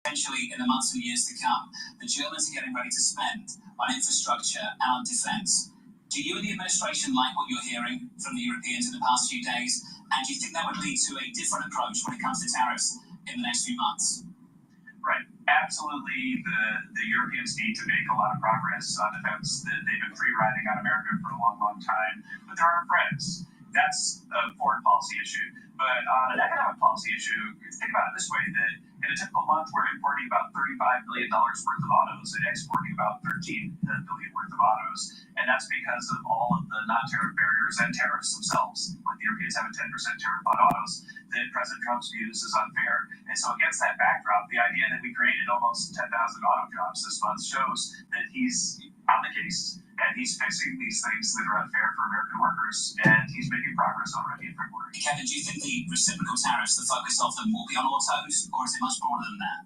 potentially in the months and years to come, the Germans are getting ready to spend on infrastructure and on defence. Do you and the administration like what you're hearing from the Europeans in the past few days? And do you think that would lead to a different approach when it comes to tariffs in the next few months? Right. Absolutely, the Europeans need to make a lot of progress on defense. They've been free riding on America for a long, long time, but they're our friends. That's a foreign policy issue. But on an economic policy issue, think about it this way, that in a typical month, we're importing about $35 billion worth of autos and exporting about $13 billion worth of autos. And that's because of all of the non-tariff barriers and tariffs themselves. Like the Europeans have a 10% tariff on autos that President Trump's views is unfair. And so against that backdrop, the idea that we created almost 10,000 auto jobs this month shows that he's on the case and he's fixing these things that are unfair for American workers, and he's making progress already in February. Kevin, do you think the reciprocal tariffs, the focus of them will be on autos, or is it much broader than that?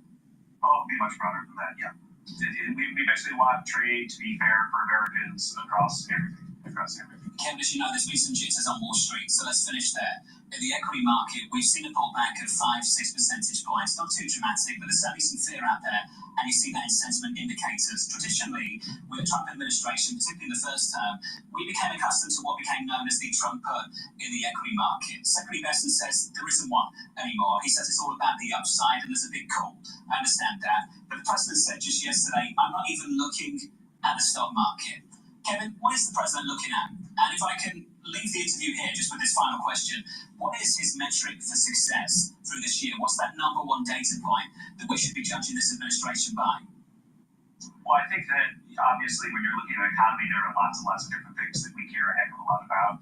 Oh, it'll be much broader than that, yeah. We basically want trade to be fair for Americans across everything. Kevin, as you know, there's been some jitters on Wall Street, so let's finish there. In the equity market, we've seen a pullback of 5-6 percentage points. Not too dramatic, but there's certainly some fear out there, and you see that in sentiment indicators. Traditionally, with the Trump administration, particularly in the first term, we became accustomed to what became known as the Trump put in the equity market. Secretary Besson says there isn't one anymore. He says it's all about the upside, and there's a big call. I understand that. But the president said just yesterday, I'm not even looking at the stock market. Kevin, what is the president looking at? And if I can leave the interview here just with this final question, what is his metric for success through this year? What's that number one data point that we should be judging this administration by? Well, I think that obviously when you're looking at an economy, there are lots and lots of different things that we care a heck of a lot about.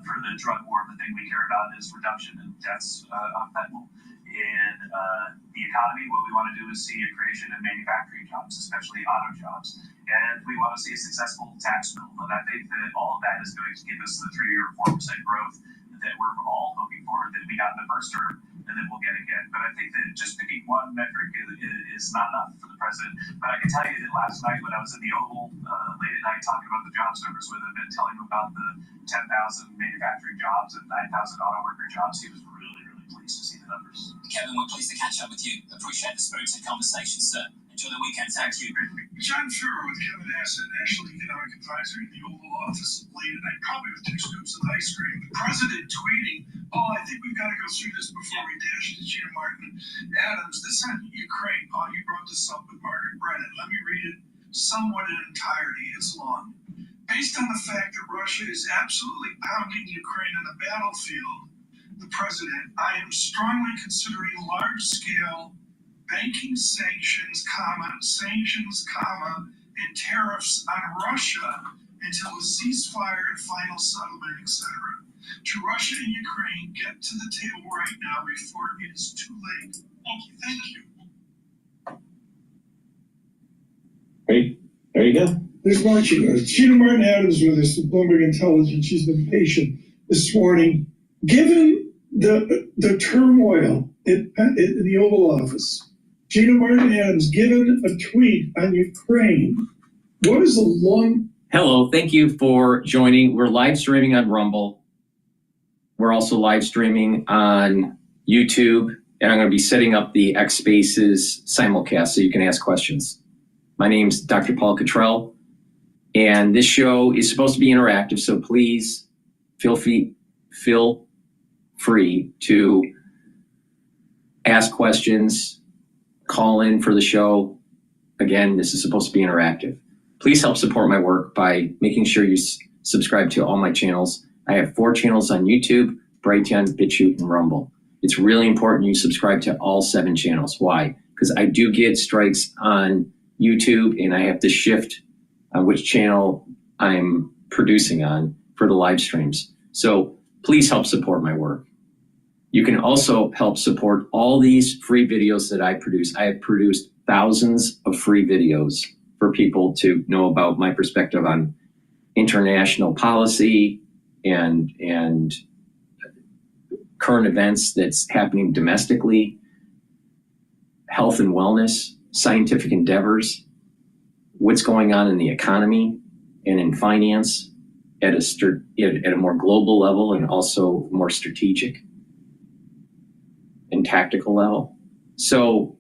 For the drug war, the thing we care about is reduction in deaths on fentanyl. In the economy, what we want to do is see a creation of manufacturing jobs, especially auto jobs. And we want to see a successful tax bill. And I think that all of that is going to give us the 3 or 4% growth that we're all hoping for, that we got in the first term, and then we'll get again. But I think that just picking one metric is not enough for the president. But I can tell you that last night when I was in the Oval late at night talking about the jobs numbers with him and telling him about the 10,000 manufacturing jobs and 9,000 auto worker jobs, he was really, really pleased to see the numbers. Kevin, we're pleased to catch up with you. Appreciate the spirited conversation, sir. Enjoy the weekend. Thank you. John Fuhrer with Kevin Hassett, National Economic Advisor in the Oval Office late at night, probably with 2 scoops of ice cream. The president tweeting, Paul, I think we've got to go through this before we dash to Gina Martin Adams. This on Ukraine, Paul, you brought this up with Margaret Brennan. Let me read it somewhat in entirety. It's long. Based on the fact that Russia is absolutely pounding Ukraine on the battlefield, the president, I am strongly considering large-scale banking sanctions, and tariffs on Russia until a ceasefire and final settlement, etc. To Russia and Ukraine, get to the table right now before it is too late. Thank you. Great. There you go. There's Martin. Gina Martin Adams with us with Bloomberg Intelligence. She's been patient this morning. Given the turmoil in the Oval Office, Gina Martin Adams given a tweet on Ukraine. What is the long... Hello, thank you for joining. We're live streaming on Rumble. We're also live streaming on YouTube, and I'm going to be setting up the X Spaces simulcast so you can ask questions. My name's Dr. Paul Cottrell, and this show is supposed to be interactive, so please feel free to ask questions, call in for the show. Again, this is supposed to be interactive. Please help support my work by making sure you subscribe to all my channels. I have 4 channels on YouTube, Brighteon, Bitchute, and Rumble. It's really important you subscribe to all 7 channels. Why? Because I do get strikes on YouTube, and I have to shift on which channel I'm producing on for the live streams. So please help support my work. You can also help support all these free videos that I produce. I have produced thousands of free videos for people to know about my perspective on international policy and current events that's happening domestically, health and wellness, scientific endeavors, what's going on in the economy and in finance at a more global level and also more strategic and tactical level. So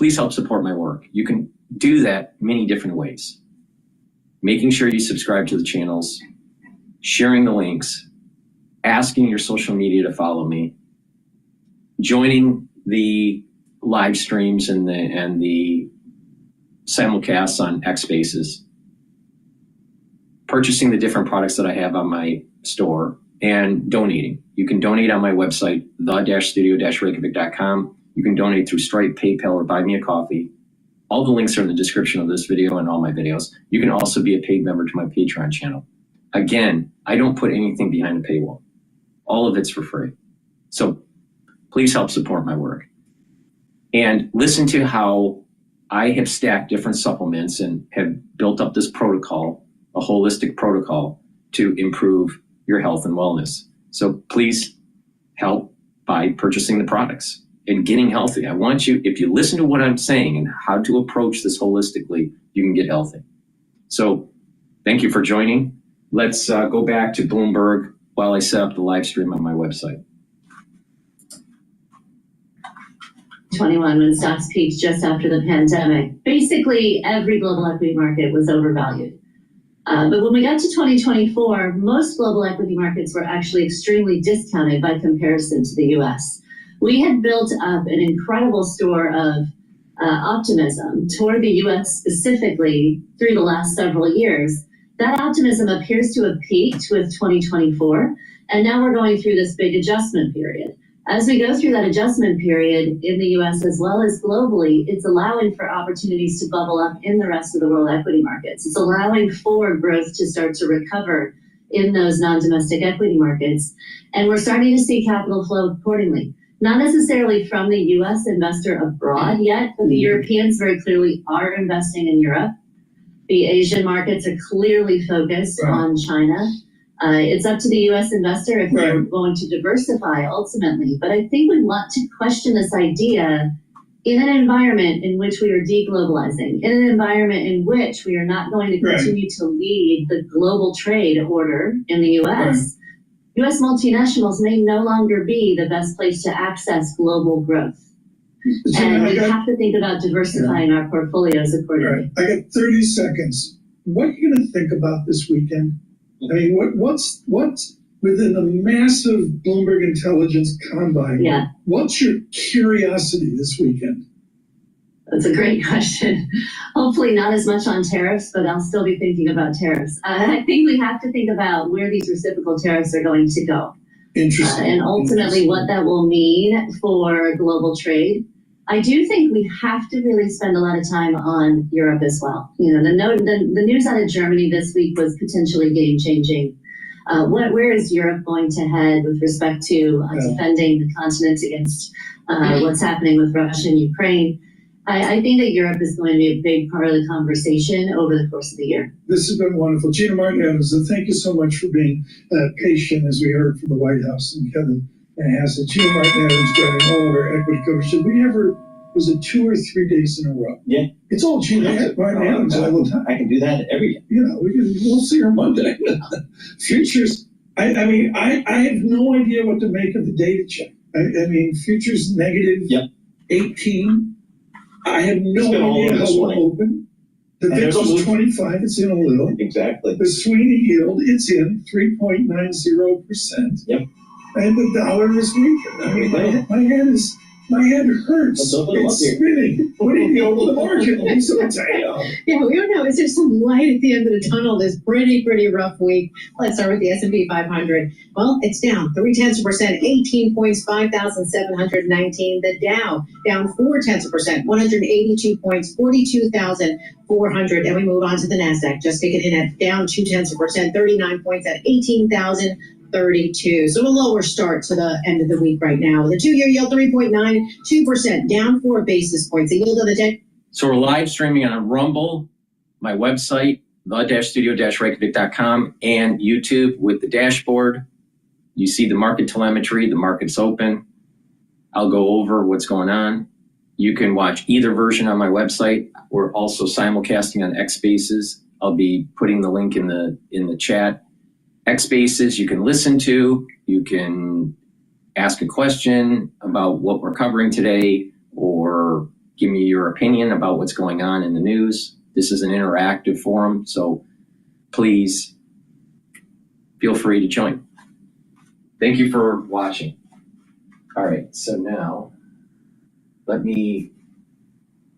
please help support my work. You can do that many different ways. Making sure you subscribe to the channels, sharing the links, asking your social media to follow me, joining the live streams and the simulcasts on X Spaces, purchasing the different products that I have on my store, and donating. You can donate on my website, the-studio-reykjavik.com. You can donate through Stripe, PayPal, or Buy Me a Coffee. All the links are in the description of this video and all my videos. You can also be a paid member to my Patreon channel. Again, I don't put anything behind a paywall. All of it's for free. So please help support my work. And listen to how I have stacked different supplements and have built up this protocol, a holistic protocol, to improve your health and wellness. So please help by purchasing the products and getting healthy. I want you, if you listen to what I'm saying and how to approach this holistically, you can get healthy. So thank you for joining. Let's go back to Bloomberg while I set up the live stream on my website. 21, when stocks peaked just after the pandemic, basically every global equity market was overvalued. But when we got to 2024, most global equity markets were actually extremely discounted by comparison to the US. We had built up an incredible store of optimism toward the US specifically through the last several years. That optimism appears to have peaked with 2024, and now we're going through this big adjustment period. As we go through that adjustment period in the US as well as globally, it's allowing for opportunities to bubble up in the rest of the world equity markets. It's allowing for growth to start to recover in those non-domestic equity markets. And we're starting to see capital flow accordingly. Not necessarily from the US investor abroad yet, but the Europeans very clearly are investing in Europe. The Asian markets are clearly focused on China. It's up to the US investor if they're going to diversify ultimately. But I think we want to question this idea in an environment in which we are deglobalizing, in an environment in which we are not going to continue to lead the global trade order in the US. US multinationals may no longer be the best place to access global growth. And we have to think about diversifying our portfolios accordingly. I got 30 seconds. What are you going to think about this weekend? I mean, what's within the massive Bloomberg Intelligence combine? What's your curiosity this weekend? That's a great question. Hopefully not as much on tariffs, but I'll still be thinking about tariffs. I think we have to think about where these reciprocal tariffs are going to go. Interesting. And ultimately what that will mean for global trade. I do think we have to really spend a lot of time on Europe as well. You know, the news out of Germany this week was potentially game-changing. Where is Europe going to head with respect to defending the continent against what's happening with Russia and Ukraine? I think that Europe is going to be a big part of the conversation over the course of the year. This has been wonderful. Gina Martin Adams, thank you so much for being patient as we heard from the White House. And Kevin Hassett, Gina Martin Adams driving all of our equity coverage. Did we ever, was it 2 or 3 days in a row? Yeah. It's all Gina Martin Adams all the time. I can do that every day. You know, we'll see her Monday. Futures, I mean, I have no idea what to make of the data check. I mean, futures negative 18. I have no idea how we'll open. The VIX was 25, it's in a little. Exactly. The Sweeney yield, it's in 3.90%. Yep. And the dollar is weak. I mean, my head hurts. It's spinning. What do you know of the market? Lisa Mateo. Yeah, we don't know. Is there some light at the end of the tunnel this pretty rough week? Let's start with the S&P 500. Well, it's down 0.3%, 18 points, 5,719. The Dow down 0.4%, 182 points, 42,400. And we move on to the NASDAQ. Just take it in at down 0.2%, 39 points at 18,032. So a lower start to the end of the week right now. The 2-year yield 3.92%, down 4 basis points. The yield of the 10. So we're live streaming on Rumble, my website, the-studio-reykjavik.com, and YouTube with the dashboard. You see the market telemetry, the market's open. I'll go over what's going on. You can watch either version on my website. We're also simulcasting on X Spaces. I'll be putting the link in the chat. X Spaces you can listen to, you can ask a question about what we're covering today, or give me your opinion about what's going on in the news. This is an interactive forum, so please feel free to join. Thank you for watching. All right, so now let me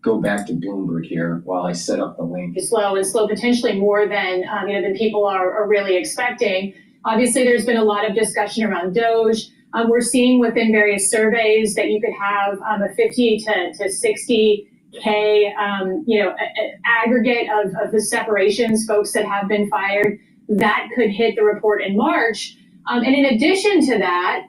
go back to Bloomberg here while I set up the link. Slow potentially more than than people are really expecting. Obviously, there's been a lot of discussion around Doge. We're seeing within various surveys that you could have a 50 to 60K aggregate of the separations, folks that have been fired. That could hit the report in March. And in addition to that,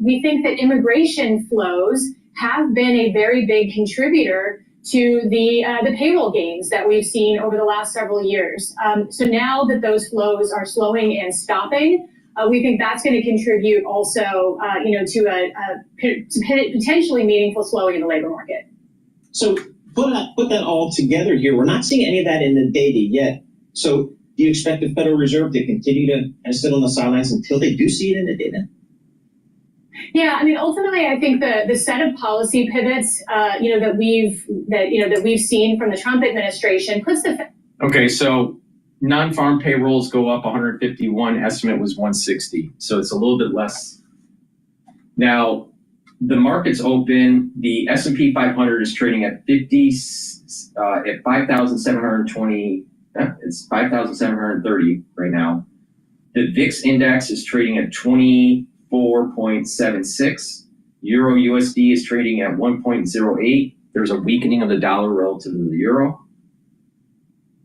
we think that immigration flows have been a very big contributor to the payroll gains that we've seen over the last several years. So now that those flows are slowing and stopping, we think that's going to contribute also, to potentially meaningful slowing in the labor market. So put that all together here. We're not seeing any of that in the data yet. So do you expect the Federal Reserve to continue to sit on the sidelines until they do see it in the data? Yeah, ultimately, I think the set of policy pivots, that we've seen from the Trump administration puts the. Okay, so non-farm payrolls go up 151. Estimate was 160, so it's a little bit less. Now, the market's open. The S&P 500 is trading at 5,720. It's 5,730 right now. The VIX index is trading at 24.76. Euro USD is trading at 1.08. There's a weakening of the dollar relative to the euro.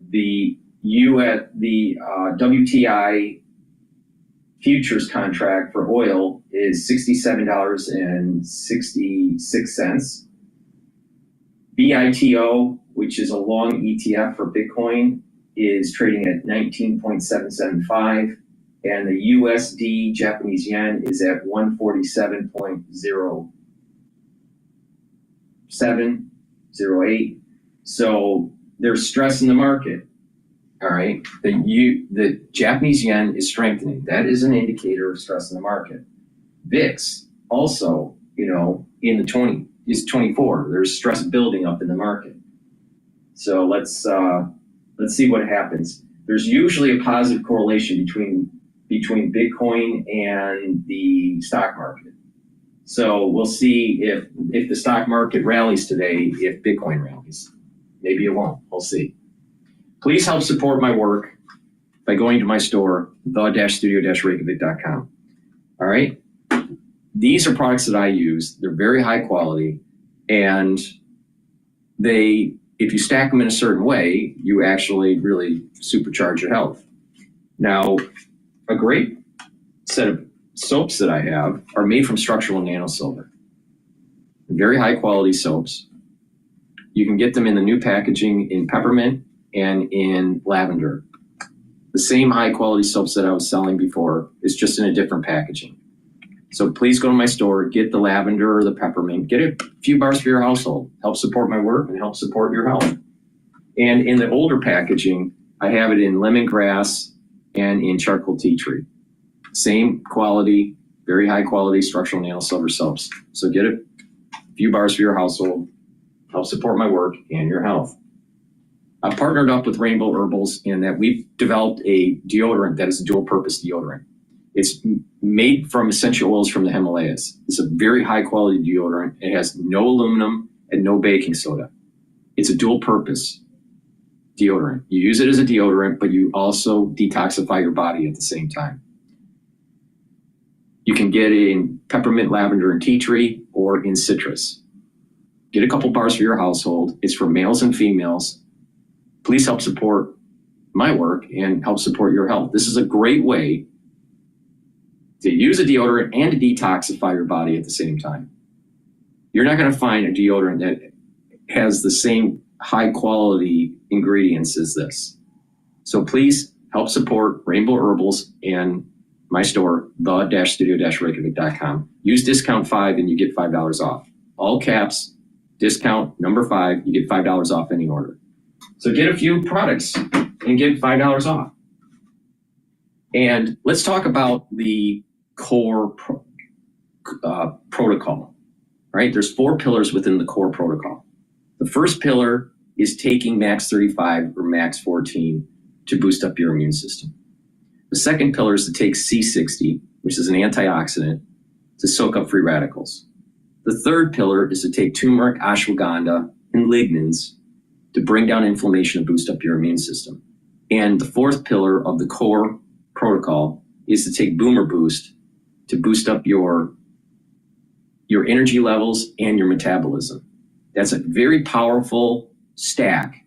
The WTI futures contract for oil is $67.66. BITO, which is a long ETF for Bitcoin, is trading at 19.775. And the USD Japanese yen is at 147.0708. So there's stress in the market. All right. The Japanese yen is strengthening. That is an indicator of stress in the market. VIX also, in the 20 is 24. There's stress building up in the market. So let's see what happens. There's usually a positive correlation between Bitcoin and the stock market. So we'll see if the stock market rallies today, if Bitcoin rallies. Maybe it won't. We'll see. Please help support my work by going to my store, the-studio-reykjavik.com. All right? These are products that I use. They're very high quality, and if you stack them in a certain way, you actually really supercharge your health. Now, a great set of soaps that I have are made from structural nanosilver. Very high quality soaps. You can get them in the new packaging in peppermint and in lavender. The same high quality soaps that I was selling before is just in a different packaging. So please go to my store, get the lavender or the peppermint, get a few bars for your household, help support my work and help support your health. And in the older packaging, I have it in lemongrass and in charcoal tea tree. Same quality, very high quality structural nanosilver soaps. So get a few bars for your household, help support my work and your health. I've partnered up with Rainbow Herbals in that we've developed a deodorant that is a dual purpose deodorant. It's made from essential oils from the Himalayas. It's a very high quality deodorant. It has no aluminum and no baking soda. It's a dual purpose deodorant. You use it as a deodorant, but you also detoxify your body at the same time. You can get it in peppermint, lavender, and tea tree, or in citrus. Get a couple bars for your household. It's for males and females. Please help support my work and help support your health. This is a great way to use a deodorant and to detoxify your body at the same time. You're not going to find a deodorant that has the same high quality ingredients as this. So please help support Rainbow Herbals and my store, the-studio-reykjavik.com. Use discount 5 and you get $5 off. All caps, discount number 5, you get $5 off any order. So get a few products and get $5 off. And let's talk about the core protocol, right? There's 4 pillars within the core protocol. The first pillar is taking max 35 or max 14 to boost up your immune system. The second pillar is to take C60, which is an antioxidant, to soak up free radicals. The third pillar is to take turmeric, ashwagandha, and lignans to bring down inflammation and boost up your immune system. And the fourth pillar of the core protocol is to take Boomer Boost to boost up your energy levels and your metabolism. That's a very powerful stack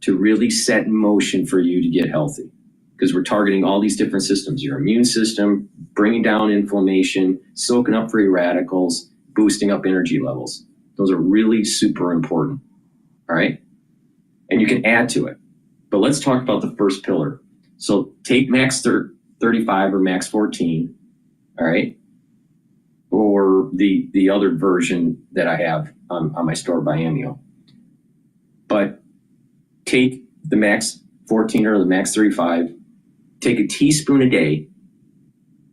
to really set in motion for you to get healthy, because we're targeting all these different systems: your immune system, bringing down inflammation, soaking up free radicals, boosting up energy levels. Those are really super important, all right? And you can add to it. But let's talk about the first pillar. So take max 35 or max 14, all right? Or the other version that I have on my store, Biennial. But take the max 14 or the max 35, take a teaspoon a day,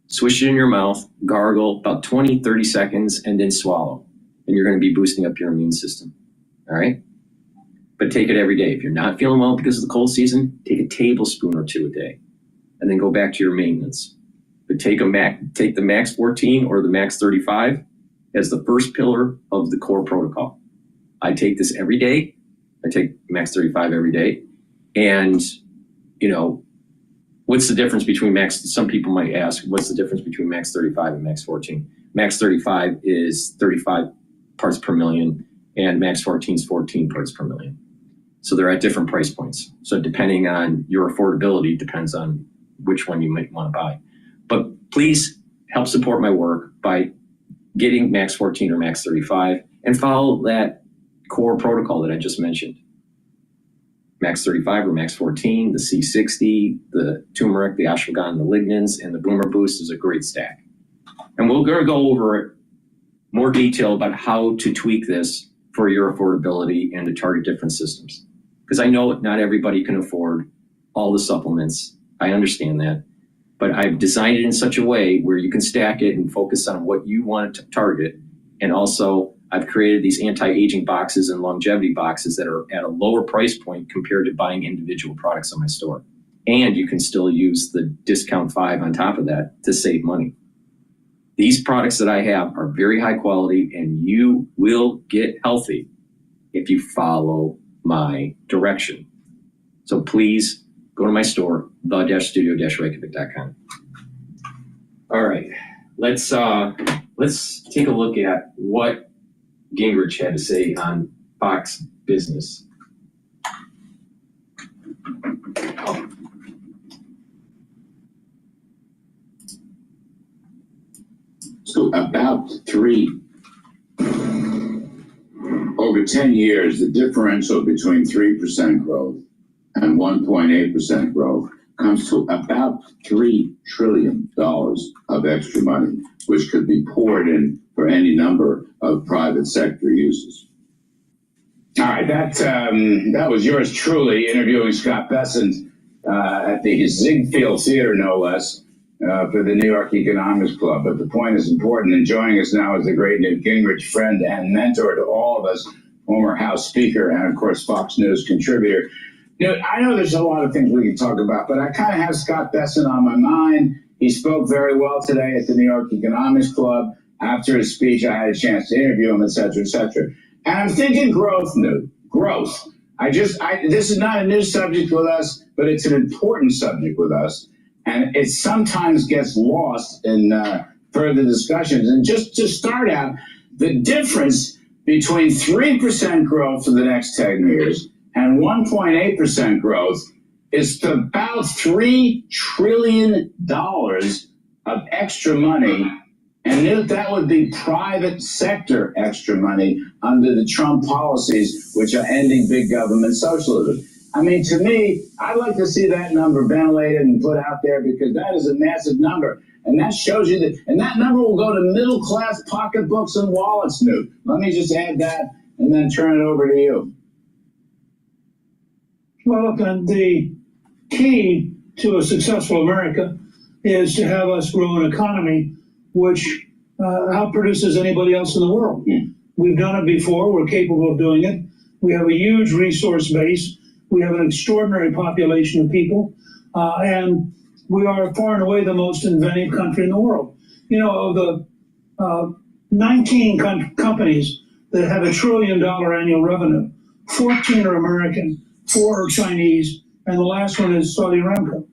swish it in your mouth, gargle about 20, 30 seconds, and then swallow. And you're going to be boosting up your immune system, all right? But take it every day. If you're not feeling well because of the cold season, take a tablespoon or 2 a day, and then go back to your maintenance. But take the max 14 or the max 35 as the first pillar of the core protocol. I take this every day. I take max 35 every day. And, you know, what's the difference between max? Some people might ask, what's the difference between max 35 and max 14? Max 35 is 35 parts per million, and max 14 is 14 parts per million. So they're at different price points. So depending on your affordability, depends on which one you might want to buy. But please help support my work by getting max 14 or max 35 and follow that core protocol that I just mentioned. Max 35 or max 14, the C60, the turmeric, the ashwagandha, the lignans, and the Boomer Boost is a great stack. And we're going to go over more detail about how to tweak this for your affordability and to target different systems. Because I know not everybody can afford all the supplements. I understand that. But I've designed it in such a way where you can stack it and focus on what you want to target. And also, I've created these anti-aging boxes and longevity boxes that are at a lower price point compared to buying individual products on my store. And you can still use the discount 5 on top of that to save money. These products that I have are very high quality, and you will get healthy if you follow my direction. So please go to my store, the-studio-reykjavik.com. All right, let's take a look at what Gingrich had to say on Fox Business. So about over 10 years, the differential between 3% growth and 1.8% growth comes to about $3 trillion of extra money, which could be poured in for any number of private sector uses. All right, that was yours truly interviewing Scott Bessent at the Ziegfeld Theater, no less, for the New York Economics Club. But the point is important, and joining us now is the great Newt Gingrich, friend and mentor to all of us, former House Speaker and, of course, Fox News contributor. Newt, I know there's a lot of things we can talk about, but I kind of have Scott Bessent on my mind. He spoke very well today at the New York Economics Club. After his speech, I had a chance to interview him, et cetera, et cetera. And I'm thinking growth, Newt, growth. This is not a new subject with us, but it's an important subject with us. And it sometimes gets lost in further discussions. And just to start out, the difference between 3% growth for the next 10 years and 1.8% growth is about $3 trillion of extra money. And that would be private sector extra money under the Trump policies, which are ending big government socialism. I mean, to me, I'd like to see that number ventilated and put out there, because that is a massive number. And that shows you that, and that number will go to middle class pocketbooks and wallets, Newt. Let me just add that and then turn it over to you. Well, look, the key to a successful America is to have us grow an economy which outproduces anybody else in the world. We've done it before. We're capable of doing it. We have a huge resource base. We have an extraordinary population of people. And we are far and away the most inventive country in the world. You know, of the 19 companies that have $1 trillion annual revenue, 14 are American, 4 are Chinese, and the last one is Saudi Aramco.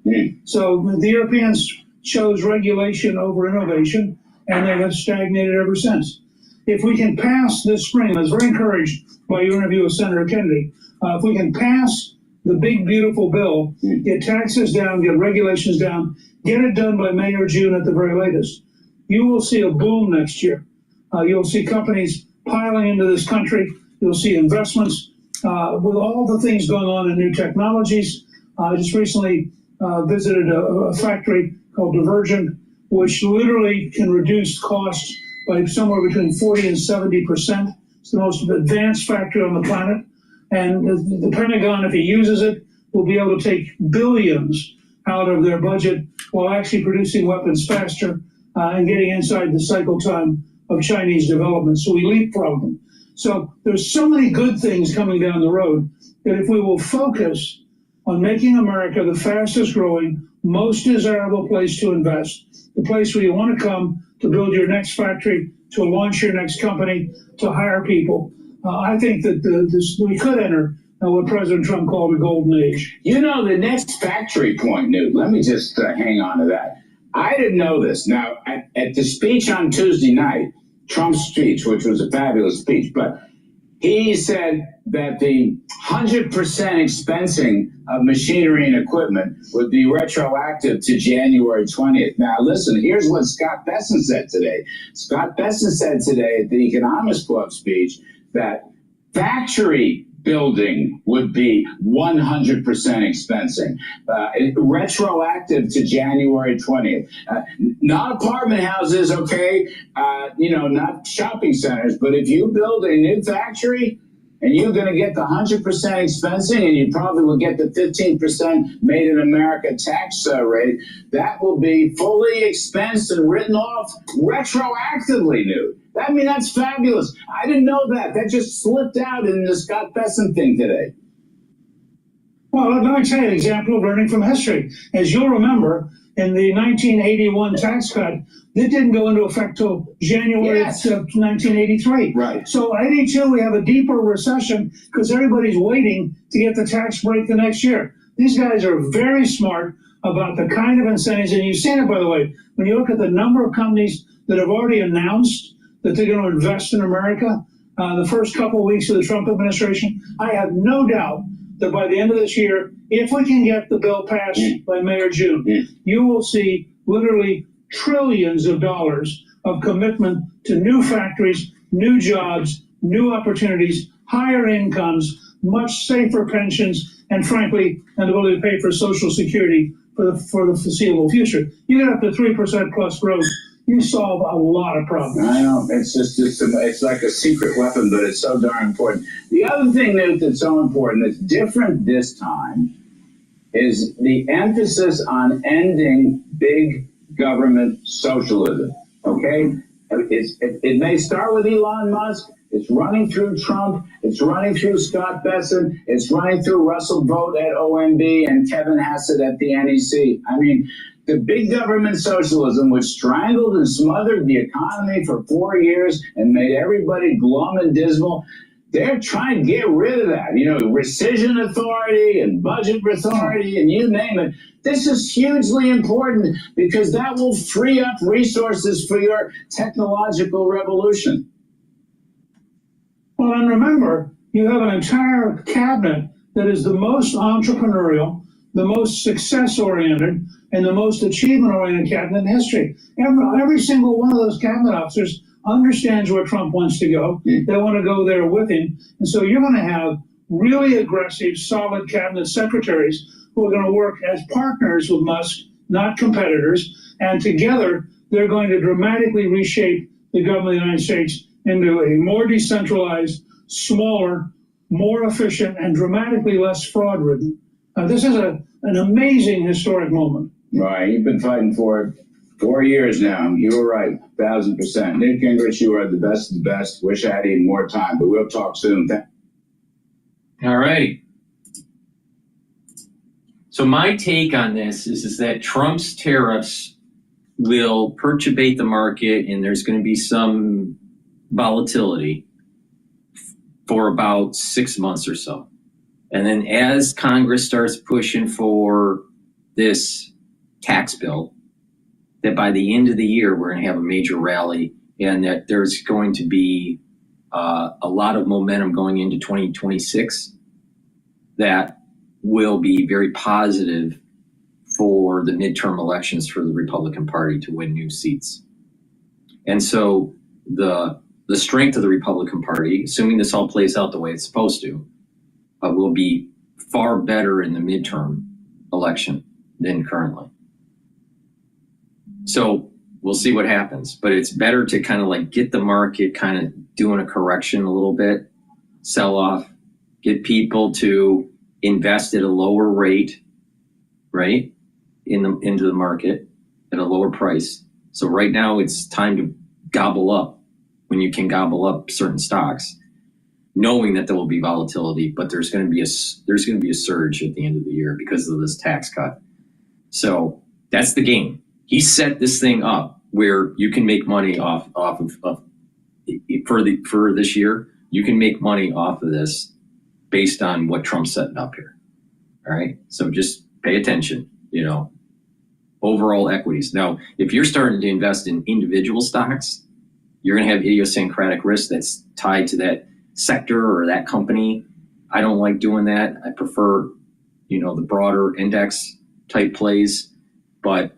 So the Europeans chose regulation over innovation, and they have stagnated ever since. If we can pass this spring, I was very encouraged by your interview with Senator Kennedy, if we can pass the big, beautiful bill, get taxes down, get regulations down, get it done by May or June at the very latest, you will see a boom next year. You'll see companies piling into this country. You'll see investments with all the things going on in new technologies. I just recently visited a factory called Divergent, which literally can reduce costs by somewhere between 40 and 70%. It's the most advanced factory on the planet. And the Pentagon, if it uses it, will be able to take billions out of their budget while actually producing weapons faster and getting inside the cycle time of Chinese development. So we leapfrog them. So there's so many good things coming down the road that if we will focus on making America the fastest growing, most desirable place to invest, the place where you want to come to build your next factory, to launch your next company, to hire people, I think that we could enter what President Trump called a golden age. You know, the next factory point, Newt, let me just hang on to that. I didn't know this. Now, at the speech on Tuesday night, Trump's speech, which was a fabulous speech, but he said that the 100% expensing of machinery and equipment would be retroactive to January 20th. Now, listen, here's what Scott Besson said today. Scott Besson said today at the Economics Club speech that factory building would be 100% expensing, retroactive to January 20th. Not apartment houses, okay, not shopping centers, but if you build a new factory and you're going to get the 100% expensing and you probably will get the 15% made in America tax rate, that will be fully expensed and written off retroactively, Newt. I mean, that's fabulous. I didn't know that. That just slipped out in the Scott Besson thing today. Well, let me tell you an example of learning from history. As you'll remember, in the 1981 tax cut, it didn't go into effect till January of 1983. Right. So 82, we have a deeper recession because everybody's waiting to get the tax break the next year. These guys are very smart about the kind of incentives, and you've seen it, by the way, when you look at the number of companies that have already announced that they're going to invest in America, the first couple of weeks of the Trump administration, I have no doubt that by the end of this year, if we can get the bill passed by May or June, you will see literally trillions of dollars of commitment to new factories, new jobs, new opportunities, higher incomes, much safer pensions, and frankly, an ability to pay for Social Security for the foreseeable future. You get up to 3% plus growth, you solve a lot of problems. I know. It's it's like a secret weapon, but it's so darn important. The other thing that's so important, that's different this time, is the emphasis on ending big government socialism. Okay? It may start with Elon Musk. It's running through Trump. It's running through Scott Besson. It's running through Russell Vought at OMB and Kevin Hassett at the NEC. I mean, the big government socialism, which strangled and smothered the economy for 4 years and made everybody glum and dismal, they're trying to get rid of that. You know, rescission authority and budget authority and you name it. This is hugely important because that will free up resources for your technological revolution. Well, and remember, you have an entire cabinet that is the most entrepreneurial, the most success-oriented, and the most achievement-oriented cabinet in history. Every single one of those cabinet officers understands where Trump wants to go. They want to go there with him. And so you're going to have really aggressive, solid cabinet secretaries who are going to work as partners with Musk, not competitors. And together, they're going to dramatically reshape the government of the United States into a more decentralized, smaller, more efficient, and dramatically less fraud-ridden. This is an amazing historic moment. Right, you've been fighting for it 4 years now. You were right, 1,000%. Newt Gingrich, you are the best of the best. Wish I had even more time, but we'll talk soon. All right. So my take on this is that Trump's tariffs will perturbate the market, and there's going to be some volatility for about 6 months or so. And then as Congress starts pushing for this tax bill, that by the end of the year, we're going to have a major rally, and that there's going to be a lot of momentum going into 2026 that will be very positive for the midterm elections for the Republican Party to win new seats. And so the strength of the Republican Party, assuming this all plays out the way it's supposed to, will be far better in the midterm election than currently. So we'll see what happens, but it's better to kind of like get the market kind of doing a correction a little bit, sell off, get people to invest at a lower rate, right, into the market at a lower price. So right now it's time to gobble up when you can gobble up certain stocks, knowing that there will be volatility, but there's going to be a surge at the end of the year because of this tax cut. So that's the game. He set this thing up where you can make money off of for this year. You can make money off of this based on what Trump's setting up here. All right. So just pay attention, overall equities. Now, if you're starting to invest in individual stocks, you're going to have idiosyncratic risk that's tied to that sector or that company. I don't like doing that. I prefer, the broader index type plays, but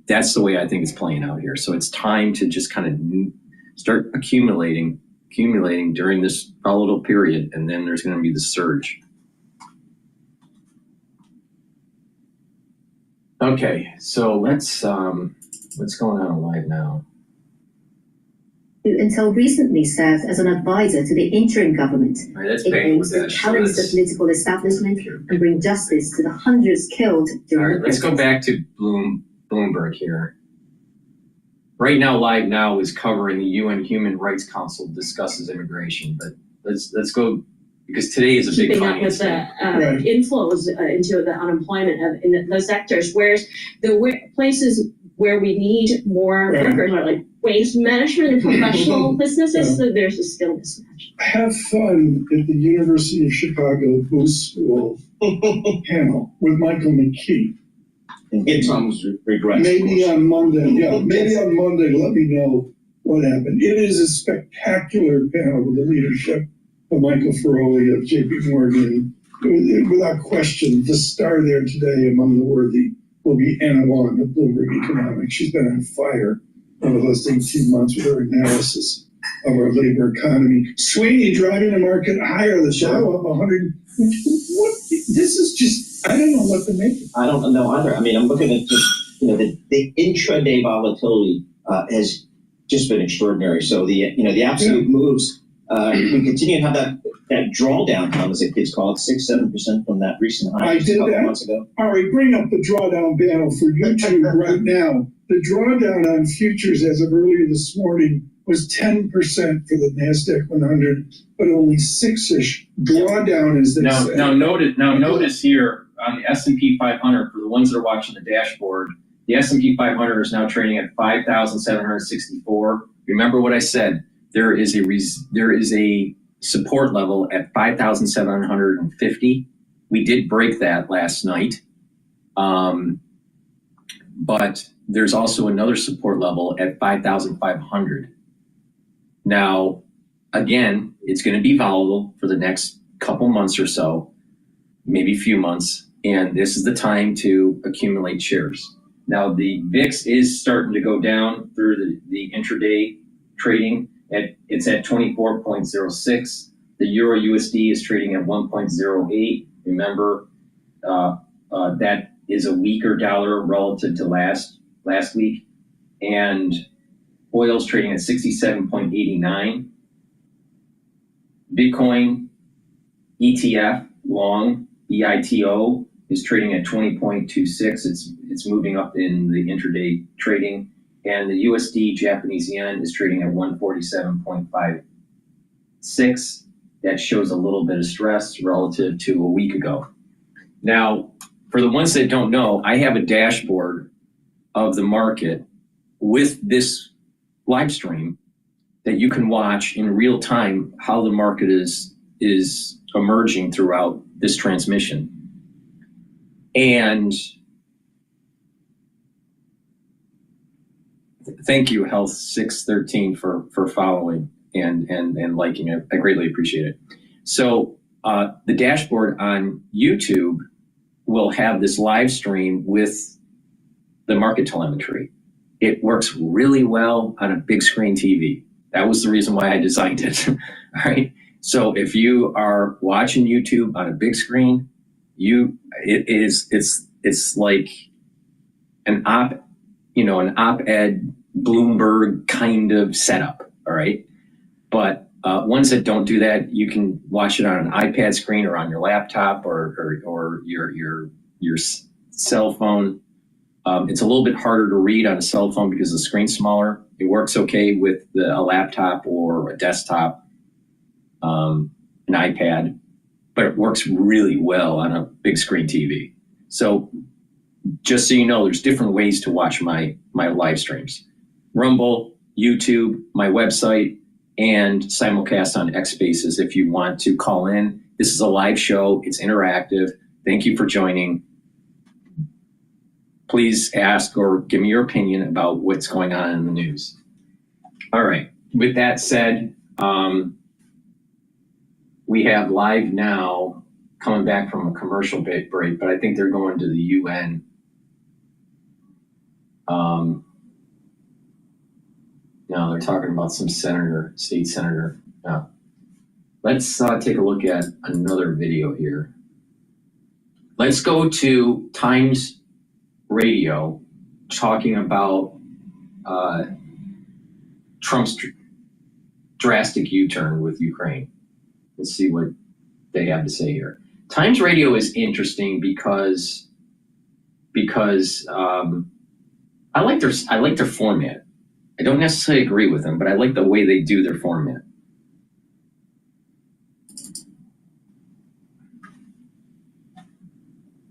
that's the way I think it's playing out here. So it's time to just kind of start accumulating during this volatile period, and then there's going to be the surge. Okay, so what's going on live now? Who until recently served as an advisor to the interim government. All right, that's it aims to challenge the political establishment and bring justice to the hundreds killed during All right, let's go back to Bloomberg here. Right now, Live Now is covering the UN Human Rights Council discusses immigration, but let's go, because today is a big finance day. Inflows into the unemployment in those sectors, whereas the places where we need more workers are like waste management and professional businesses, so there's a skill mismatch. Have fun at the University of Chicago Booth School panel with Michael McKee. And get Tom's regrets. Maybe on Monday, let me know what happened. It is a spectacular panel with the leadership of Michael Feroli of JP Morgan. Without question, the star there today among the worthy will be Anna Wong of Bloomberg Economics. She's been on fire over the last 18 months with her analysis of our labor economy. Sweeney driving the market higher, the Dow up 100. What? This is just, I don't know what to make. I don't know either. I mean, I'm looking at just, the intraday volatility has just been extraordinary. So the absolute moves, we continue to have that drawdown, as the kids call it, 6-7% from that recent high. I did that months ago. All right, bring up the drawdown panel for YouTube right now. The drawdown on futures as of earlier this morning was 10% for the NASDAQ 100, but only 6-ish. Drawdown is the Now notice here on the S&P 500, for the ones that are watching the dashboard, the S&P 500 is now trading at 5,764. Remember what I said? There is a support level at 5,750. We did break that last night, but there's also another support level at 5,500. Now, again, it's going to be volatile for the next couple months or so, maybe a few months, and this is the time to accumulate shares. Now, the VIX is starting to go down through the intraday trading. It's at 24.06. The Euro USD is trading at 1.08. Remember, that is a weaker dollar relative to last week. And oil's trading at 67.89. Bitcoin ETF long, EITO, is trading at 20.26. It's moving up in the intraday trading. And the USD Japanese yen is trading at 147.56. that shows a little bit of stress relative to a week ago. Now, for the ones that don't know, I have a dashboard of the market with this live stream that you can watch in real time how the market is emerging throughout this transmission. And thank you, Health 613, for following and liking it. I greatly appreciate it. So the dashboard on YouTube will have this live stream with the market telemetry. It works really well on a big screen TV. That was the reason why I designed it. All right. So if you are watching YouTube on a big screen, it's like an op-ed Bloomberg kind of setup. All right. But ones that don't do that, you can watch it on an iPad screen or on your laptop or your cell phone. It's a little bit harder to read on a cell phone because the screen's smaller. It works okay with a laptop or a desktop, an iPad, but it works really well on a big screen TV. So just so you know, there's different ways to watch my live streams. Rumble, YouTube, my website, and simulcast on X Spaces if you want to call in. This is a live show. It's interactive. Thank you for joining. Please ask or give me your opinion about what's going on in the news. All right. With that said, we have live now coming back from a commercial break, but I think they're going to the UN. No, they're talking about some senator, state senator. No. Let's take a look at another video here. Let's go to Times Radio talking about Trump's drastic U-turn with Ukraine. Let's see what they have to say here. Times Radio is interesting because I like their format. I don't necessarily agree with them, but I like the way they do their format.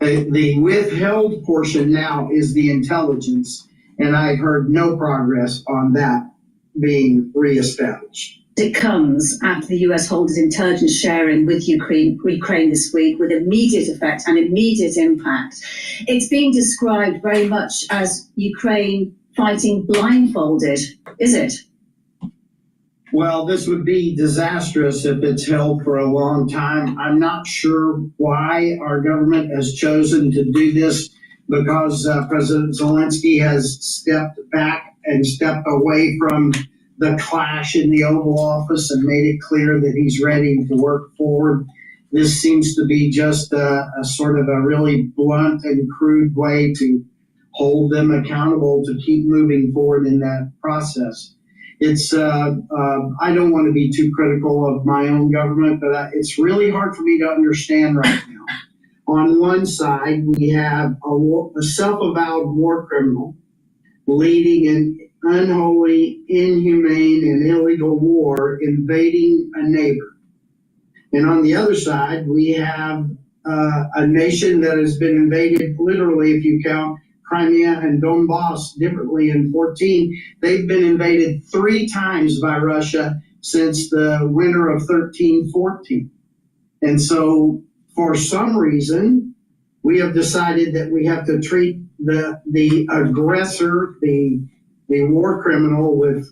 The withheld portion now is the intelligence, and I heard no progress on that being reestablished. It comes after the US halted intelligence sharing with Ukraine this week with immediate effect and immediate impact. It's being described very much as Ukraine fighting blindfolded, is it? Well, this would be disastrous if it's held for a long time. I'm not sure why our government has chosen to do this, because President Zelensky has stepped back and stepped away from the clash in the Oval Office and made it clear that he's ready to work forward. This seems to be just a sort of a really blunt and crude way to hold them accountable to keep moving forward in that process. It's I don't want to be too critical of my own government, but it's really hard for me to understand right now. On one side, we have a self-avowed war criminal leading an unholy, inhumane, and illegal war invading a neighbor. And on the other side, we have a nation that has been invaded literally, if you count Crimea and Donbass differently in 14, they've been invaded 3 times by Russia since the winter of 13-14. And so for some reason, we have decided that we have to treat the aggressor, the war criminal, with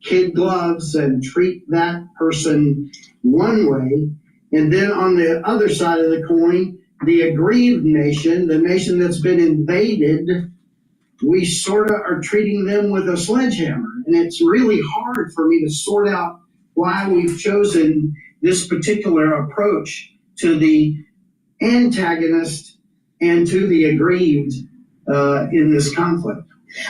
kid gloves and treat that person one way. And then on the other side of the coin, the aggrieved nation, the nation that's been invaded, we sort of are treating them with a sledgehammer. And it's really hard for me to sort out why we've chosen this particular approach to the antagonist and to the aggrieved in this conflict.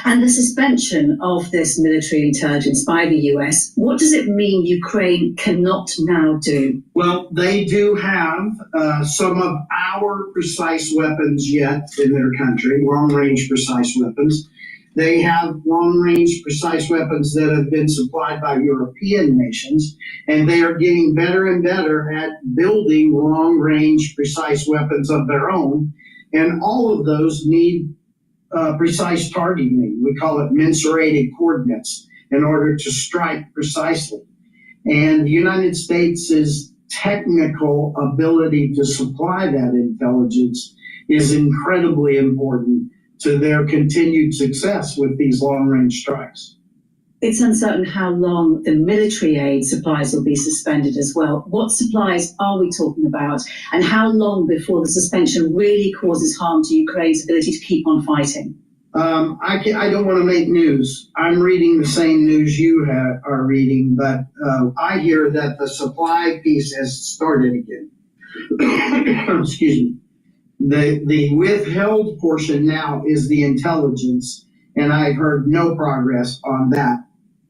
And the suspension of this military intelligence by the US, what does it mean Ukraine cannot now do? Well, they do have some of our precise weapons yet in their country, long-range precise weapons. They have long-range precise weapons that have been supplied by European nations, and they are getting better and better at building long-range precise weapons of their own. And all of those need precise targeting. We call it mensurated coordinates in order to strike precisely. And the United States' technical ability to supply that intelligence is incredibly important to their continued success with these long-range strikes. It's uncertain how long the military aid supplies will be suspended as well. What supplies are we talking about, and how long before the suspension really causes harm to Ukraine's ability to keep on fighting? I don't want to make news. I'm reading the same news you are reading, but I hear that the supply piece has started again. Excuse me. The withheld portion now is the intelligence, and I've heard no progress on that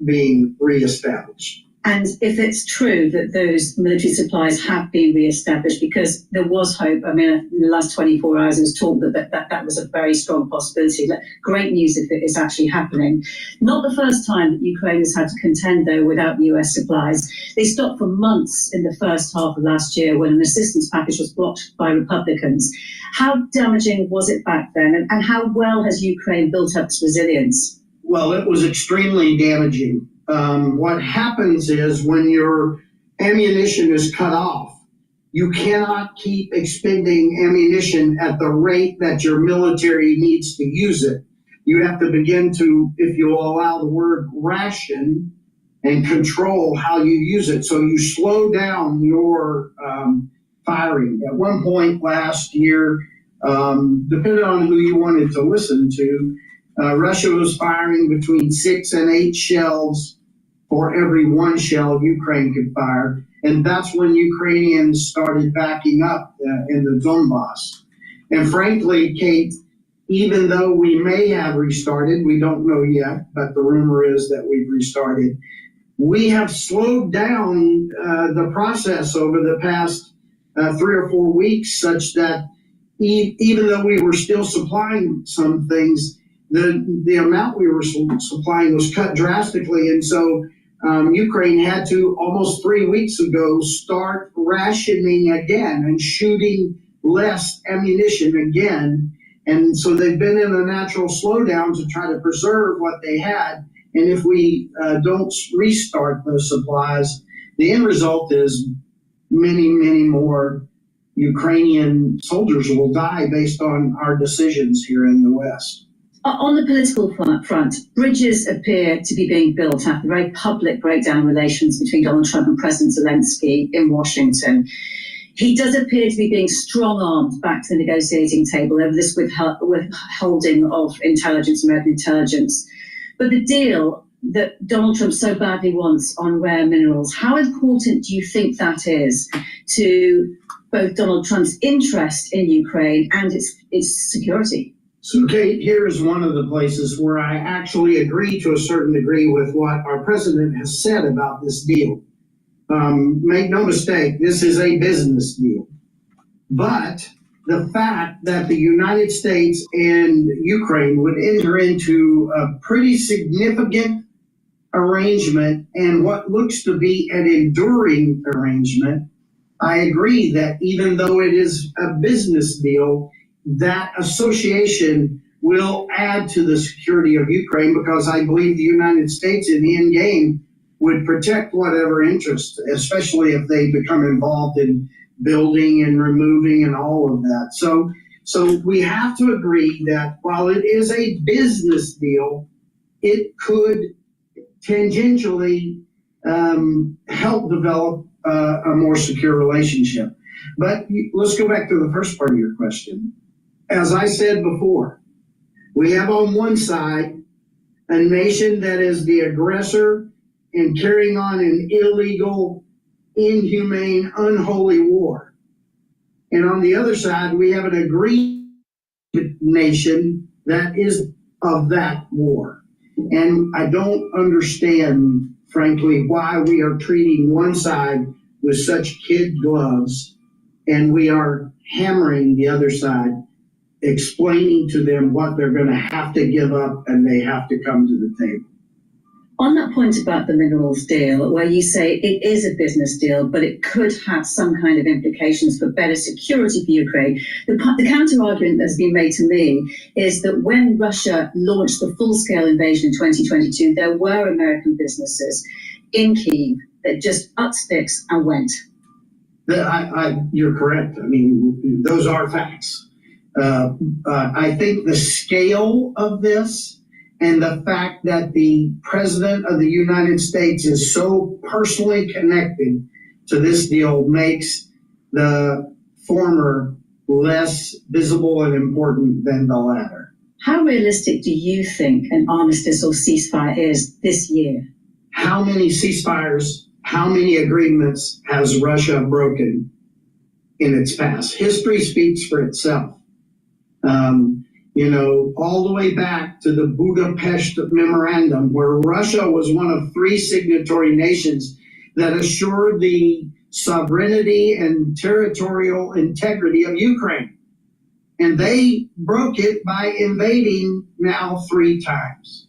being reestablished. And if it's true that those military supplies have been reestablished, because there was hope, I mean, in the last 24 hours it was talk that was a very strong possibility. Great news if it is actually happening. Not the first time that Ukraine has had to contend, though, without US supplies. They stopped for months in the first half of last year when an assistance package was blocked by Republicans. How damaging was it back then, and how well has Ukraine built up its resilience? Well, it was extremely damaging. What happens is when your ammunition is cut off, you cannot keep expending ammunition at the rate that your military needs to use it. You have to begin to, if you allow the word, ration and control how you use it. So you slow down your firing. At one point last year, depending on who you wanted to listen to, Russia was firing between 6 and 8 shells for every 1 shell Ukraine could fire. And that's when Ukrainians started backing up in the Donbass. And frankly, Kate, even though we may have restarted, we don't know yet, but the rumor is that we've restarted, we have slowed down the process over the past 3 or 4 weeks, such that even though we were still supplying some things, the amount we were supplying was cut drastically. And so Ukraine had to, almost 3 weeks ago, start rationing again and shooting less ammunition again. And so they've been in a natural slowdown to try to preserve what they had. And if we don't restart those supplies, the end result is many, many more Ukrainian soldiers will die based on our decisions here in the West. On the political front, bridges appear to be being built after a very public breakdown in relations between Donald Trump and President Zelensky in Washington. He does appear to be being strong-armed back to the negotiating table over this withholding of intelligence, American intelligence. But the deal that Donald Trump so badly wants on rare minerals, how important do you think that is to both Donald Trump's interest in Ukraine and its security? So, Kate, here is one of the places where I actually agree to a certain degree with what our president has said about this deal. Make no mistake, this is a business deal. But the fact that the United States and Ukraine would enter into a pretty significant arrangement and what looks to be an enduring arrangement, I agree that even though it is a business deal, that association will add to the security of Ukraine, because I believe the United States in the end game would protect whatever interest, especially if they become involved in building and removing and all of that. So we have to agree that while it is a business deal, it could tangentially help develop a more secure relationship. But let's go back to the first part of your question. As I said before, we have on one side a nation that is the aggressor and carrying on an illegal, inhumane, unholy war. And on the other side, we have an aggrieved nation that is of that war. And I don't understand, frankly, why we are treating one side with such kid gloves and we are hammering the other side explaining to them what they're going to have to give up, and they have to come to the table. On that point about the minerals deal, where you say it is a business deal, but it could have some kind of implications for better security for Ukraine, the counter-argument that's been made to me is that when Russia launched the full-scale invasion in 2022, there were American businesses in Kyiv that just upped sticks and went. You're correct. I mean, those are facts. I think the scale of this and the fact that the President of the United States is so personally connected to this deal makes the former less visible and important than the latter. How realistic do you think an armistice or ceasefire is this year? How many ceasefires, how many agreements has Russia broken in its past? History speaks for itself. All the way back to the Budapest Memorandum, where Russia was one of 3 signatory nations that assured the sovereignty and territorial integrity of Ukraine. And they broke it by invading now 3 times.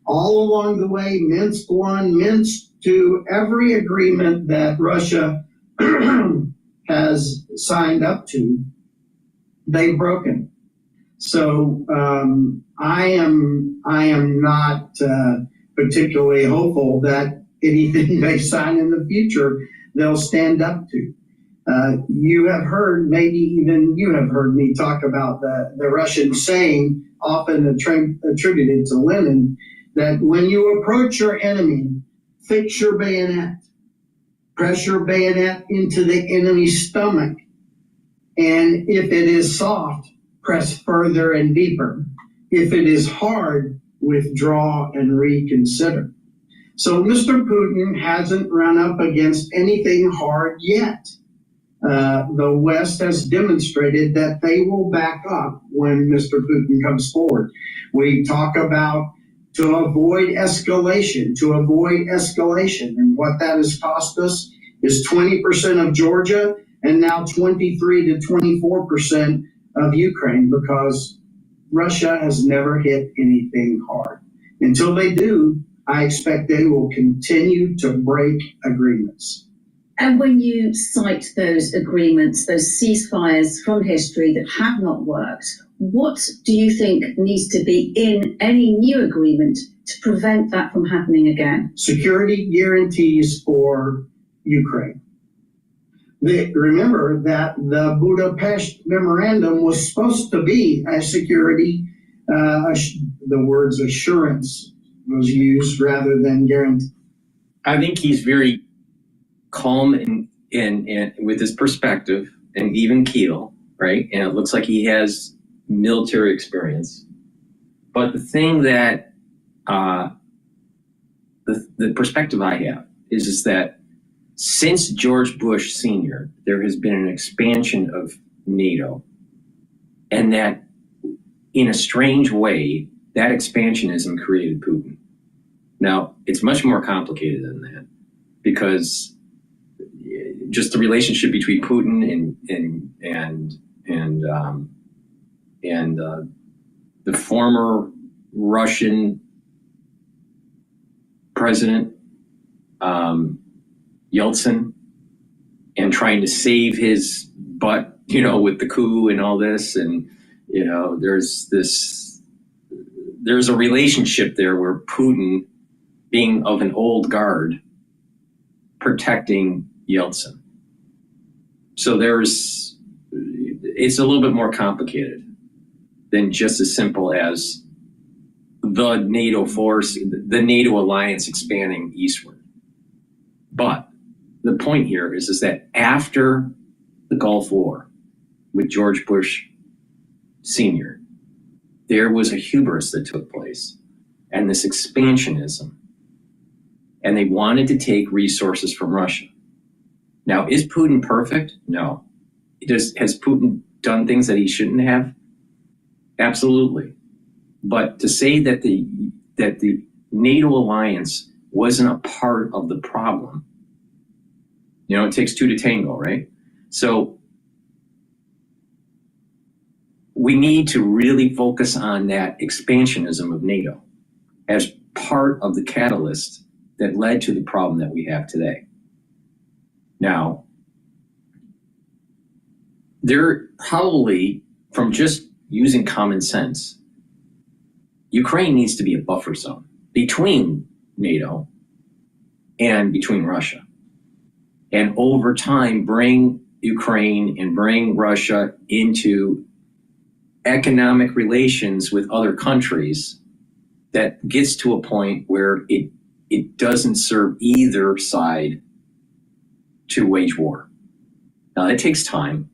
All along the way, Minsk 1, Minsk 2, every agreement that Russia has signed up to, they've broken. So I am not particularly hopeful that anything they sign in the future they'll stand up to. You have heard, maybe even you have heard me talk about the Russian saying, often attributed to Lenin, that when you approach your enemy, fix your bayonet, press your bayonet into the enemy's stomach, and if it is soft, press further and deeper. If it is hard, withdraw and reconsider. So Mr. Putin hasn't run up against anything hard yet. The West has demonstrated that they will back up when Mr. Putin comes forward. We talk about to avoid escalation. And what that has cost us is 20% of Georgia and now 23 to 24% of Ukraine, because Russia has never hit anything hard. Until they do, I expect they will continue to break agreements. And when you cite those agreements, those ceasefires from history that have not worked, what do you think needs to be in any new agreement to prevent that from happening again? Security guarantees for Ukraine. Remember that the Budapest Memorandum was supposed to be a security, the words assurance was used rather than guarantee. I think he's very calm and with his perspective and even keel, right? And it looks like he has military experience. But the thing that the perspective I have is that since George Bush Sr., there has been an expansion of NATO, and that in a strange way, that expansionism created Putin. Now, it's much more complicated than that, because just the relationship between Putin and the former Russian president, Yeltsin, and trying to save his butt, with the coup and all this. And, there's a relationship there where Putin, being of an old guard, protecting Yeltsin. So it's a little bit more complicated than just as simple as the NATO force, the NATO alliance expanding eastward. But the point here is that after the Gulf War with George Bush Sr., there was a hubris that took place and this expansionism, and they wanted to take resources from Russia. Now, is Putin perfect? No. Has Putin done things that he shouldn't have? Absolutely. But to say that the NATO alliance wasn't a part of the problem, it takes 2 to tango, right? So we need to really focus on that expansionism of NATO as part of the catalyst that led to the problem that we have today. Now, there probably, from just using common sense, Ukraine needs to be a buffer zone between NATO and between Russia. And over time, bring Ukraine and bring Russia into economic relations with other countries that gets to a point where it doesn't serve either side to wage war. Now, that takes time,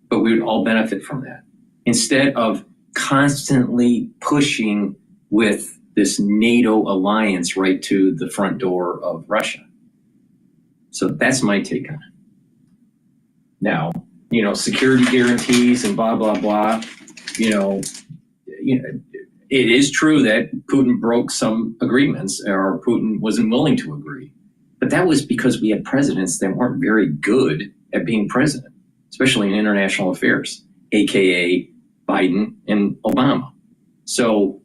but we would all benefit from that. Instead of constantly pushing with this NATO alliance right to the front door of Russia. So that's my take on it. Now, security guarantees and blah, blah, blah, it is true that Putin broke some agreements, or Putin wasn't willing to agree. But that was because we had presidents that weren't very good at being president, especially in international affairs, AKA Biden and Obama. So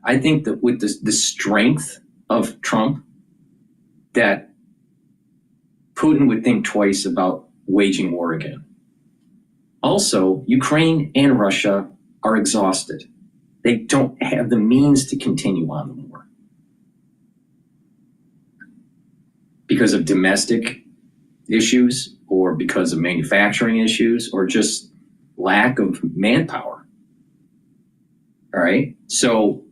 I think that with the strength of Trump, that Putin would think twice about waging war again. Also, Ukraine and Russia are exhausted. They don't have the means to continue on the war because of domestic issues, or because of manufacturing issues, or just lack of manpower. All right. So,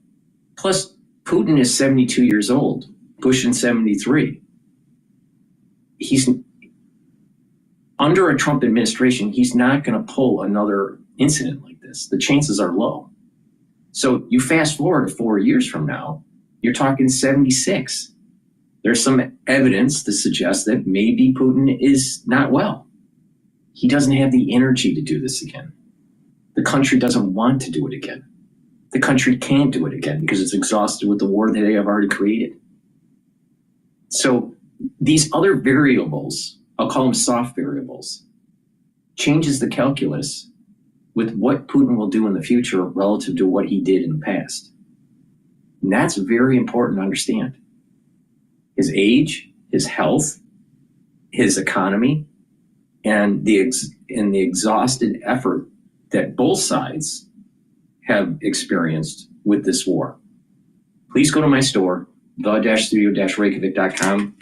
plus Putin is 72 years old, pushing 73. He's under a Trump administration. He's not going to pull another incident like this. The chances are low. So you fast forward to 4 years from now, you're talking 76. There's some evidence to suggest that maybe Putin is not well. He doesn't have the energy to do this again. The country doesn't want to do it again. The country can't do it again because it's exhausted with the war that they have already created. So these other variables, I'll call them soft variables, changes the calculus with what Putin will do in the future relative to what he did in the past. And that's very important to understand. His age, his health, his economy, and the exhausted effort that both sides have experienced with this war. Please go to my store, the-studio-reykjavik.com.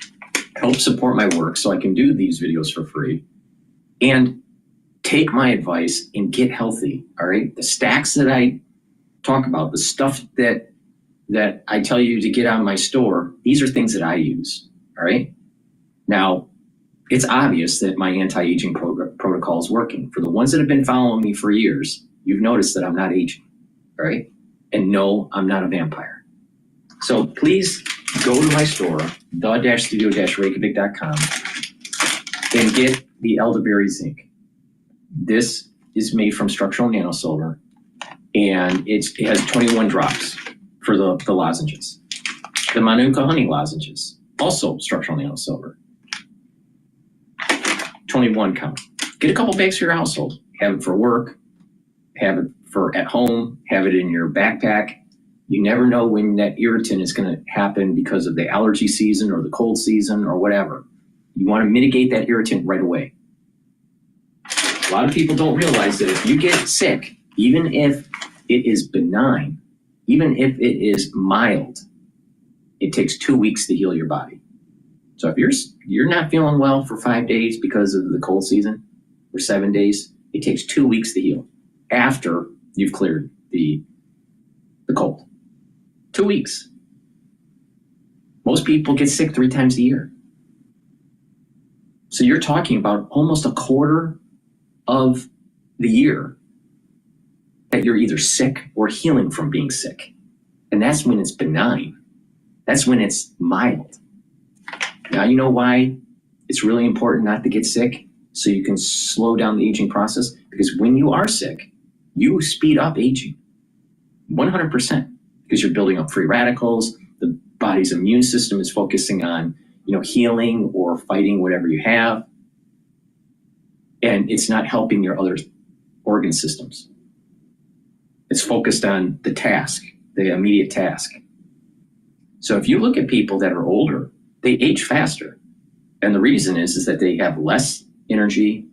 Help support my work so I can do these videos for free. And take my advice and get healthy, all right? The stacks that I talk about, the stuff that I tell you to get on my store, these are things that I use, all right? Now, it's obvious that my anti-aging protocol is working. For the ones that have been following me for years, you've noticed that I'm not aging, all right? And no, I'm not a vampire. So please go to my store, the-studio-reykjavik.com, and get the elderberry zinc. This is made from structural nanosilver, and it has 21 drops for the lozenges. The Manuka honey lozenges, also structural nanosilver, 21 count. Get a couple bags for your household. Have it for work, have it for at home, have it in your backpack. You never know when that irritant is going to happen because of the allergy season or the cold season or whatever. You want to mitigate that irritant right away. A lot of people don't realize that if you get sick, even if it is benign, even if it is mild, it takes 2 weeks to heal your body. So if you're not feeling well for 5 days because of the cold season, or 7 days, it takes 2 weeks to heal after you've cleared the cold. 2 weeks. Most people get sick 3 times a year. So you're talking about almost a quarter of the year that you're either sick or healing from being sick. And that's when it's benign. That's when it's mild. Now you know why it's really important not to get sick, so you can slow down the aging process. Because when you are sick, you speed up aging 100%, because you're building up free radicals. The body's immune system is focusing on, healing or fighting whatever you have. And it's not helping your other organ systems. It's focused on the task, the immediate task. So if you look at people that are older, they age faster. And the reason is that they have less energy,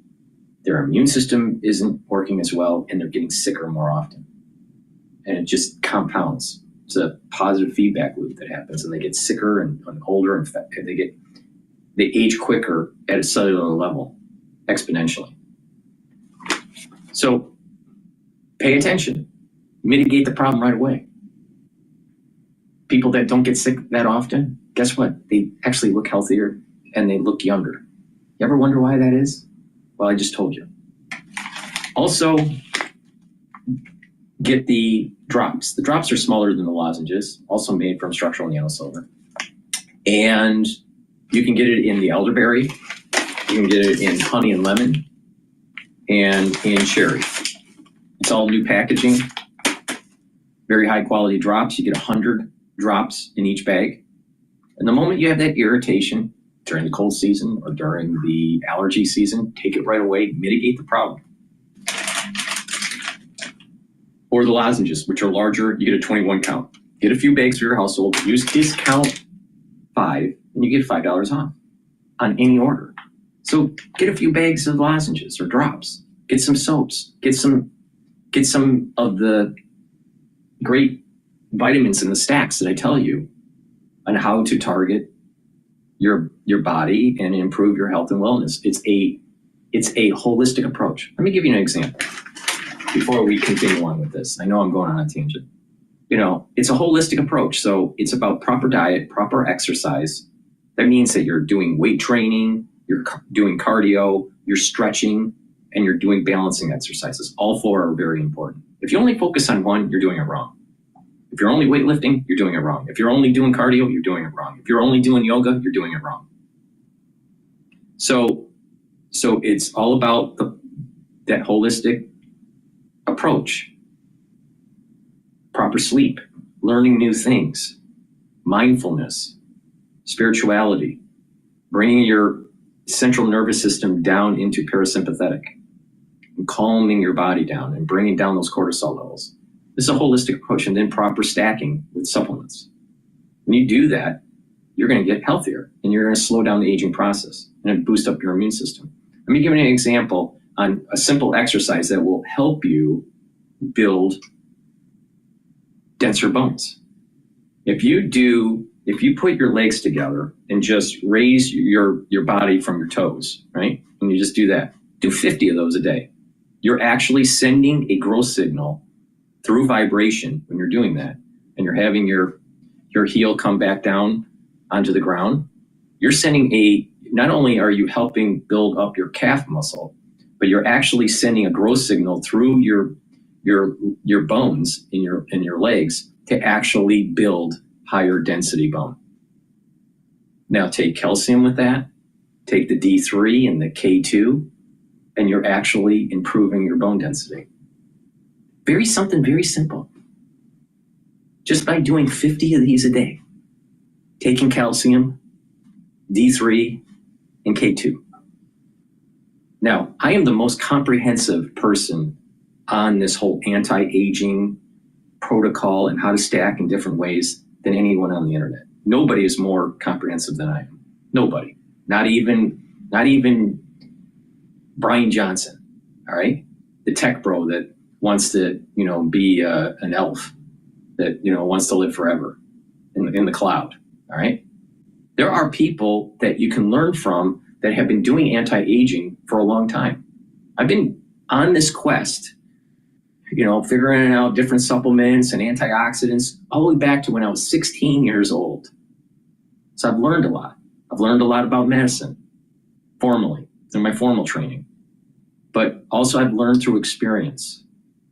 their immune system isn't working as well, and they're getting sicker more often. And it just compounds. It's a positive feedback loop that happens, and they get sicker and older, and they age quicker at a cellular level, exponentially. So pay attention, mitigate the problem right away. People that don't get sick that often, guess what? They actually look healthier and they look younger. You ever wonder why that is? Well, I just told you. Also, get the drops. The drops are smaller than the lozenges, also made from structural nanosilver. And you can get it in the elderberry, you can get it in honey and lemon, and in cherry. It's all new packaging, very high quality drops. You get 100 drops in each bag. And the moment you have that irritation during the cold season or during the allergy season, take it right away, mitigate the problem. Or the lozenges, which are larger, you get a 21 count. Get a few bags for your household, use discount 5, and you get $5 off on any order. So get a few bags of lozenges or drops. Get some soaps. Get some of the great vitamins in the stacks that I tell you on how to target your body and improve your health and wellness. It's a holistic approach. Let me give you an example before we continue on with this. I know I'm going on a tangent. It's a holistic approach. So it's about proper diet, proper exercise. That means that you're doing weight training, you're doing cardio, you're stretching, and you're doing balancing exercises. All 4 are very important. If you only focus on one, you're doing it wrong. If you're only weightlifting, you're doing it wrong. If you're only doing cardio, you're doing it wrong. If you're only doing yoga, you're doing it wrong. So it's all about that holistic approach. Proper sleep, learning new things, mindfulness, spirituality, bringing your central nervous system down into parasympathetic, and calming your body down and bringing down those cortisol levels. This is a holistic approach, and then proper stacking with supplements. When you do that, you're going to get healthier and you're going to slow down the aging process and boost up your immune system. Let me give you an example on a simple exercise that will help you build denser bones. If you put your legs together and just raise your body from your toes, right? And you just do that, do 50 of those a day. You're actually sending a growth signal through vibration when you're doing that, and you're having your heel come back down onto the ground. You're sending not only are you helping build up your calf muscle, but you're actually sending a growth signal through your bones in your legs to actually build higher density bone. Now take calcium with that, take the D3 and the K2, and you're actually improving your bone density. Something very simple. Just by doing 50 of these a day, taking calcium, D3, and K2. Now, I am the most comprehensive person on this whole anti-aging protocol and how to stack in different ways than anyone on the internet. Nobody is more comprehensive than I am. Nobody. Not even Brian Johnson, all right? The tech bro that wants to, be an elf that, wants to live forever in the cloud, all right? There are people that you can learn from that have been doing anti-aging for a long time. I've been on this quest, figuring out different supplements and antioxidants all the way back to when I was 16 years old. So I've learned a lot. I've learned a lot about medicine formally, through my formal training. But also I've learned through experience.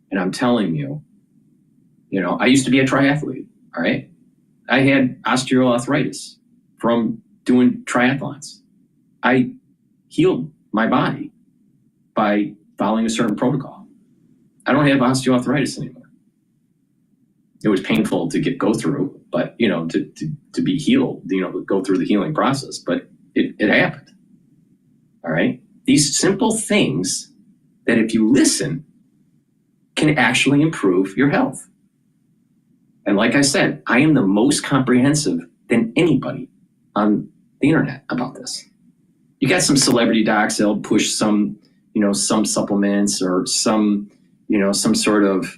And I'm telling you, I used to be a triathlete, all right? I had osteoarthritis from doing triathlons. I healed my body by following a certain protocol. I don't have osteoarthritis anymore. It was painful to go through, but to be healed, go through the healing process, but it happened. All right. These simple things that if you listen can actually improve your health. And like I said, I am the most comprehensive than anybody on the internet about this. You got some celebrity docs, they'll push some, some supplements or some sort of,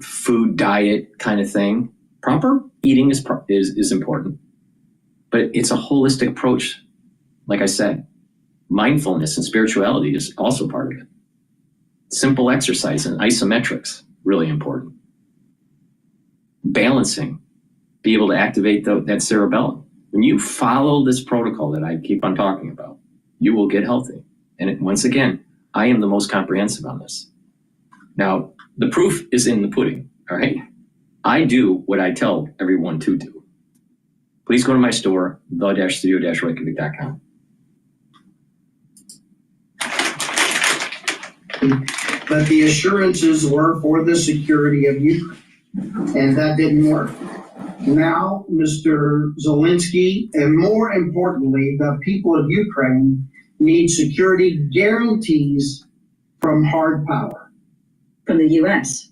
food diet kind of thing. Proper eating is important, but it's a holistic approach. Like I said, mindfulness and spirituality is also part of it. Simple exercise and isometrics, really important. Balancing, be able to activate that cerebellum. When you follow this protocol that I keep on talking about, you will get healthy. And once again, I am the most comprehensive on this. Now, the proof is in the pudding, all right? I do what I tell everyone to do. Please go to my store, the-studio-reykjavik.com. But the assurances were for the security of Ukraine, and that didn't work. Now, Mr. Zelensky, and more importantly, the people of Ukraine need security guarantees from hard power. From the US?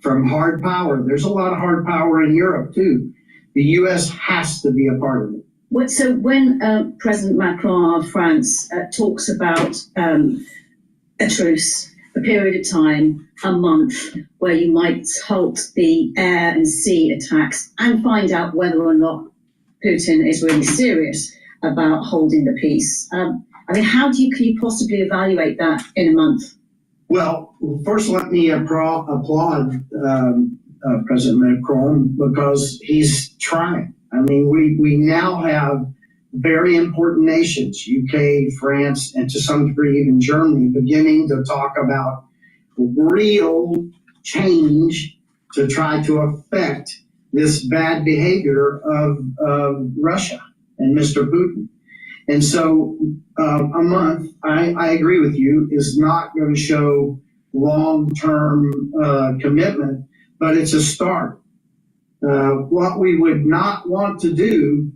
From hard power. There's a lot of hard power in Europe, too. The US has to be a part of it. So when President Macron of France talks about a truce, a period of time, a month, where you might halt the air and sea attacks and find out whether or not Putin is really serious about holding the peace. How can you possibly evaluate that in a month? Well, first let me applaud President Macron because he's trying. We now have very important nations, UK, France, and to some degree even Germany, beginning to talk about real change to try to affect this bad behavior of Russia and Mr. Putin. And so a month, I agree with you, is not going to show long-term commitment, but it's a start. What we would not want to do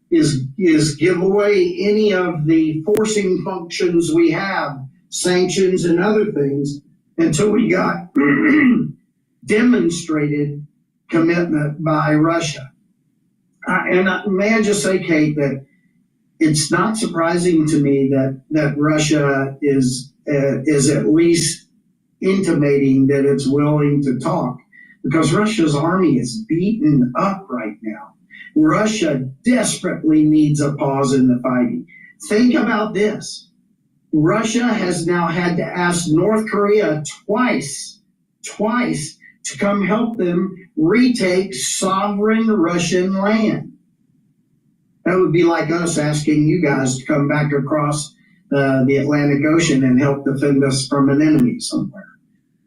is give away any of the forcing functions we have, sanctions and other things, until we got demonstrated commitment by Russia. May I just say, Kate, that it's not surprising to me that Russia is at least intimating that it's willing to talk, because Russia's army is beaten up right now. Russia desperately needs a pause in the fighting. Think about this. Russia has now had to ask North Korea twice to come help them retake sovereign Russian land. That would be like us asking you guys to come back across the Atlantic Ocean and help defend us from an enemy somewhere.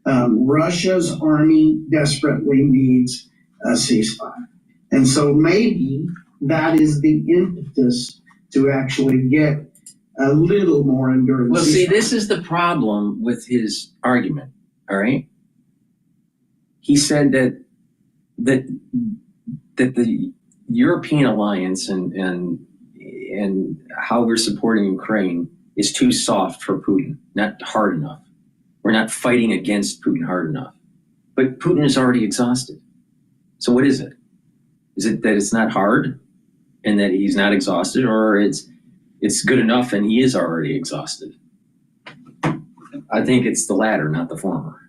Russia's army desperately needs a ceasefire. And so maybe that is the impetus to actually get a little more endurance. Well, see, this is the problem with his argument, all right? He said that the European alliance and how we're supporting Ukraine is too soft for Putin, not hard enough. We're not fighting against Putin hard enough. But Putin is already exhausted. So what is it? Is it that it's not hard and that he's not exhausted, or it's good enough and he is already exhausted? I think it's the latter, not the former.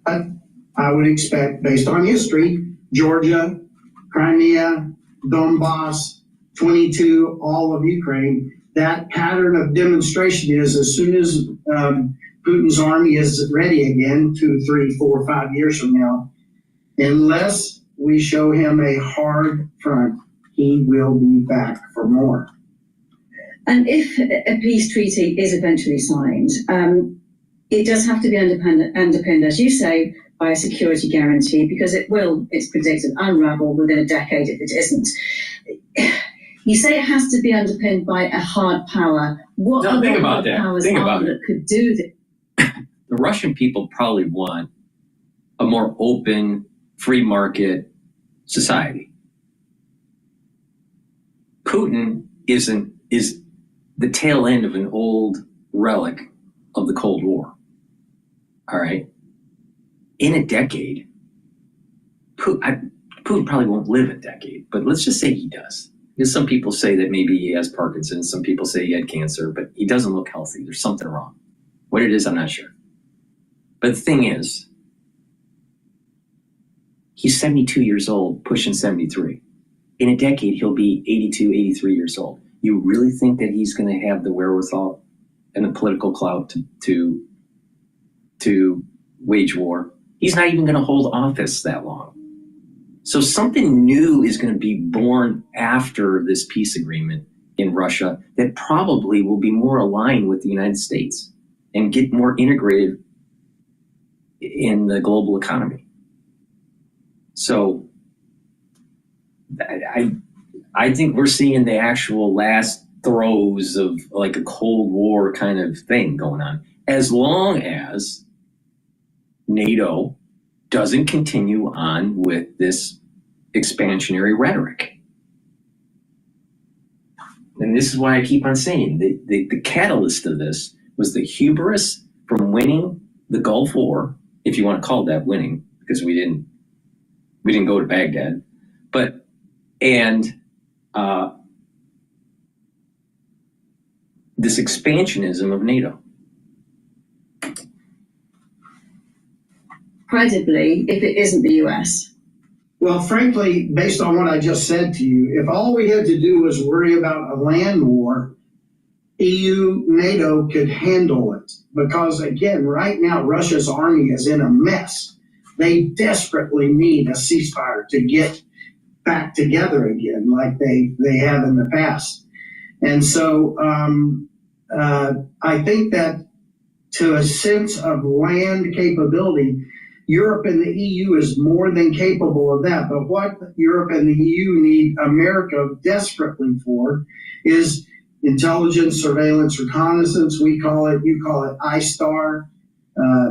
I would expect, based on history, Georgia, Crimea, Donbass, 22, all of Ukraine, that pattern of demonstration is as soon as Putin's army is ready again, 2, 3, 4, 5 years from now, unless we show him a hard front, he will be back for more. And if a peace treaty is eventually signed, it does have to be underpinned, as you say, by a security guarantee, because it's predicted, unravel within a decade if it isn't. You say it has to be underpinned by a hard power. What no, think about that. powers think about that could do that? The Russian people probably want a more open, free market society. Putin is the tail end of an old relic of the Cold War. All right. In a decade, Putin probably won't live a decade, but let's just say he does. Because some people say that maybe he has Parkinson's, some people say he had cancer, but he doesn't look healthy. There's something wrong. What it is, I'm not sure. But the thing is, he's 72 years old, pushing 73. In a decade, he'll be 82, 83 years old. You really think that he's going to have the wherewithal and the political clout to wage war? He's not even going to hold office that long. So something new is going to be born after this peace agreement in Russia that probably will be more aligned with the United States and get more integrated in the global economy. So I think we're seeing the actual last throes of like a Cold War kind of thing going on, as long as NATO doesn't continue on with this expansionary rhetoric. And this is why I keep on saying the catalyst of this was the hubris from winning the Gulf War, if you want to call that winning, because we didn't go to Baghdad, this expansionism of NATO. Incredibly, if it isn't the US. Well, frankly, based on what I just said to you, if all we had to do was worry about a land war, EU, NATO could handle it. Because again, right now, Russia's army is in a mess. They desperately need a ceasefire to get back together again, like they have in the past. And so I think that to a sense of land capability, Europe and the EU is more than capable of that. But what Europe and the EU need America desperately for is intelligence, surveillance, reconnaissance. We call it, you call it ISTAR.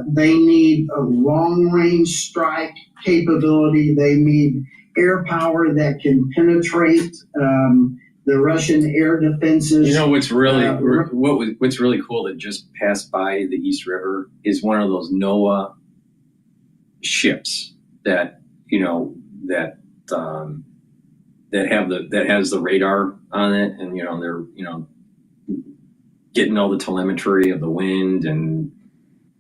They need a long-range strike capability. They need air power that can penetrate the Russian air defenses. You know what's really what's really cool that just passed by the East River is one of those NOAA ships that has the radar on it, and they're getting all the telemetry of the wind and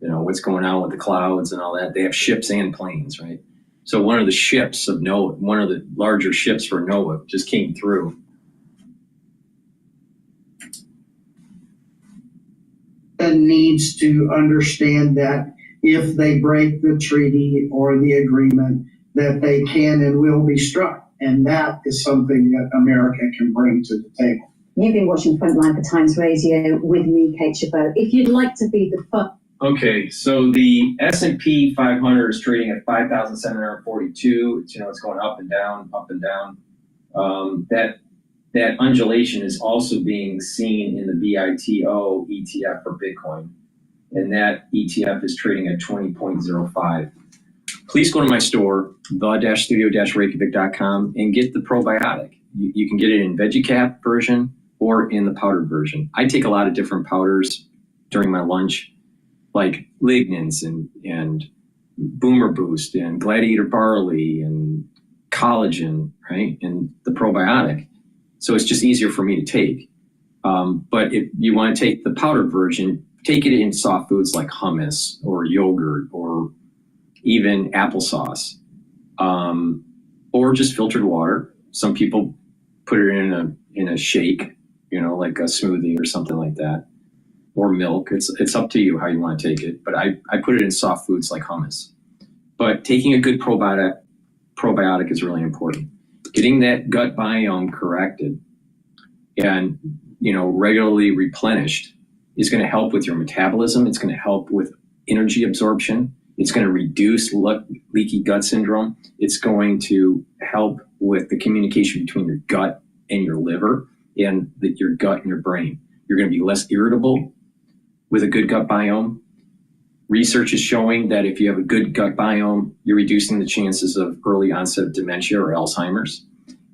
what's going on with the clouds and all that. They have ships and planes, right? So one of the ships of NOAA, one of the larger ships for NOAA, just came through. And needs to understand that if they break the treaty or the agreement, that they can and will be struck. And that is something that America can bring to the table. You've been watching Frontline for Times Radio with me, Kate Chabot. If you'd like to be the Okay, so the S&P 500 is trading at 5,742. It's going up and down, up and down. That undulation is also being seen in the BITO ETF for Bitcoin, and that ETF is trading at 20.05. Please go to my store, the-studio-reykjavik.com, and get the probiotic. You can get it in VeggieCap version or in the powdered version. I take a lot of different powders during my lunch, like lignans and Boomer Boost and Gladiator Barley and collagen, right? And the probiotic. So it's just easier for me to take. But if you want to take the powdered version, take it in soft foods like hummus or yogurt or even applesauce, or just filtered water. Some people put it in a shake, like a smoothie or something like that, or milk. It's up to you how you want to take it. But I put it in soft foods like hummus. But taking a good probiotic is really important. Getting that gut biome corrected and regularly replenished is going to help with your metabolism. It's going to help with energy absorption. It's going to reduce leaky gut syndrome. It's going to help with the communication between your gut and your liver and your gut and your brain. You're going to be less irritable with a good gut biome. Research is showing that if you have a good gut biome, you're reducing the chances of early onset of dementia or Alzheimer's,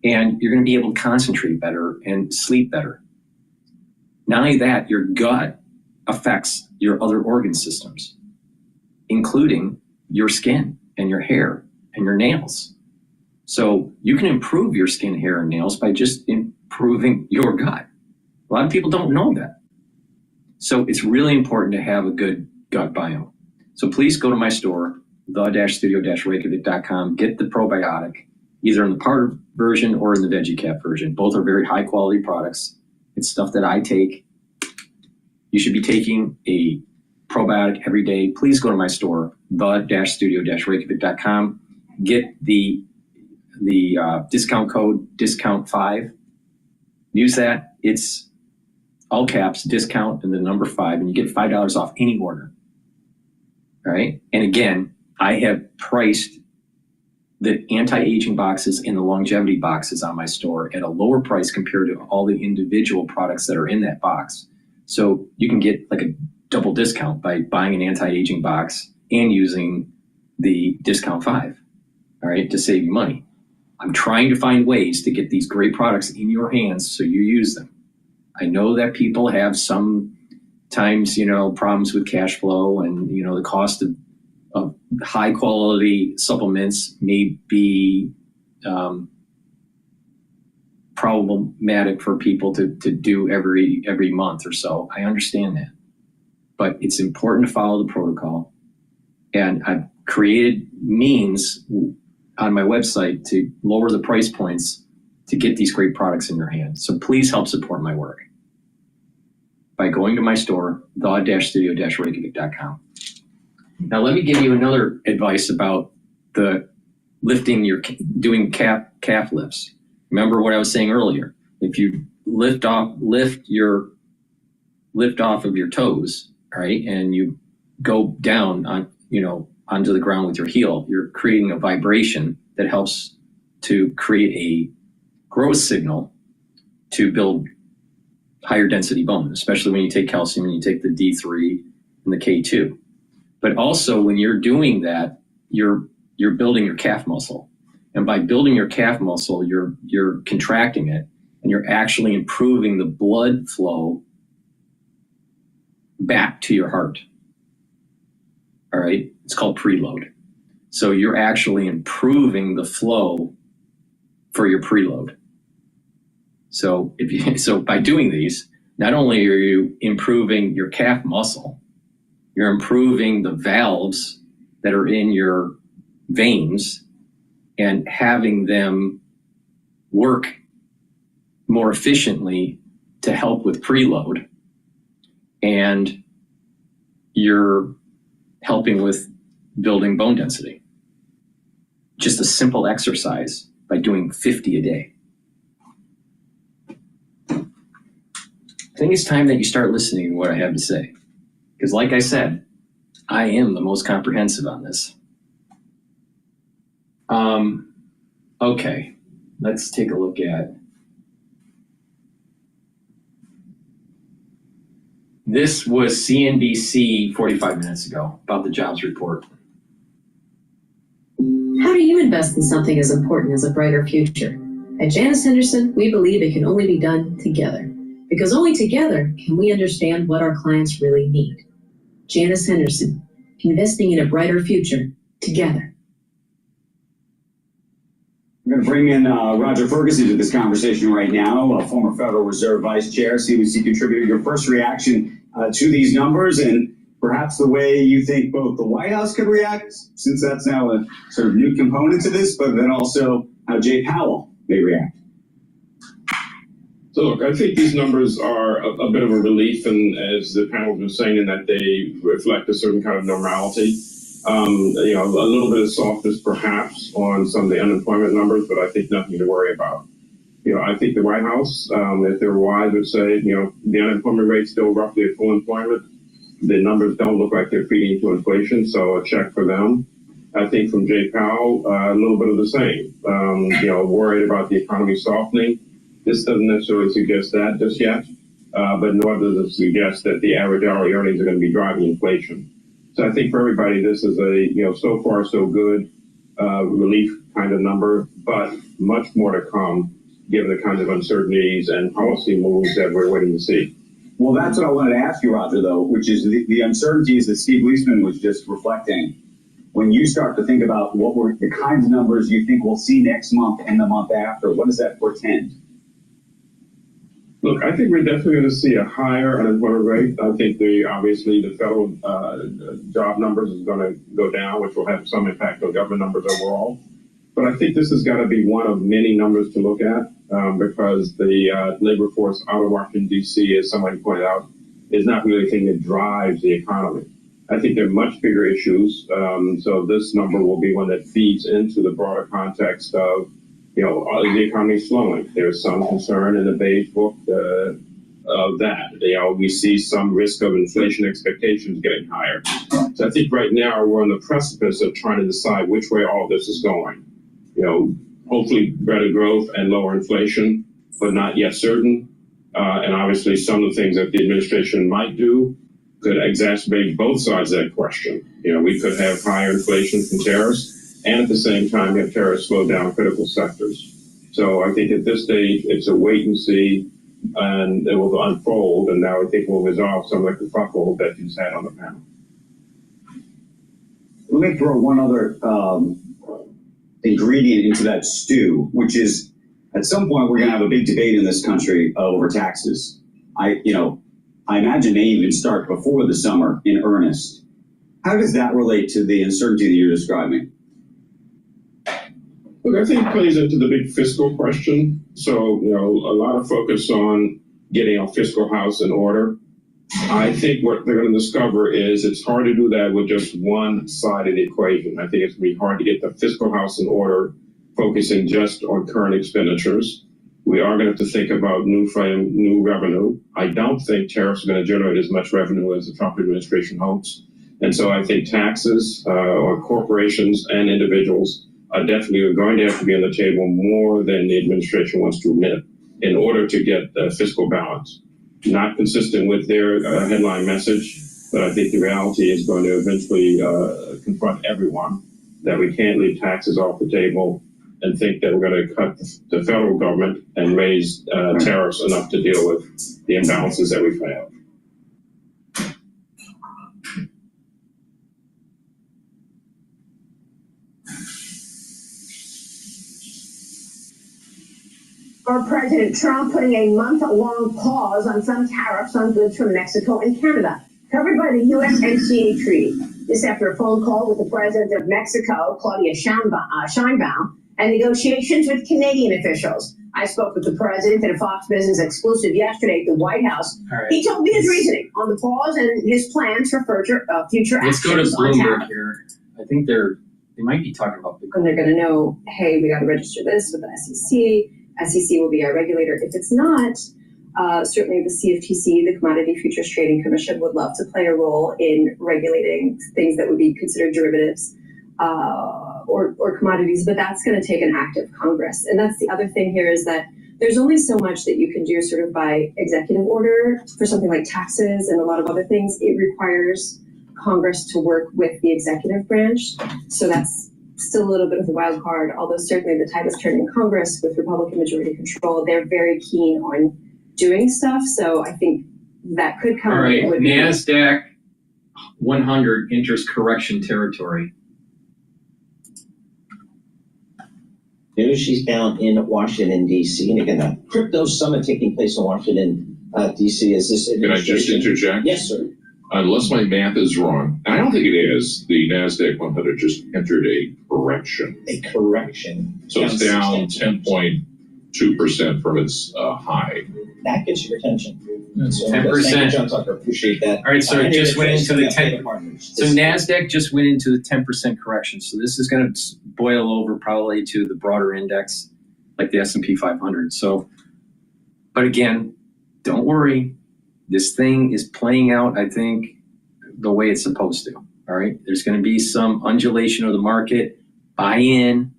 and you're going to be able to concentrate better and sleep better. Not only that, your gut affects your other organ systems, including your skin and your hair and your nails. So you can improve your skin, hair, and nails by just improving your gut. A lot of people don't know that. So it's really important to have a good gut biome. So please go to my store, the-studio-reykjavik.com, get the probiotic, either in the powder version or in the veggie cap version. Both are very high quality products. It's stuff that I take. You should be taking a probiotic every day. Please go to my store, the-studio-reykjavik.com. Get the discount code DISCOUNT5. Use that. It's all caps, discount, and the number 5, and you get $5 off any order. All right. And again, I have priced the anti-aging boxes and the longevity boxes on my store at a lower price compared to all the individual products that are in that box. So you can get like a double discount by buying an anti-aging box and using the discount 5, all right, to save you money. I'm trying to find ways to get these great products in your hands so you use them. I know that people have sometimes, problems with cash flow, and, the cost of high quality supplements may be problematic for people to do every month or so. I understand that. But it's important to follow the protocol. And I've created means on my website to lower the price points to get these great products in your hands. So please help support my work by going to my store, the-studio-reykjavik.com. Now let me give you another advice about the doing calf lifts. Remember what I was saying earlier. If you lift off of your toes, right, and you go down onto the ground with your heel, you're creating a vibration that helps to create a growth signal to build higher density bone, especially when you take calcium and you take the D3 and the K2. But also when you're doing that, you're building your calf muscle. And by building your calf muscle, you're contracting it, and you're actually improving the blood flow back to your heart. All right, it's called preload. So you're actually improving the flow for your preload. So by doing these, not only are you improving your calf muscle, you're improving the valves that are in your veins and having them work more efficiently to help with preload. And you're helping with building bone density. Just a simple exercise by doing 50 a day. I think it's time that you start listening to what I have to say. Because like I said, I am the most comprehensive on this. Okay, let's take a look at. This was CNBC 45 minutes ago about the jobs report. How do you invest in something as important as a brighter future? At Janus Henderson, we believe it can only be done together, because only together can we understand what our clients really need. Janus Henderson, investing in a brighter future together. We're going to bring in Roger Ferguson to this conversation right now, a former Federal Reserve Vice Chair, CBC contributor. Your first reaction to these numbers, and perhaps the way you think both the White House could react, since that's now a sort of new component to this, but then also how Jay Powell may react. So look, I think these numbers are a bit of a relief, and as the panel was saying, in that they reflect a certain kind of normality. A little bit of softness perhaps on some of the unemployment numbers, but I think nothing to worry about. I think the White House, if they're wise, would say, the unemployment rate's still roughly at full employment. The numbers don't look like they're feeding into inflation, so a check for them. I think from Jay Powell, a little bit of the same. Worried about the economy softening. This doesn't necessarily suggest that just yet, but nor does it suggest that the average hourly earnings are going to be driving inflation. So I think for everybody, this is a, so far so good relief kind of number, but much more to come given the kinds of uncertainties and policy moves that we're waiting to see. Well, that's what I wanted to ask you, Roger, though, which is the uncertainties that Steve Leisman was just reflecting. When you start to think about what were the kinds of numbers you think we'll see next month and the month after, what does that portend? Look, I think we're definitely going to see a higher unemployment rate. I think obviously the federal job numbers is going to go down, which will have some impact on government numbers overall. But I think this has got to be one of many numbers to look at because the labor force out of Washington, D.C., as somebody pointed out, is not really the thing that drives the economy. I think there are much bigger issues. So this number will be one that feeds into the broader context of, the economy slowing. There's some concern in the beige book of that. We see some risk of inflation expectations getting higher. So I think right now we're on the precipice of trying to decide which way all this is going. Hopefully better growth and lower inflation, but not yet certain. And obviously some of the things that the administration might do could exacerbate both sides of that question. We could have higher inflation from tariffs, and at the same time have tariffs slow down critical sectors. So I think at this stage, it's a wait and see, and it will unfold, and now I think we'll resolve some of the kerfuffle that you've had on the panel. Let me throw one other ingredient into that stew, which is at some point we're going to have a big debate in this country over taxes. I imagine they even start before the summer in earnest. How does that relate to the uncertainty that you're describing? Look, I think it plays into the big fiscal question. So, a lot of focus on getting our fiscal house in order. I think what they're going to discover is it's hard to do that with just one side of the equation. I think it's going to be hard to get the fiscal house in order, focusing just on current expenditures. We are going to have to think about new revenue. I don't think tariffs are going to generate as much revenue as the Trump administration hopes. And so I think taxes on corporations and individuals are definitely going to have to be on the table more than the administration wants to admit in order to get the fiscal balance. Not consistent with their headline message, but I think the reality is going to eventually confront everyone that we can't leave taxes off the table and think that we're going to cut the federal government and raise tariffs enough to deal with the imbalances that we've had. Or President Trump putting a month-long pause on some tariffs on goods from Mexico and Canada, covered by the USMCA treaty. This after a phone call with the president of Mexico, Claudia Sheinbaum, and negotiations with Canadian officials. I spoke with the president in a Fox Business exclusive yesterday at the White House. Right. He told me his reasoning on the pause and his plans for future actions. Let's go to Bloomberg here. I think they might be talking about Bitcoin. And they're going to know, hey, we got to register this with the SEC. SEC will be our regulator. If it's not, certainly the CFTC, the Commodity Futures Trading Commission, would love to play a role in regulating things that would be considered derivatives or commodities, but that's going to take an act of Congress. And that's the other thing here is that there's only so much that you can do sort of by executive order for something like taxes and a lot of other things. It requires Congress to work with the executive branch. So that's still a little bit of a wild card, although certainly the tide is turning in Congress with Republican majority control. They're very keen on doing stuff. So I think that could come. All right, NASDAQ 100 enters correction territory. News she's down in Washington, D.C. And again, the crypto summit taking place in Washington, D.C. Is this Can I just interject? Yes, sir. Unless my math is wrong, and I don't think it is, the NASDAQ 100 just entered a correction. A correction. So it's down 10.2% from its high. That gets your attention. 10%. John Tucker, appreciate that. All right, so it just went into the 10%. So NASDAQ just went into the 10% correction. So this is going to boil over probably to the broader index, like the S&P 500. So, but again, don't worry. This thing is playing out, I think, the way it's supposed to. All right. There's going to be some undulation of the market. Buy in.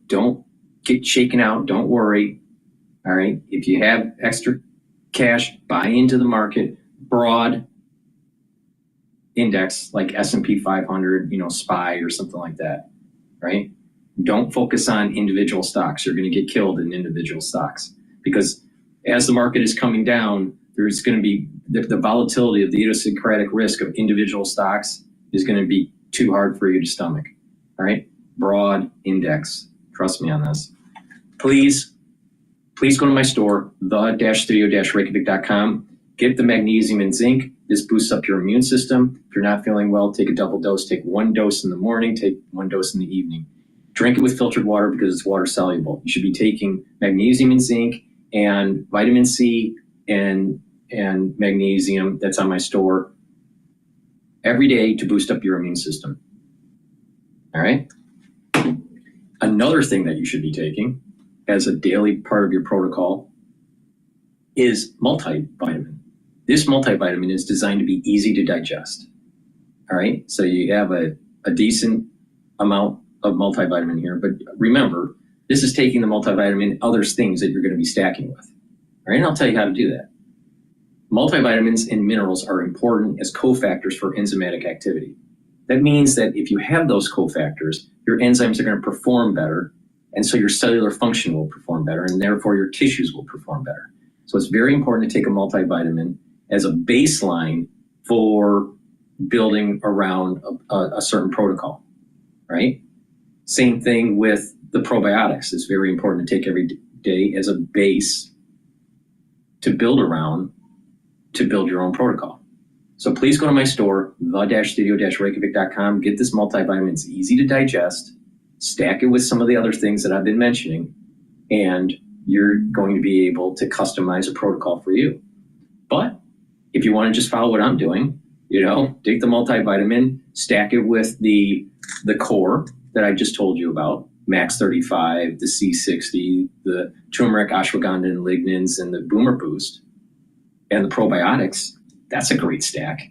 Don't get shaken out. Don't worry. All right. If you have extra cash, buy into the market. Broad index like S&P 500, SPY or something like that. Right. Don't focus on individual stocks. You're going to get killed in individual stocks because as the market is coming down, there's going to be the volatility of the idiosyncratic risk of individual stocks is going to be too hard for you to stomach. All right, broad index. Trust me on this. Please go to my store, the-studio-reykjavik.com. Get the magnesium and zinc. This boosts up your immune system. If you're not feeling well, take a double dose. Take 1 dose in the morning, take 1 dose in the evening. Drink it with filtered water because it's water soluble. You should be taking magnesium and zinc and vitamin C and magnesium that's on my store every day to boost up your immune system. All right? Another thing that you should be taking as a daily part of your protocol is multivitamin. This multivitamin is designed to be easy to digest. All right, so you have a decent amount of multivitamin here, but remember, this is taking the multivitamin, other things that you're going to be stacking with. All right, and I'll tell you how to do that. Multivitamins and minerals are important as cofactors for enzymatic activity. That means that if you have those cofactors, your enzymes are going to perform better, and so your cellular function will perform better, and therefore your tissues will perform better. So it's very important to take a multivitamin as a baseline for building around a certain protocol, right? Same thing with the probiotics. It's very important to take every day as a base to build around to build your own protocol. So please go to my store, the-studio-reykjavik.com. Get this multivitamin. It's easy to digest. Stack it with some of the other things that I've been mentioning, and you're going to be able to customize a protocol for you. But if you want to just follow what I'm doing, take the multivitamin, stack it with the core that I just told you about, Max 35, the C60, the turmeric, ashwagandha, and lignans, and the Boomer Boost, and the probiotics. That's a great stack.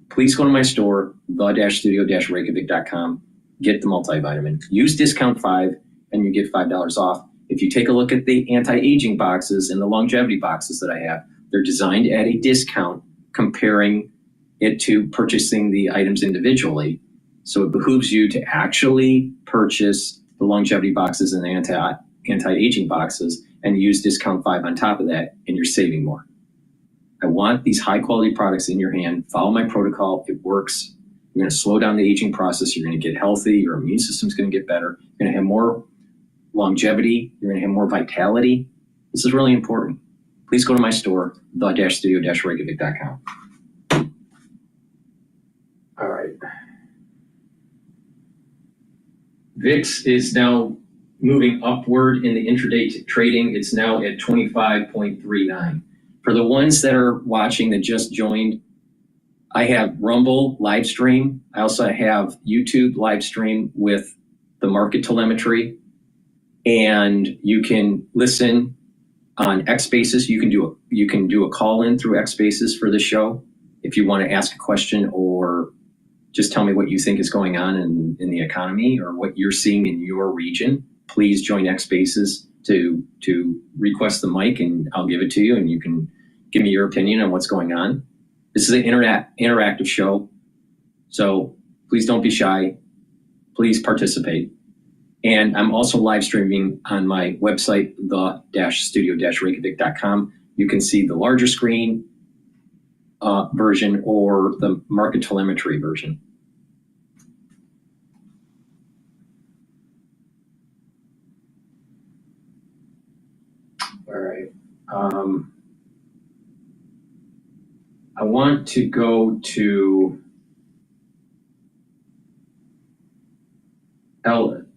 Please go to my store, the-studio-reykjavik.com. Get the multivitamin. Use discount 5 and you get $5 off. If you take a look at the anti-aging boxes and the longevity boxes that I have, they're designed at a discount comparing it to purchasing the items individually. So it behooves you to actually purchase the longevity boxes and the anti-aging boxes and use discount 5 on top of that, and you're saving more. I want these high quality products in your hand. Follow my protocol. It works. You're going to slow down the aging process. You're going to get healthy. Your immune system's going to get better. You're going to have more longevity. You're going to have more vitality. This is really important. Please go to my store, the-studio-reykjavik.com. All right. VIX is now moving upward in the intraday trading. It's now at 25.39. For the ones that are watching that just joined, I have Rumble live stream. I also have YouTube live stream with the market telemetry, and you can listen on X Spaces. You can do a call in through X Spaces for the show if you want to ask a question or just tell me what you think is going on in the economy or what you're seeing in your region. Please join X Spaces to request the mic, and I'll give it to you, and you can give me your opinion on what's going on. This is an interactive show, so please don't be shy. Please participate. And I'm also live streaming on my website, the-studio-reykjavik.com. You can see the larger screen version or the market telemetry version. All right. I want to go to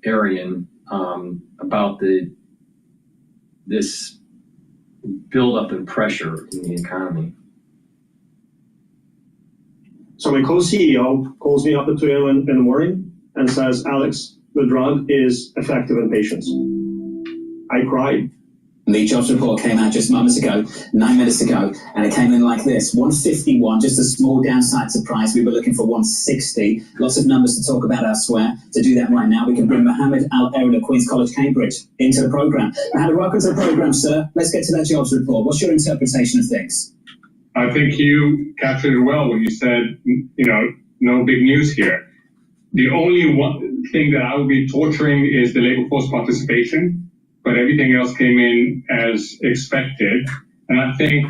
Arian about this buildup in pressure in the economy. So my co-CEO calls me up at 2 a.m. in the morning and says, Alex, the drug is effective in patients. I cried. The jobs report came out just 9 minutes ago, and it came in like this: 151, just a small downside surprise. We were looking for 160. Lots of numbers to talk about elsewhere. To do that right now, we can bring Mohammed Al-Erin of Queen's College, Cambridge, into the program. Mohammed, welcome to the program, sir. Let's get to that jobs report. What's your interpretation of things? I think you captured it well when you said, no big news here. The only one thing that I would be torturing is the labor force participation, but everything else came in as expected. And I think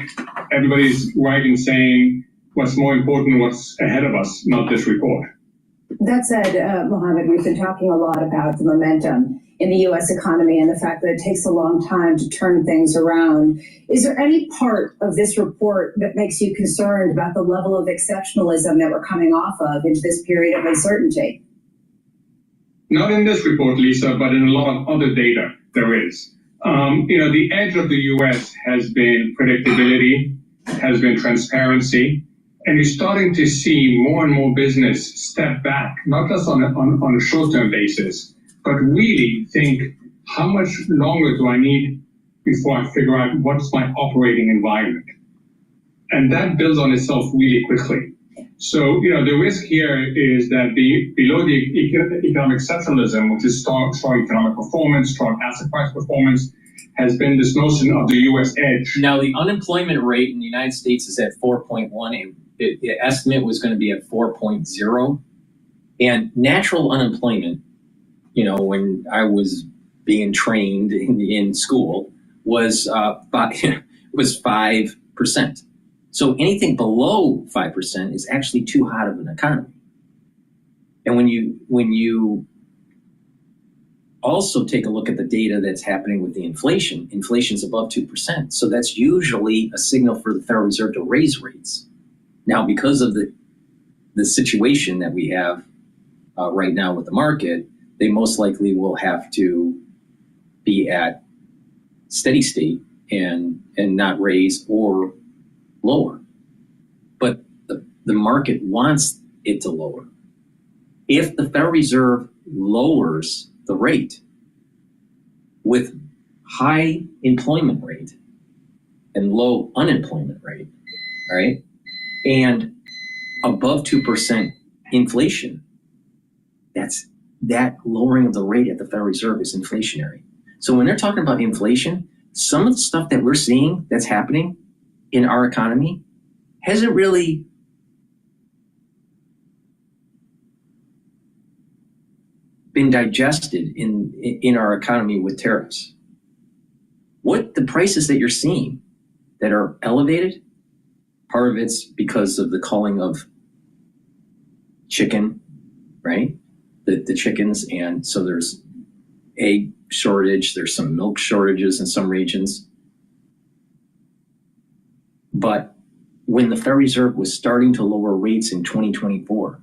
everybody's right in saying what's more important, what's ahead of us, not this report. That said, Mohammed, we've been talking a lot about the momentum in the U.S. economy and the fact that it takes a long time to turn things around. Is there any part of this report that makes you concerned about the level of exceptionalism that we're coming off of into this period of uncertainty? Not in this report, Lisa, but in a lot of other data there is. The edge of the U.S. has been predictability, has been transparency, and you're starting to see more and more business step back, not just on a short-term basis, but really think, how much longer do I need before I figure out what's my operating environment? And that builds on itself really quickly. So, the risk here is that below the economic exceptionalism, which is strong economic performance, strong asset price performance, has been this notion of the U.S. edge. Now, the unemployment rate in the United States is at 4.1. The estimate was going to be at 4.0. And natural unemployment, when I was being trained in school, was 5%. So anything below 5% is actually too hot of an economy. And when you also take a look at the data that's happening with the inflation's above 2%. So that's usually a signal for the Federal Reserve to raise rates. Now, because of the situation that we have right now with the market, they most likely will have to be at steady state and not raise or lower. But the market wants it to lower. If the Federal Reserve lowers the rate with high employment rate and low unemployment rate, right, and above 2% inflation, that lowering of the rate at the Federal Reserve is inflationary. So when they're talking about inflation, some of the stuff that we're seeing that's happening in our economy hasn't really been digested in our economy with tariffs. What the prices that you're seeing that are elevated, part of it's because of the culling of chicken, right? The chickens, and so there's egg shortage, there's some milk shortages in some regions. But when the Federal Reserve was starting to lower rates in 2024,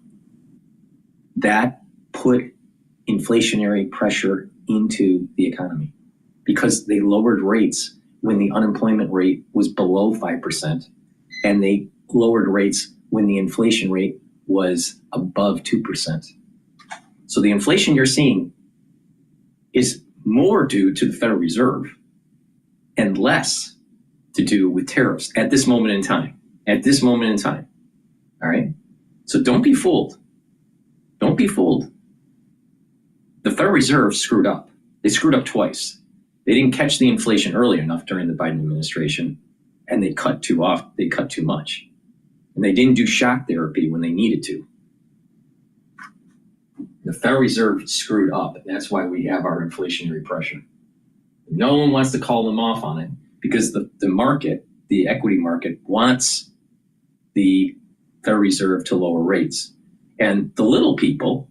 that put inflationary pressure into the economy because they lowered rates when the unemployment rate was below 5%, and they lowered rates when the inflation rate was above 2%. So the inflation you're seeing is more due to the Federal Reserve and less to do with tariffs at this moment in time. All right? So don't be fooled. Don't be fooled. The Federal Reserve screwed up. They screwed up twice. They didn't catch the inflation early enough during the Biden administration, and they cut too much. And they didn't do shock therapy when they needed to. The Federal Reserve screwed up, and that's why we have our inflationary pressure. No one wants to call them off on it because the market, the equity market, wants the Federal Reserve to lower rates. And the little people,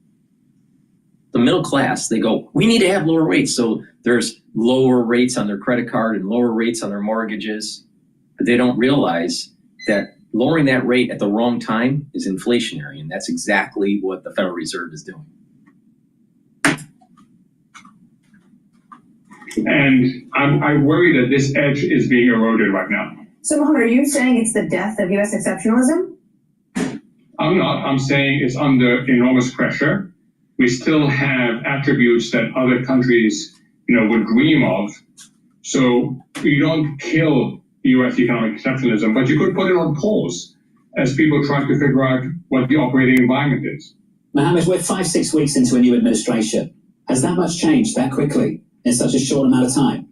the middle class, they go, we need to have lower rates. So there's lower rates on their credit card and lower rates on their mortgages. But they don't realize that lowering that rate at the wrong time is inflationary. And that's exactly what the Federal Reserve is doing. And I worry that this edge is being eroded right now. So, Mohammed, are you saying it's the death of U.S. exceptionalism? I'm not. I'm saying it's under enormous pressure. We still have attributes that other countries, would dream of. So you don't kill U.S. economic exceptionalism, but you could put it on pause as people try to figure out what the operating environment is. Mohammed, we're 5-6 weeks into a new administration. Has that much changed that quickly in such a short amount of time?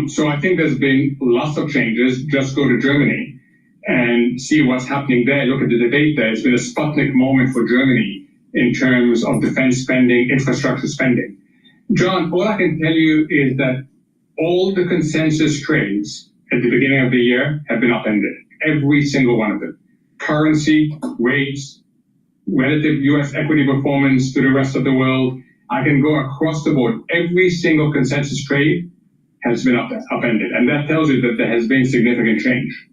So I think there's been lots of changes. Just go to Germany and see what's happening there. Look at the debate there. It's been a Sputnik moment for Germany in terms of defense spending, infrastructure spending. John, all I can tell you is that All the consensus trades at the beginning of the year have been upended. Every single one of them. Currency, rates, relative US equity performance to the rest of the world. I can go across the board. Every single consensus trade has been upended. And that tells you that there has been significant change.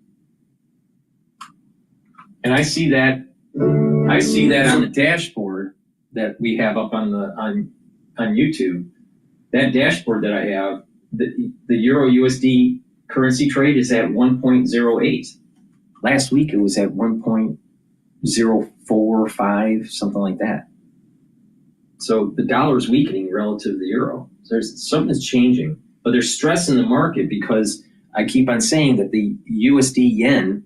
And I see that on the dashboard that we have up on YouTube. That dashboard that I have, the Euro USD currency trade is at 1.08. Last week it was at 1.045, something like that. So the dollar is weakening relative to the euro. So something's changing, but there's stress in the market because I keep on saying that the USD yen,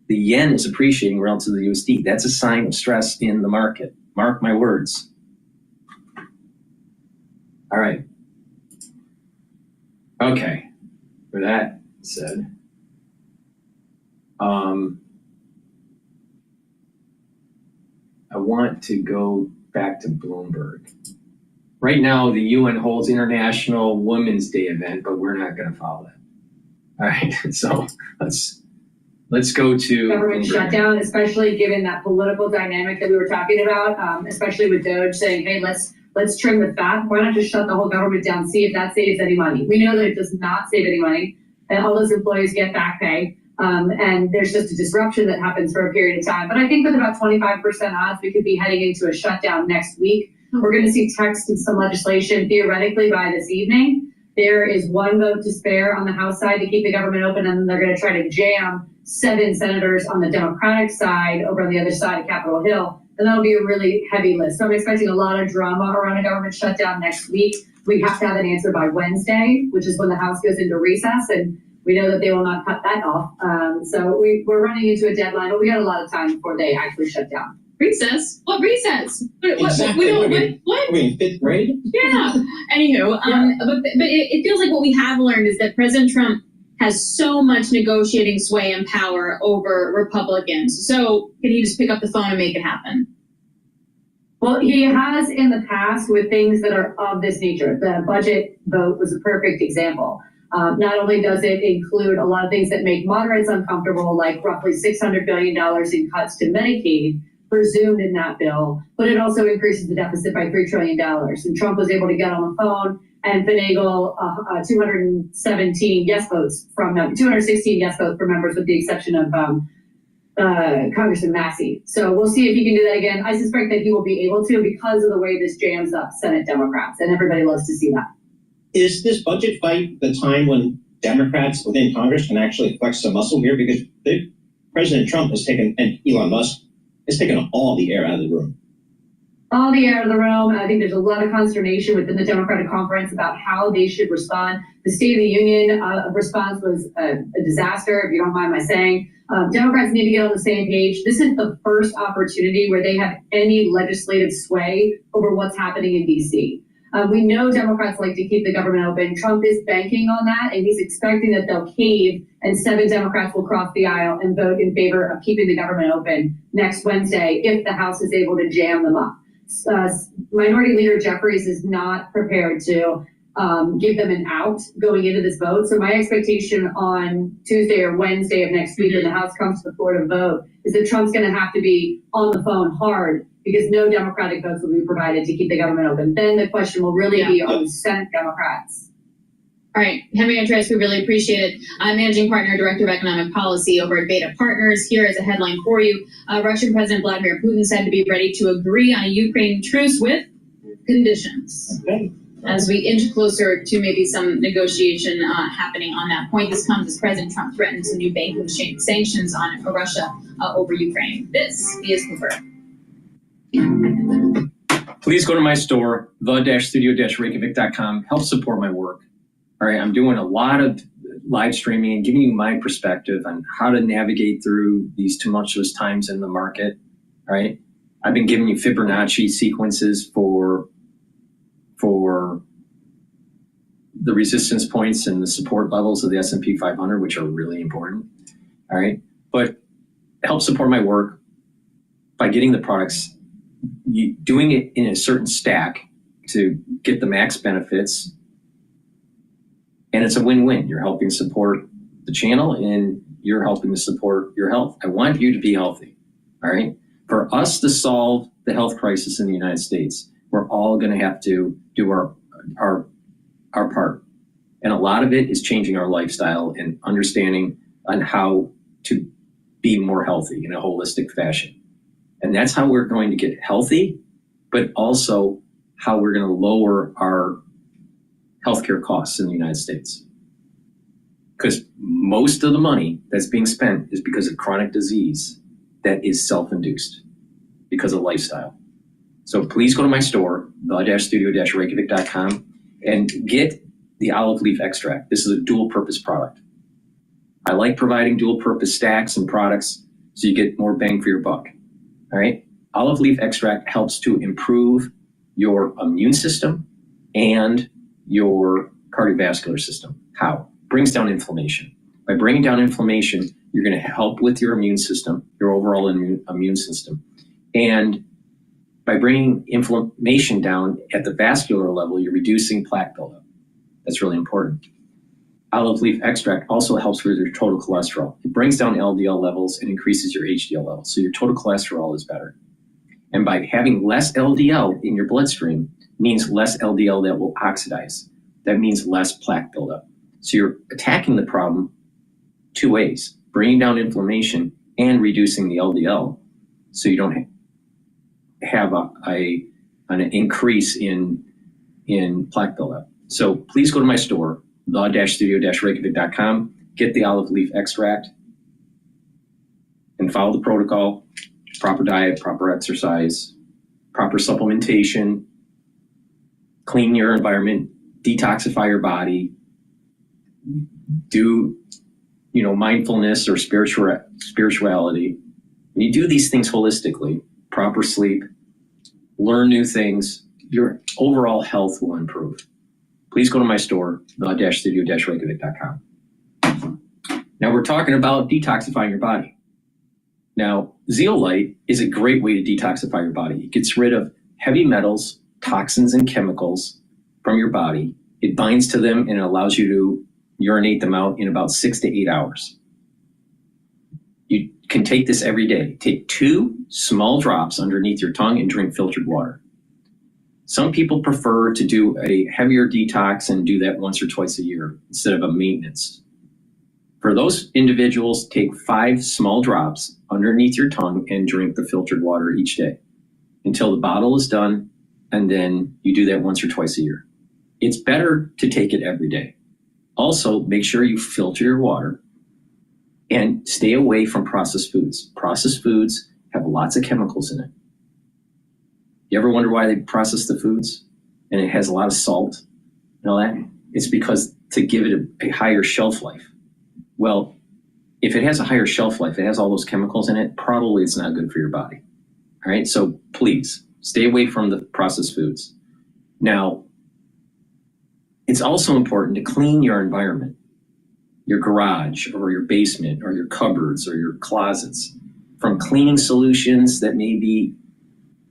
the yen is appreciating relative to the USD. That's a sign of stress in the market. Mark my words. All right. Okay. With that said, I want to go back to Bloomberg. Right now, the UN holds International Women's Day event, but we're not going to follow that. All right, so let's go to government Bloomberg. shutdown, especially given that political dynamic that we were talking about, especially with Doge saying, hey, let's trim the fat. Why not just shut the whole government down, see if that saves any money? We know that it does not save any money, and all those employees get back pay. And there's just a disruption that happens for a period of time. But I think with about 25% odds, we could be heading into a shutdown next week. We're going to see text and some legislation theoretically by this evening. There is one vote to spare on the House side to keep the government open, and then they're going to try to jam 7 senators on the Democratic side over on the other side of Capitol Hill. And that'll be a really heavy list. So I'm expecting a lot of drama around a government shutdown next week. We have to have an answer by Wednesday, which is when the House goes into recess. And we know that they will not cut that off. So we're running into a deadline, but we got a lot of time before they actually shut down. Recess? What recess? Exactly. What? Are we in 5th grade? Yeah. Anywho, but it feels like what we have learned is that President Trump has so much negotiating sway and power over Republicans. So can he just pick up the phone and make it happen? Well, he has in the past with things that are of this nature. The budget vote was a perfect example. Not only does it include a lot of things that make moderates uncomfortable, like roughly $600 billion in cuts to Medicaid, presumed in that bill, but it also increases the deficit by $3 trillion. And Trump was able to get on the phone and finagle 216 yes votes from 216 yes votes for members, with the exception of Congressman Massey. So we'll see if he can do that again. I suspect that he will be able to because of the way this jams up Senate Democrats, and everybody loves to see that. Is this budget fight the time when Democrats within Congress can actually flex some muscle here? Because President Trump has taken, and Elon Musk has taken all the air out of the room. All the air out of the room. I think there's a lot of consternation within the Democratic conference about how they should respond. The State of the Union response was a disaster, if you don't mind my saying. Democrats need to get on the same page. This is the first opportunity where they have any legislative sway over what's happening in D.C. We know Democrats like to keep the government open. Trump is banking on that, and he's expecting that they'll cave, and 7 Democrats will cross the aisle and vote in favor of keeping the government open next Wednesday if the House is able to jam them up. Minority Leader Jeffries is not prepared to give them an out going into this vote. So my expectation on Tuesday or Wednesday of next week when the House comes to the floor to vote is that Trump's going to have to be on the phone hard, because no Democratic votes will be provided to keep the government open. Then the question will really be on the Senate Democrats. All right, Henry Andreas, we really appreciate it. I'm Managing Partner, Director of Economic Policy over at Beta Partners. Here is a headline for you. Russian President Vladimir Putin said to be ready to agree on a Ukraine truce with conditions. Okay. As we inch closer to maybe some negotiation happening on that point, this comes as President Trump threatens some new banking sanctions on Russia over Ukraine. This is Bloomberg. Please go to my store, the-studio-reykjavik.com. Help support my work. All right, I'm doing a lot of live streaming and giving you my perspective on how to navigate through these tumultuous times in the market. All right, I've been giving you Fibonacci sequences for the resistance points and the support levels of the S&P 500, which are really important. All right, but help support my work by getting the products, doing it in a certain stack to get the max benefits. And it's a win-win. You're helping support the channel and you're helping to support your health. I want you to be healthy, all right? For us to solve the health crisis in the United States, we're all going to have to do our part. And a lot of it is changing our lifestyle and understanding on how to be more healthy in a holistic fashion. And that's how we're going to get healthy, but also how we're going to lower our healthcare costs in the United States. Because most of the money that's being spent is because of chronic disease that is self-induced because of lifestyle. So please go to my store, the-studio-reykjavik.com, and get the olive leaf extract. This is a dual purpose product. I like providing dual purpose stacks and products so you get more bang for your buck. All right. Olive leaf extract helps to improve your immune system and your cardiovascular system. How? Brings down inflammation. By bringing down inflammation, you're going to help with your immune system, your overall immune system. And by bringing inflammation down at the vascular level, you're reducing plaque buildup. That's really important. Olive leaf extract also helps with your total cholesterol. It brings down LDL levels and increases your HDL levels. So your total cholesterol is better. And by having less LDL in your bloodstream means less LDL that will oxidize. That means less plaque buildup. So you're attacking the problem two ways, bringing down inflammation and reducing the LDL so you don't have an increase in plaque buildup. So please go to my store, the-studio-reykjavik.com, get the olive leaf extract, and follow the protocol, proper diet, proper exercise, proper supplementation, clean your environment, detoxify your body, do mindfulness or spirituality. When you do these things holistically, proper sleep, learn new things, your overall health will improve. Please go to my store, the-studio-reykjavik.com. Now we're talking about detoxifying your body. Now, zeolite is a great way to detoxify your body. It gets rid of heavy metals, toxins, and chemicals from your body. It binds to them and it allows you to urinate them out in about 6 to 8 hours. You can take this every day. Take 2 small drops underneath your tongue and drink filtered water. Some people prefer to do a heavier detox and do that once or twice a year instead of a maintenance. For those individuals, take 5 small drops underneath your tongue and drink the filtered water each day until the bottle is done, and then you do that once or twice a year. It's better to take it every day. Also, make sure you filter your water and stay away from processed foods. Processed foods have lots of chemicals in it. You ever wonder why they process the foods and it has a lot of salt and all that? It's because to give it a higher shelf life. Well, if it has a higher shelf life, it has all those chemicals in it, probably it's not good for your body. All right, so please stay away from the processed foods. Now, it's also important to clean your environment, your garage or your basement or your cupboards or your closets from cleaning solutions that may be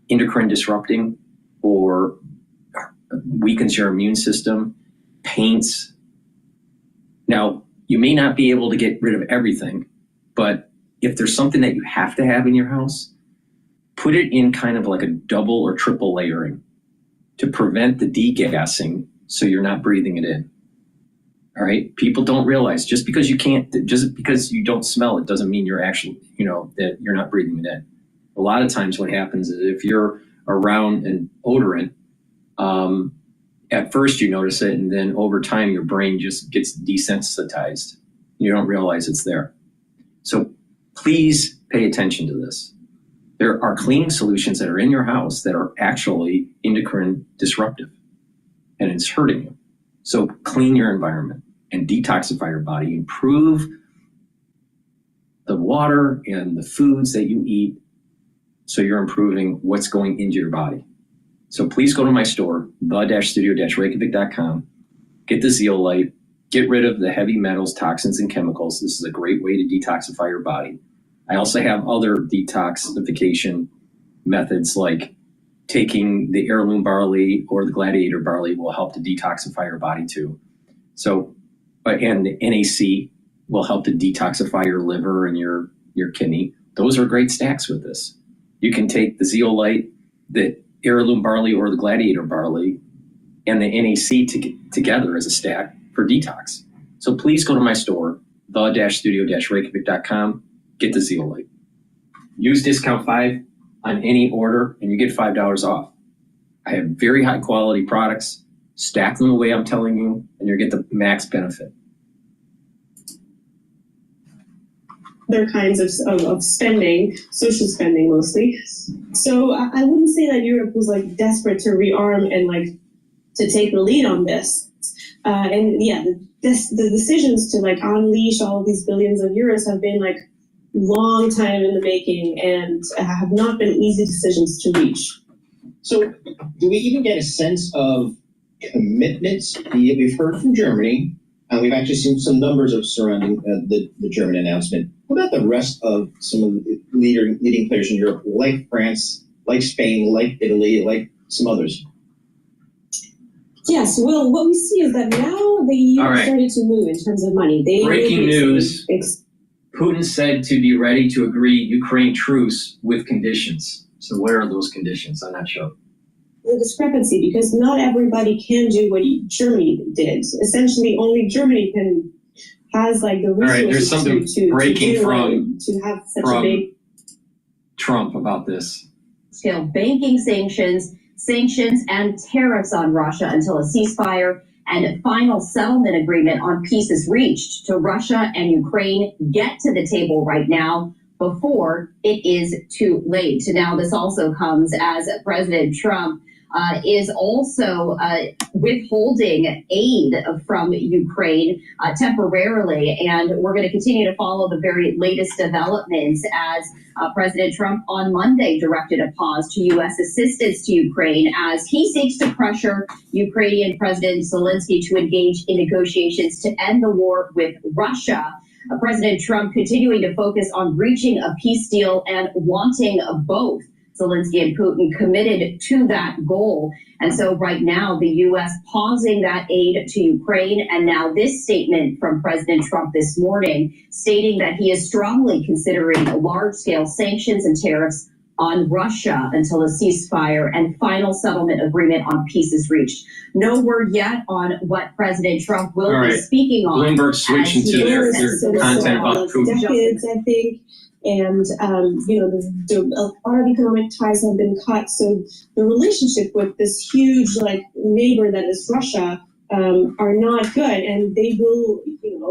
endocrine disrupting or weakens your immune system, paints. Now, you may not be able to get rid of everything, but if there's something that you have to have in your house, put it in kind of like a double or triple layering to prevent the degassing so you're not breathing it in. All right. People don't realize just because you don't smell it doesn't mean you're actually, that you're not breathing it in. A lot of times what happens is if you're around an odorant, at first you notice it, and then over time your brain just gets desensitized. You don't realize it's there. So please pay attention to this. There are cleaning solutions that are in your house that are actually endocrine disruptive, and it's hurting you. So clean your environment and detoxify your body. Improve the water and the foods that you eat so you're improving what's going into your body. So please go to my store, the-studio-reykjavik.com, get the zeolite, get rid of the heavy metals, toxins, and chemicals. This is a great way to detoxify your body. I also have other detoxification methods like taking the heirloom barley or the gladiator barley will help to detoxify your body too. So and the NAC will help to detoxify your liver and your kidney. Those are great stacks with this. You can take the Zeolite, the heirloom barley, or the gladiator barley, and the NAC together as a stack for detox. So please go to my store, the-studio-reykjavik.com, get the Zeolite. Use discount 5 on any order, and you get $5 off. I have very high quality products. Stack them the way I'm telling you, and you'll get the max benefit. Other kinds of spending, social spending mostly. So I wouldn't say that Europe was like desperate to rearm and like to take the lead on this. And yeah, the decisions to like unleash all of these billions of euros have been like long time in the making and have not been easy decisions to reach. So do we even get a sense of commitments? We've heard from Germany, and we've actually seen some numbers of surrounding the German announcement. What about the rest of some of the leading players in Europe, like France, like Spain, like Italy, like some others? Yes, well, what we see is that now the EU All right. started to move in terms of money. Breaking news. Putin said to be ready to agree Ukraine truce with conditions. So what are those conditions? I'm not sure. The discrepancy, because not everybody can do what Germany did. Essentially, only Germany has like the resources. All right, there's something breaking to have such a big Trump about this. Scale banking sanctions and tariffs on Russia until a ceasefire and a final settlement agreement on peace is reached. To Russia and Ukraine get to the table right now before it is too late. Now, this also comes as President Trump is also withholding aid from Ukraine temporarily. And we're going to continue to follow the very latest developments as President Trump on Monday directed a pause to U.S. assistance to Ukraine as he seeks to pressure Ukrainian President Zelensky to engage in negotiations to end the war with Russia. President Trump continuing to focus on reaching a peace deal and wanting both. Zelensky and Putin committed to that goal. And so right now, the U.S. pausing that aid to Ukraine. And now this statement from President Trump this morning stating that he is strongly considering large-scale sanctions and tariffs on Russia until a ceasefire and final settlement agreement on peace is reached. No word yet on what President Trump will be speaking on. Bloomberg switching to their content about Putin. Decades, I think. And, a lot of economic ties have been cut. So the relationship with this huge, neighbor that is Russia are not good. And they will,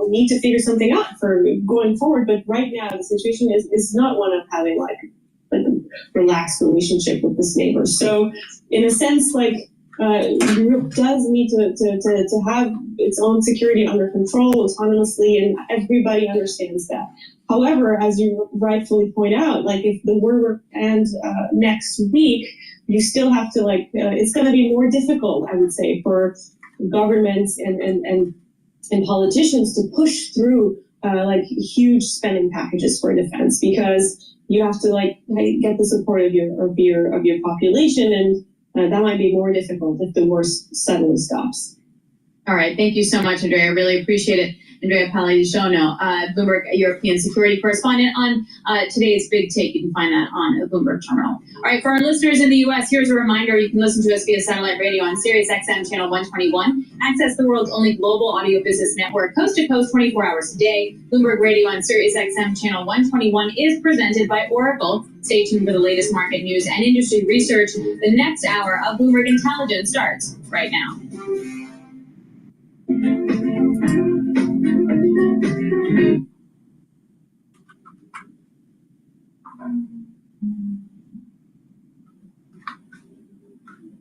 need to figure something out for going forward. But right now, the situation is not one of having, a relaxed relationship with this neighbor. So in a sense, Europe does need to have its own security under control autonomously, and everybody understands that. However, as you rightfully point out, if the war ends next week, you still have to it's going to be more difficult, I would say, for governments and politicians to push through huge spending packages for defense, because you have to get the support of your population, and that might be more difficult if the war suddenly stops. All right, thank you so much, Andrea. I really appreciate it. Andrea Palladisciono, Bloomberg European security correspondent on today's Big Take. You can find that on the Bloomberg Terminal. All right, for our listeners in the U.S., here's a reminder. You can listen to us via satellite radio on Sirius XM channel 121. Access the world's only global audio business network, coast to coast, 24 hours a day. Bloomberg Radio on Sirius XM channel 121 is presented by Oracle. Stay tuned for the latest market news and industry research. The next hour of Bloomberg Intelligence starts right now.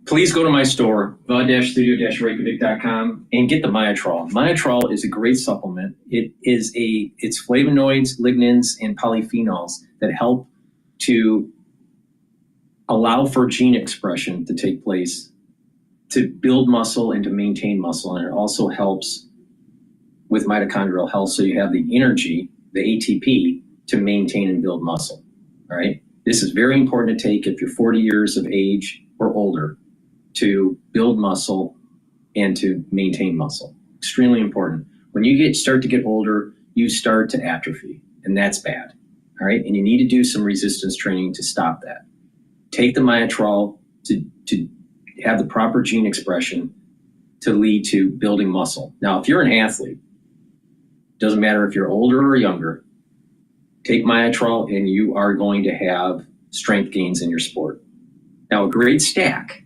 Please go to my store, the-studio-reykjavik.com, and get the Myotrol. Myotrol is a great supplement. It's flavonoids, lignans, and polyphenols that help to allow for gene expression to take place, to build muscle and to maintain muscle. And it also helps with mitochondrial health, so you have the energy, the ATP, to maintain and build muscle. All right? This is very important to take if you're 40 years of age or older, to build muscle and to maintain muscle. Extremely important. When you start to get older, you start to atrophy, and that's bad. All right, and you need to do some resistance training to stop that. Take the Myotrol to have the proper gene expression to lead to building muscle. Now, if you're an athlete, doesn't matter if you're older or younger, take Myotrol and you are going to have strength gains in your sport. Now, a great stack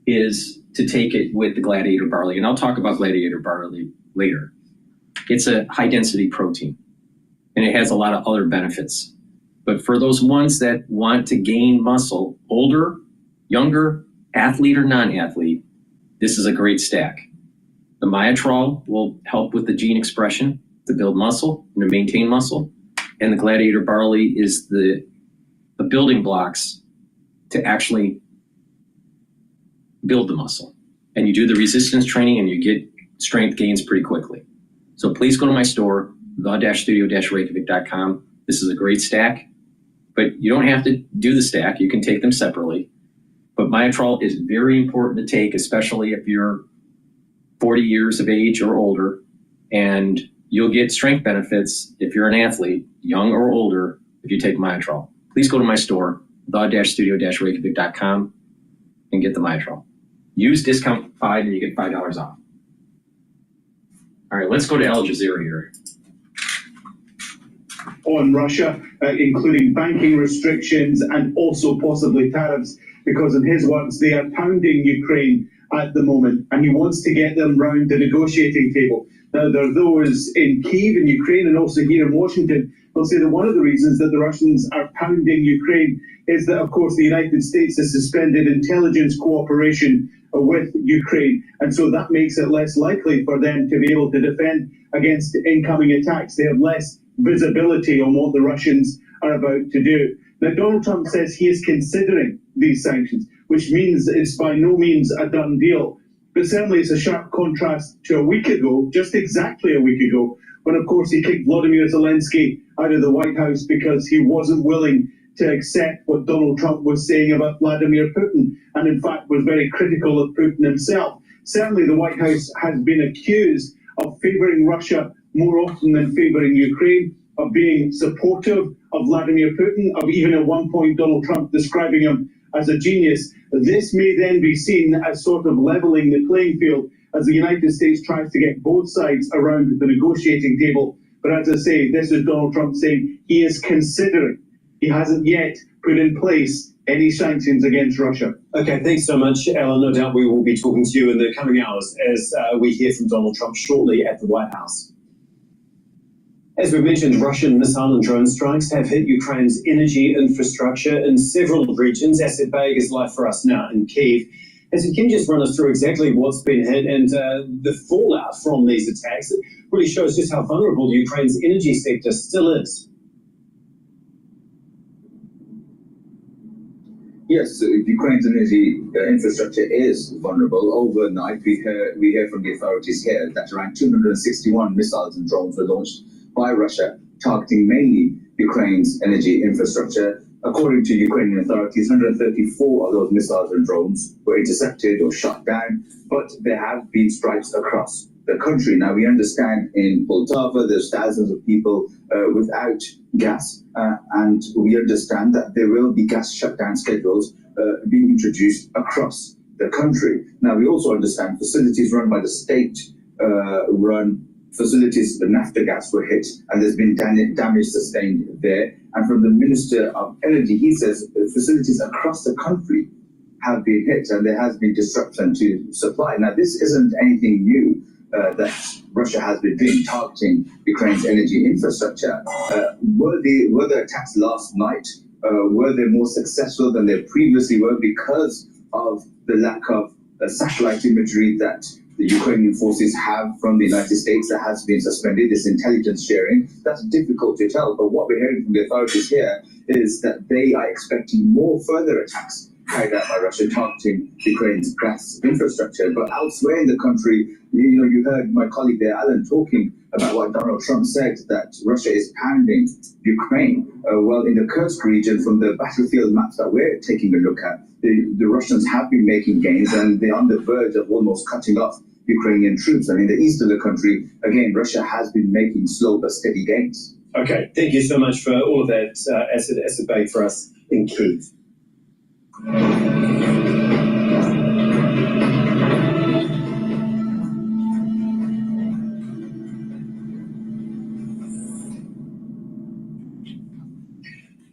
is to take it with the Gladiator barley, and I'll talk about Gladiator barley later. It's a high density protein, and it has a lot of other benefits. But for those ones that want to gain muscle, older, younger, athlete or non-athlete, this is a great stack. The Myotrol will help with the gene expression to build muscle and to maintain muscle. And the Gladiator barley is the building blocks to actually build the muscle. And you do the resistance training and you get strength gains pretty quickly. So please go to my store, the-studio-reykjavik.com. This is a great stack, but you don't have to do the stack. You can take them separately. But Myotrol is very important to take, especially if you're 40 years of age or older, and you'll get strength benefits if you're an athlete, young or older, if you take Myotrol. Please go to my store, the-studio-reykjavik.com, and get the Myotrol. Use discount 5 and you get $5 off. All right, let's go to Al Jazeera here. On Russia, including banking restrictions and also possibly tariffs, because in his words, they are pounding Ukraine at the moment, and he wants to get them round the negotiating table. Now, there are those in Kyiv in Ukraine and also here in Washington who'll say that one of the reasons that the Russians are pounding Ukraine is that, of course, the United States has suspended intelligence cooperation with Ukraine, and so that makes it less likely for them to be able to defend against incoming attacks. They have less visibility on what the Russians are about to do. Now, Donald Trump says he is considering these sanctions, which means it's by no means a done deal. But certainly it's a sharp contrast to a week ago, just exactly a week ago, when, of course, he kicked Volodymyr Zelensky out of the White House because he wasn't willing to accept what Donald Trump was saying about Vladimir Putin, and in fact was very critical of Putin himself. Certainly the White House has been accused of favoring Russia more often than favoring Ukraine, of being supportive of Vladimir Putin, of even at one point Donald Trump describing him as a genius. This may then be seen as sort of leveling the playing field as the United States tries to get both sides around the negotiating table. But as I say, this is Donald Trump saying he is considering. He hasn't yet put in place any sanctions against Russia. Okay, thanks so much, Ellen. No doubt we will be talking to you in the coming hours as we hear from Donald Trump shortly at the White House. As we mentioned, Russian missile and drone strikes have hit Ukraine's energy infrastructure in several regions. Asset Beg is live for us now in Kyiv. As you can just run us through exactly what's been hit and the fallout from these attacks, it really shows just how vulnerable Ukraine's energy sector still is. Yes, Ukraine's energy infrastructure is vulnerable. Overnight, we hear from the authorities here that around 261 missiles and drones were launched by Russia, targeting mainly Ukraine's energy infrastructure. According to Ukrainian authorities, 134 of those missiles and drones were intercepted or shot down, but there have been strikes across the country. Now, we understand in Poltava, there's thousands of people without gas, and we understand that there will be gas shutdown schedules being introduced across the country. Now, we also understand facilities run by the state-run facilities, the naphtha gas were hit, and there's been damage sustained there. And from the Minister of Energy, he says facilities across the country have been hit, and there has been disruption to supply. Now, this isn't anything new that Russia has been doing, targeting Ukraine's energy infrastructure. Were the attacks last night, were they more successful than they previously were because of the lack of satellite imagery that the Ukrainian forces have from the United States that has been suspended, this intelligence sharing? That's difficult to tell, but what we're hearing from the authorities here is that they are expecting more further attacks carried out by Russia targeting Ukraine's gas infrastructure. But elsewhere in the country, you heard my colleague there, Alan, talking about what Donald Trump said, that Russia is pounding Ukraine. Well, in the Kursk region, from the battlefield maps that we're taking a look at, the Russians have been making gains, and they're on the verge of almost cutting off Ukrainian troops. And in the east of the country, again, Russia has been making slow but steady gains. Okay, thank you so much for all of that asset bait for us in Kyiv.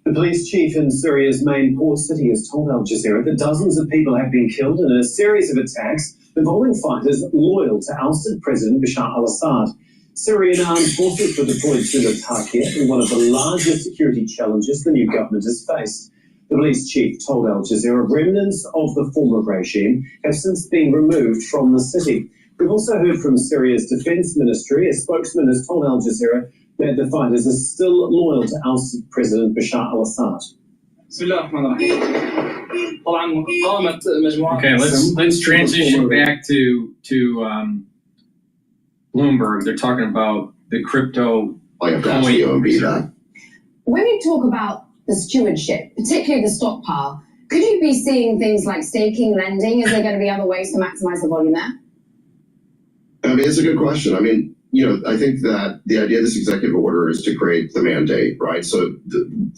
The police chief in Syria's main port city has told Al Jazeera that dozens of people have been killed in a series of attacks involving fighters loyal to ousted President Bashar al-Assad. Syrian armed forces were deployed to Latakia in one of the largest security challenges the new government has faced. The police chief told Al Jazeera remnants of the former regime have since been removed from the city. We've also heard from Syria's defense ministry. A spokesman has told Al Jazeera that the fighters are still loyal to ousted President Bashar al-Assad. Okay, let's transition back to Bloomberg. They're talking about the crypto. When you talk about the stewardship, particularly the stockpile, could you be seeing things like staking, lending? Is there going to be other ways to maximize the volume there? I mean, it's a good question. I mean, I think that the idea of this executive order is to create the mandate, right? So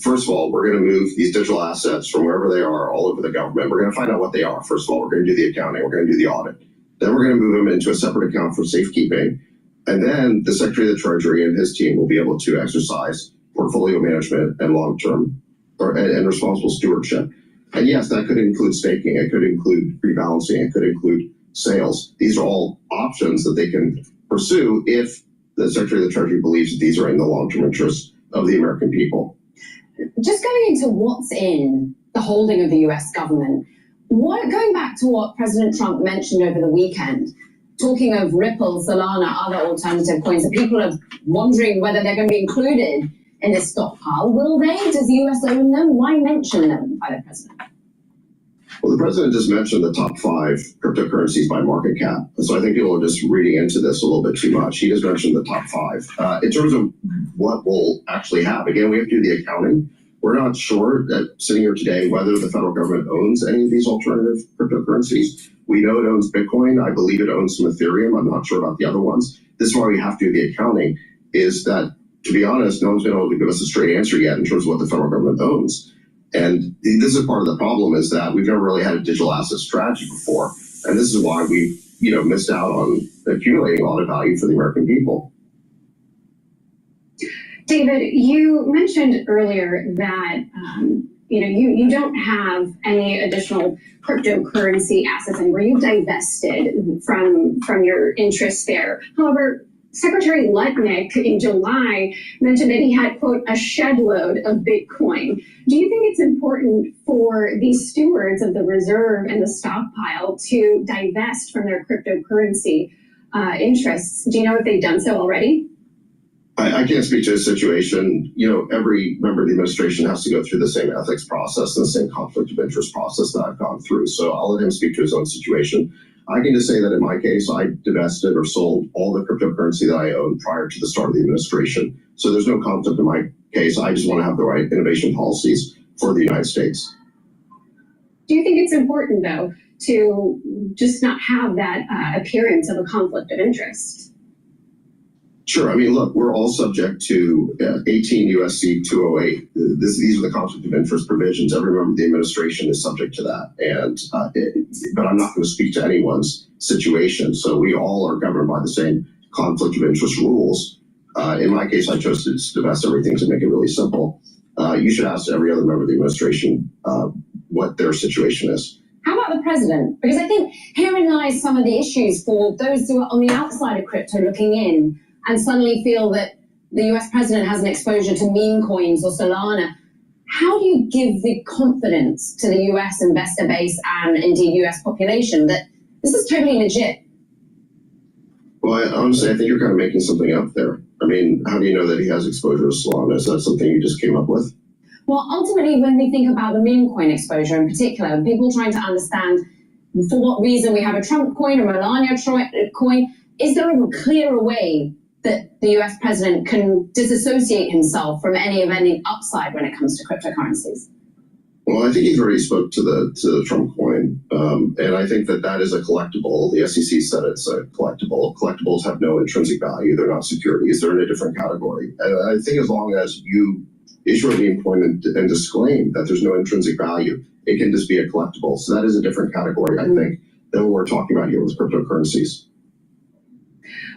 first of all, we're going to move these digital assets from wherever they are all over the government. We're going to find out what they are. First of all, we're going to do the accounting. We're going to do the audit. Then we're going to move them into a separate account for safekeeping. And then the Secretary of the Treasury and his team will be able to exercise portfolio management and long-term and responsible stewardship. And yes, that could include staking. It could include rebalancing. It could include sales. These are all options that they can pursue if the Secretary of the Treasury believes that these are in the long-term interests of the American people. Just going into what's in the holding of the US government, going back to what President Trump mentioned over the weekend, talking of Ripple, Solana, other alternative coins, that people are wondering whether they're going to be included in this stockpile. Will they? Does the US own them? Why mention them by the president? Well, the president just mentioned the top 5 cryptocurrencies by market cap. So I think people are just reading into this a little bit too much. He just mentioned the top 5. In terms of what we'll actually have, again, we have to do the accounting. We're not sure that sitting here today whether the federal government owns any of these alternative cryptocurrencies. We know it owns Bitcoin. I believe it owns some Ethereum. I'm not sure about the other ones. This is why we have to do the accounting, is that, to be honest, no one's been able to give us a straight answer yet in terms of what the federal government owns. And this is part of the problem, is that we've never really had a digital asset strategy before. And this is why we, missed out on accumulating a lot of value for the American people. David, you mentioned earlier that you don't have any additional cryptocurrency assets anymore. You've divested from your interests there. However, Secretary Lutnick in July mentioned that he had, quote, a shed load of Bitcoin. Do you think it's important for these stewards of the reserve and the stockpile to divest from their cryptocurrency interests? Do you know if they've done so already? I can't speak to a situation. Every member of the administration has to go through the same ethics process and the same conflict of interest process that I've gone through. So I'll let him speak to his own situation. I can just say that in my case, I divested or sold all the cryptocurrency that I owned prior to the start of the administration. So there's no conflict in my case. I just want to have the right innovation policies for the United States. Do you think it's important, though, to just not have that appearance of a conflict of interest? Sure. I mean, look, we're all subject to 18 U.S.C. 208. These are the conflict of interest provisions. Every member of the administration is subject to that. But I'm not going to speak to anyone's situation. So we all are governed by the same conflict of interest rules. In my case, I chose to divest everything to make it really simple. You should ask every other member of the administration what their situation is. How about the president? Because I think herein lies some of the issues for those who are on the outside of crypto looking in and suddenly feel that the US president has an exposure to meme coins or Solana. How do you give the confidence to the US investor base and indeed US population that this is totally legit? Well, honestly, I think you're kind of making something up there. I mean, how do you know that he has exposure to Solana? Is that something you just came up with? Well, ultimately, when we think about the meme coin exposure in particular, people trying to understand for what reason we have a Trump coin or Melania coin, is there a clearer way that the US president can disassociate himself from any upside when it comes to cryptocurrencies? Well, I think he's already spoke to the Trump coin. Bitcoin. And I think that is a collectible. The SEC said it's a collectible. Collectibles have no intrinsic value. They're not securities. They're in a different category. And I think as long as you issue a meme coin and disclaim that there's no intrinsic value, it can just be a collectible. So that is a different category, I think, than what we're talking about here with cryptocurrencies.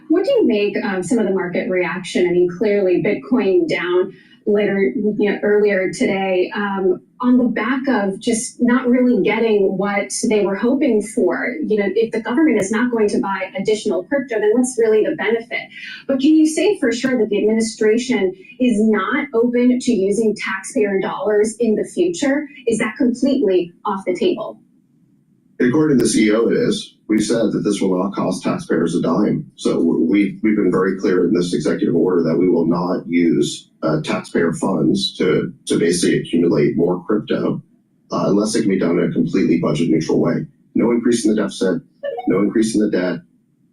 What do you make of some of the market reaction? I mean, clearly Bitcoin down earlier today on the back of just not really getting what they were hoping for. If the government is not going to buy additional crypto, then what's really the benefit? But can you say for sure that the administration is not open to using taxpayer dollars in the future? Is that completely off the table? According to the CEO, it is. We've said that this will not cost taxpayers a dime. So we've been very clear in this executive order that we will not use taxpayer funds to basically accumulate more crypto unless it can be done in a completely budget neutral way. No increase in the deficit, no increase in the debt,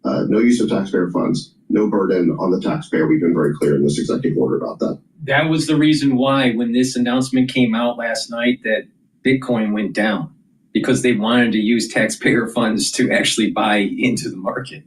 no use of taxpayer funds, no burden on the taxpayer. We've been very clear in this executive order about that. That was the reason why when this announcement came out last night that Bitcoin went down, because they wanted to use taxpayer funds to actually buy into the market.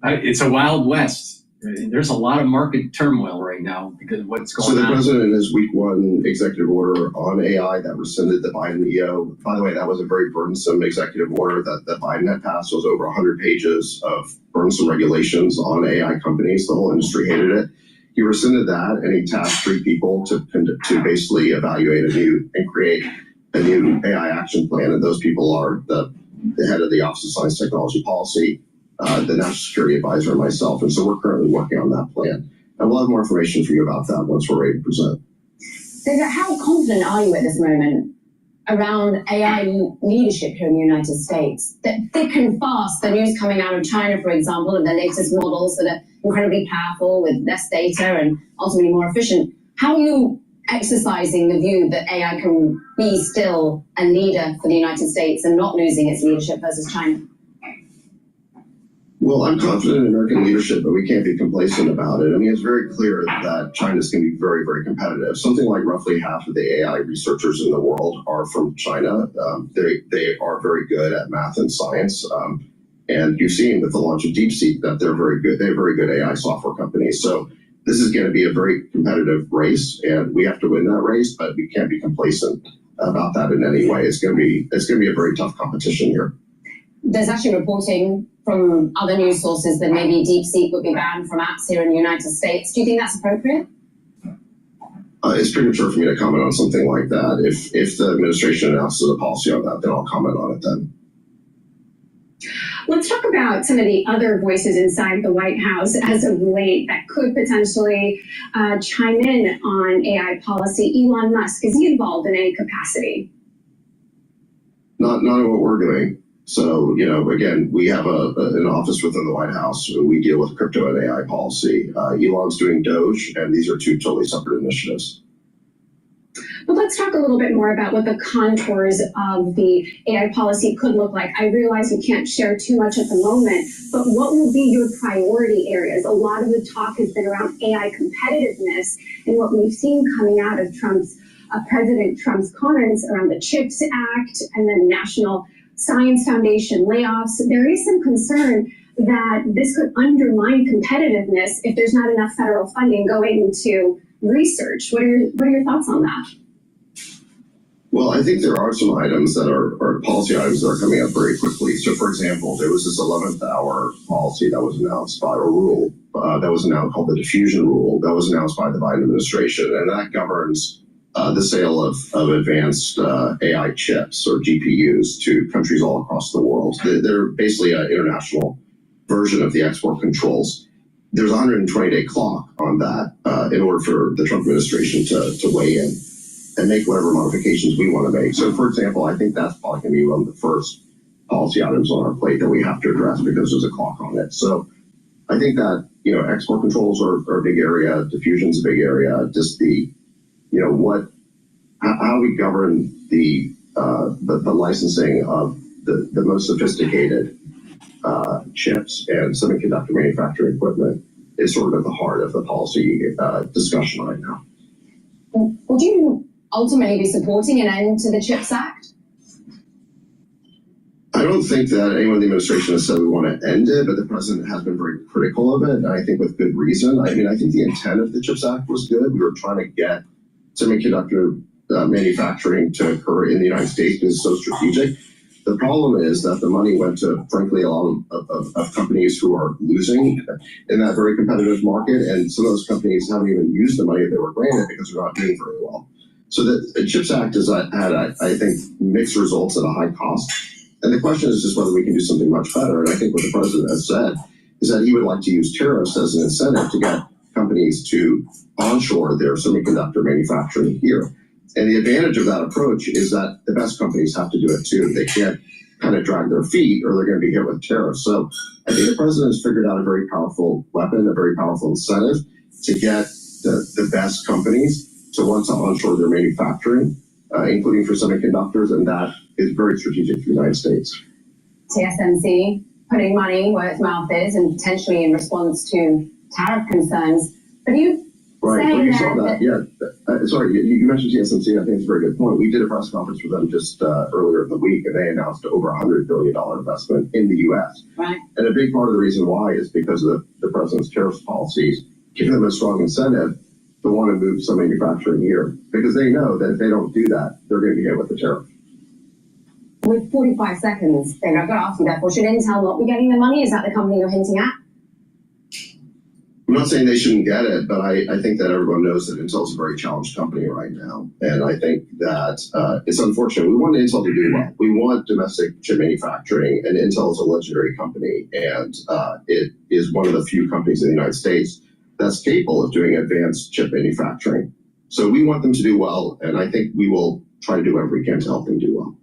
It's a wild west. There's a lot of market turmoil right now because of what's going on. So the president in his week one executive order on AI that rescinded the Biden EO, by the way, that was a very burdensome executive order that Biden had passed. It was over 100 pages of burdensome regulations on AI companies. The whole industry hated it. He rescinded that and he tasked 3 people to basically evaluate and create a new AI action plan, and those people are the head of the Office of Science Technology Policy, the National Security Advisor, and myself. And so we're currently working on that plan. And we'll have more information for you about that once we're ready to present. David, how confident are you at this moment around AI leadership here in the United States? That thick and fast, the news coming out of China, for example, of the latest models that are incredibly powerful with less data and ultimately more efficient. How are you exercising the view that AI can be still a leader for the United States and not losing its leadership versus China? Well, I'm confident in American leadership, but we can't be complacent about it. I mean, it's very clear that China's going to be very, very competitive. Something like roughly half of the AI researchers in the world are from China. They are very good at math and science. And you've seen with the launch of DeepSeek that they're very good. They're very good AI software companies. So this is going to be a very competitive race, and we have to win that race, but we can't be complacent about that in any way. It's going to be a very tough competition here. There's actually reporting from other news sources that maybe DeepSeek would be banned from apps here in the United States. Do you think that's appropriate? It's premature for me to comment on something like that. If the administration announces a policy on that, then I'll comment on it then. Let's talk about some of the other voices inside the White House as of late that could potentially chime in on AI policy. Elon Musk, is he involved in any capacity? Not in what we're doing. So, again, we have an office within the White House. We deal with crypto and AI policy. Elon's doing Doge, and these are 2 totally separate initiatives. But let's talk a little bit more about what the contours of the AI policy could look like. I realize you can't share too much at the moment, but what will be your priority areas? A lot of the talk has been around AI competitiveness, and what we've seen coming out of President Trump's comments around the CHIPS Act and then National Science Foundation layoffs. There is some concern that this could undermine competitiveness if there's not enough federal funding going into research. What are your thoughts on that? Well, I think there are some items that are policy items that are coming up very quickly. So, for example, there was this 11th hour policy that was announced by a rule that was announced called the diffusion rule that was announced by the Biden administration, and that governs the sale of advanced AI chips or GPUs to countries all across the world. They're basically an international version of the export controls. There's a 120-day clock on that in order for the Trump administration to weigh in and make whatever modifications we want to make. So, for example, I think that's probably going to be one of the first policy items on our plate that we have to address because there's a clock on it. So I think that, export controls are a big area, diffusion's a big area, just the, how we govern the licensing of the most sophisticated chips and semiconductor manufacturing equipment is sort of at the heart of the policy discussion right now. Would you ultimately be supporting an end to the CHIPS Act? I don't think that anyone in the administration has said we want to end it, but the president has been very critical of it, and I think with good reason. I mean, I think the intent of the CHIPS Act was good. We were trying to get semiconductor manufacturing to occur in the United States because it's so strategic. The problem is that the money went to, frankly, a lot of companies who are losing in that very competitive market, and some of those companies haven't even used the money that they were granted because they're not doing very well. So the CHIPS Act has had, I think, mixed results at a high cost. And the question is just whether we can do something much better. And I think what the president has said is that he would like to use tariffs as an incentive to get companies to onshore their semiconductor manufacturing here. And the advantage of that approach is that the best companies have to do it too. They can't kind of drag their feet or they're going to be hit with tariffs. So I think the president has figured out a very powerful weapon, a very powerful incentive to get the best companies to want to onshore their manufacturing, including for semiconductors, and that is very strategic for the United States. TSMC putting money where its mouth is and potentially in response to tariff concerns. But you Right, saying well, you that, saw that, yeah. Sorry, you mentioned TSMC. I think it's a very good point. We did a press conference with them just earlier in the week, and they announced over $100 billion investment in the U.S. Right. And a big part of the reason why is because of the president's tariffs policies, giving them a strong incentive to want to move some manufacturing here, because they know that if they don't do that, they're going to be hit with the tariff. With 45 seconds, David, I've got to ask you that. Should Intel not be getting the money? Is that the company you're hinting at? I'm not saying they shouldn't get it, but I think that everyone knows that Intel is a very challenged company right now. And I think that it's unfortunate. We want Intel to do well. We want domestic chip manufacturing, and Intel is a legendary company. And it is one of the few companies in the United States that's capable of doing advanced chip manufacturing. So we want them to do well, and I think we will try to do whatever we can to help them do well.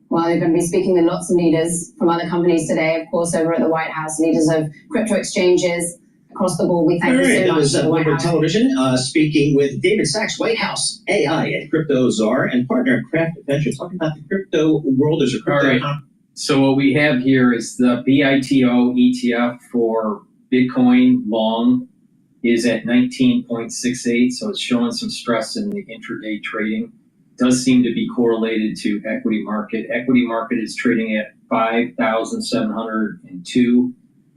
Well, you're going to be speaking with lots of leaders from other companies today, of course, over at the White House, leaders of crypto exchanges across the board. We thank you so That much. was Bloomberg Television speaking with David Sachs, White House AI and crypto czar and partner at Craft Adventure, talking about the crypto world. There's a crypto. All right. So what we have here is the BITO ETF for Bitcoin long is at 19.68, so it's showing some stress in the intraday trading. Does seem to be correlated to equity market. Equity market is trading at 5,702,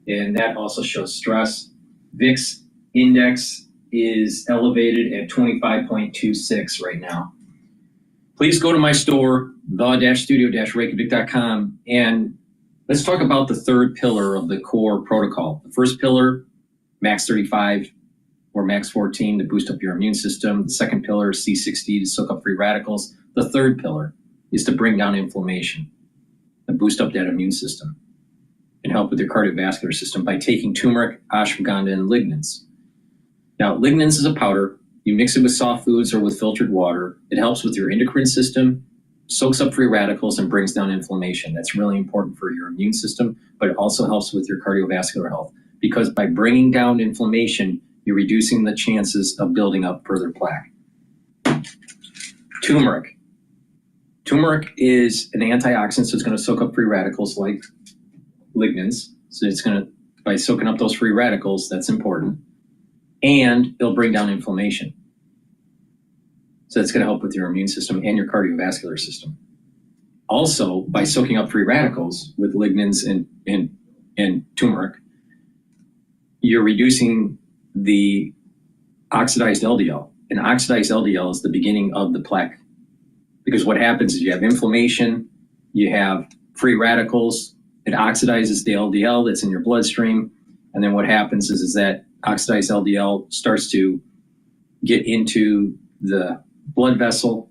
and that also shows stress. VIX index is elevated at 25.26 right now. Please go to my store, the-studio-reykjavik.com, and let's talk about the third pillar of the core protocol. The first pillar, max 35 or max 14 to boost up your immune system. The second pillar, C60 to soak up free radicals. The third pillar is to bring down inflammation and boost up that immune system and help with your cardiovascular system by taking turmeric, ashwagandha, and lignans. Now, lignans is a powder. You mix it with soft foods or with filtered water. It helps with your endocrine system, soaks up free radicals, and brings down inflammation. That's really important for your immune system, but it also helps with your cardiovascular health, because by bringing down inflammation, you're reducing the chances of building up further plaque. Turmeric. Turmeric is an antioxidant, so it's going to soak up free radicals like lignans. So it's going to, by soaking up those free radicals, that's important. And it'll bring down inflammation. So that's going to help with your immune system and your cardiovascular system. Also, by soaking up free radicals with lignans and turmeric, you're reducing the oxidized LDL. And oxidized LDL is the beginning of the plaque. Because what happens is you have inflammation, you have free radicals, it oxidizes the LDL that's in your bloodstream. And then what happens is that oxidized LDL starts to get into the blood vessel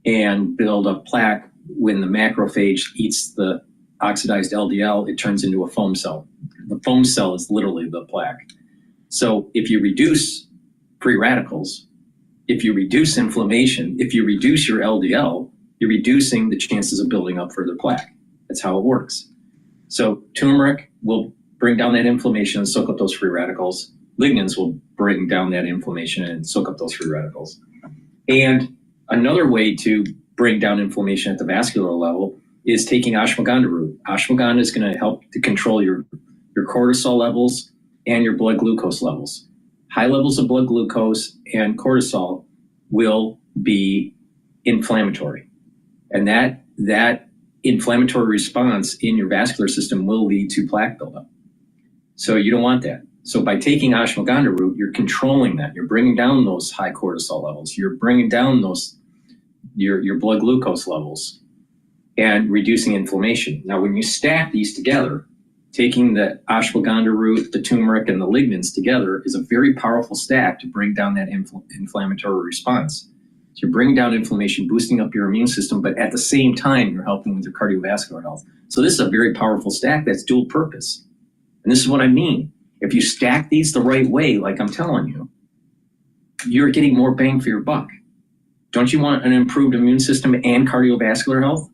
and build up plaque. When the macrophage eats the oxidized LDL, it turns into a foam cell. The foam cell is literally the plaque. So if you reduce free radicals, if you reduce inflammation, if you reduce your LDL, you're reducing the chances of building up further plaque. That's how it works. So turmeric will bring down that inflammation and soak up those free radicals. Lignans will bring down that inflammation and soak up those free radicals. And another way to bring down inflammation at the vascular level is taking ashwagandha root. Ashwagandha is going to help to control your cortisol levels and your blood glucose levels. High levels of blood glucose and cortisol will be inflammatory. And that inflammatory response in your vascular system will lead to plaque buildup. So you don't want that. So by taking ashwagandha root, you're controlling that. You're bringing down those high cortisol levels. You're bringing down those your blood glucose levels and reducing inflammation. Now, when you stack these together, taking the ashwagandha root, the turmeric, and the lignans together is a very powerful stack to bring down that inflammatory response. So you're bringing down inflammation, boosting up your immune system, but at the same time, you're helping with your cardiovascular health. So this is a very powerful stack that's dual purpose. And this is what I mean. If you stack these the right way, like I'm telling you, you're getting more bang for your buck. Don't you want an improved immune system and cardiovascular health?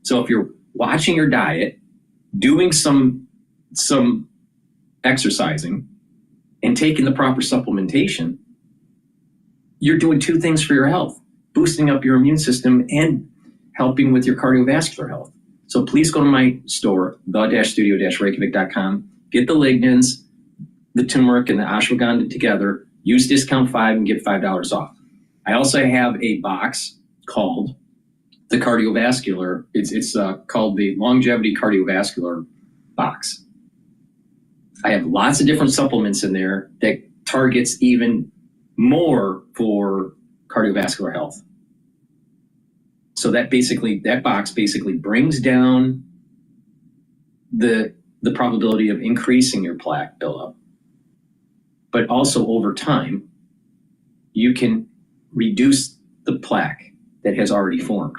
So if you're watching your diet, doing some exercising, and taking the proper supplementation, you're doing two things for your health, boosting up your immune system and helping with your cardiovascular health. So please go to my store, the-studio-reykjavik.com, get the lignans, the turmeric, and the ashwagandha together, use discount 5 and get $5 off. I also have a box called the cardiovascular, it's called the longevity cardiovascular box. I have lots of different supplements in there that targets even more for cardiovascular health. So that box basically brings down the probability of increasing your plaque buildup. But also over time, you can reduce the plaque that has already formed.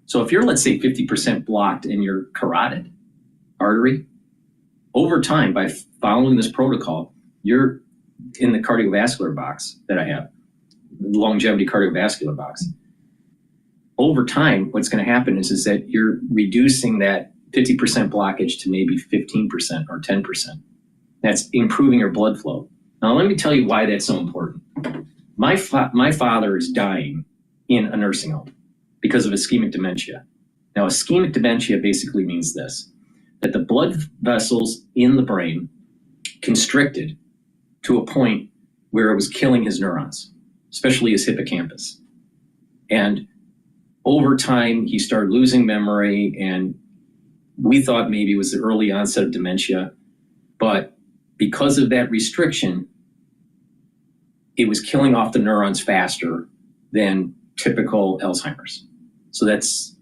So if you're, let's say, 50% blocked in your carotid artery, over time, by following this protocol, you're in the cardiovascular box that I have, the longevity cardiovascular box. Over time, what's going to happen is that you're reducing that 50% blockage to maybe 15% or 10%. That's improving your blood flow. Now, let me tell you why that's so important. My father is dying in a nursing home because of ischemic dementia. Now, ischemic dementia basically means this, that the blood vessels in the brain constricted to a point where it was killing his neurons, especially his hippocampus. And over time, he started losing memory, and we thought maybe it was the early onset of dementia, but because of that restriction, it was killing off the neurons faster than typical Alzheimer's. So that's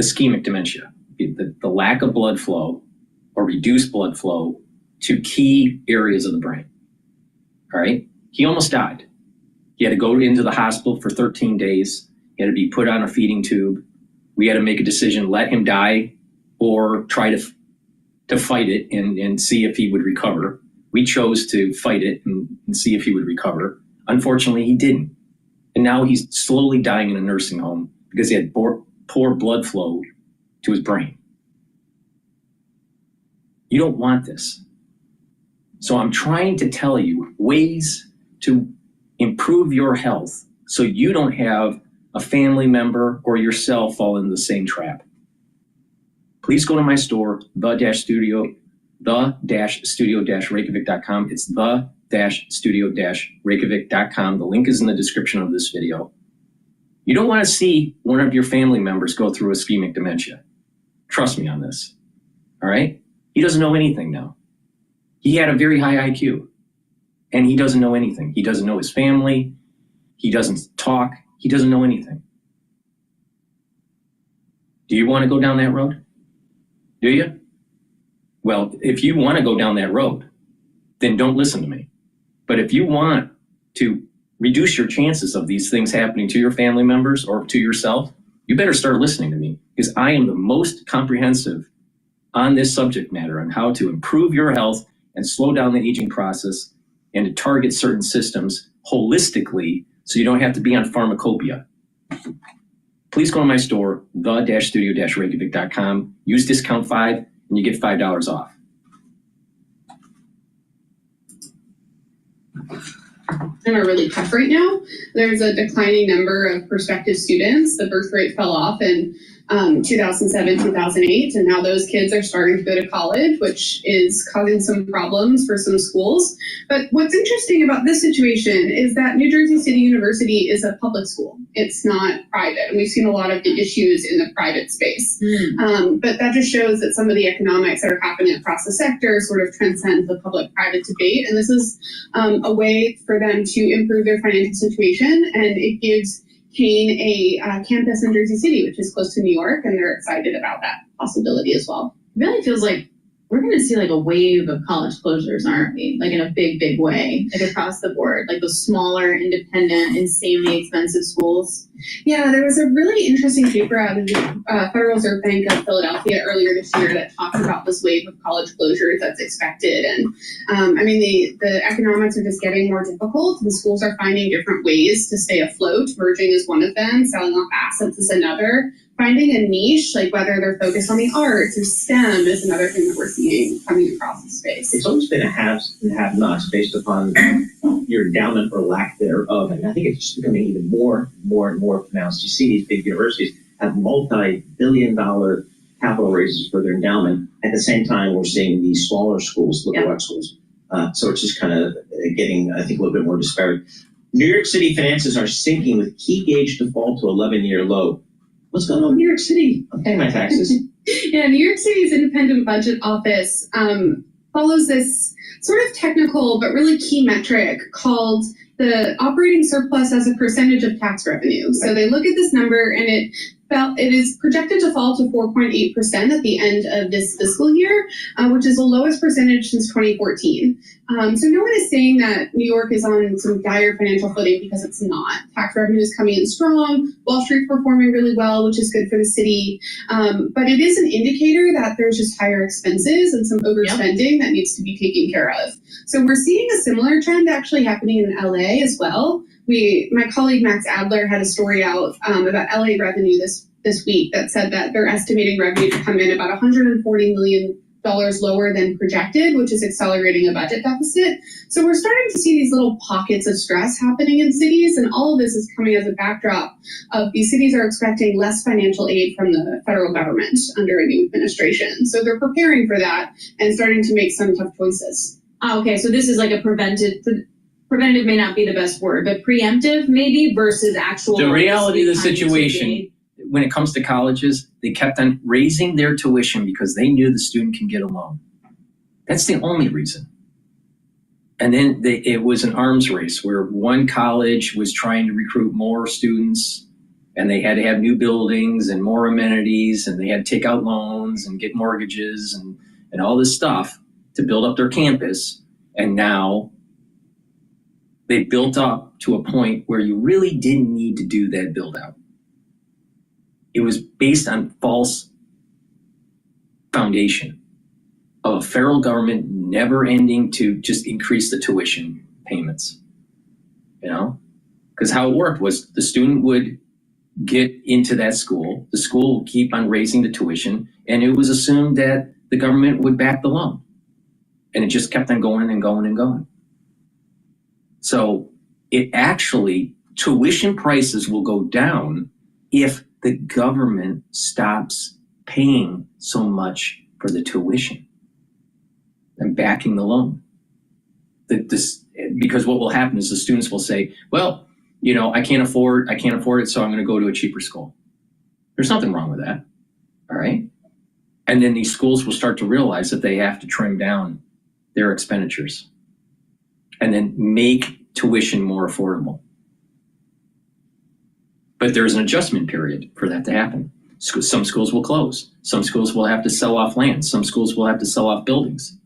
ischemic dementia, the lack of blood flow or reduced blood flow to key areas of the brain. All right? He almost died. He had to go into the hospital for 13 days. He had to be put on a feeding tube. We had to make a decision, let him die or try to fight it and see if he would recover. We chose to fight it and see if he would recover. Unfortunately, he didn't. And now he's slowly dying in a nursing home because he had poor blood flow to his brain. You don't want this. So I'm trying to tell you ways to improve your health so you don't have a family member or yourself fall into the same trap. Please go to my store, the-studio-reykjavik.com. It's the-studio-reykjavik.com. The link is in the description of this video. You don't want to see one of your family members go through ischemic dementia. Trust me on this. All right? He doesn't know anything now. He had a very high IQ, and he doesn't know anything. He doesn't know his family. He doesn't talk. He doesn't know anything. Do you want to go down that road? Do you? Well, if you want to go down that road, then don't listen to me. But if you want to reduce your chances of these things happening to your family members or to yourself, you better start listening to me, because I am the most comprehensive on this subject matter on how to improve your health and slow down the aging process and to target certain systems holistically so you don't have to be on pharmacopoeia. Please go to my store, the-studio-reykjavik.com, use discount 5, and you get $5 off. Are really tough right now. There's a declining number of prospective students. The birth rate fell off in 2007, 2008, and now those kids are starting to go to college, which is causing some problems for some schools. But what's interesting about this situation is that New Jersey City University is a public school. It's not private, and we've seen a lot of the issues in the private space. But that just shows that some of the economics that are happening across the sector sort of transcend the public-private debate, and this is a way for them to improve their financial situation, and it gives Kane a campus in Jersey City, which is close to New York, and they're excited about that possibility as well. It really feels like we're going to see like a wave of college closures, aren't we? Like in a big, big way, like across the board, like those smaller, independent, insanely expensive schools. Yeah, there was a really interesting paper out of the Federal Reserve Bank of Philadelphia earlier this year that talked about this wave of college closures that's expected. And I mean, the economics are just getting more difficult, and schools are finding different ways to stay afloat. Merging is one of them, selling off assets is another. Finding a niche, like whether they're focused on the arts or STEM, is another thing that we're seeing coming across the space. It's always been a haves and have-nots based upon your endowment or lack thereof, and I think it's just becoming even more and more pronounced. You see these big universities have multi-billion-dollar capital raises for their endowment. At the same time, we're seeing these smaller schools, liberal arts schools. So it's just kind of getting, I think, a little bit more disparate. New York City finances are sinking with key gauge default to 11-year low. What's going on in New York City? I'm paying my taxes. Yeah, New York City's Independent Budget Office follows this sort of technical but really key metric called the operating surplus as a percentage of tax revenue. So they look at this number, and it is projected to fall to 4.8% at the end of this fiscal year, which is the lowest percentage since 2014. So no one is saying that New York is on some dire financial footing, because it's not. Tax revenue is coming in strong. Wall Street's performing really well, which is good for the city. But it is an indicator that there's just higher expenses and some overspending that needs to be taken care of. So we're seeing a similar trend actually happening in LA as well. My colleague Max Adler had a story out about LA revenue this week that said that they're estimating revenue to come in about $140 million lower than projected, which is accelerating a budget deficit. So we're starting to see these little pockets of stress happening in cities, and all of this is coming as a backdrop of these cities are expecting less financial aid from the federal government under a new administration. So they're preparing for that and starting to make some tough choices. Okay, so this is like a preventive may not be the best word, but preemptive maybe versus actual. The reality of the situation, when it comes to colleges, they kept on raising their tuition because they knew the student can get a loan. That's the only reason. And then it was an arms race where one college was trying to recruit more students, and they had to have new buildings and more amenities, and they had to take out loans and get mortgages and all this stuff to build up their campus. And now they built up to a point where you really didn't need to do that build out. It was based on false foundation of a federal government never ending to just increase the tuition payments, because how it worked was the student would get into that school, the school would keep on raising the tuition, and it was assumed that the government would back the loan. And it just kept on going and going and going. So tuition prices will go down if the government stops paying so much for the tuition and backing the loan. Because what will happen is the students will say, well, I can't afford it, so I'm going to go to a cheaper school. There's nothing wrong with that, all right? And then these schools will start to realize that they have to trim down their expenditures and then make tuition more affordable. But there's an adjustment period for that to happen. Some schools will close. Some schools will have to sell off land. Some schools will have to sell off buildings.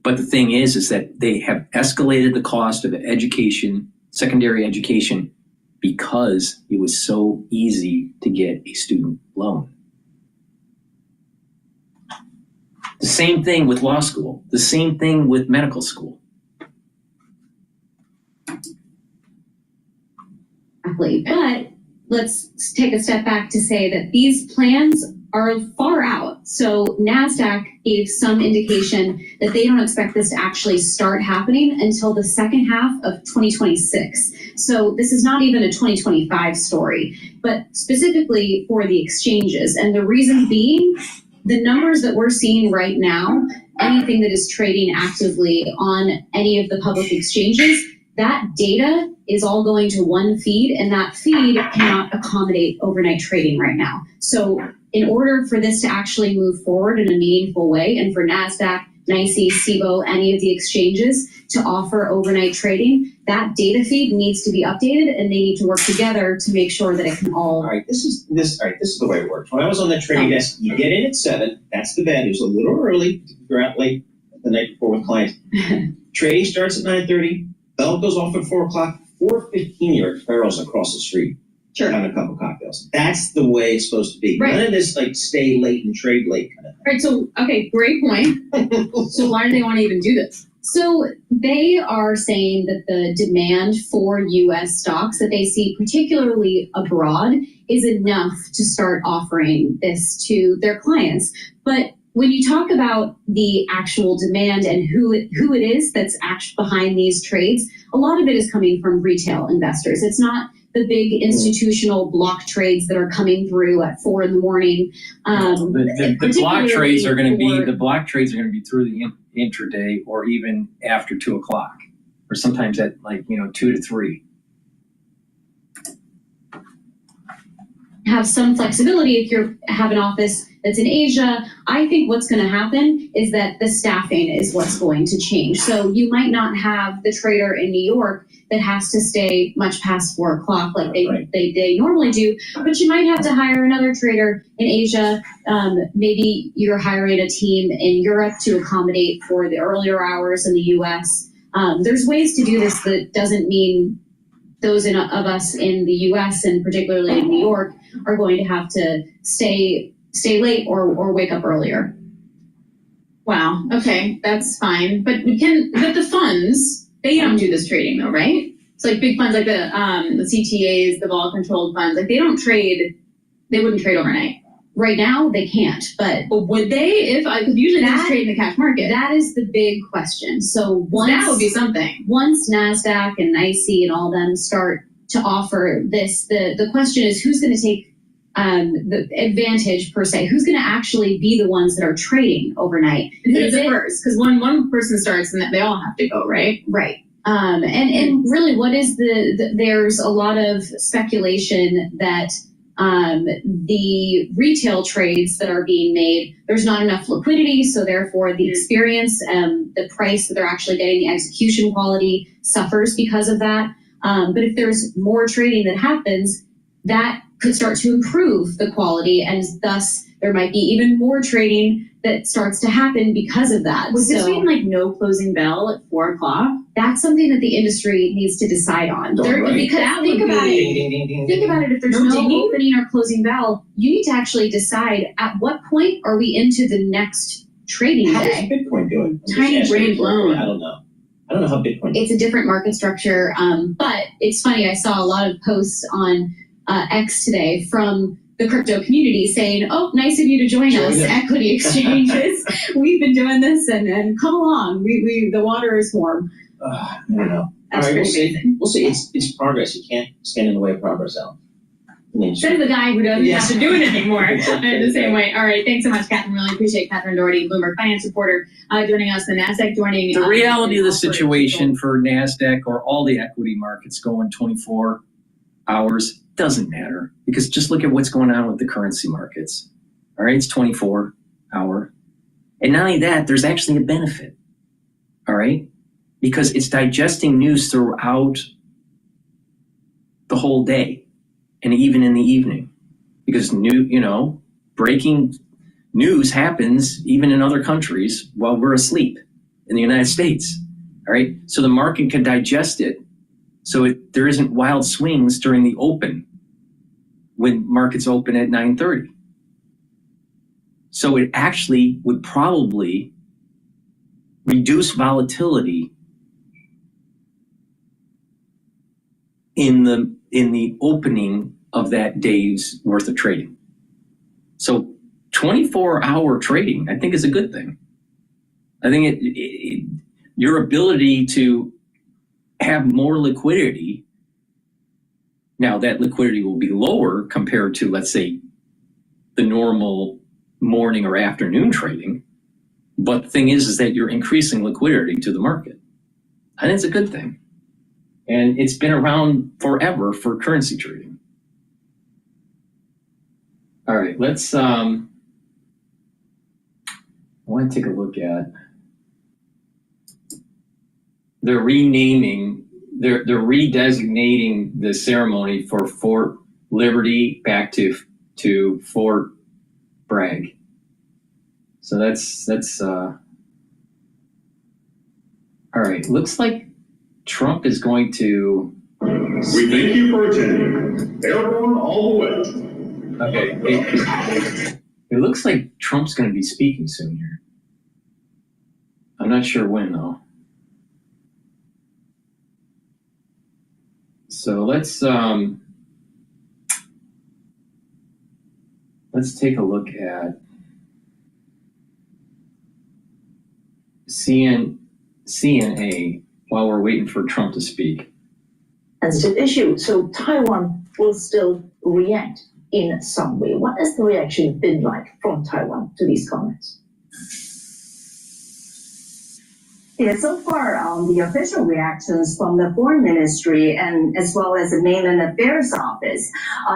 But the thing is that they have escalated the cost of education, secondary education, because it was so easy to get a student loan. The same thing with law school. The same thing with medical school. Exactly. But let's take a step back to say that these plans are far out. So NASDAQ gave some indication that they don't expect this to actually start happening until the second half of 2026. So this is not even a 2025 story, but specifically for the exchanges. And the reason being, the numbers that we're seeing right now, anything that is trading actively on any of the public exchanges, that data is all going to one feed, and that feed cannot accommodate overnight trading right now. So in order for this to actually move forward in a meaningful way, and for NASDAQ, NYSE, SIBO, any of the exchanges to offer overnight trading, that data feed needs to be updated, and they need to work together to make sure that it can all. All right, this is the way it works. When I was on the trading desk, you get in at 7. That's the bad news. A little early. You're out late the night before with clients. Trading starts at 9:30. Bell goes off at 4 o'clock. 4:15, you're at Farrell's across the street. Sure. Having a couple cocktails. That's the way it's supposed to be. Right. None of this like stay late and trade late kind of thing. Right. So, okay, great point. So why do they want to even do this? So they are saying that the demand for U.S. stocks that they see, particularly abroad, is enough to start offering this to their clients. But when you talk about the actual demand and who it is that's actually behind these trades, a lot of it is coming from retail investors. It's not the big institutional block trades that are coming through at 4 in the morning. The block trades are going to be through the intraday or even after 2 o'clock, or sometimes at 2 to 3. Have some flexibility if you have an office that's in Asia. I think what's going to happen is that the staffing is what's going to change. So you might not have the trader in New York that has to stay much past 4 o'clock like they normally do, but you might have to hire another trader in Asia. Maybe you're hiring a team in Europe to accommodate for the earlier hours in the US. There's ways to do this that doesn't mean those of us in the US and particularly in New York are going to have to stay late or wake up earlier. Wow. Okay, that's fine. But the funds, they don't do this trading though, right? It's like big funds like the CTAs, the vol controlled funds, like they wouldn't trade overnight. Right now, they can't, but would they? Because usually they just trade in the cash market. That is the big question. So that would be something. Once NASDAQ and NYSE and all them start to offer this, the question is who's going to take the advantage per se? Who's going to actually be the ones that are trading overnight? And who's it first? Because one person starts and they all have to go, right? Right. And really, what is there's a lot of speculation that the retail trades that are being made, there's not enough liquidity, so therefore the experience, the price that they're actually getting, the execution quality suffers because of that. But if there's more trading that happens, that could start to improve the quality, and thus there might be even more trading that starts to happen because of that. Would this mean like no closing bell at 4 o'clock? That's something that the industry needs to decide on. Right. Because think about it, if there's no opening or closing bell, you need to actually decide at what point are we into the next trading How day. is Bitcoin doing? Tiny brain blown. I don't know how Bitcoin. It's a different market structure, but it's funny. I saw a lot of posts on X today from the crypto community saying, "Oh, nice of you to join us, equity exchanges. We've been doing this, and come along. The water is warm." I don't know. All right, we'll see. We'll see. It's progress. You can't stand in the way of progress, Al. Says the guy who doesn't have to do it anymore in the same way. All right, thanks so much, Catherine. Really appreciate Catherine Doherty, Bloomberg finance reporter, joining us. The NASDAQ joining. The reality of the situation for NASDAQ or all the equity markets going 24 hours doesn't matter, because just look at what's going on with the currency markets. All right, it's 24 hour. And not only that, there's actually a benefit. All right, because it's digesting news throughout the whole day and even in the evening, because breaking news happens even in other countries while we're asleep in the United States. All right, so the market can digest it, so there isn't wild swings during the open when markets open at 9:30. So it actually would probably reduce volatility in the opening of that day's worth of trading. So 24-hour trading, I think, is a good thing. I think your ability to have more liquidity, now that liquidity will be lower compared to, let's say, the normal morning or afternoon trading. But the thing is that you're increasing liquidity to the market. I think it's a good thing. And it's been around forever for currency trading. All right, let's, I want to take a look at, they're redesignating the ceremony for Fort Liberty back to Fort Bragg. So that's all right. Looks like Trump is going to. We thank you for attending. Airborne all the way. Okay. It looks like Trump's going to be speaking soon here. I'm not sure when though. So let's take a look at CNA while we're waiting for Trump to speak. Sensitive issue, so Taiwan will still react in some way. What has the reaction been like from Taiwan to these comments? Yeah, so far, the official reactions from the Foreign Ministry and as well as the Mainland Affairs Office,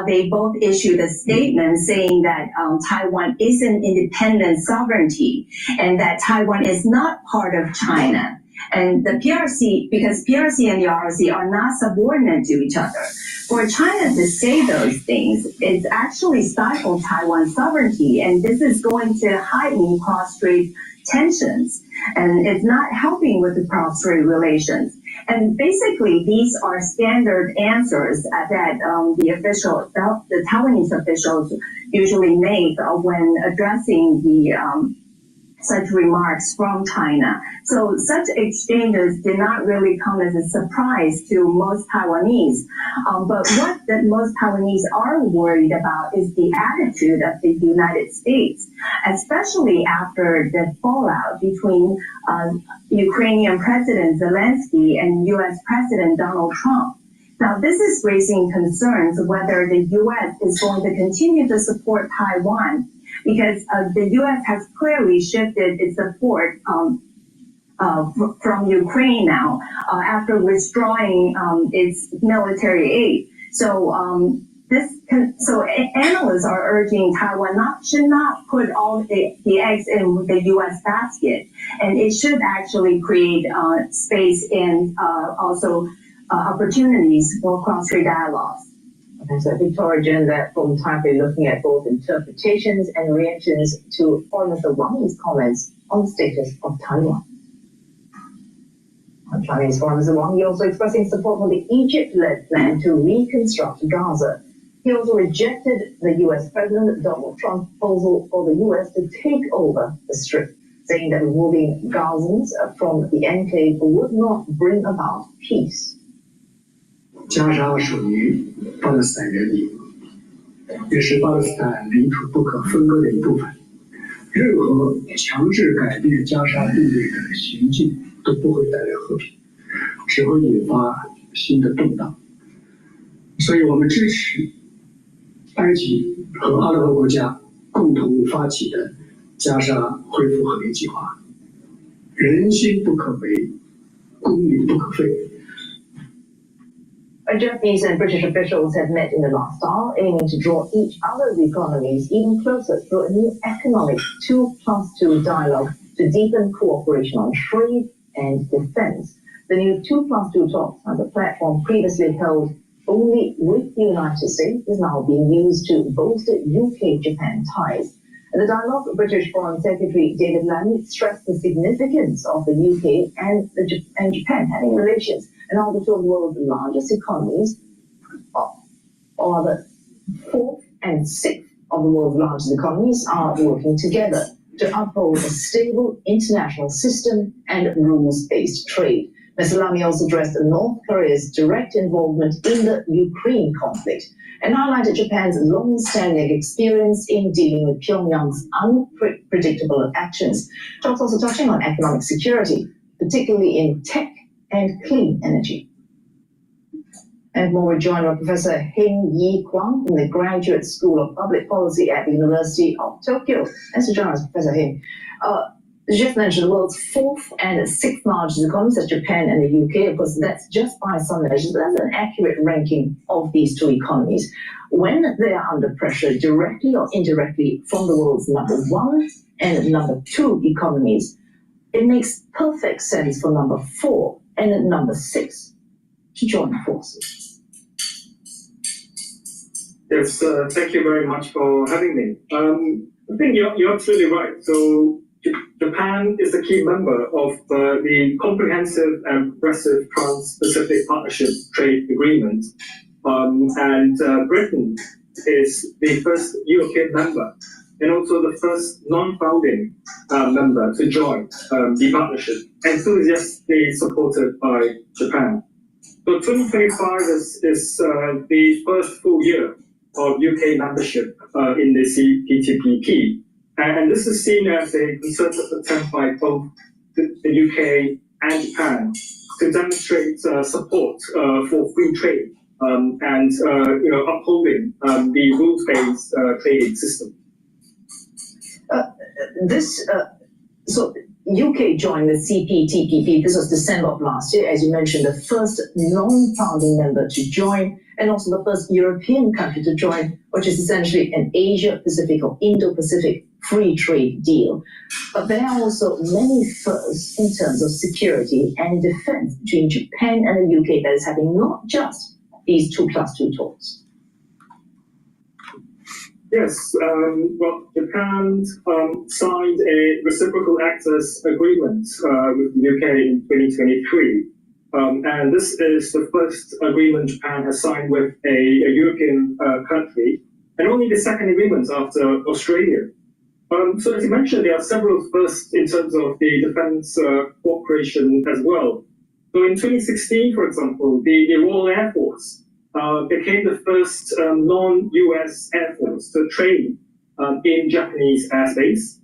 they both issued a statement saying that Taiwan is an independent sovereignty and that Taiwan is not part of China. And the PRC, because PRC and the ROC are not subordinate to each other. For China to say those things, it's actually stifled Taiwan's sovereignty, and this is going to heighten cross-strait tensions, and it's not helping with the cross-strait relations. And basically, these are standard answers that the Taiwanese officials usually make when addressing the such remarks from China. So such exchanges did not really come as a surprise to most Taiwanese. But what most Taiwanese are worried about is the attitude of the United States, especially after the fallout between Ukrainian President Zelensky and U.S. President Donald Trump. Now, this is raising concerns whether the U.S. is going to continue to support Taiwan, because the U.S. has clearly shifted its support from Ukraine now after withdrawing its military aid. So analysts are urging Taiwan should not put all the eggs in the U.S. basket, and it should actually create space and also opportunities for cross-strait dialogues. Okay, so Victoria Jen, that from Taipei looking at both interpretations and reactions to Foreign Minister Wang's comments on the status of Taiwan. Chinese Foreign Minister Wang also expressing support for the Egypt-led plan to reconstruct Gaza. He also rejected the U.S. President Donald Trump's proposal for the U.S. to take over the Strip, saying that removing Gazans from the enclave would not bring about peace. 加沙属于巴勒斯坦人民，也是巴勒斯坦领土不可分割的一部分。任何强制改变加沙地位的行径都不会带来和平，只会引发新的动荡。所以我们支持埃及和阿拉伯国家共同发起的加沙恢复和平计划。人心不可违，公理不可废。 Japanese and British officials have met in the last hour, aiming to draw each other's economies even closer through a new economic 2+2 dialogue to deepen cooperation on trade and defense. The new 2+2 talks, as a platform previously held only with the United States, is now being used to bolster UK-Japan ties. In the dialogue, British Foreign Secretary David Lammy stressed the significance of the UK and Japan having relations, and all the two of the world's largest economies, or the fourth and sixth of the world's largest economies, are working together to uphold a stable international system and rules-based trade. Mr. Lamy also addressed North Korea's direct involvement in the Ukraine conflict and highlighted Japan's long-standing experience in dealing with Pyongyang's unpredictable actions. Talks also touching on economic security, particularly in tech and clean energy. And more, we're joined by Professor Hin Yi Kwang from the Graduate School of Public Policy at the University of Tokyo. Thanks for joining us, Professor Hin. Just mentioned the world's fourth and sixth largest economies, that's Japan and the UK. Of course, that's just by some measures, but that's an accurate ranking of these two economies. When they are under pressure, directly or indirectly, from the world's number one and number two economies, it makes perfect sense for number four and number six to join forces. Yes, thank you very much for having me. I think you're absolutely right. So Japan is a key member of the Comprehensive and Progressive Trans-Pacific Partnership Trade Agreement, and Britain is the first European member and also the first non-founding member to join the partnership, enthusiastically supported by Japan. So 2025 is the first full year of UK membership in the CPTPP. And this is seen as a concerted attempt by both the UK and Japan to demonstrate support for free trade and upholding the rules-based trading system. So UK joined the CPTPP. This was December of last year, as you mentioned, the first non-founding member to join, and also the first European country to join, which is essentially an Asia-Pacific or Indo-Pacific free trade deal. But there are also many firsts in terms of security and defense between Japan and the UK that is having not just these 2+2 talks. Yes, well, Japan signed a reciprocal access agreement with the UK in 2023. And this is the first agreement Japan has signed with a European country, and only the second agreement after Australia. So as you mentioned, there are several firsts in terms of the defense cooperation as well. So in 2016, for example, the Royal Air Force became the first non-US Air Force to train in Japanese airspace.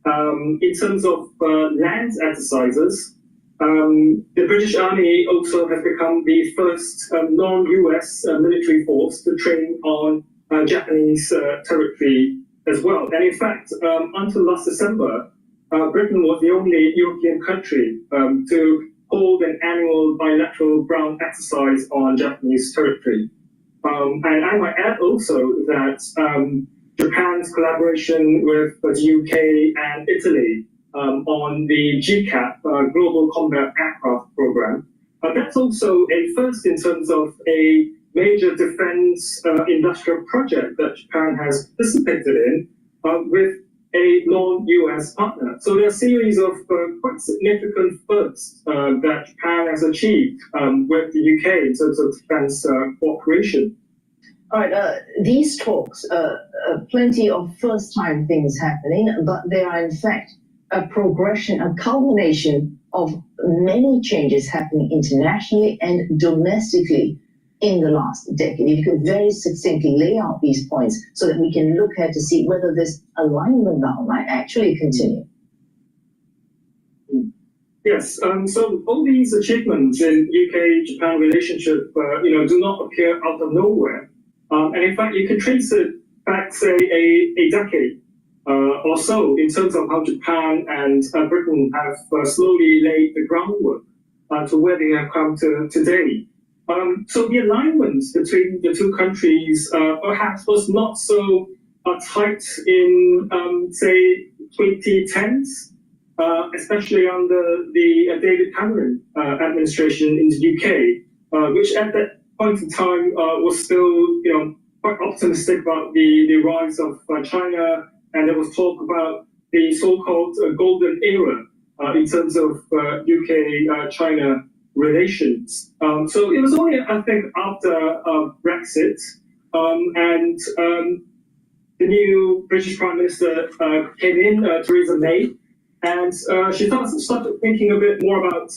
In terms of land exercises, the British Army also has become the first non-US military force to train on Japanese territory as well. And in fact, until last December, Britain was the only European country to hold an annual bilateral ground exercise on Japanese territory. And I might add also that Japan's collaboration with the UK and Italy on the GCAP, Global Combat Aircraft Program, that's also a first in terms of a major defense industrial project that Japan has participated in with a non-US partner. So there are a series of quite significant firsts that Japan has achieved with the UK in terms of defense cooperation. All right, these talks, plenty of first-time things happening, but they are in fact a progression, a culmination of many changes happening internationally and domestically in the last decade. If you could very succinctly lay out these points so that we can look ahead to see whether this alignment now might actually continue. Yes, so all these achievements in UK-Japan relationship, do not appear out of nowhere. And in fact, you can trace it back, say, a decade or so in terms of how Japan and Britain have slowly laid the groundwork to where they have come to today. So the alignment between the two countries perhaps was not so tight in, say, 2010s, especially under the David Cameron administration in the UK, which at that point in time was still, quite optimistic about the rise of China, and there was talk about the so-called golden era in terms of UK-China relations. So it was only, I think, after Brexit and the new British Prime Minister came in, Theresa May, And she started thinking a bit more about,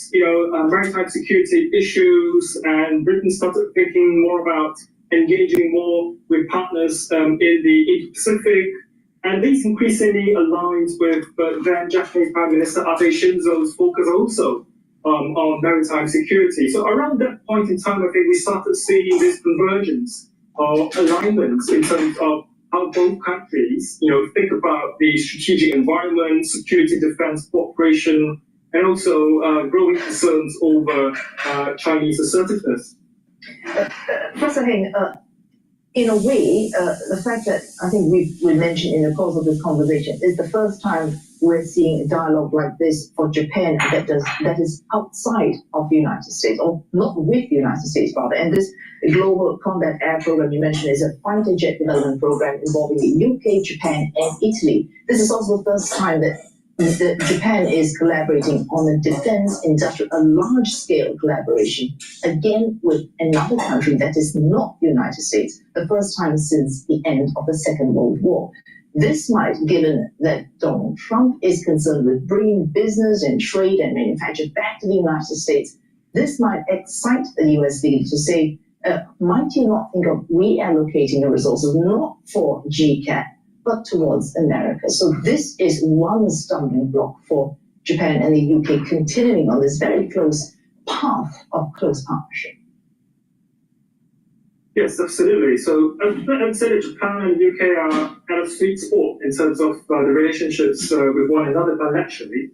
maritime security issues, and Britain started thinking more about engaging more with partners in the Indo-Pacific. And this increasingly aligns with then Japanese Prime Minister Abe Shinzo's focus also on maritime security. So around that point in time, I think we started seeing this convergence or alignments in terms of how both countries, think about the strategic environment, security defense cooperation, and also growing concerns over Chinese assertiveness. Professor Heng, in a way, the fact that I think we mentioned in the course of this conversation is the first time we're seeing a dialogue like this for Japan that is outside of the United States, or not with the United States, rather. And this global combat air program you mentioned is a fighter jet development program involving the UK, Japan, and Italy. This is also the first time that Japan is collaborating on a defense industrial, a large-scale collaboration, again with another country that is not the United States, the first time since the end of the Second World War. This might, given that Donald Trump is concerned with bringing business and trade and manufacture back to the United States, this might excite the US leader to say, might you not think of reallocating the resources not for GCAT, but towards America? So this is one stumbling block for Japan and the UK continuing on this very close path of close partnership. Yes, absolutely. So I'd say that Japan and the UK are at a sweet spot in terms of the relationships with one another bilaterally.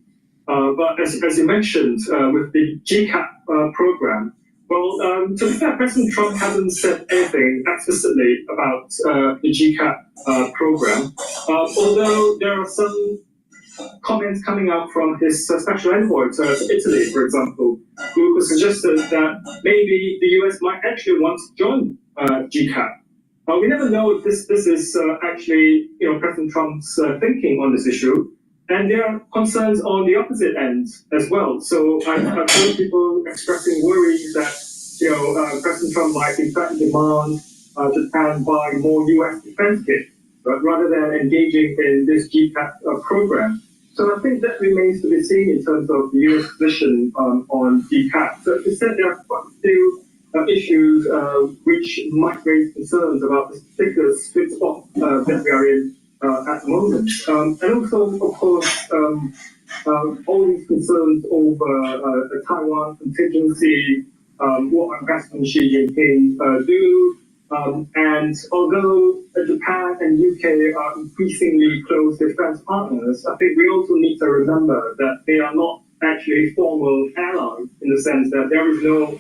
But as you mentioned, with the GCAP program, well, to be fair, President Trump hasn't said anything explicitly about the GCAP program, although there are some comments coming out from his special envoy to Italy, for example, who suggested that maybe the US might actually want to join GCAP. We never know if this is actually President Trump's thinking on this issue, and there are concerns on the opposite end as well. So I've heard people expressing worries that President Trump might in fact demand Japan buy more US defense kit, but rather than engaging in this GCAP program. So I think that remains to be seen in terms of the US position on GCAP. So as you said, there are quite a few issues which might raise concerns about this particular sweet spot that we are in at the moment. And also, of course, all these concerns over the Taiwan contingency, what President Xi Jinping do. And although Japan and UK are increasingly close defense partners, I think we also need to remember that they are not actually formal allies in the sense that there is no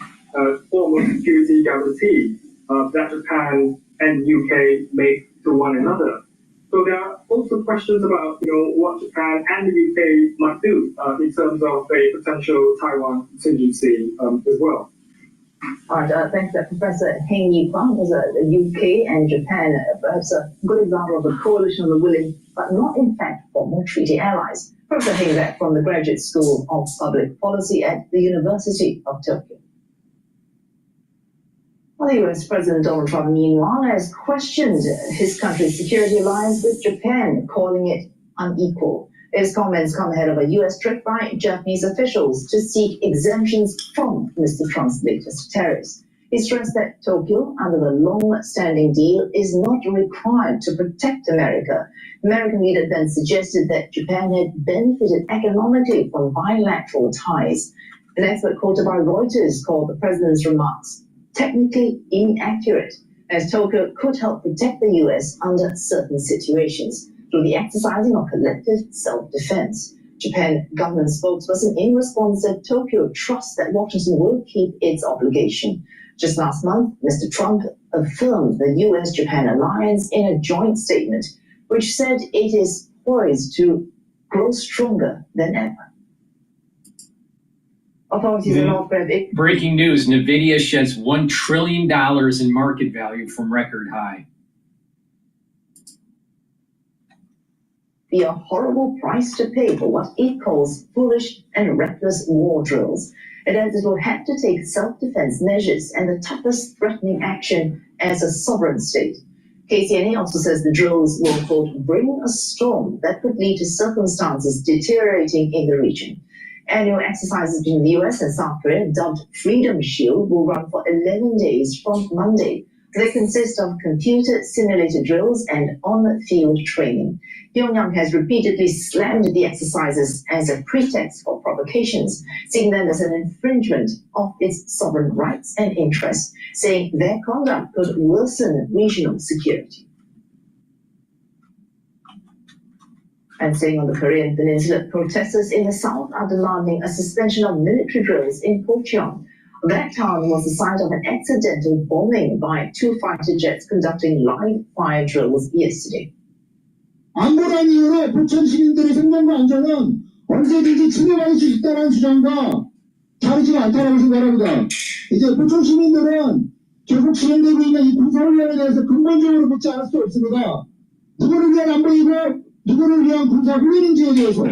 formal security guarantee that Japan and UK make to one another. So there are also questions about what Japan and the UK might do in terms of a potential Taiwan contingency as well. All right, thanks, Professor Heng Yi-Kwang. Was the UK and Japan perhaps a good example of a coalition of the willing, but not in fact formal treaty allies. Professor Heng back from the Graduate School of Public Policy at the University of Tokyo. Well, the US President Donald Trump, meanwhile, has questioned his country's security alliance with Japan, calling it unequal. His comments come ahead of a US trip by Japanese officials to seek exemptions from Mr. Trump's latest tariffs. He stressed that Tokyo, under the long-standing deal, is not required to protect America. American leader then suggested that Japan had benefited economically from bilateral ties. An expert quoted by Reuters called the president's remarks technically inaccurate, as Tokyo could help protect the US under certain situations through the exercising of collective self-defense. Japan government spokesperson in response said Tokyo trusts that Washington will keep its obligation. Just last month, Mr. Trump affirmed the US-Japan alliance in a joint statement, which said it is poised to grow stronger than ever. Authorities in North Korea. Breaking news, NVIDIA sheds $1 trillion in market value from record high. Be a horrible price to pay for what it calls foolish and reckless war drills. It adds it will have to take self-defense measures and the toughest threatening action as a sovereign state. KCNA also says the drills will, quote, bring a storm that could lead to circumstances deteriorating in the region. Annual exercises between the US and South Korea, dubbed Freedom Shield, will run for 11 days from Monday. They consist of computer-simulated drills and on-field training. Pyongyang has repeatedly slammed the exercises as a pretext for provocations, seeing them as an infringement of its sovereign rights and interests, saying their conduct could worsen regional security. And staying on the Korean Peninsula, protesters in the south are demanding a suspension of military drills in Pocheon. That town was the site of an accidental bombing by 2 fighter jets conducting live fire drills yesterday. 안보란 이유로 부천 시민들의 생명과 안전은 언제든지 침해받을 수 있다는 주장과 다르지가 않다고 생각합니다. 이제 부천 시민들은 계속 진행되고 있는 이 군사훈련에 대해서 근본적으로 묻지 않을 수 없습니다. 누구를 위한 안보이고 누구를 위한 군사훈련인지에 대해서.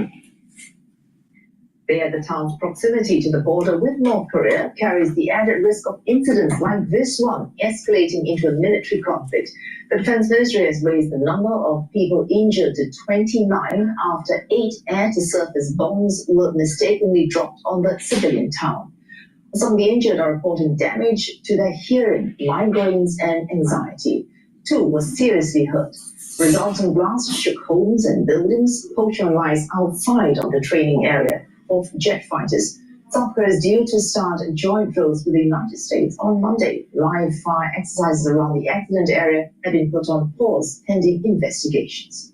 There, the town's proximity to the border with North Korea carries the added risk of incidents like this one escalating into a military conflict. The Defense Ministry has raised the number of people injured to 29 after 8 air-to-surface bombs were mistakenly dropped on the civilian town. Some of the injured are reporting damage to their hearing, migraines, and anxiety. 2 were seriously hurt. Resulting blasts shook homes and buildings. Pocheon lies outside of the training area of jet fighters. South Korea is due to start joint drills with the United States on Monday. Live fire exercises around the accident area have been put on pause pending investigations.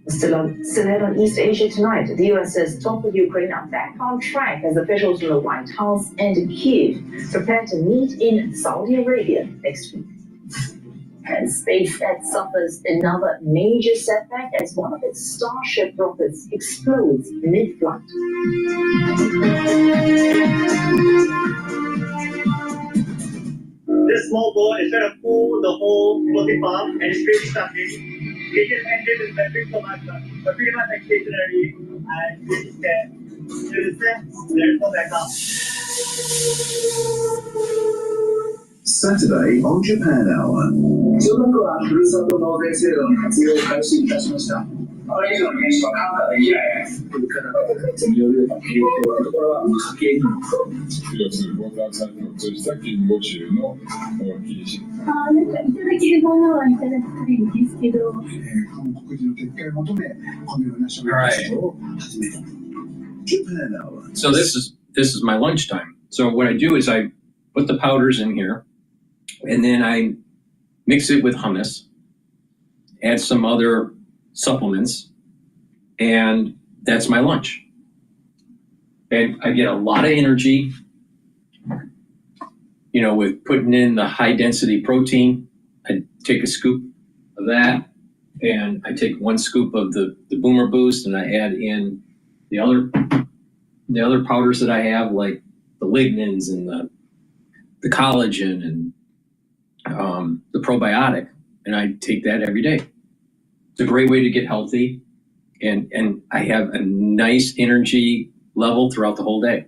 Still ahead on East Asia tonight, the US says talks with Ukraine are back on track as officials from the White House and Kyiv prepare to meet in Saudi Arabia next week. And SpaceX suffers another major setback as one of its Starship rockets explodes mid-flight. This small boat is trying to pull the whole floating bomb and it's pretty stuck in. It just ended in battery so much, but pretty much like stationary and it just there's no backup. Saturday on Japan Hour. 中国はふるさと納税制度の活用を開始いたしました。これ以上の原資はカナダ以来、物価高が積み寄る影響というところは家計にも。要するに、ボーダー産業を通じた金募集の禁止。なんかいただけるものはいただきたいんですけど。韓国人の撤回を求め、このような処分を始めた。Japan Hour. So this is my lunchtime. So what I do is I put the powders in here, and then I mix it with hummus, add some other supplements, and that's my lunch. And I get a lot of energy, you know, with putting in the high density protein. I take a scoop of that, and I take 1 scoop of the Boomer Boost, and I add in the other powders that I have, like the lignans and the collagen and the probiotic, and I take that every day. It's a great way to get healthy, and I have a nice energy level throughout the whole day.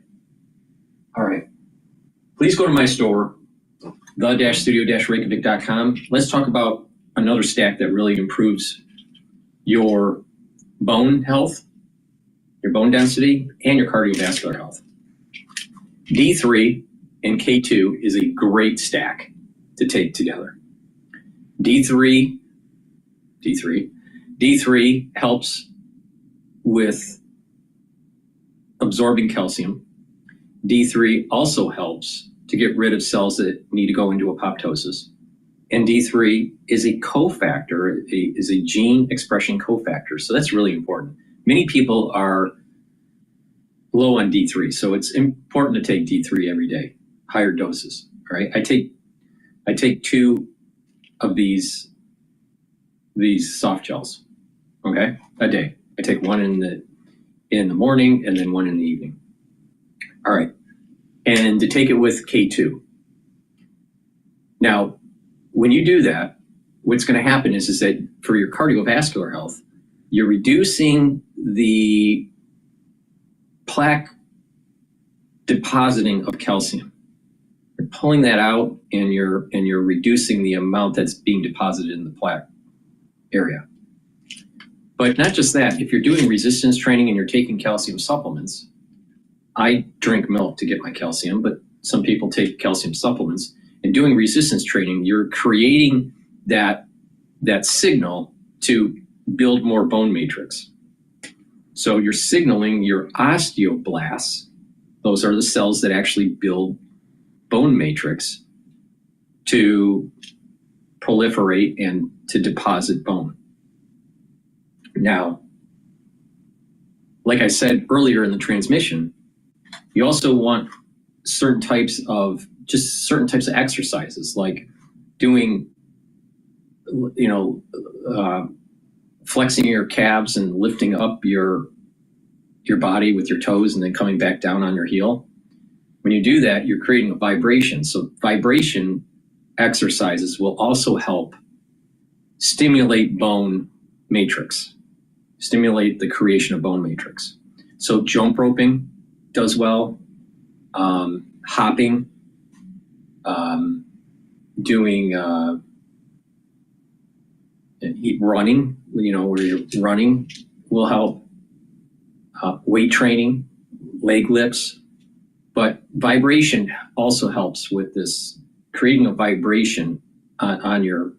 All right. Please go to my store, the-studio-reykjavik.com. Let's talk about another stack that really improves your bone health, your bone density, and your cardiovascular health. D3 and K2 is a great stack to take together. D3 helps with absorbing calcium. D3 also helps to get rid of cells that need to go into apoptosis. And D3 is a cofactor, is a gene expression cofactor. So that's really important. Many people are low on D3, so it's important to take D3 every day, higher doses. Right? I take 2 of these soft gels, okay, a day. I take 1 in the morning and then 1 in the evening. All right, and to take it with K2. Now, when you do that, what's going to happen is that for your cardiovascular health, you're reducing the plaque depositing of calcium. You're pulling that out, and you're reducing the amount that's being deposited in the plaque area. But not just that, if you're doing resistance training and you're taking calcium supplements, I drink milk to get my calcium, but some people take calcium supplements. And doing resistance training, you're creating that signal to build more bone matrix. So you're signaling your osteoblasts, those are the cells that actually build bone matrix, to proliferate and to deposit bone. Now, like I said earlier in the transmission, you also want certain types of exercises, like doing, flexing your calves and lifting up your body with your toes and then coming back down on your heel. When you do that, you're creating a vibration. So vibration exercises will also help stimulate bone matrix, stimulate the creation of bone matrix. So jump roping does well, hopping, doing running, where you're running will help. Weight training, leg lifts, but vibration also helps with this. Creating a vibration on your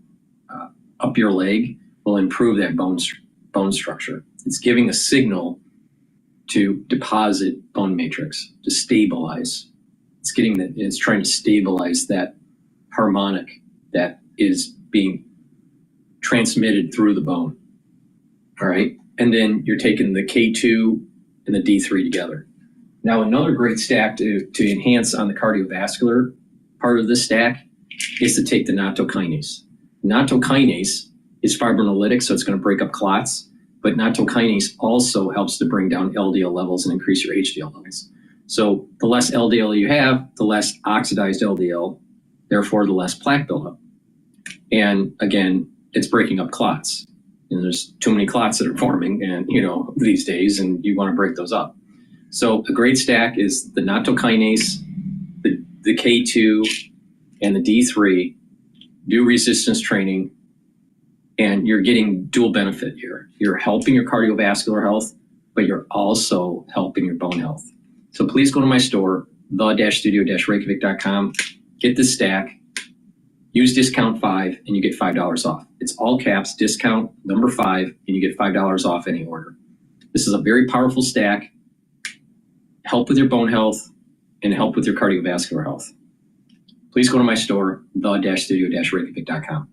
up your leg will improve that bone structure. It's giving a signal to deposit bone matrix, to stabilize. It's trying to stabilize that harmonic that is being transmitted through the bone. All right. And then you're taking the K2 and the D3 together. Now, another great stack to enhance on the cardiovascular part of this stack is to take the nattokinase. Nattokinase is fibrinolytic, so it's going to break up clots, but nattokinase also helps to bring down LDL levels and increase your HDL levels. So the less LDL you have, the less oxidized LDL, therefore the less plaque buildup. And again, it's breaking up clots. And there's too many clots that are forming, and these days, and you want to break those up. So a great stack is the nattokinase, the K2, and the D3. Do resistance training, and you're getting dual benefit here. You're helping your cardiovascular health, but you're also helping your bone health. So please go to my store, the-studio-reykjavik.com, get this stack. Use discount 5 and you get $5 off. It's all caps, discount number 5, and you get $5 off any order. This is a very powerful stack. Help with your bone health and help with your cardiovascular health. Please go to my store, the-studio-reykjavik.com.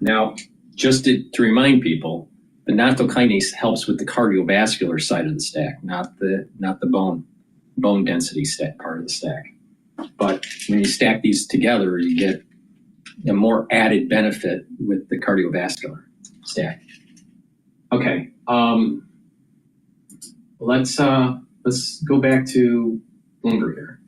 Now, just to remind people, the nattokinase helps with the cardiovascular side of the stack, not the bone density stack part of the stack. But when you stack these together, you get a more added benefit with the cardiovascular stack. Okay, let's go back to Bloomberg here.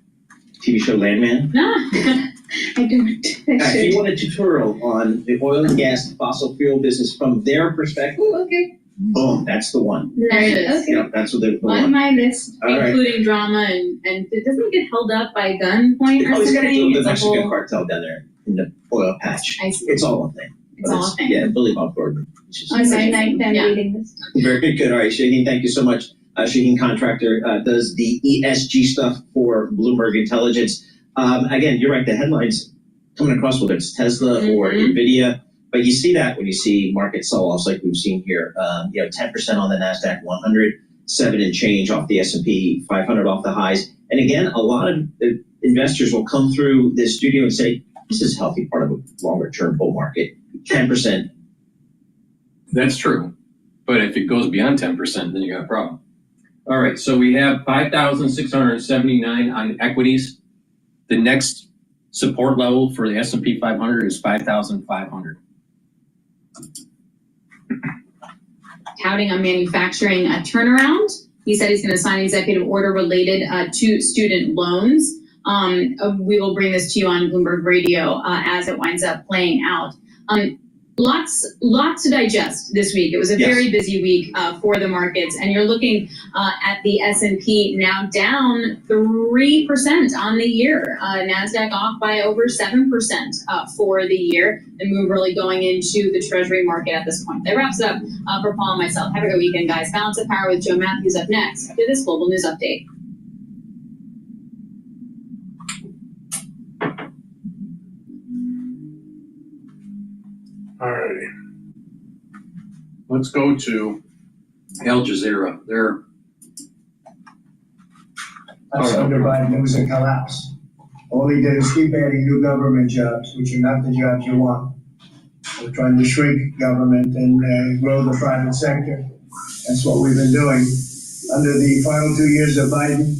TV show Landman. No, I don't. If you want a tutorial on the oil and gas fossil fuel business from their perspective, Okay. boom, that's the one. There it is. Okay. Yep, that's what they're the On one. my list. All right. Including drama and it doesn't get held up by gunpoint or Oh, he's got to something. do the It's a Mexican whole- cartel down there in the oil patch. I see. It's all a thing. It's But all a thing. Yeah, Billy Bob Thornton. It's just- On my night, I'm Yeah. reading this. Very good. All right, Shaheen, thank you so much. Shaheen Contractor does the ESG stuff for Bloomberg Intelligence. Again, you're right. The headlines coming across, whether it's Tesla or NVIDIA, but you see that when you see market sell-offs like we've seen here. 10% on the NASDAQ 100, 7 and change off the S&P 500 off the highs. And again, a lot of investors will come through this studio and say, this is a healthy part of a longer-term bull market. 10%. That's true. But if it goes beyond 10%, then you got a problem. All right, so we have 5,679 on equities. The next support level for the S&P 500 is 5,500. Touting on manufacturing a turnaround. He said he's going to sign an executive order related to student loans. We will bring this to you on Bloomberg Radio as it winds up playing out. Lots to digest this week. It was a very busy week for the markets, and you're looking at the S&P now down 3% on the year. Nasdaq off by over 7% for the year. The move really going into the Treasury market at this point. That wraps it up for Paul and myself. Have a good weekend, guys. Balance of Power with Joe Matthews up next after this global news update. All righty. Let's go to Al Jazeera. That's under Biden, it was a collapse. All he did is keep adding new government jobs, which are not the jobs you want. We're trying to shrink government and grow the private sector. That's what we've been doing. Under the final 2 years of Biden,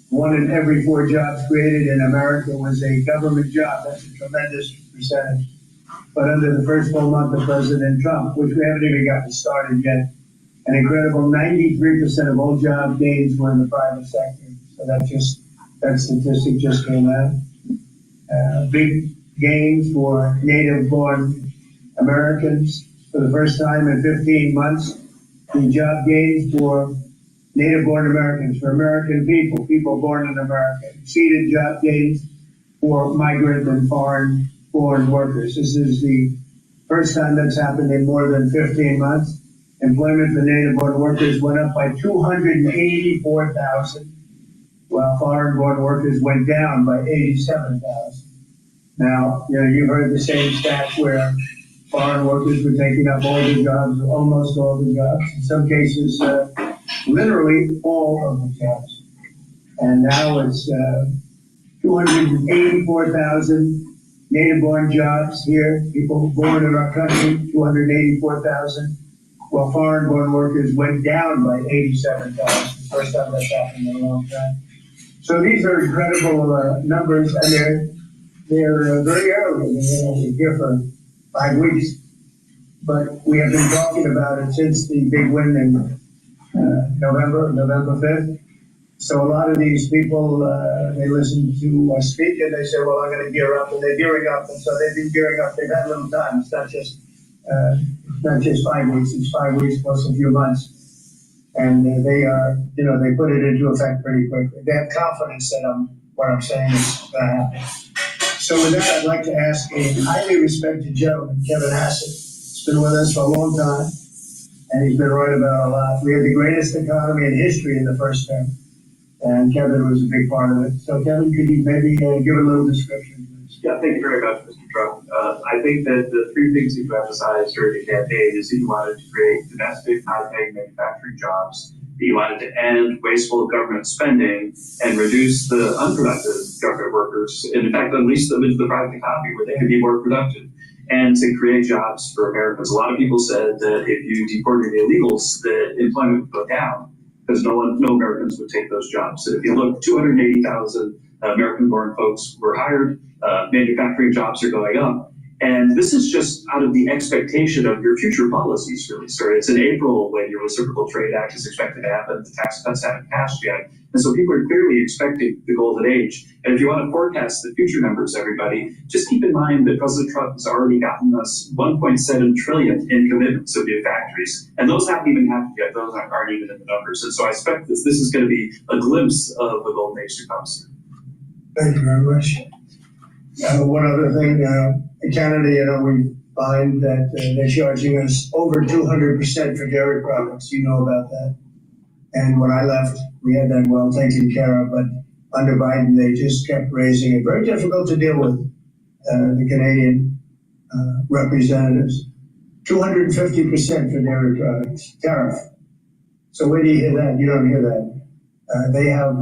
1 in every 4 jobs created in America was a government job. That's a tremendous percentage. But under the first full month of President Trump, which we haven't even gotten started yet, an incredible 93% of all job gains were in the private sector. So that statistic just came out. Big gains for native-born Americans. For the first time in 15 months, the job gains for native-born Americans, for American people born in America, exceeded job gains for migrant and foreign workers. This is the first time that's happened in more than 15 months. Employment for native-born workers went up by 284,000, while foreign-born workers went down by 87,000. Now, you've heard the same stats where foreign workers were taking up all the jobs, almost all the jobs. In some cases, literally all of the jobs. And now it's 284,000 native-born jobs here, people born in our country, 284,000, while foreign-born workers went down by 87,000. First time that's happened in a long time. So these are incredible numbers, and they're very early. They're here for 5 weeks, but we have been talking about it since the big win in November 5th. So a lot of these people, they listen to us speak and they say, well, I'm going to gear up, and they're gearing up. And so they've been gearing up. They've had a little time. It's not just 5 weeks. It's 5 weeks plus a few months. And they are, they put it into effect pretty quickly. They have confidence that what I'm saying is going to happen. So with that, I'd like to ask a highly respected gentleman, Kevin Hassett. He's been with us for a long time, and he's been right about a lot. We had the greatest economy in history in the first term. And Kevin was a big part of it. So Kevin, could you maybe give a little description, please? Yeah, thank you very much, Mr. Trump. I think that the 3 things that you emphasized during the campaign is that you wanted to create domestic, high-paying manufacturing jobs, that you wanted to end wasteful government spending and reduce the unproductive government workers, and in fact, unleash them into the private economy where they could be more productive, and to create jobs for Americans. A lot of people said that if you deported illegals, the employment would go down, because no Americans would take those jobs. So if you look, 280,000 American-born folks were hired, manufacturing jobs are going up. And this is just out of the expectation of your future policies, really, sir. It's in April when your Reciprocal Trade Act is expected to happen. The tax cuts haven't passed yet. And so people are clearly expecting the golden age. And if you want to forecast the future numbers, everybody, just keep in mind that President Trump has already gotten us $1.7 trillion in commitments of new factories. And those haven't even happened yet. Those aren't even in the numbers. And so I expect this is going to be a glimpse of the golden age to come, sir. Thank you very much. One other thing, in Canada, we find that they're charging us over 200% for dairy products. You know about that. And when I left, we had that well taken care of, but under Biden, they just kept raising it. Very difficult to deal with, the Canadian representatives. 250% for dairy products, tariff. So where do you hear that? You don't hear that. They have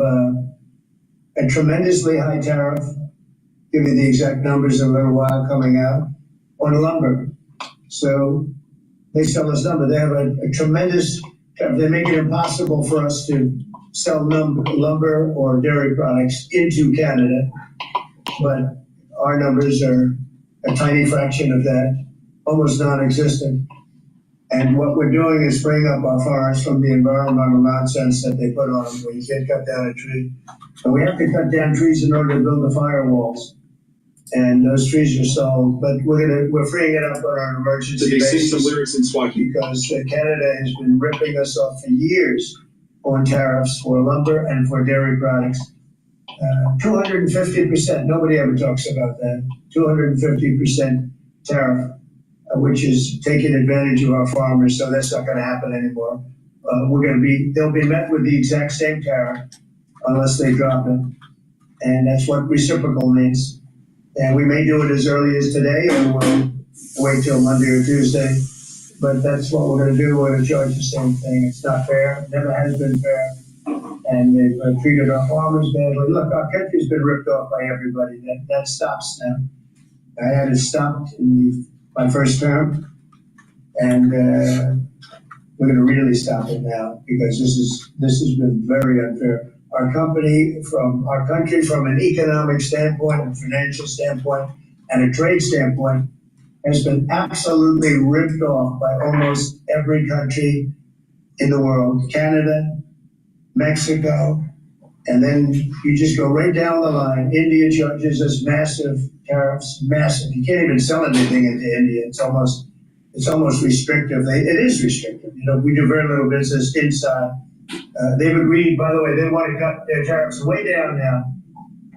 a tremendously high tariff. Give you the exact numbers in a little while coming out on lumber. So they sell us lumber. They have a tremendous, they make it impossible for us to sell lumber or dairy products into Canada. But our numbers are a tiny fraction of that, almost non-existent. And what we're doing is freeing up our forests from the environmental nonsense that they put on them, where you can't cut down a tree. And we have to cut down trees in order to build the firewalls. And those trees are sold, but we're freeing it up on an emergency Did they sing basis some lyrics in Swahili? because Canada has been ripping us off for years on tariffs for lumber and for dairy products. 250%. Nobody ever talks about that. 250% tariff, which is taking advantage of our farmers. So that's not going to happen anymore. They'll be met with the exact same tariff unless they drop it, and that's what reciprocal means. And we may do it as early as today, or we'll wait till Monday or Tuesday. But that's what we're going to do. We're going to charge the same thing. It's not fair. It never has been fair. And they've treated our farmers badly. Look, our country's been ripped off by everybody. That stops now. I had it stopped in my first term, and we're going to really stop it now because this has been very unfair. Our country, from an economic standpoint, a financial standpoint, and a trade standpoint, has been absolutely ripped off by almost every country in the world. Canada, Mexico, and then you just go right down the line. India charges us massive tariffs, massive. You can't even sell anything into India. It's almost restrictive. It is restrictive. We do very little business inside. They've agreed, by the way, they want to cut their tariffs way down now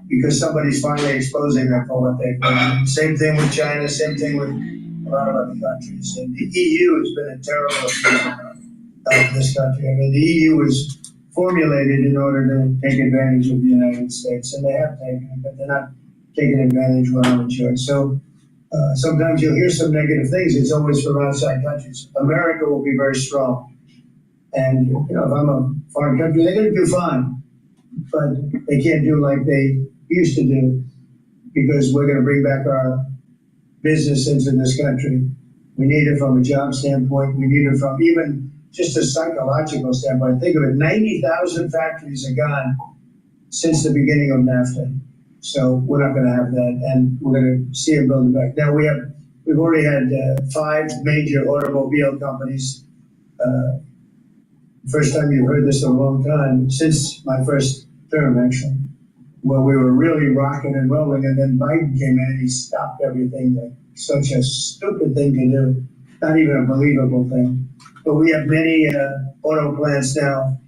because somebody's finally exposing them for what they've done. Same thing with China, same thing with a lot of other countries. And the EU has been a terrible abuser of this country. I mean, the EU was formulated in order to take advantage of the United States, and they have taken it, but they're not taking advantage well, I'm sure. So sometimes you'll hear some negative things. It's always from outside countries. America will be very strong. And, if I'm a foreign country, they're going to do fine, but they can't do like they used to do because we're going to bring back our business into this country. We need it from a job standpoint. We need it from even just a psychological standpoint. Think of it, 90,000 factories are gone since the beginning of NAFTA. So we're not going to have that, and we're going to see it build back. Now we've already had 5 major automobile companies. First time you've heard this in a long time, since my first term, actually, where we were really rocking and rolling, and then Biden came in and he stopped everything. Like such a stupid thing to do, not even a believable thing. But we have many auto plants now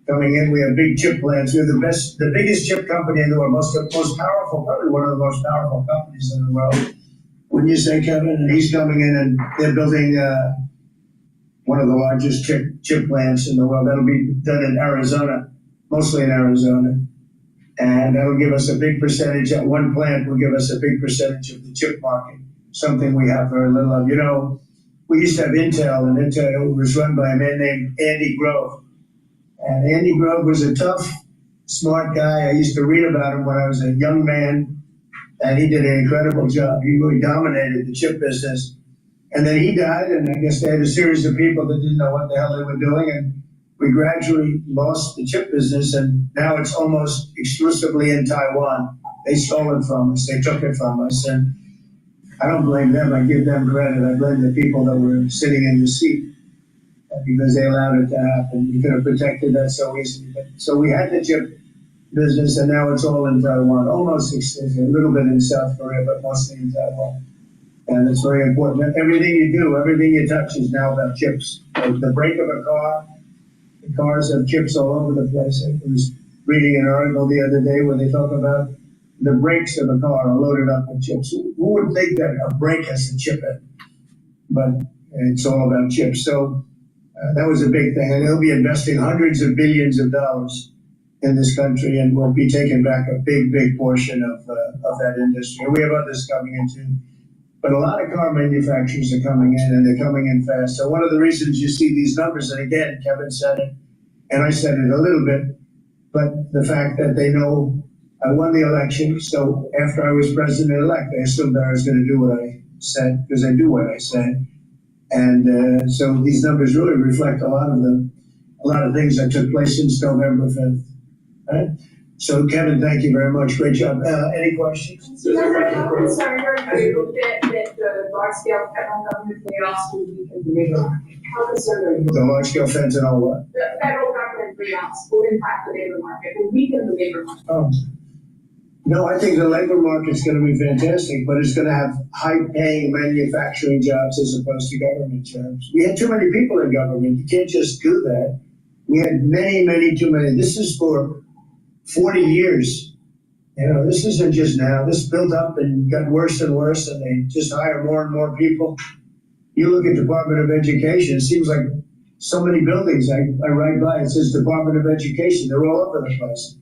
coming in. We have big chip plants. We're the biggest chip company in the world, most powerful, probably one of the most powerful companies in the world. Wouldn't you say, Kevin? And he's coming in and they're building one of the largest chip plants in the world. That'll be done in Arizona, mostly in Arizona. And that'll give us a big percentage. At one plant will give us a big percentage of the chip market, something we have very little of. We used to have Intel, and Intel was run by a man named Andy Grove. And Andy Grove was a tough, smart guy. I used to read about him when I was a young man, and he did an incredible job. He really dominated the chip business. And then he died, and I guess they had a series of people that didn't know what the hell they were doing, and we gradually lost the chip business, and now it's almost exclusively in Taiwan. They stole it from us. They took it from us, and I don't blame them. I give them credit. I blame the people that were sitting in the seat because they allowed it to happen. You could have protected that so easily. So we had the chip business, and now it's all in Taiwan. Almost exclusively, a little bit in South Korea, but mostly in Taiwan. And it's very important. Everything you do, everything you touch is now about chips. Like the brake of a car, the cars have chips all over the place. I was reading an article the other day where they talk about the brakes of a car are loaded up with chips. Who would think that a brake has a chip in it? But it's all about chips. So that was a big thing. And they'll be investing hundreds of billions of dollars in this country, and we'll be taking back a big, big portion of that industry. And we have others coming in too. But a lot of car manufacturers are coming in, and they're coming in fast. So one of the reasons you see these numbers, and again, Kevin said it, and I said it a little bit, but the fact that they know I won the election, so after I was president-elect, they assumed that I was going to do what I said, because I do what I said. And so these numbers really reflect a lot of things that took place since November 5th. Right? So Kevin, thank you very much. Great job. Any questions? How concerned are you that the large-scale federal government layoffs will weaken the labor market? How concerned are you? The large-scale fentanyl what? The federal government layoffs will impact the labor market, will weaken the labor market. Oh. No, I think the labor market's going to be fantastic, but it's going to have high-paying manufacturing jobs as opposed to government jobs. We had too many people in government. You can't just do that. We had many too many. This is for 40 years. You know, this isn't just now. This built up and got worse and worse, and they just hire more and more people. You look at Department of Education, it seems like so many buildings I ride by, it says Department of Education. They're all over the place.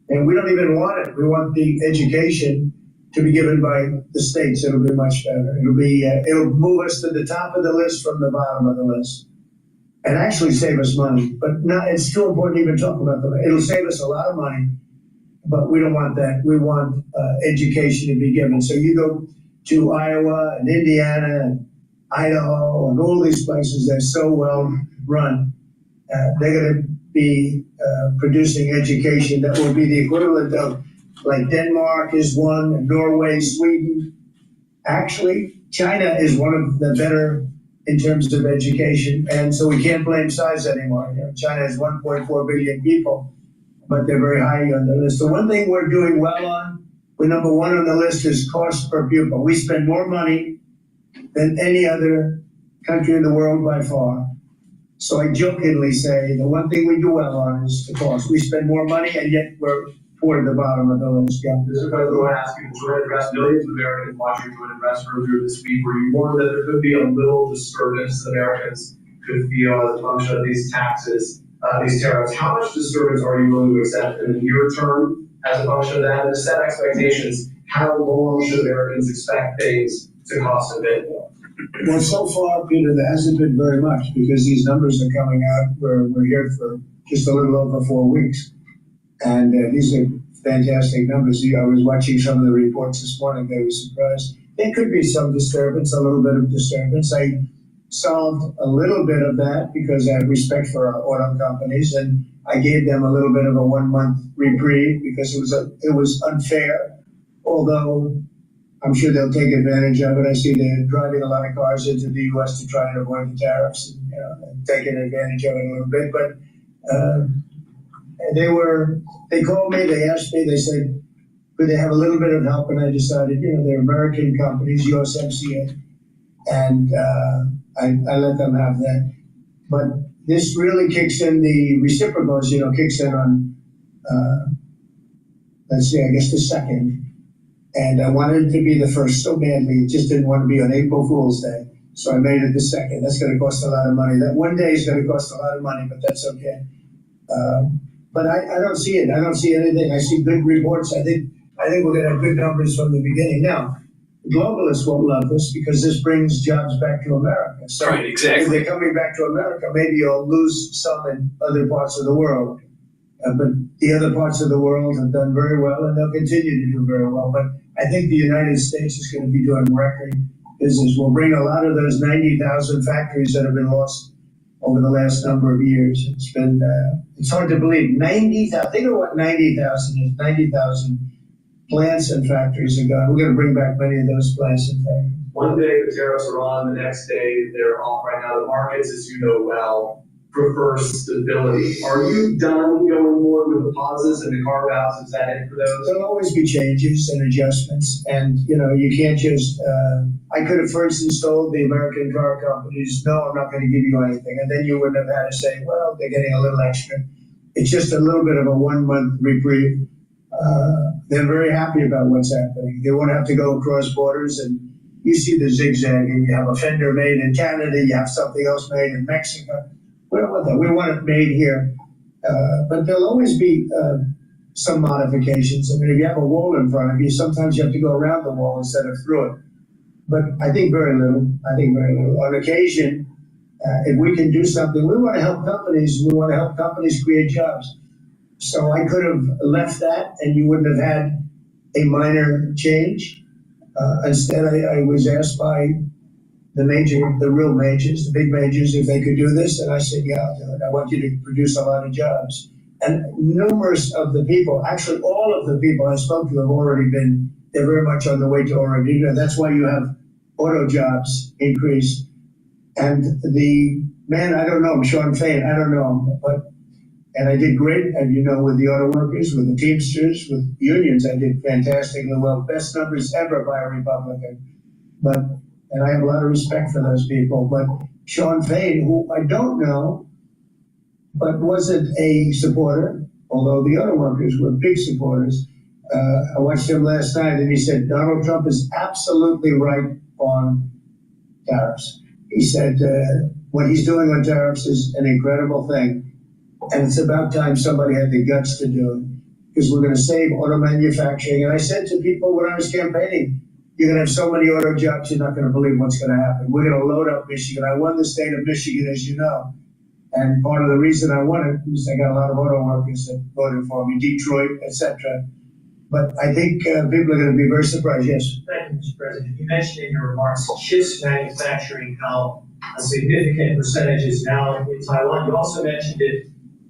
And we don't even want it. We want the education to be given by the states. It'll be much better. It'll move us to the top of the list from the bottom of the list. And actually save us money. But not, it's too important to even talk about that. It'll save us a lot of money. But we don't want that. We want education to be given. So you go to Iowa and Indiana and Idaho and all these places that are so well run. They're going to be producing education that will be the equivalent of, like Denmark is one, and Norway, Sweden. Actually, China is one of the better in terms of education. And so we can't blame size anymore. You know, China has 1.4 billion people, but they're very high on the list. The one thing we're doing well on, we're number one on the list, is cost per pupil. We spend more money than any other country in the world by far. So I jokingly say the one thing we do well on is the cost. We spend more money, and yet we're toward the bottom of the list. Yeah. Mr. President, I want to ask you to address millions of Americans watching you address earlier this week, where you warned that there could be a little disturbance that Americans could feel as a function of these taxes, these tariffs. How much disturbance are you willing to accept in the near term as a function of that? And to set expectations, how long should Americans expect things to cost a bit more? Well, so far, Peter, there hasn't been very much because these numbers are coming out. We're here for just a little over 4 weeks. And these are fantastic numbers. I was watching some of the reports this morning. They were surprised. There could be some disturbance, a little bit of disturbance. I solved a little bit of that because I have respect for our auto companies, and I gave them a little bit of a 1 month reprieve because it was unfair. Although I'm sure they'll take advantage of it. I see they're driving a lot of cars into the U.S. to try and avoid the tariffs and taking advantage of it a little bit. But they called me, they asked me, they said, could they have a little bit of help? And I decided, they're American companies, USMCA, and I let them have that. But this really kicks in the reciprocals, kicks in on, let's see, I guess the second. And I wanted it to be the first so badly, it just didn't want to be on April Fool's Day. So I made it the second. That's going to cost a lot of money. That one day is going to cost a lot of money, but that's okay. But I don't see it. I don't see anything. I see good reports. I think we're going to have good numbers from the beginning. Now, globalists won't love this because this brings jobs back to America. So right, exactly. If they're coming back to America, maybe you'll lose some in other parts of the world. But the other parts of the world have done very well, and they'll continue to do very well. But I think the United States is going to be doing record business. We'll bring a lot of those 90,000 factories that have been lost over the last number of years. It's been, it's hard to believe. 90,000, think of what 90,000 is. 90,000 plants and factories are gone. We're going to bring back many of those plants and factories. One day the tariffs are on, the next day they're off. Right now, the markets, as you know well, prefer stability. Are you done going forward with the pauses and the carve-outs? Is that it for those? There'll always be changes and adjustments, and you can't just. I could have, for instance, told the American car companies, "No, I'm not going to give you anything," and then you wouldn't have had to say, "Well, they're getting a little extra." It's just a little bit of a 1 month reprieve. They're very happy about what's happening. They won't have to go across borders, and you see the zigzagging. You have a fender made in Canada, you have something else made in Mexico. We don't want that. We want it made here. But there'll always be some modifications. I mean, if you have a wall in front of you, sometimes you have to go around the wall instead of through it. But I think very little. On occasion, if we can do something, we want to help companies. We want to help companies create jobs. So I could have left that, and you wouldn't have had a minor change. Instead, I was asked by the real majors, the big majors, if they could do this, and I said, yeah, I'll do it. I want you to produce a lot of jobs. And numerous of the people, actually all of the people I spoke to have already been, they're very much on the way to already do that. That's why you have auto jobs increase. And the man, I don't know him, Sean Fain, I don't know him, but And I did great, and with the auto workers, with the Teamsters, with unions, I did fantastically well. Best numbers ever by a Republican. And I have a lot of respect for those people. But Sean Fain, who I don't know, but wasn't a supporter, although the auto workers were big supporters. I watched him last night, and he said Donald Trump is absolutely right on tariffs. He said what he's doing on tariffs is an incredible thing. And it's about time somebody had the guts to do it, because we're going to save auto manufacturing. And I said to people when I was campaigning, you're going to have so many auto jobs, you're not going to believe what's going to happen. We're going to load up Michigan. I won the state of Michigan, as you know. And part of the reason I won it is I got a lot of auto workers that voted for me, Detroit, etc. But I think people are going to be very surprised. Yes. Thank you, Mr. President. You mentioned in your remarks chips manufacturing, how a significant percentage is now in Taiwan. You also mentioned it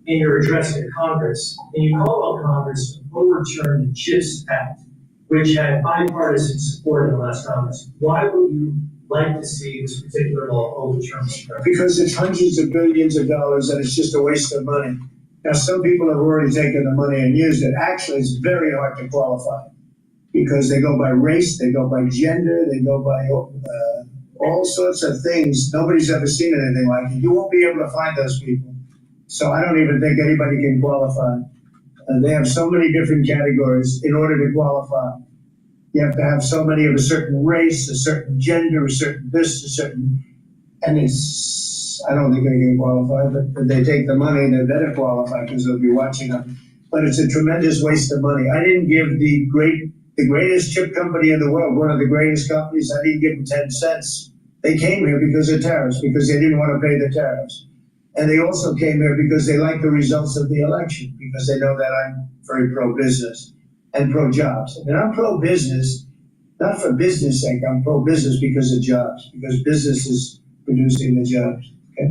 in your address to Congress, and you called on Congress to overturn the CHIPS Act, which had bipartisan support in the last Congress. Why would you like to see this particular law overturned? Because it's hundreds of billions of dollars and it's just a waste of money. Now, some people have already taken the money and used it. Actually, it's very hard to qualify because they go by race, they go by gender, they go by all sorts of things. Nobody's ever seen anything like it. You won't be able to find those people. So I don't even think anybody can qualify. They have so many different categories in order to qualify. You have to have so many of a certain race, a certain gender, a certain this, a certain, and I don't think they can qualify, but if they take the money, they better qualify because they'll be watching them. But it's a tremendous waste of money. I didn't give the greatest chip company in the world, one of the greatest companies, I didn't give them 10 cents. They came here because of tariffs, because they didn't want to pay the tariffs. And they also came here because they like the results of the election, because they know that I'm very pro-business and pro-jobs. And I'm pro-business, not for business sake, I'm pro-business because of jobs, because business is producing the jobs. Okay?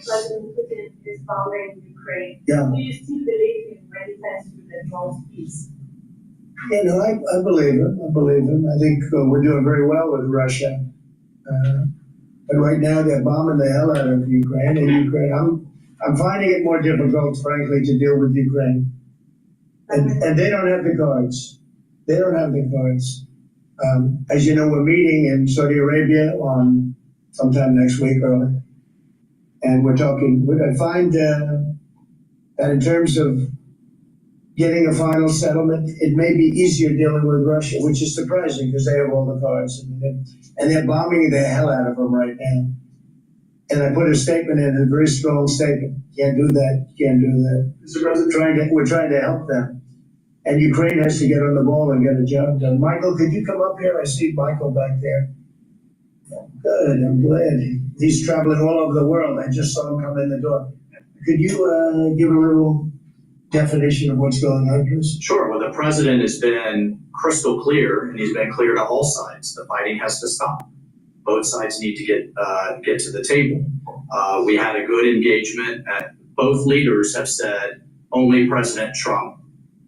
President Putin is bombing Ukraine. Yeah. Do you still believe in when he plans to withdraw peace? I believe him. I think we're doing very well with Russia. But right now they're bombing the hell out of Ukraine. And Ukraine, I'm finding it more difficult, frankly, to deal with Ukraine. And they don't have the cards. They don't have the cards. As you know, we're meeting in Saudi Arabia on sometime next week early. And we're talking, I find that in terms of getting a final settlement, it may be easier dealing with Russia, which is surprising because they have all the cards. And they're bombing the hell out of them right now. And I put a statement in, a very strong statement. Can't do that, can't do that. We're trying to help them. And Ukraine has to get on the ball and get a job done. Michael, could you come up here? I see Michael back there. Good, I'm glad. He's traveling all over the world. I just saw him come in the door. Could you give a little definition of what's going on, please? Sure. Well, the president has been crystal clear, and he's been clear to all sides. The fighting has to stop. Both sides need to get to the table. We had a good engagement. Both leaders have said only President Trump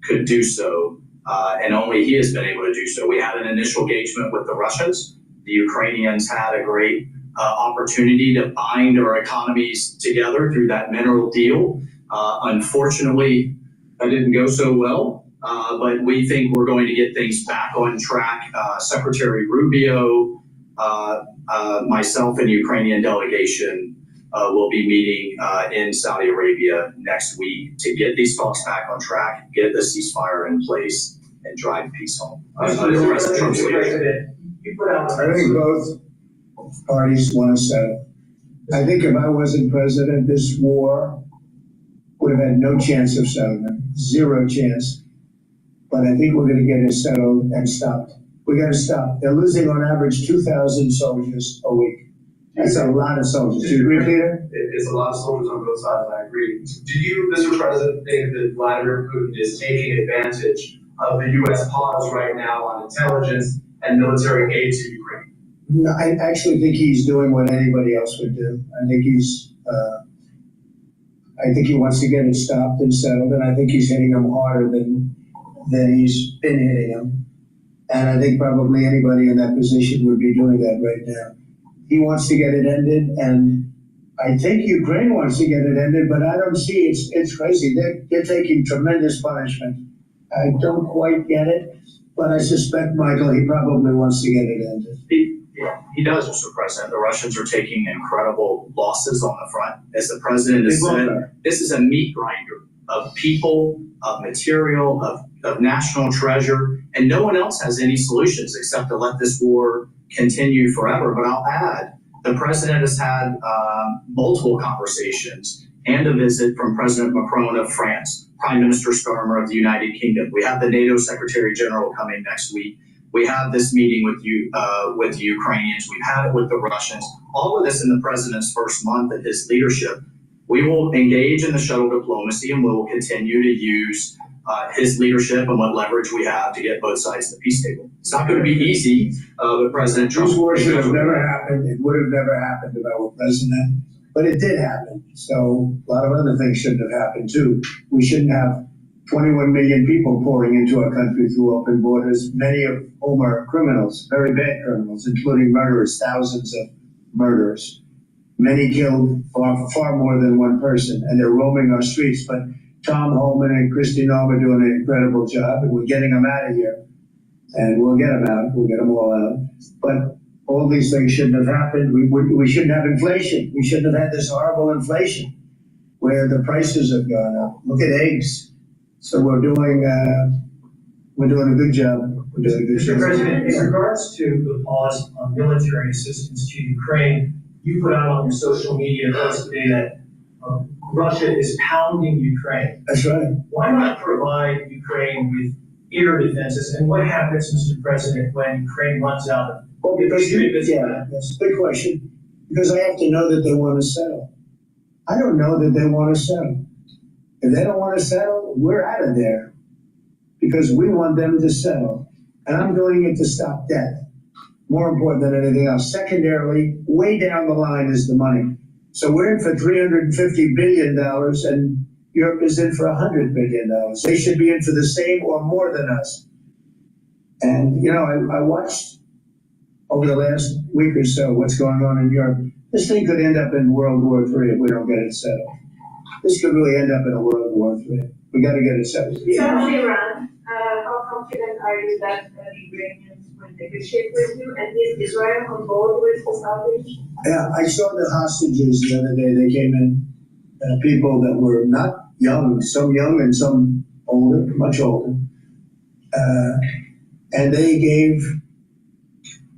could do so, and only he has been able to do so. We had an initial engagement with the Russians. The Ukrainians had a great opportunity to bind our economies together through that mineral deal. Unfortunately, that didn't go so well, but we think we're going to get things back on track. Secretary Rubio, myself, and the Ukrainian delegation will be meeting in Saudi Arabia next week to get these talks back on track, get the ceasefire in place, and drive peace home. Under President Trump's leadership. I think both parties want to settle. I think if I wasn't president, this war would have had no chance of settlement, zero chance. But I think we're going to get it settled and stopped. We got to stop. They're losing on average 2,000 soldiers a week. That's a lot of soldiers. Do you agree, Peter? It's a lot of soldiers on both sides. I agree. Do you, Mr. President, think that Vladimir Putin is taking advantage of the U.S. pause right now on intelligence and military aid to Ukraine? No, I actually think he's doing what anybody else would do. I think he wants to get it stopped and settled, and I think he's hitting them harder than he's been hitting them. And I think probably anybody in that position would be doing that right now. He wants to get it ended, and I think Ukraine wants to get it ended, but I don't see it's crazy. They're taking tremendous punishment. I don't quite get it, but I suspect, Michael, he probably wants to get it ended. He does, Mr. President. The Russians are taking incredible losses on the front. As the president has said, this is a meat grinder of people, of material, of national treasure, and no one else has any solutions except to let this war continue forever. But I'll add, the president has had multiple conversations and a visit from President Macron of France, Prime Minister Starmer of the United Kingdom. We have the NATO Secretary General coming next week. We have this meeting with the Ukrainians. We've had it with the Russians. All of this in the president's first month of his leadership. We will engage in the shuttle diplomacy, and we will continue to use his leadership and what leverage we have to get both sides to the peace table. It's not going to be easy, but President Trump. This war should have never happened. It would have never happened if I were president, but it did happen. So a lot of other things shouldn't have happened too. We shouldn't have 21 million people pouring into our country through open borders, many of whom are criminals, very bad criminals, including murderers, thousands of murderers. Many killed, far more than one person, and they're roaming our streets. But Tom Holman and Kristi Noem are doing an incredible job, and we're getting them out of here. And we'll get them out. We'll get them all out. But all these things shouldn't have happened. We shouldn't have inflation. We shouldn't have had this horrible inflation where the prices have gone up. Look at eggs. So we're doing a good job. We're doing a good job. Mr. President, in regards to the pause on military assistance to Ukraine, you put out on your social media post today that Russia is pounding Ukraine. That's right. Why not provide Ukraine with air defenses? And what happens, Mr. President, when Ukraine runs out of? Well, because that's a good question. Because I have to know that they want to settle. I don't know that they want to settle. If they don't want to settle, we're out of there because we want them to settle. And I'm doing it to stop death. More important than anything else. Secondarily, way down the line is the money. So we're in for $350 billion and Europe is in for $100 billion. They should be in for the same or more than us. And, I watched over the last week or so what's going on in Europe. This thing could end up in World War III if we don't get it settled. This could really end up in a World War III. We got to get it settled. Iran, how confident are you that the Iranians will negotiate with you? And is Israel on board with this outreach? Yeah, I saw the hostages the other day. They came in, people that were not young, some young and some older, much older. And they gave,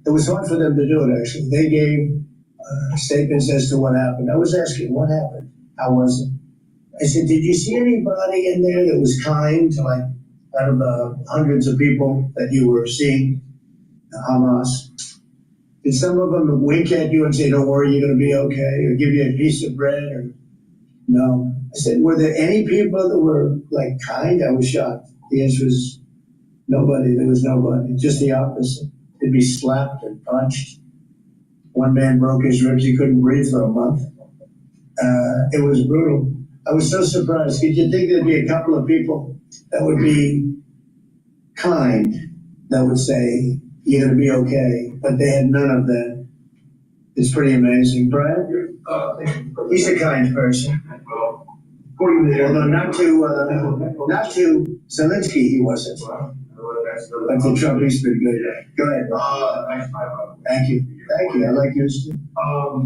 it was hard for them to do it actually. They gave statements as to what happened. I was asking, what happened? How was it? I said, did you see anybody in there that was kind to out of the hundreds of people that you were seeing, Hamas? Did some of them wink at you and say, don't worry, you're going to be okay, or give you a piece of bread? Or no. I said, were there any people that were kind? I was shocked. The answer was nobody. There was nobody. Just the opposite. They'd be slapped and punched. One man broke his ribs. He couldn't breathe for a month. It was brutal. I was so surprised. Did you think there'd be a couple of people that would be kind, that would say, you're going to be okay, but they had none of that. It's pretty amazing. Brian? He's a kind person. Although not to Zelensky, he wasn't. But to Trump, he's been good. Go ahead. Thank you. Thank you. I like yours too.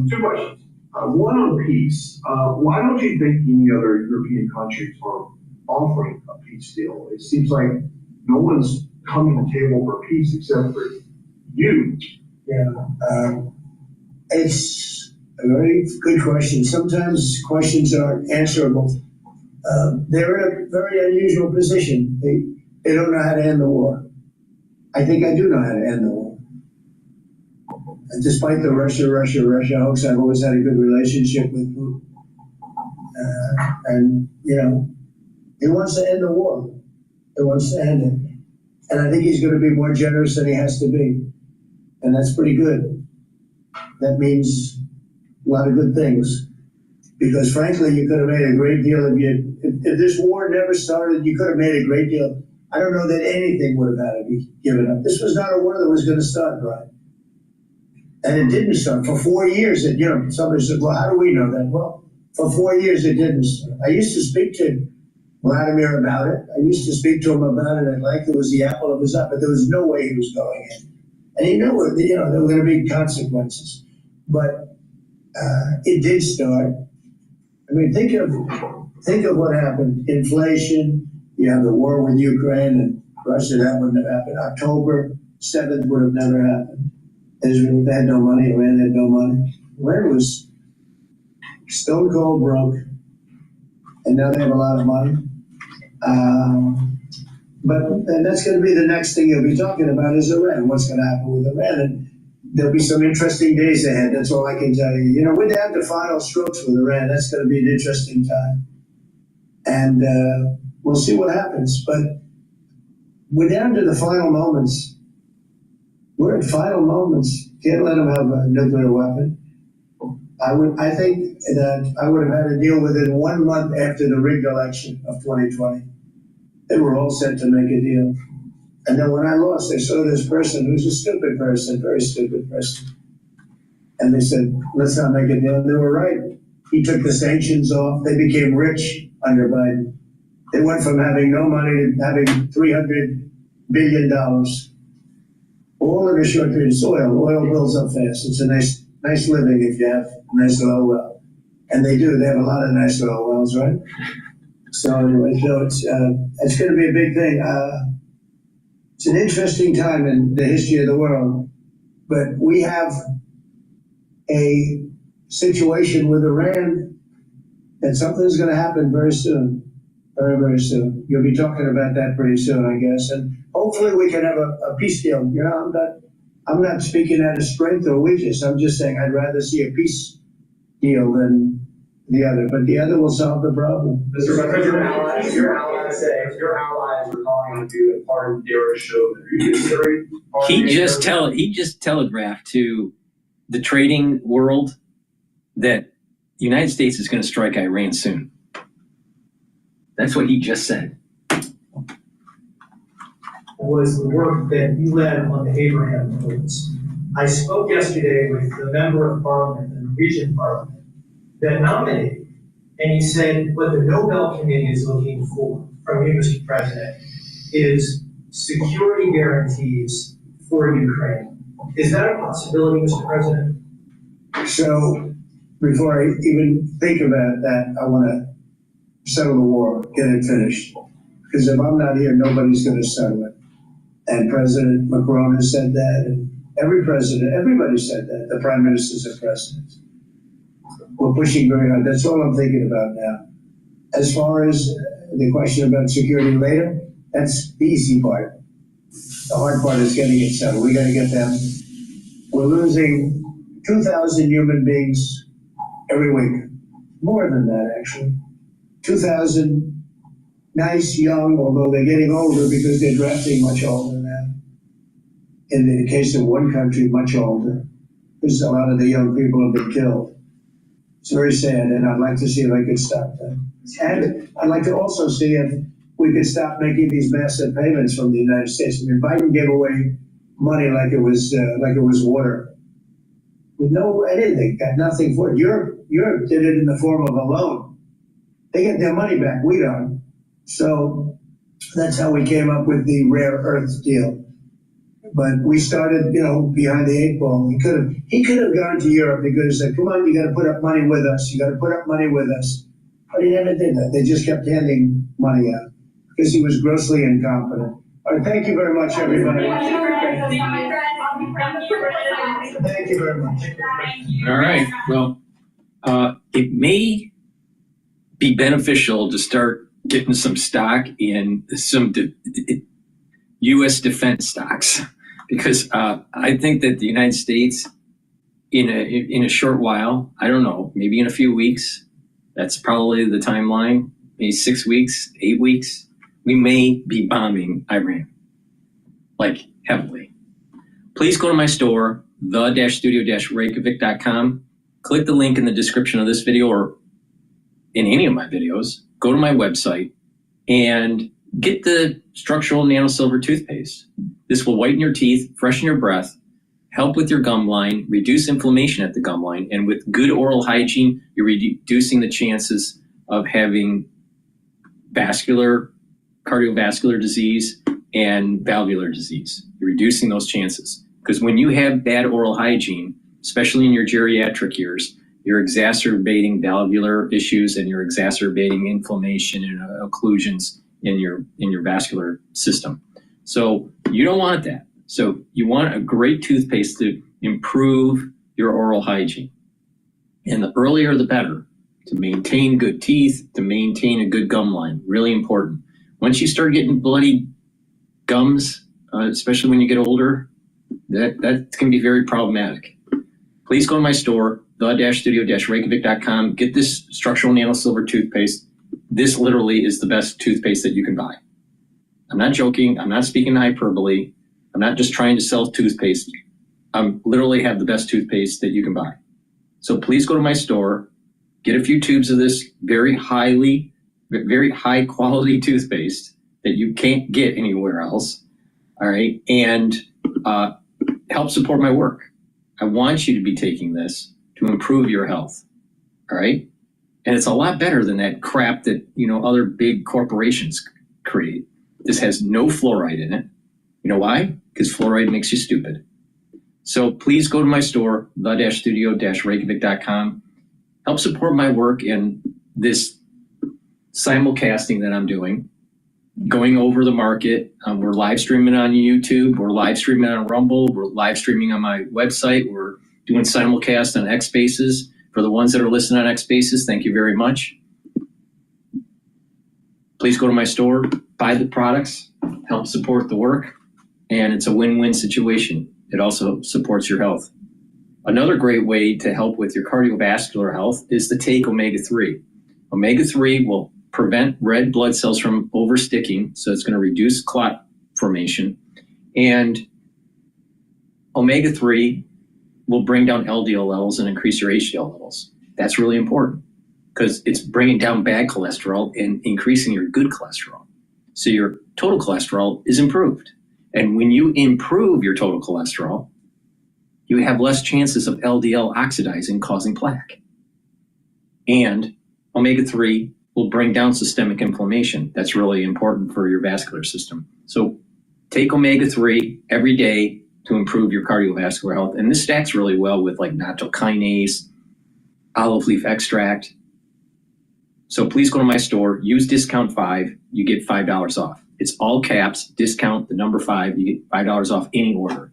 Two questions. One on peace. Why don't you think any other European countries are offering a peace deal? It seems like no one's coming to the table for peace except for you. Yeah. It's a very good question. Sometimes questions aren't answerable. They're in a very unusual position. They don't know how to end the war. I think I do know how to end the war. And despite the Russia hoax, I've always had a good relationship with Putin. And he wants to end the war. He wants to end it. And I think he's going to be more generous than he has to be. And that's pretty good. That means a lot of good things. Because frankly, you could have made a great deal if this war never started, you could have made a great deal. I don't know that anything would have had to be given up. This was not a war that was going to start, Brian. And it didn't start. For 4 years, somebody said, well, how do we know that? Well, for 4 years, it didn't start. I used to speak to Vladimir about it. I used to speak to him about it like it was the apple of his eye, but there was no way he was going in. And he knew it, there were going to be consequences. But it did start. I mean, think of what happened. Inflation, you have the war with Ukraine and Russia, that wouldn't have happened. October 7th would have never happened. Israel had no money, Iran had no money. Iran was stone cold broke, and now they have a lot of money. And that's going to be the next thing you'll be talking about is Iran. What's going to happen with Iran? And there'll be some interesting days ahead. That's all I can tell you. We're down to final strokes with Iran. That's going to be an interesting time. And we'll see what happens. But we're down to the final moments. We're at final moments. Can't let them have a nuclear weapon. I think that I would have had to deal with it 1 month after the rigged election of 2020. They were all set to make a deal. And then when I lost, they saw this person who's a stupid person, very stupid person. And they said, let's not make a deal. And they were right. He took the sanctions off. They became rich under Biden. They went from having no money to having $300 billion. All in a short period. Oil builds up fast. It's a nice living if you have a nice oil well. And they do. They have a lot of nice oil wells, right? So anyway, it's going to be a big thing. It's an interesting time in the history of the world, but we have a situation with Iran that something's going to happen very soon, very, very soon. You'll be talking about that pretty soon, I guess, and hopefully we can have a peace deal. I'm not speaking out of strength or weakness. I'm just saying I'd rather see a peace deal than the other, but the other will solve the problem. Mr. President, your allies say if your allies were calling on you to pardon Derek Chauvin, are you considering? He just telegraphed to the trading world that the United States is going to strike Iran soon. That's what he just said. Was the work that you led on the Abraham Accords. I spoke yesterday with the member of parliament, the Norwegian parliament, that nominated, and he said what the Nobel Committee is looking for from you, Mr. President, is security guarantees for Ukraine. Is that a possibility, Mr. President? So before I even think about that, I want to settle the war, get it finished. Because if I'm not here, nobody's going to settle it. And President Macron has said that, and everybody said that. The prime ministers are presidents. We're pushing very hard. That's all I'm thinking about now. As far as the question about security later, that's the easy part. The hard part is getting it settled. We got to get them. We're losing 2,000 human beings every week. More than that, actually. 2,000 nice, young, although they're getting older because they're drafting much older now. In the case of one country, much older, because a lot of the young people have been killed. It's very sad, and I'd like to see if I could stop that. And I'd like to also see if we could stop making these massive payments from the United States. I mean, Biden gave away money like it was water, with no anything, got nothing for it. Europe did it in the form of a loan. They get their money back. We don't. So that's how we came up with the rare earth deal. But we started, behind the 8 ball. He could have gone to Europe. He could have said, come on, you got to put up money with us. You got to put up money with us. But he never did that. They just kept handing money out because he was grossly incompetent. All right, thank you very much, everybody. Thank you very much. All right. Well, it may be beneficial to start getting some stock in some U.S. defense stocks, because I think that the United States, in a short while, I don't know, maybe in a few weeks, that's probably the timeline, maybe 6 weeks, 8 weeks, we may be bombing Iran, like heavily. Please go to my store, the-studio-reykjavik.com. Click the link in the description of this video or in any of my videos. Go to my website and get the structural nano silver toothpaste. This will whiten your teeth, freshen your breath, help with your gum line, reduce inflammation at the gum line, and with good oral hygiene, you're reducing the chances of having cardiovascular disease and valvular disease. You're reducing those chances. Because when you have bad oral hygiene, especially in your geriatric years, you're exacerbating valvular issues and you're exacerbating inflammation and occlusions in your vascular system. So you don't want that. So you want a great toothpaste to improve your oral hygiene. And the earlier the better, to maintain good teeth, to maintain a good gum line. Really important. Once you start getting bloody gums, especially when you get older, that can be very problematic. Please go to my store, the-studio-reykjavik.com. Get this structural nano silver toothpaste. This literally is the best toothpaste that you can buy. I'm not joking. I'm not speaking hyperbole. I'm not just trying to sell toothpaste. I literally have the best toothpaste that you can buy. So please go to my store, get a few tubes of this very high quality toothpaste that you can't get anywhere else. All right. And help support my work. I want you to be taking this to improve your health. All right. And it's a lot better than that crap that, other big corporations create. This has no fluoride in it. You know why? Because fluoride makes you stupid. So please go to my store, the-studio-reykjavik.com. Help support my work in this simulcasting that I'm doing, going over the market. We're live streaming on YouTube. We're live streaming on Rumble. We're live streaming on my website. We're doing simulcast on X Spaces. For the ones that are listening on X Spaces, thank you very much. Please go to my store, buy the products, help support the work, and it's a win-win situation. It also supports your health. Another great way to help with your cardiovascular health is to take omega-3. Omega-3 will prevent red blood cells from oversticking, so it's going to reduce clot formation. And omega-3 will bring down LDL levels and increase your HDL levels. That's really important because it's bringing down bad cholesterol and increasing your good cholesterol. So your total cholesterol is improved. And when you improve your total cholesterol, you have less chances of LDL oxidizing, causing plaque. And omega-3 will bring down systemic inflammation. That's really important for your vascular system. So take omega-3 every day to improve your cardiovascular health. And this stacks really well with like natto kinase, olive leaf extract. So please go to my store, use discount 5, you get $5 off. It's all caps, discount the number 5, you get $5 off any order.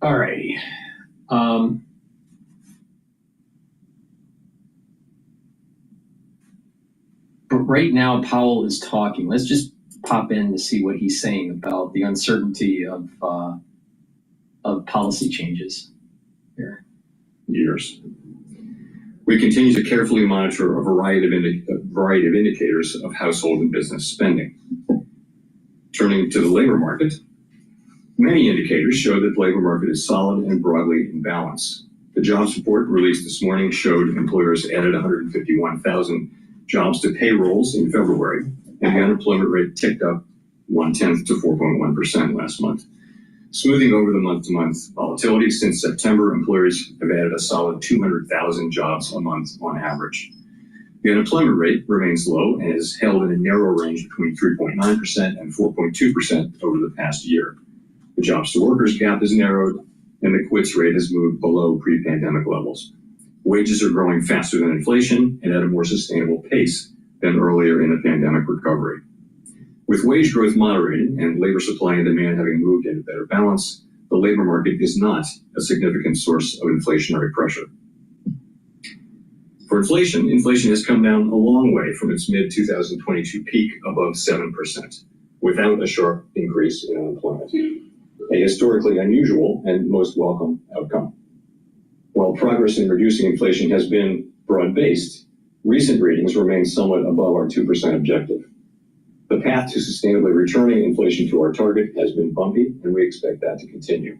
All righty. But right now, Powell is talking. Let's just pop in to see what he's saying about the uncertainty of policy changes here. Years. We continue to carefully monitor a variety of indicators of household and business spending. Turning to the labor market, many indicators show that the labor market is solid and broadly in balance. The jobs report released this morning showed employers added 151,000 jobs to payrolls in February, and the unemployment rate ticked up 0.1% to 4.1% last month. Smoothing over the month-to-month volatility since September, employers have added a solid 200,000 jobs a month on average. The unemployment rate remains low and is held in a narrow range between 3.9% and 4.2% over the past year. The jobs to workers gap has narrowed and the quits rate has moved below pre-pandemic levels. Wages are growing faster than inflation and at a more sustainable pace than earlier in the pandemic recovery. With wage growth moderating and labor supply and demand having moved into better balance, the labor market is not a significant source of inflationary pressure. For inflation has come down a long way from its mid-2022 peak above 7%, without a sharp increase in unemployment. A historically unusual and most welcome outcome. While progress in reducing inflation has been broad-based, recent readings remain somewhat above our 2% objective. The path to sustainably returning inflation to our target has been bumpy, and we expect that to continue.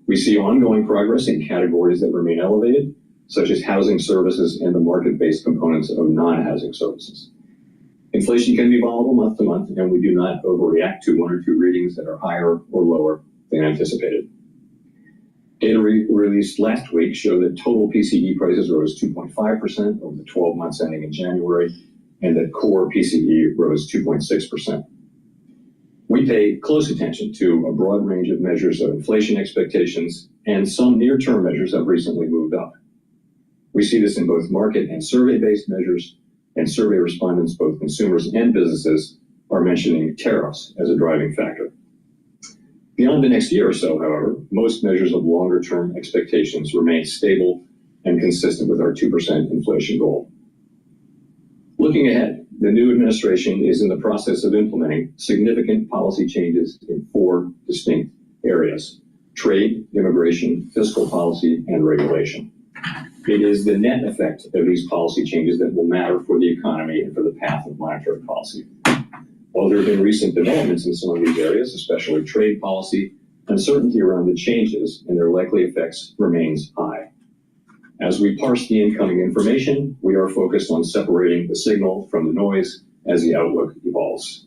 We see ongoing progress in categories that remain elevated, such as housing services and the market-based components of non-housing services. Inflation can be volatile month to month, and we do not overreact to 1 or 2 readings that are higher or lower than anticipated. Data released last week show that total PCE prices rose 2.5% over the 12 months ending in January, and that core PCE rose 2.6%. We pay close attention to a broad range of measures of inflation expectations, and some near-term measures have recently moved up. We see this in both market and survey-based measures, and survey respondents, both consumers and businesses, are mentioning tariffs as a driving factor. Beyond the next year or so, however, most measures of longer-term expectations remain stable and consistent with our 2% inflation goal. Looking ahead, the new administration is in the process of implementing significant policy changes in 4 distinct areas: trade, immigration, fiscal policy, and regulation. It is the net effect of these policy changes that will matter for the economy and for the path of monetary policy. While there have been recent developments in some of these areas, especially trade policy, uncertainty around the changes and their likely effects remains high. As we parse the incoming information, we are focused on separating the signal from the noise as the outlook evolves.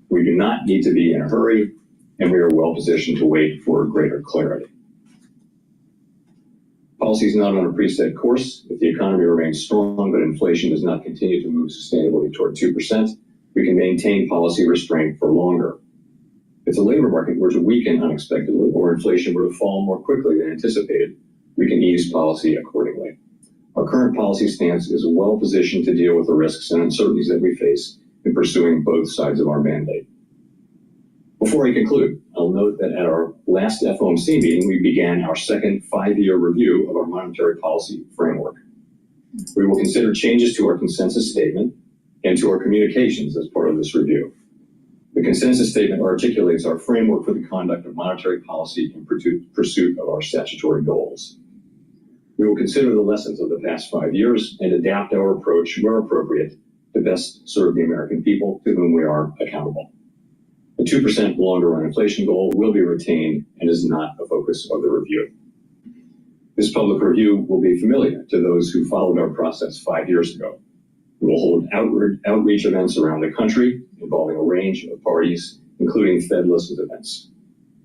We do not need to be in a hurry, and we are well positioned to wait for greater clarity. Policy is not on a preset course. If the economy remains strong, but inflation does not continue to move sustainably toward 2%, we can maintain policy restraint for longer. If the labor market were to weaken unexpectedly or inflation were to fall more quickly than anticipated, we can ease policy accordingly. Our current policy stance is well positioned to deal with the risks and uncertainties that we face in pursuing both sides of our mandate. Before I conclude, I'll note that at our last FOMC meeting, we began our second 5-year review of our monetary policy framework. We will consider changes to our consensus statement and to our communications as part of this review. The consensus statement articulates our framework for the conduct of monetary policy in pursuit of our statutory goals. We will consider the lessons of the past 5 years and adapt our approach where appropriate to best serve the American people to whom we are accountable. The 2% longer run inflation goal will be retained and is not the focus of the review. This public review will be familiar to those who followed our process 5 years ago. We will hold outreach events around the country involving a range of parties, including Fed Listens events.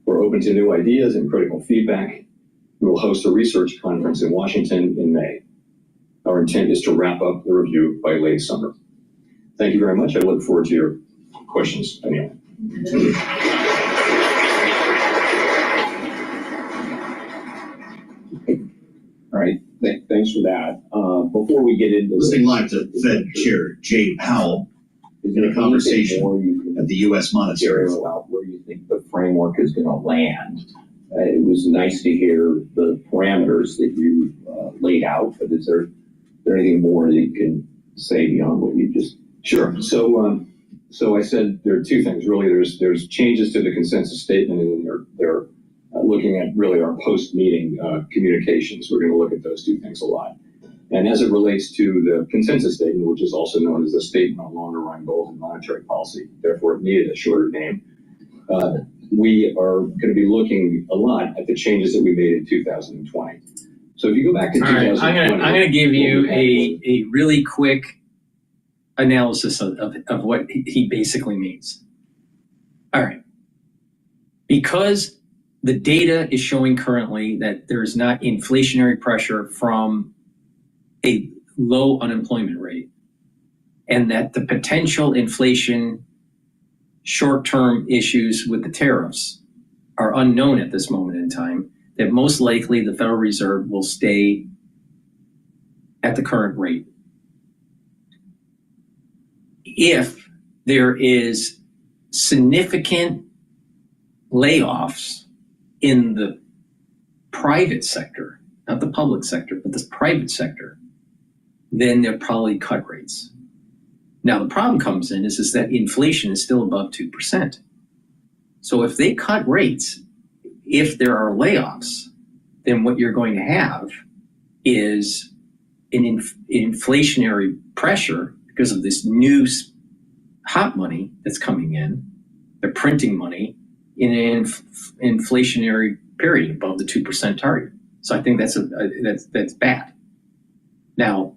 We're open to new ideas and critical feedback. We will host a research conference in Washington in May. Our intent is to wrap up the review by late summer. Thank you very much. I look forward to your questions. Anyway. All right, thanks for that. Before we get into listening live to Fed Chair Jay Powell in a conversation at the U.S. Monetary Forum about where you think the framework is going to land. It was nice to hear the parameters that you laid out, but is there anything more that you can say beyond what you just? Sure. So I said there are 2 things really. There's changes to the consensus statement, and they're looking at really our post-meeting communications. We're going to look at those 2 things a lot. And as it relates to the consensus statement, which is also known as the Statement on Longer Run Goals and Monetary Policy, therefore it needed a shorter name, we are going to be looking a lot at the changes that we made in 2020. So if you go back to 2020... I'm going to give you a really quick analysis of what he basically means. All right. Because the data is showing currently that there is not inflationary pressure from a low unemployment rate, and that the potential inflation short-term issues with the tariffs are unknown at this moment in time, that most likely the Federal Reserve will stay at the current rate. If there is significant layoffs in the private sector, not the public sector, but the private sector, then they'll probably cut rates. Now, the problem comes in is that inflation is still above 2%. So if they cut rates, if there are layoffs, then what you're going to have is an inflationary pressure because of this new hot money that's coming in. They're printing money in an inflationary period above the 2% target. So I think that's bad. Now,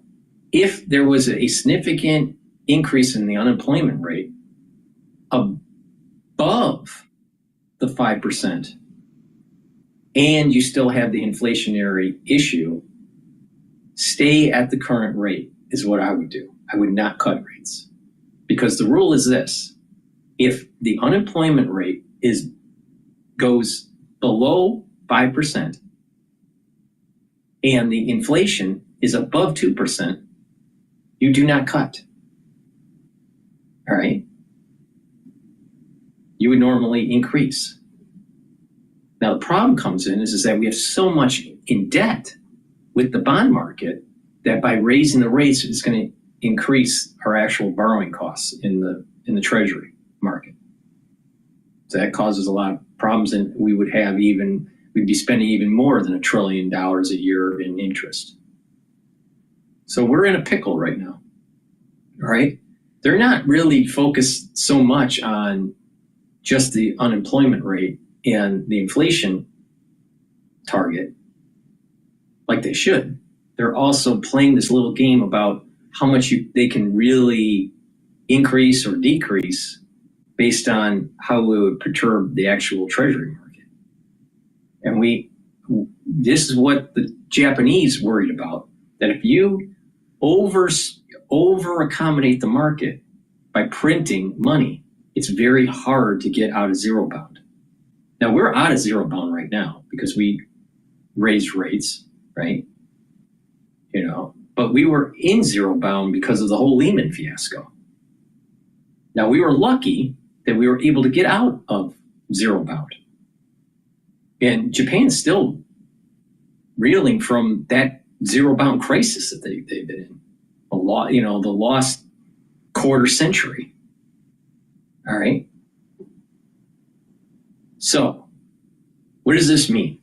if there was a significant increase in the unemployment rate above the 5% and you still have the inflationary issue, stay at the current rate is what I would do. I would not cut rates, because the rule is this: if the unemployment rate goes below 5% and the inflation is above 2%, you do not cut. All right? You would normally increase. Now, the problem comes in is that we have so much in debt with the bond market that by raising the rates, it's going to increase our actual borrowing costs in the treasury market. So that causes a lot of problems, and we'd be spending even more than $1 trillion a year in interest. So we're in a pickle right now, all right? They're not really focused so much on just the unemployment rate and the inflation target like they should. They're also playing this little game about how much they can really increase or decrease based on how it would perturb the actual treasury market. And this is what the Japanese worried about, that if you over accommodate the market by printing money, it's very hard to get out of zero bound. Now, we're out of zero bound right now because we raised rates, right? But we were in zero bound because of the whole Lehman fiasco. Now, we were lucky that we were able to get out of zero bound. And Japan's still reeling from that zero bound crisis that they've been in. The lost quarter century. All right. So what does this mean?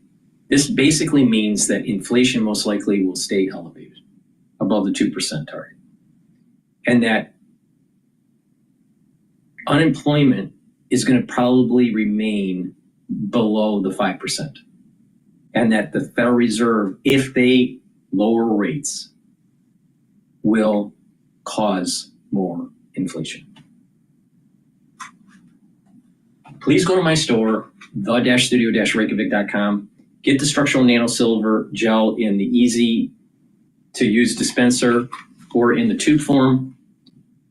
This basically means that inflation most likely will stay elevated above the 2% target, and that unemployment is going to probably remain below the 5%, and that the Federal Reserve, if they lower rates, will cause more inflation. Please go to my store, the-studio-reykjavik.com. Get the structural nanosilver gel in the easy-to-use dispenser or in the tube form.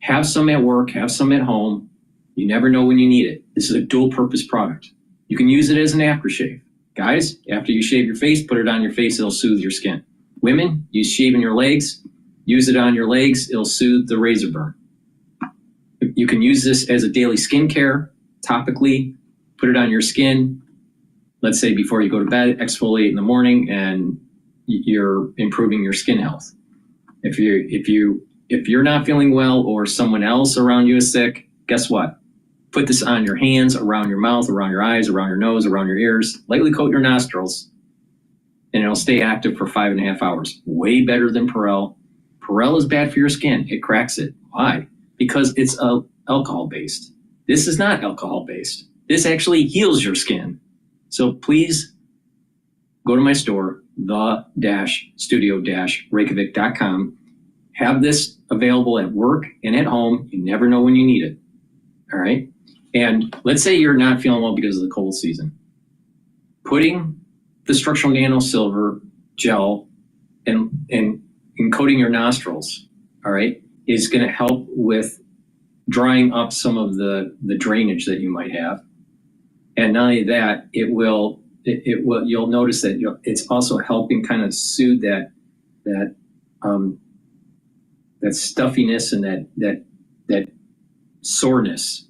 Have some at work, have some at home. You never know when you need it. This is a dual-purpose product. You can use it as an aftershave. Guys, after you shave your face, put it on your face. It'll soothe your skin. Women, use shaving your legs. Use it on your legs. It'll soothe the razor burn. You can use this as a daily skincare, topically. Put it on your skin. Let's say before you go to bed, exfoliate in the morning, and you're improving your skin health. If you're not feeling well or someone else around you is sick, guess what? Put this on your hands, around your mouth, around your eyes, around your nose, around your ears. Lightly coat your nostrils, and it'll stay active for 5.5 hours. Way better than Perel. Perel is bad for your skin. It cracks it. Why? Because it's alcohol-based. This is not alcohol-based. This actually heals your skin. So please go to my store, the-studio-reykjavik.com. Have this available at work and at home. You never know when you need it. All right? And let's say you're not feeling well because of the cold season. Putting the structural nanosilver gel and coating your nostrils, all right, is going to help with drying up some of the drainage that you might have. And not only that, you'll notice that it's also helping kind of soothe that stuffiness and that soreness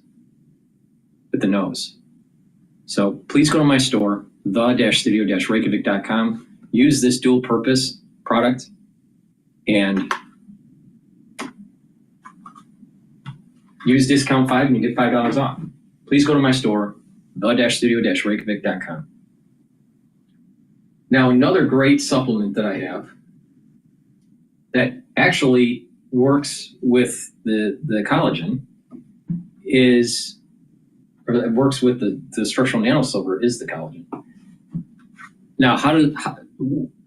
with the nose. So please go to my store, the-studio-reykjavik.com. Use this dual purpose product and use discount 5 and you get $5 off. Please go to my store, the-studio-reykjavik.com. Now, another great supplement that I have that actually works with the collagen that works with the structural nanosilver is the collagen. Now,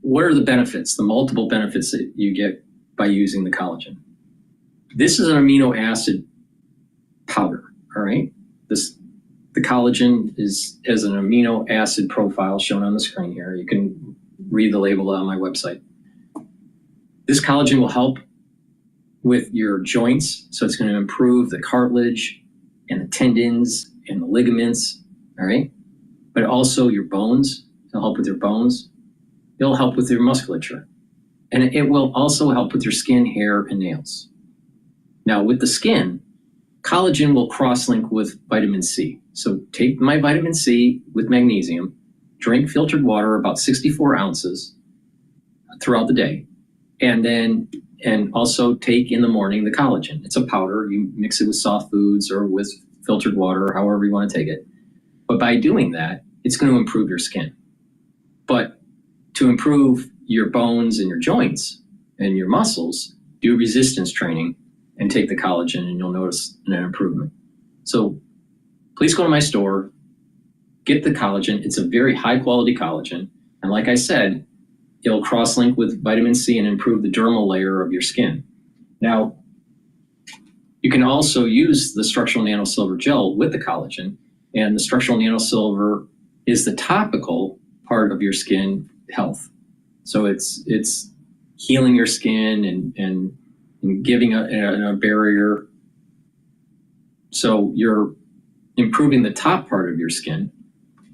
what are the benefits, the multiple benefits that you get by using the collagen? This is an amino acid powder, all right? the collagen has an amino acid profile shown on the screen here. You can read the label on my website. This collagen will help with your joints, so it's going to improve the cartilage and the tendons and the ligaments, all right? But also your bones. It'll help with your bones. It'll help with your musculature. And it will also help with your skin, hair, and nails. Now, with the skin, collagen will cross-link with vitamin C. So take my vitamin C with magnesium, drink filtered water, about 64 ounces throughout the day, and also take in the morning the collagen. It's a powder. You mix it with soft foods or with filtered water, however you want to take it. But by doing that, it's going to improve your skin. But to improve your bones and your joints and your muscles, do resistance training and take the collagen, and you'll notice an improvement. So please go to my store, get the collagen. It's a very high quality collagen. And like I said, it'll cross-link with vitamin C and improve the dermal layer of your skin. Now, you can also use the structural nanosilver gel with the collagen, and the structural nanosilver is the topical part of your skin health. So it's healing your skin and giving a barrier. So you're improving the top part of your skin,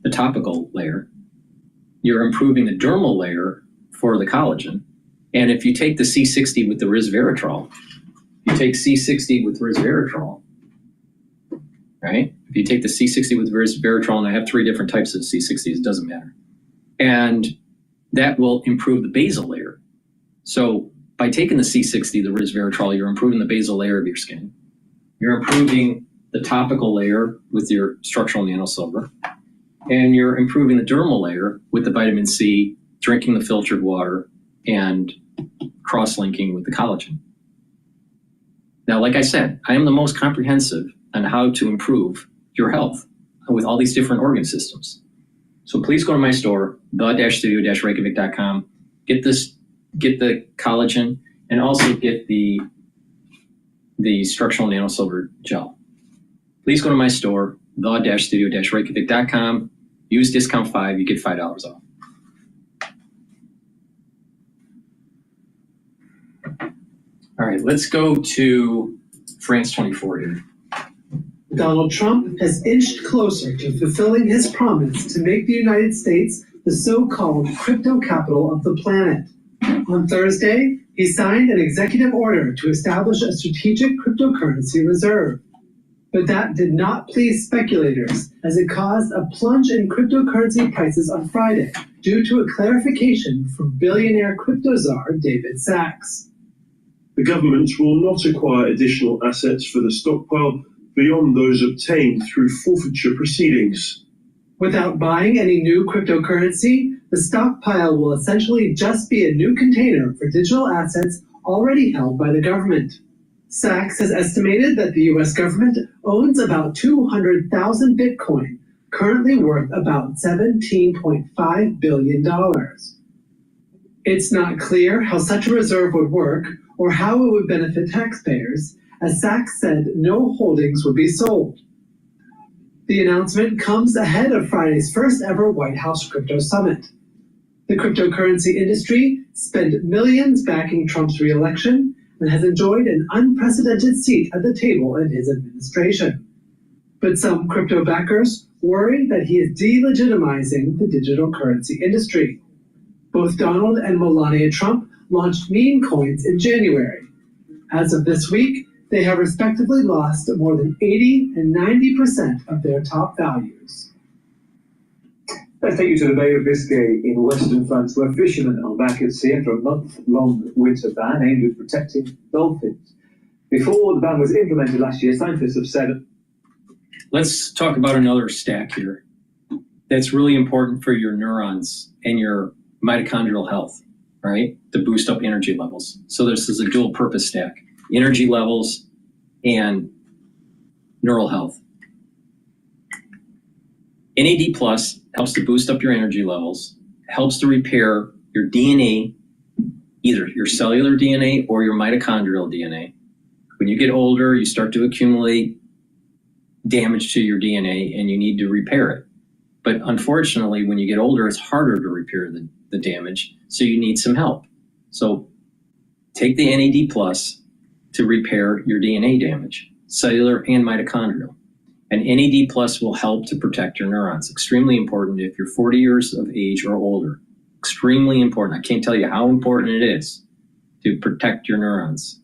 the topical layer. You're improving the dermal layer for the collagen. And if you take the C60 with the resveratrol, right? If you take the C60 with resveratrol, and I have 3 different types of C60s, it doesn't matter. And that will improve the basal layer. So by taking the C60, the resveratrol, you're improving the basal layer of your skin. You're improving the topical layer with your structural nanosilver. And you're improving the dermal layer with the vitamin C, drinking the filtered water, and cross-linking with the collagen. Now, like I said, I am the most comprehensive on how to improve your health with all these different organ systems. So please go to my store, the-studio-reykjavik.com, get the collagen, and also get the structural nanosilver gel. Please go to my store, the-studio-reykjavik.com, use discount 5, you get $5 off. All right, let's go to France 24 here. Donald Trump has inched closer to fulfilling his promise to make the United States the so-called crypto capital of the planet. On Thursday, he signed an executive order to establish a strategic cryptocurrency reserve. But that did not please speculators, as it caused a plunge in cryptocurrency prices on Friday due to a clarification from billionaire crypto czar David Sachs. The government will not acquire additional assets for the stockpile beyond those obtained through forfeiture proceedings. Without buying any new cryptocurrency, the stockpile will essentially just be a new container for digital assets already held by the government. Sachs has estimated that the U.S. government owns about 200,000 Bitcoin, currently worth about $17.5 billion. It's not clear how such a reserve would work or how it would benefit taxpayers, as Sachs said no holdings would be sold. The announcement comes ahead of Friday's first ever White House Crypto Summit. The cryptocurrency industry spent millions backing Trump's re-election and has enjoyed an unprecedented seat at the table in his administration. But some crypto backers worry that he is delegitimizing the digital currency industry. Both Donald and Melania Trump launched meme coins in January. As of this week, they have respectively lost more than 80 and 90% of their top values. Let's take you to the Bay of Biscay in western France, where fishermen are back at sea after a month-long winter ban aimed at protecting dolphins. Before the ban was implemented last year, scientists have said... Let's talk about another stack here that's really important for your neurons and your mitochondrial health, right? To boost up energy levels. So this is a dual purpose stack. Energy levels and neural health. NAD Plus helps to boost up your energy levels, helps to repair your DNA, either your cellular DNA or your mitochondrial DNA. When you get older, you start to accumulate damage to your DNA and you need to repair it. But unfortunately, when you get older, it's harder to repair the damage, so you need some help. So take the NAD+ to repair your DNA damage, cellular and mitochondrial. And NAD+ will help to protect your neurons. Extremely important if you're 40 years of age or older. Extremely important. I can't tell you how important it is to protect your neurons.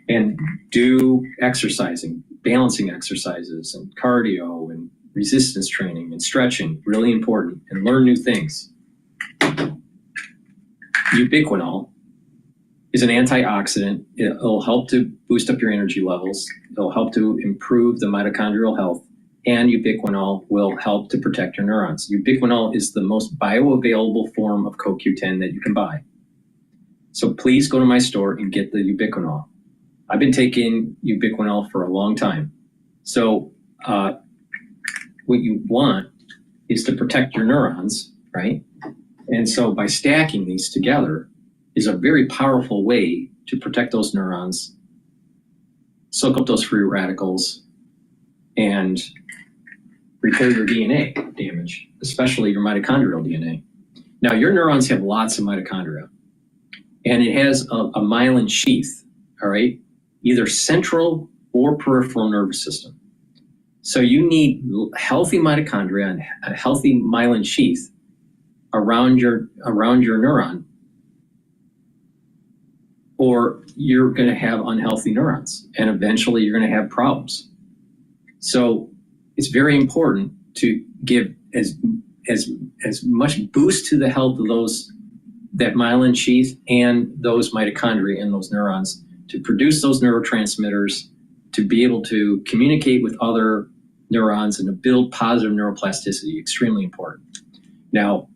And do exercising, balancing exercises, and cardio, and resistance training, and stretching, really important, and learn new things. Ubiquinol is an antioxidant. It'll help to boost up your energy levels. It'll help to improve the mitochondrial health, and ubiquinol will help to protect your neurons. Ubiquinol is the most bioavailable form of CoQ10 that you can buy. So please go to my store and get the ubiquinol. I've been taking ubiquinol for a long time. So what you want is to protect your neurons, right? And so by stacking these together is a very powerful way to protect those neurons, soak up those free radicals, and repair your DNA damage, especially your mitochondrial DNA. Now, your neurons have lots of mitochondria, and it has a myelin sheath, all right? Either central or peripheral nervous system. So you need healthy mitochondria and a healthy myelin sheath around your neuron, or you're going to have unhealthy neurons, and eventually you're going to have problems. So it's very important to give as much boost to the health of that myelin sheath and those mitochondria in those neurons to produce those neurotransmitters, to be able to communicate with other neurons and to build positive neuroplasticity. Extremely important. Now,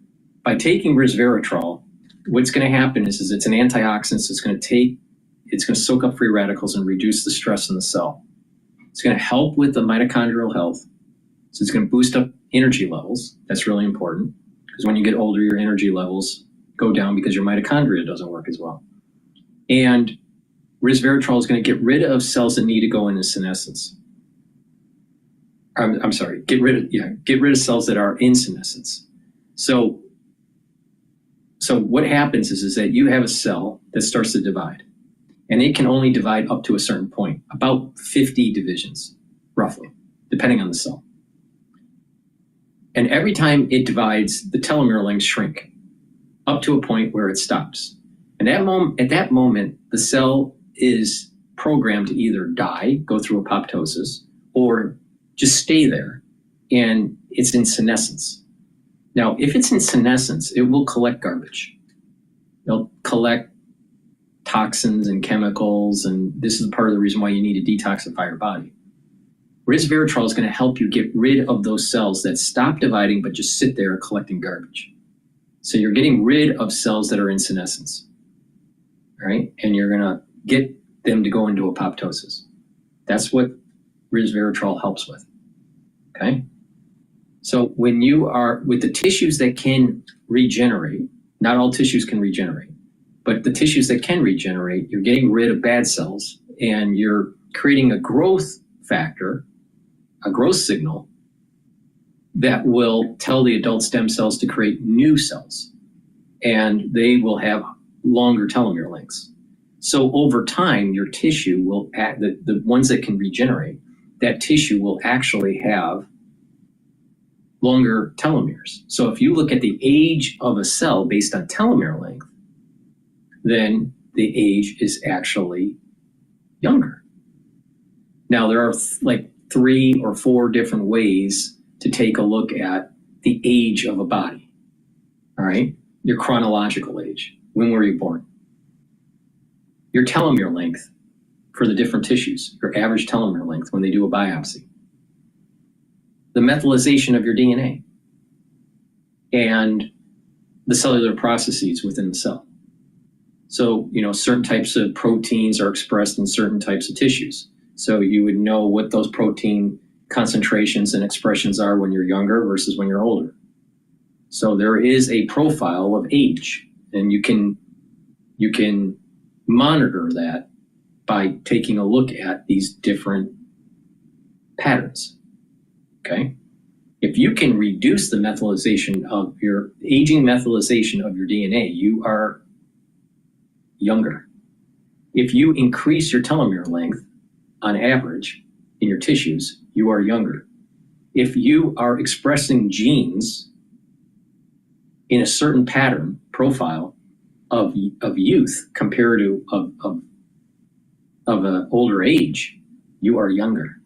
by taking resveratrol, what's going to happen is it's an antioxidant, so it's going to soak up free radicals and reduce the stress in the cell. It's going to help with the mitochondrial health. So it's going to boost up energy levels. That's really important, because when you get older, your energy levels go down because your mitochondria doesn't work as well. And resveratrol is going to get rid of cells that need to go into senescence. I'm sorry, get rid of cells that are in senescence. So what happens is that you have a cell that starts to divide, and it can only divide up to a certain point, about 50 divisions, roughly, depending on the cell. And every time it divides, the telomere lengths shrink up to a point where it stops. And at that moment, the cell is programmed to either die, go through apoptosis, or just stay there, and it's in senescence. Now, if it's in senescence, it will collect garbage. It'll collect toxins and chemicals, and this is part of the reason why you need to detoxify your body. Resveratrol is going to help you get rid of those cells that stop dividing but just sit there collecting garbage. So you're getting rid of cells that are in senescence, right? And you're going to get them to go into apoptosis. That's what resveratrol helps with, okay? So when you are with the tissues that can regenerate, not all tissues can regenerate, but the tissues that can regenerate, you're getting rid of bad cells, and you're creating a growth factor, a growth signal that will tell the adult stem cells to create new cells, and they will have longer telomere lengths. So over time, your tissue will, the ones that can regenerate, that tissue will actually have longer telomeres. So if you look at the age of a cell based on telomere length, then the age is actually younger. Now, there are like 3 or 4 different ways to take a look at the age of a body. All right? Your chronological age. When were you born? Your telomere length for the different tissues, your average telomere length when they do a biopsy. The methylization of your DNA and the cellular processes within the cell. So, certain types of proteins are expressed in certain types of tissues. So you would know what those protein concentrations and expressions are when you're younger versus when you're older. So there is a profile of age, and you can monitor that by taking a look at these different patterns, okay? If you can reduce the methylation of your DNA, you are younger. If you increase your telomere length on average in your tissues, you are younger. If you are expressing genes in a certain pattern profile of youth compared to of an older age, you are younger.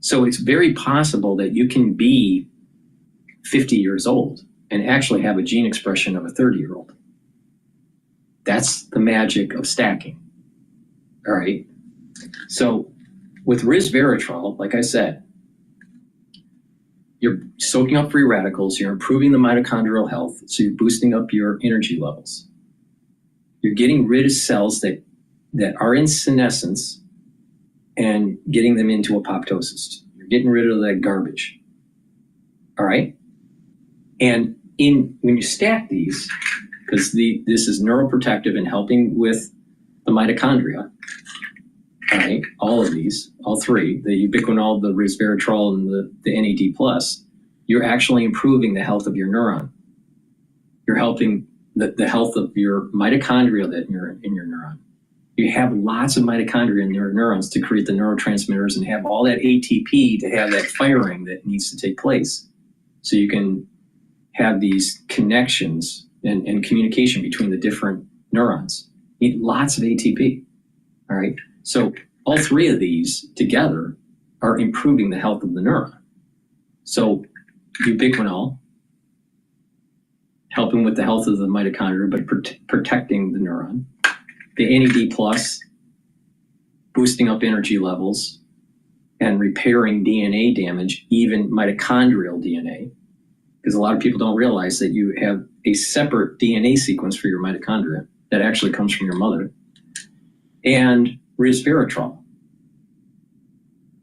So it's very possible that you can be 50 years old and actually have a gene expression of a 30-year-old. That's the magic of stacking. All right. So with resveratrol, like I said, you're soaking up free radicals, you're improving the mitochondrial health, so you're boosting up your energy levels. You're getting rid of cells that are in senescence and getting them into apoptosis. You're getting rid of that garbage. All right? And when you stack these, because this is neuroprotective and helping with the mitochondria, all right, all of these, all three, the ubiquinol, the resveratrol, and the NAD+, you're actually improving the health of your neuron. You're helping the health of your mitochondria that are in your neuron. You have lots of mitochondria in your neurons to create the neurotransmitters and have all that ATP to have that firing that needs to take place. So you can have these connections and communication between the different neurons. You need lots of ATP, all right? So all three of these together are improving the health of the neuron. So ubiquinol, helping with the health of the mitochondria, but protecting the neuron. The NAD+, boosting up energy levels and repairing DNA damage, even mitochondrial DNA, because a lot of people don't realize that you have a separate DNA sequence for your mitochondria that actually comes from your mother. And resveratrol,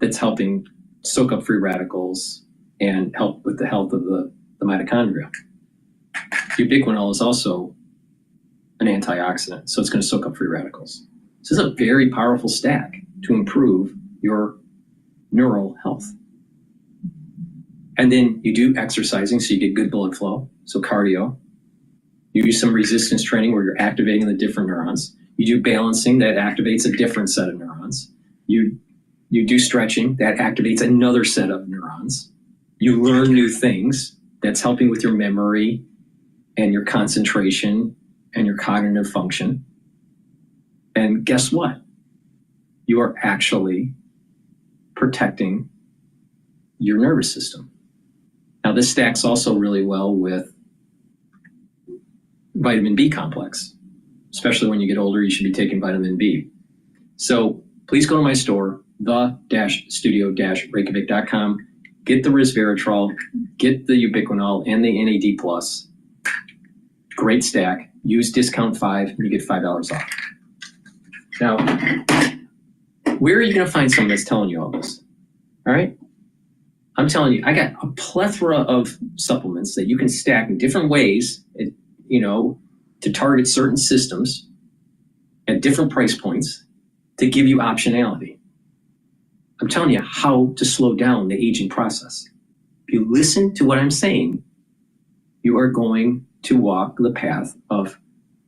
that's helping soak up free radicals and help with the health of the mitochondria. Ubiquinol is also an antioxidant, so it's going to soak up free radicals. So this is a very powerful stack to improve your neural health. And then you do exercising, so you get good blood flow, so cardio. You do some resistance training where you're activating the different neurons. You do balancing, that activates a different set of neurons. You do stretching, that activates another set of neurons. You learn new things, that's helping with your memory and your concentration and your cognitive function. And guess what? You are actually protecting your nervous system. Now, this stacks also really well with vitamin B complex. Especially when you get older, you should be taking vitamin B. So please go to my store, the-studio-reykjavik.com. Get the resveratrol, get the ubiquinol and the NAD+. Great stack. Use discount 5 and you get $5 off. Now, where are you going to find someone that's telling you all this? All right? I'm telling you, I got a plethora of supplements that you can stack in different ways, to target certain systems at different price points to give you optionality. I'm telling you how to slow down the aging process. If you listen to what I'm saying, you are going to walk the path of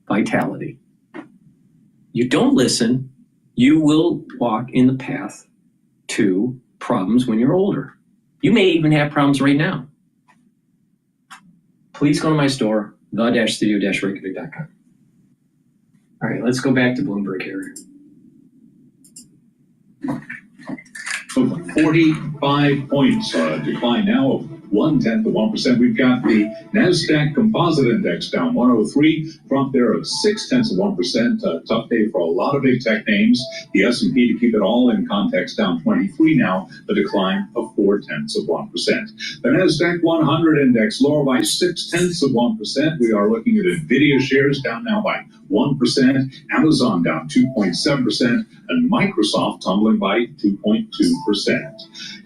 vitality. You don't listen, you will walk in the path to problems when you're older. You may even have problems right now. Please go to my store, the-studio-reykjavik.com. All right, let's go back to Bloomberg here. 45 points, decline now of 0.1%. We've got the NASDAQ Composite Index down 103, drop there of 0.6%. Tough day for a lot of big tech names. The S&P, to keep it all in context, down 23 now, a decline of 0.4%. The NASDAQ 100 Index lower by 0.6%. We are looking at NVIDIA shares down now by 1%, Amazon down 2.7%, and Microsoft tumbling by 2.2%.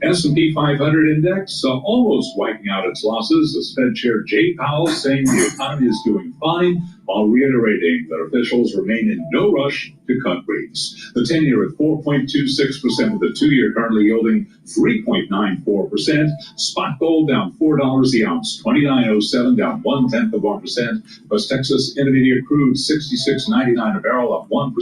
S&P 500 Index almost wiping out its losses. The Fed Chair Jay Powell saying the economy is doing fine, while reiterating that officials remain in no rush to cut rates. The 10-year at 4.26%, with the 2-year currently yielding 3.94%. Spot gold down $4 the ounce, 29.07, down 0.1%. West Texas Intermediate crude 66.99 a barrel, up 1%.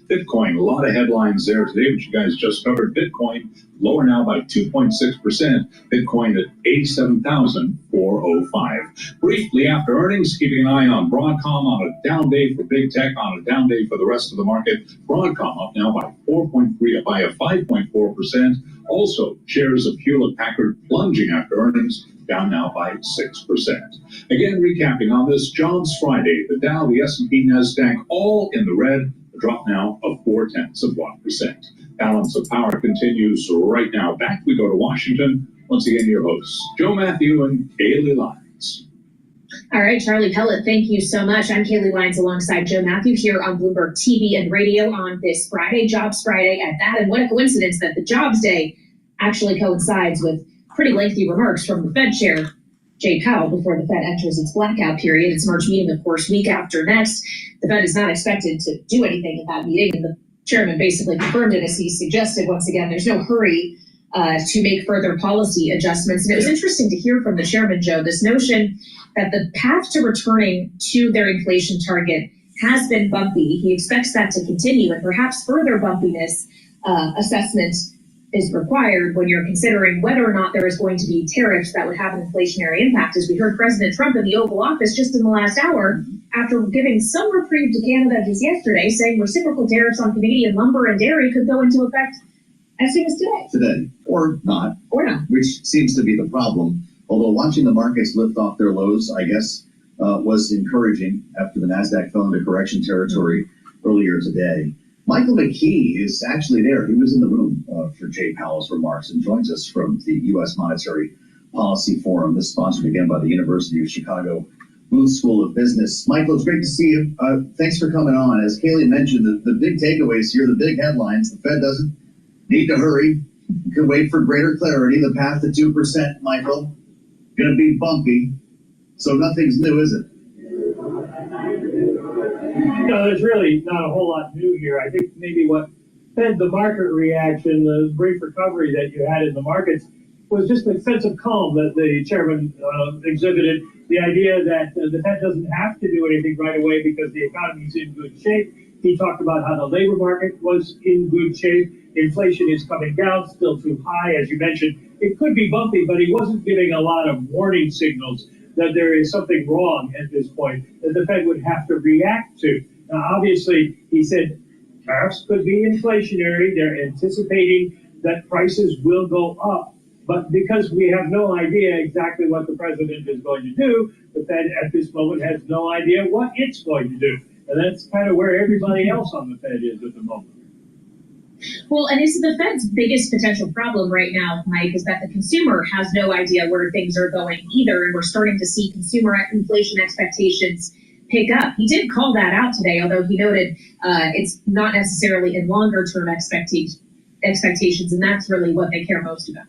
Bitcoin, a lot of headlines there today, which you guys just covered. Bitcoin lower now by 2.6%. Bitcoin at 87,405. Briefly after earnings, keeping an eye on Broadcom on a down day for big tech, on a down day for the rest of the market. Broadcom up now by 5.4%. Also, shares of Hewlett Packard plunging after earnings, down now by 6%. Again, recapping on this Jobs Friday, the Dow, the S&P, NASDAQ, all in the red, a drop now of 0.4%. Balance of power continues right now. Back we go to Washington. Once again, your hosts, Joe Matthew and Kaylee Lyons. All right, Charlie Pellet, thank you so much. I'm Kaylee Lyons alongside Joe Matthew here on Bloomberg TV and radio on this Friday, Jobs Friday at that. And what a coincidence that the Jobs Day actually coincides with pretty lengthy remarks from the Fed Chair, Jay Powell, before the Fed enters its blackout period. Its March meeting, of course, week after next. The Fed is not expected to do anything at that meeting, and the chairman basically confirmed it as he suggested once again. There's no hurry to make further policy adjustments. And it was interesting to hear from the chairman, Joe, this notion that the path to returning to their inflation target has been bumpy. He expects that to continue, and perhaps further bumpiness assessment is required when you're considering whether or not there is going to be tariffs that would have an inflationary impact. As we heard President Trump in the Oval Office just in the last hour, after giving some reprieve to Canada just yesterday, saying reciprocal tariffs on Canadian lumber and dairy could go into effect as soon as today. Or not. Or not. Which seems to be the problem. Although watching the markets lift off their lows, I guess, was encouraging after the NASDAQ fell into correction territory earlier today. Michael McKee is actually there. He was in the room for Jay Powell's remarks and joins us from the U.S. Monetary Policy Forum. This is sponsored again by the University of Chicago Booth School of Business. Michael, it's great to see you. Thanks for coming on. As Kaylee mentioned, the big takeaways here, the big headlines. The Fed doesn't need to hurry. You can wait for greater clarity. The path to 2%, Michael, going to be bumpy. So nothing's new, is it? No, there's really not a whole lot new here. I think maybe what fed the market reaction, the brief recovery that you had in the markets, was just a sense of calm that the chairman exhibited. The idea that the Fed doesn't have to do anything right away because the economy's in good shape. He talked about how the labor market was in good shape. Inflation is coming down, still too high, as you mentioned. It could be bumpy, but he wasn't giving a lot of warning signals that there is something wrong at this point that the Fed would have to react to. Now, obviously, he said tariffs could be inflationary. They're anticipating that prices will go up. But because we have no idea exactly what the president is going to do, the Fed at this moment has no idea what it's going to do. And that's kind of where everybody else on the Fed is at the moment. Well, and it's the Fed's biggest potential problem right now, Mike, is that the consumer has no idea where things are going either, and we're starting to see consumer inflation expectations pick up. He did call that out today, although he noted it's not necessarily in longer-term expectations, and that's really what they care most about.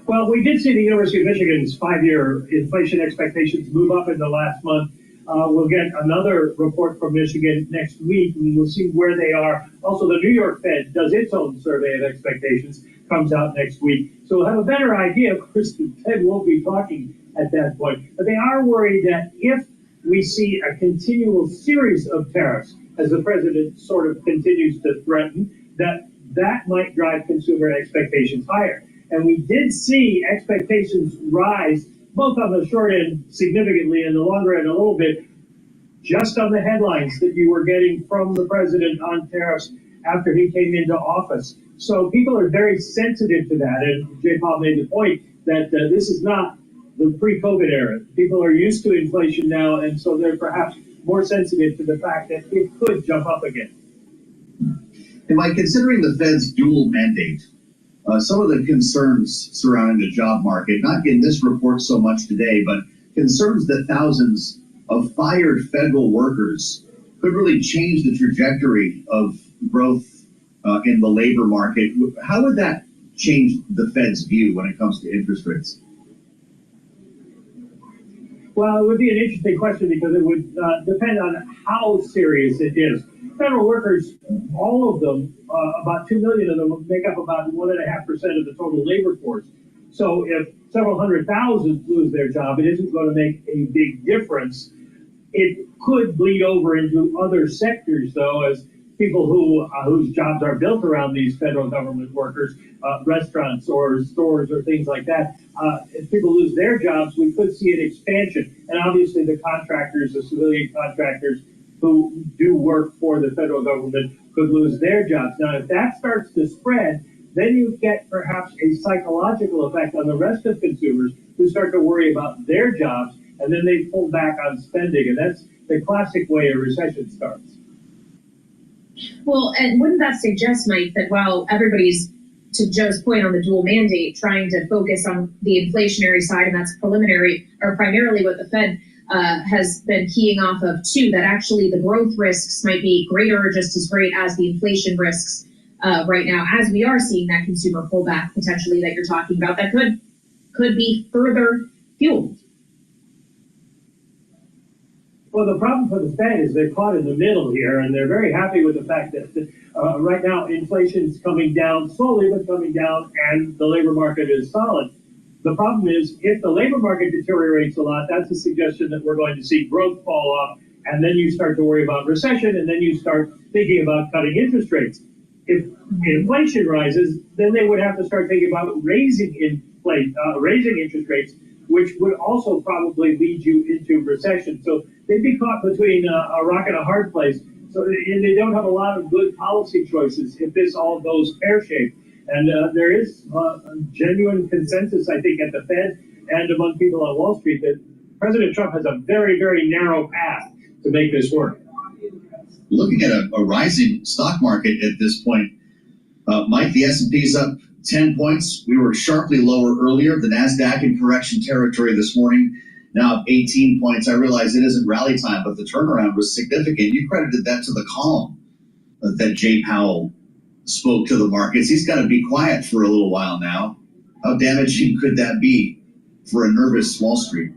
Well, we did see the University of Michigan's 5-year inflation expectations move up in the last month. We'll get another report from Michigan next week, and we'll see where they are. Also, the New York Fed does its own survey of expectations, comes out next week. So we'll have a better idea. Of course, the Fed won't be talking at that point. But they are worried that if we see a continual series of tariffs, as the president sort of continues to threaten, that might drive consumer expectations higher. And we did see expectations rise, both on the short end significantly and the longer end a little bit, just on the headlines that you were getting from the president on tariffs after he came into office. So people are very sensitive to that. And Jay Powell made the point that this is not the pre-COVID era. People are used to inflation now, and so they're perhaps more sensitive to the fact that it could jump up again. And by considering the Fed's dual mandate, some of the concerns surrounding the job market, not in this report so much today, but concerns that thousands of fired federal workers could really change the trajectory of growth in the labor market. How would that change the Fed's view when it comes to interest rates? Well, it would be an interesting question because it would depend on how serious it is. Federal workers, all of them, about 2 million of them make up about 1.5% of the total labor force. So if several 100,000 lose their job, it isn't going to make a big difference. It could bleed over into other sectors, though, as people whose jobs are built around these federal government workers, restaurants or stores or things like that. If people lose their jobs, we could see an expansion. And obviously the contractors, the civilian contractors who do work for the federal government could lose their jobs. Now, if that starts to spread, then you get perhaps a psychological effect on the rest of consumers who start to worry about their jobs, and then they pull back on spending. And that's the classic way a recession starts. Well, and wouldn't that suggest, Mike, that while everybody's, to Joe's point on the dual mandate, trying to focus on the inflationary side, and that's preliminary or primarily what the Fed has been keying off of too, that actually the growth risks might be greater or just as great as the inflation risks right now, as we are seeing that consumer pullback potentially that you're talking about, that could be further fueled. Well, the problem for the Fed is they're caught in the middle here, and they're very happy with the fact that right now inflation's coming down slowly, but coming down, and the labor market is solid. The problem is, if the labor market deteriorates a lot, that's a suggestion that we're going to see growth fall off, and then you start to worry about recession, and then you start thinking about cutting interest rates. If inflation rises, then they would have to start thinking about raising interest rates, which would also probably lead you into recession. So they'd be caught between a rock and a hard place. So they don't have a lot of good policy choices if this all goes pear-shaped. And there is a genuine consensus, I think, at the Fed and among people on Wall Street that President Trump has a very, very narrow path to make this work. Looking at a rising stock market at this point, Mike, the S&P's up 10 points. We were sharply lower earlier. The NASDAQ in correction territory this morning, now up 18 points. I realize it isn't rally time, but the turnaround was significant. You credited that to the calm that Jay Powell spoke to the markets. He's got to be quiet for a little while now. How damaging could that be for a nervous Wall Street?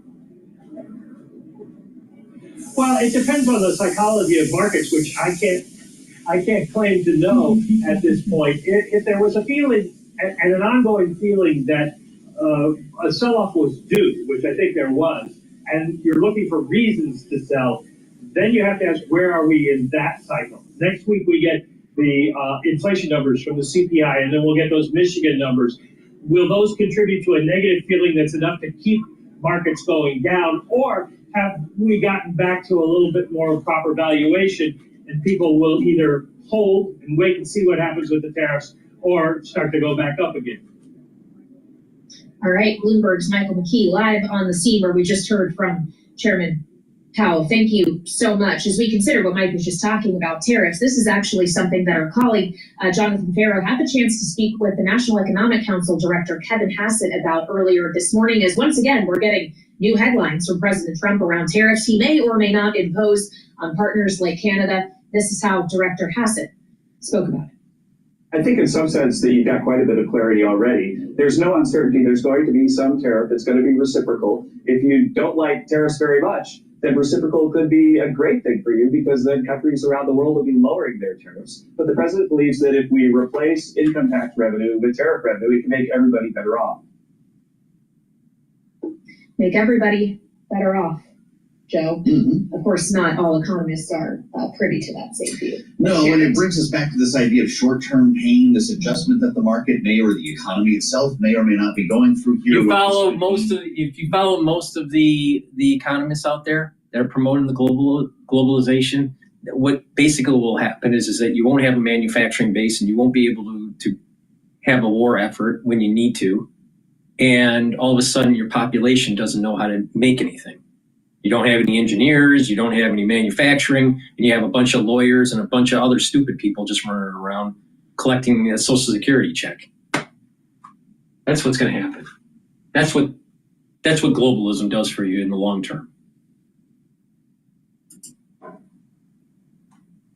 Well, it depends on the psychology of markets, which I can't claim to know at this point. If there was a feeling and an ongoing feeling that a sell-off was due, which I think there was, and you're looking for reasons to sell, then you have to ask, where are we in that cycle? Next week we get the inflation numbers from the CPI, and then we'll get those Michigan numbers. Will those contribute to a negative feeling that's enough to keep markets going down, or have we gotten back to a little bit more proper valuation, and people will either hold and wait and see what happens with the tariffs, or start to go back up again? All right, Bloomberg's Michael McKee live on the scene where we just heard from Chairman Powell. Thank you so much. As we consider what Mike was just talking about, tariffs, this is actually something that our colleague, Jonathan Farrow, had the chance to speak with the National Economic Council Director, Kevin Hassett, about earlier this morning, as once again, we're getting new headlines from President Trump around tariffs he may or may not impose on partners like Canada. This is how Director Hassett spoke about it. I think in some sense that you've got quite a bit of clarity already. There's no uncertainty. There's going to be some tariff that's going to be reciprocal. If you don't like tariffs very much, then reciprocal could be a great thing for you, because then countries around the world will be lowering their tariffs. But the president believes that if we replace income tax revenue with tariff revenue, it can make everybody better off. Make everybody better off, Joe. Mm-hmm. Of course, not all economists are privy to that same view. No, and it brings us back to this idea of short-term pain, this adjustment that the market may, or the economy itself may or may not be going through here. If you follow most of the economists out there that are promoting the globalization, what basically will happen is that you won't have a manufacturing base, and you won't be able to have a war effort when you need to. And all of a sudden your population doesn't know how to make anything. You don't have any engineers, you don't have any manufacturing, and you have a bunch of lawyers and a bunch of other stupid people just running around collecting a Social Security check. That's what's going to happen. That's what globalism does for you in the long term.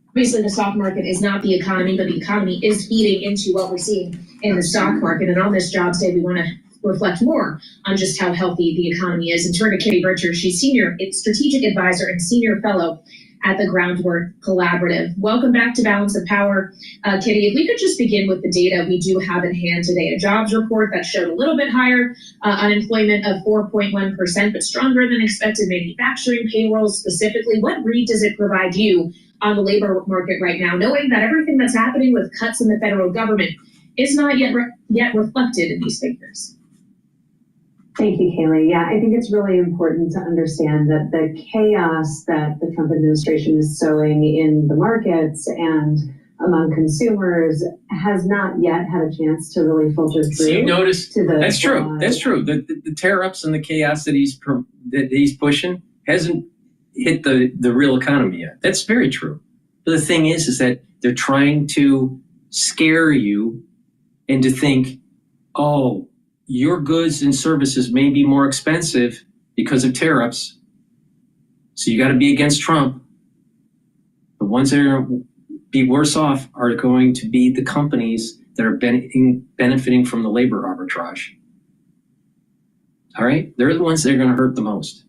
Obviously, the stock market is not the economy, but the economy is feeding into what we're seeing in the stock market. And on this Jobs Day, we want to reflect more on just how healthy the economy is. And turn to Kitty Richards. She's Senior Strategic Advisor and Senior Fellow at the Groundwork Collaborative. Welcome back to Balance of Power. Kitty, if we could just begin with the data we do have in hand today, a jobs report that showed a little bit higher unemployment of 4.1%, but stronger than expected manufacturing payrolls specifically. What read does it provide you on the labor market right now, knowing that everything that's happening with cuts in the federal government is not yet reflected in these figures? Thank you, Kaylee. Yeah, I think it's really important to understand that the chaos that the Trump administration is sowing in the markets and among consumers has not yet had a chance to really filter through. So you notice that's true. That's true. The tariffs and the chaos that he's pushing hasn't hit the real economy yet. That's very true. But the thing is that they're trying to scare you into think, oh, your goods and services may be more expensive because of tariffs. So you got to be against Trump. The ones that are be worse off are going to be the companies that are benefiting from the labor arbitrage. All right? They're the ones that are going to hurt the most.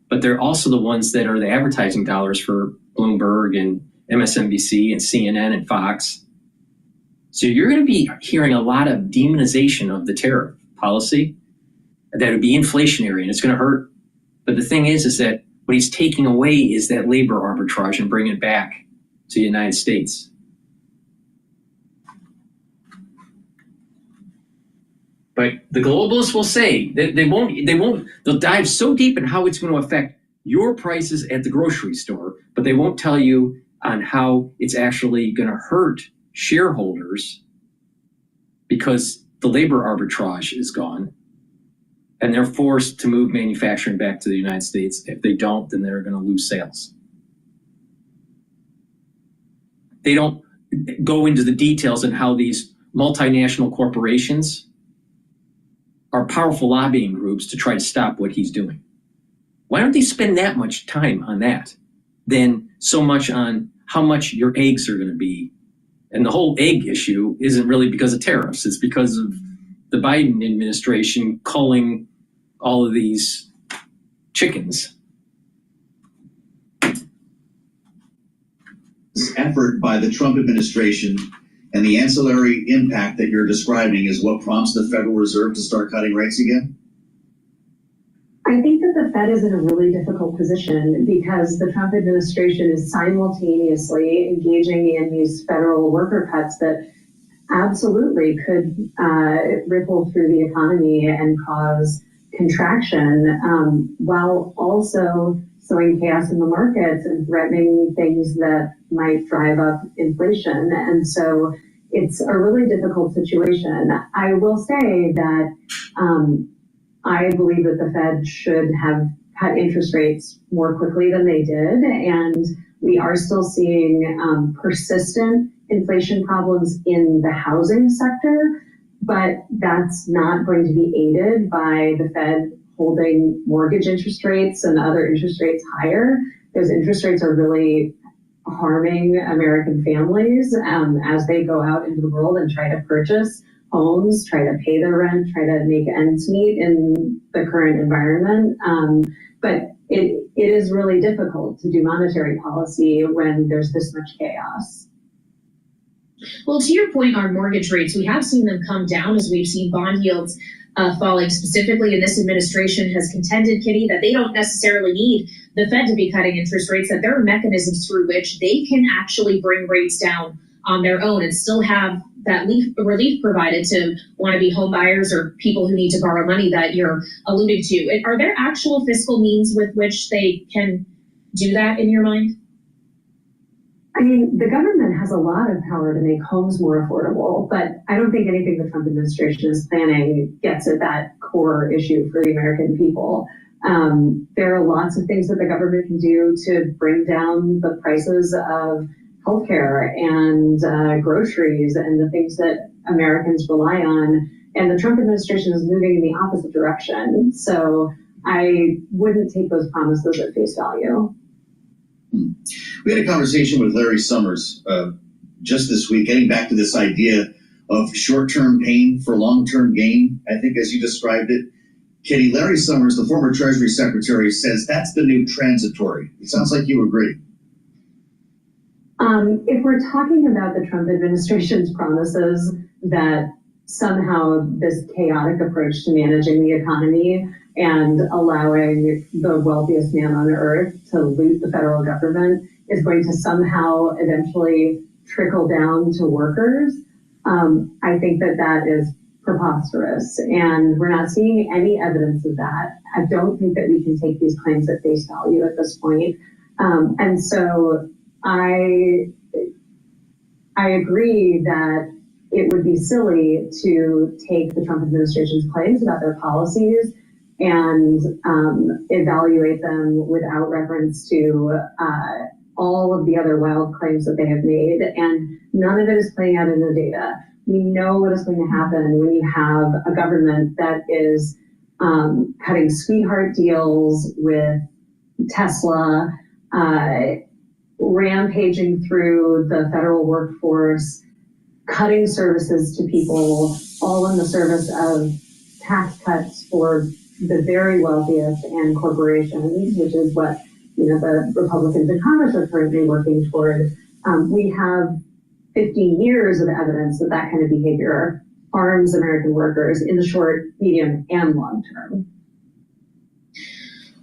But they're also the ones that are the advertising dollars for Bloomberg and MSNBC and CNN and Fox. So you're going to be hearing a lot of demonization of the tariff policy that would be inflationary and it's going to hurt. But the thing is that what he's taking away is that labor arbitrage and bringing it back to the United States. But the globalists will say that they'll dive so deep in how it's going to affect your prices at the grocery store, but they won't tell you on how it's actually going to hurt shareholders because the labor arbitrage is gone and they're forced to move manufacturing back to the United States. If they don't, then they're going to lose sales. They don't go into the details on how these multinational corporations are powerful lobbying groups to try to stop what he's doing. Why don't they spend that much time on that than so much on how much your eggs are going to be? And the whole egg issue isn't really because of tariffs. It's because of the Biden administration culling all of these chickens. This effort by the Trump administration and the ancillary impact that you're describing is what prompts the Federal Reserve to start cutting rates again? I think that the Fed is in a really difficult position because the Trump administration is simultaneously engaging in these federal worker cuts that absolutely could ripple through the economy and cause contraction, while also sowing chaos in the markets and threatening things that might drive up inflation. And so it's a really difficult situation. I will say that I believe that the Fed should have cut interest rates more quickly than they did. And we are still seeing persistent inflation problems in the housing sector, but that's not going to be aided by the Fed holding mortgage interest rates and other interest rates higher. Those interest rates are really harming American families as they go out into the world and try to purchase homes, try to pay their rent, try to make ends meet in the current environment. But it is really difficult to do monetary policy when there's this much chaos. Well, to your point on mortgage rates, we have seen them come down as we've seen bond yields falling specifically, and this administration has contended, Kitty, that they don't necessarily need the Fed to be cutting interest rates, that there are mechanisms through which they can actually bring rates down on their own and still have that relief provided to wannabe home buyers or people who need to borrow money that you're alluding to. Are there actual fiscal means with which they can do that in your mind? I mean, the government has a lot of power to make homes more affordable, but I don't think anything the Trump administration is planning gets at that core issue for the American people. There are lots of things that the government can do to bring down the prices of healthcare and groceries and the things that Americans rely on. And the Trump administration is moving in the opposite direction. So I wouldn't take those promises at face value. We had a conversation with Larry Summers just this week, getting back to this idea of short-term pain for long-term gain, I think, as you described it. Kitty, Larry Summers, the former Treasury Secretary, says that's the new transitory. It sounds like you agree. If we're talking about the Trump administration's promises that somehow this chaotic approach to managing the economy and allowing the wealthiest man on earth to loot the federal government is going to somehow eventually trickle down to workers, I think that that is preposterous. And we're not seeing any evidence of that. I don't think that we can take these claims at face value at this point. And so I agree that it would be silly to take the Trump administration's claims about their policies and evaluate them without reference to all of the other wild claims that they have made. And none of it is playing out in the data. We know what is going to happen when you have a government that is cutting sweetheart deals with Tesla, rampaging through the federal workforce, cutting services to people, all in the service of tax cuts for the very wealthiest and corporations, which is what the Republicans in Congress are currently working toward. We have 50 years of evidence that that kind of behavior harms American workers in the short, medium, and long term.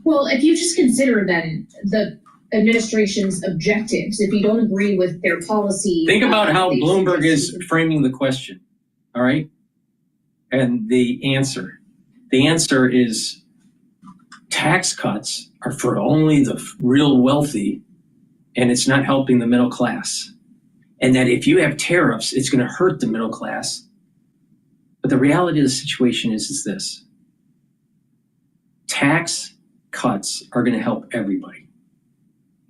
Well, if you just consider then the administration's objectives, if you don't agree with their policy. Think about how Bloomberg is framing the question, all right? And the answer is tax cuts are for only the real wealthy, and it's not helping the middle class. And that if you have tariffs, it's going to hurt the middle class. But the reality of the situation is this. Tax cuts are going to help everybody.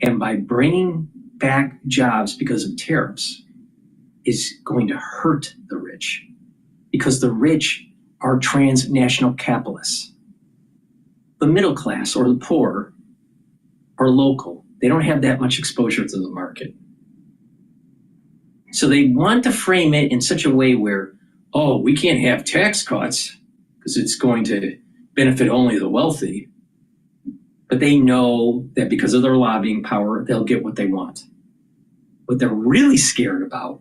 And by bringing back jobs because of tariffs is going to hurt the rich, because the rich are transnational capitalists. The middle class or the poor are local. They don't have that much exposure to the market. So they want to frame it in such a way where, oh, we can't have tax cuts because it's going to benefit only the wealthy. But they know that because of their lobbying power, they'll get what they want. What they're really scared about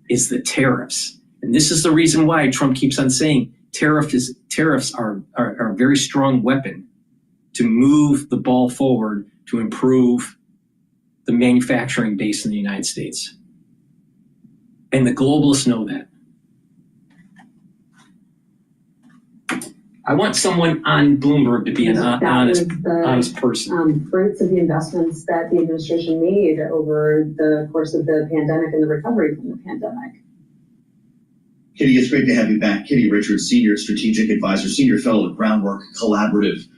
is the tariffs. And this is the reason why Trump keeps on saying tariffs are a very strong weapon to move the ball forward to improve the manufacturing base in the United States. And the globalists know that. I want someone on Bloomberg to be an honest person. Fruits of the investments that the administration made over the course of the pandemic and the recovery from the pandemic. Kitty, it's great to have you back. Kitty Richards, Senior Strategic Advisor, Senior Fellow at Groundwork Collaborative.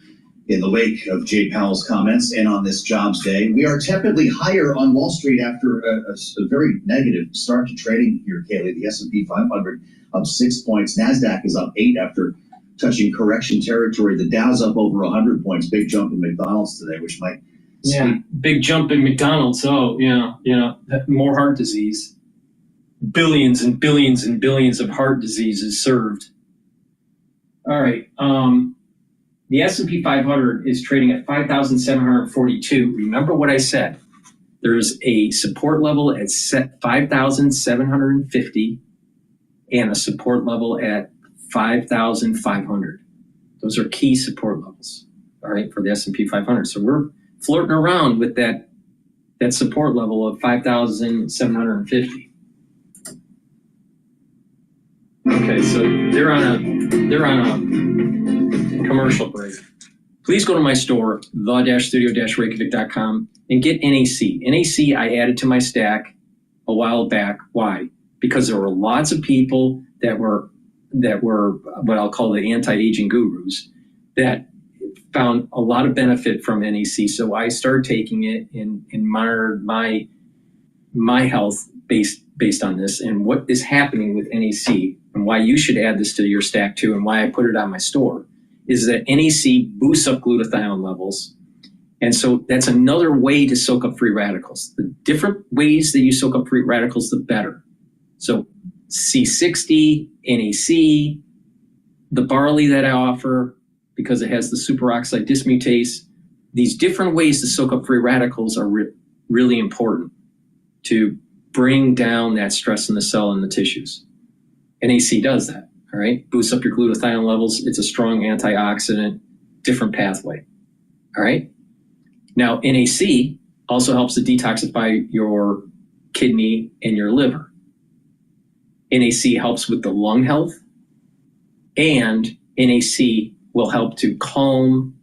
In the wake of Jay Powell's comments and on this jobs day, we are tepidly higher on Wall Street after a very negative start to trading here, Kaylee. The S&P 500 up 6 points. NASDAQ is up 8 after touching correction territory. The Dow's up over 100 points. Big jump in McDonald's today, which might speak. Big jump in McDonald's. Oh, more heart disease. Billions and billions and billions of heart diseases served. All right. The S&P 500 is trading at 5,742. Remember what I said. There's a support level at 5,750 and a support level at 5,500. Those are key support levels, all right, for the S&P 500. So we're flirting around with that support level of 5,750. Okay, so they're on a commercial break. Please go to my store, the-studio-reykjavik.com, and get NAC. NAC I added to my stack a while back. Why? Because there were lots of people that were what I'll call the anti-aging gurus that found a lot of benefit from NAC. So I started taking it and monitored my health based on this and what is happening with NAC and why you should add this to your stack too and why I put it on my store is that NAC boosts up glutathione levels. And so that's another way to soak up free radicals. The different ways that you soak up free radicals, the better. So C60, NAC, the barley that I offer, because it has the superoxide dismutase. These different ways to soak up free radicals are really important to bring down that stress in the cell and the tissues. NAC does that, all right? Boosts up your glutathione levels. It's a strong antioxidant, different pathway, all right? Now, NAC also helps to detoxify your kidney and your liver. NAC helps with the lung health, and NAC will help to calm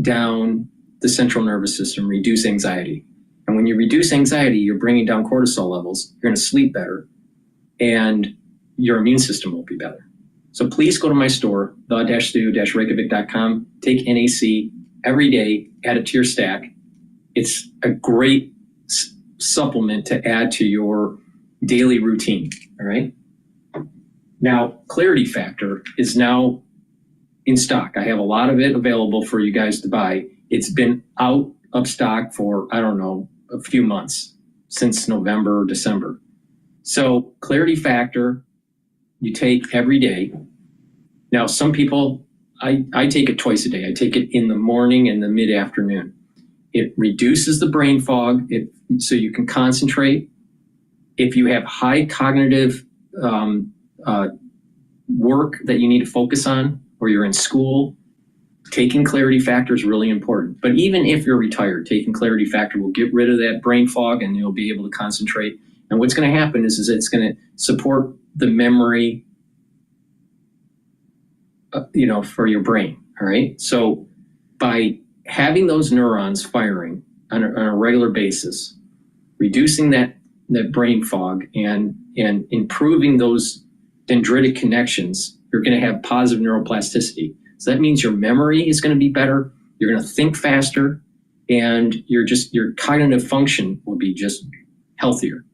down the central nervous system, reduce anxiety. And when you reduce anxiety, you're bringing down cortisol levels, you're going to sleep better, and your immune system will be better. So please go to my store, the-stew-reykjavik.com, take NAC every day, add it to your stack. It's a great supplement to add to your daily routine, all right? Now, Clarity Factor is now in stock. I have a lot of it available for you guys to buy. It's been out of stock for, I don't know, a few months, since November or December. So Clarity Factor, you take every day. Now, some people, I take it twice a day. I take it in the morning and the mid-afternoon. It reduces the brain fog, so you can concentrate. If you have high cognitive work that you need to focus on, or you're in school, taking Clarity Factor is really important. But even if you're retired, taking Clarity Factor will get rid of that brain fog and you'll be able to concentrate. And what's going to happen is it's going to support the memory, for your brain, all right? So by having those neurons firing on a regular basis, reducing that brain fog and improving those dendritic connections, you're going to have positive neuroplasticity. So that means your memory is going to be better, you're going to think faster, and your cognitive function will be just healthier.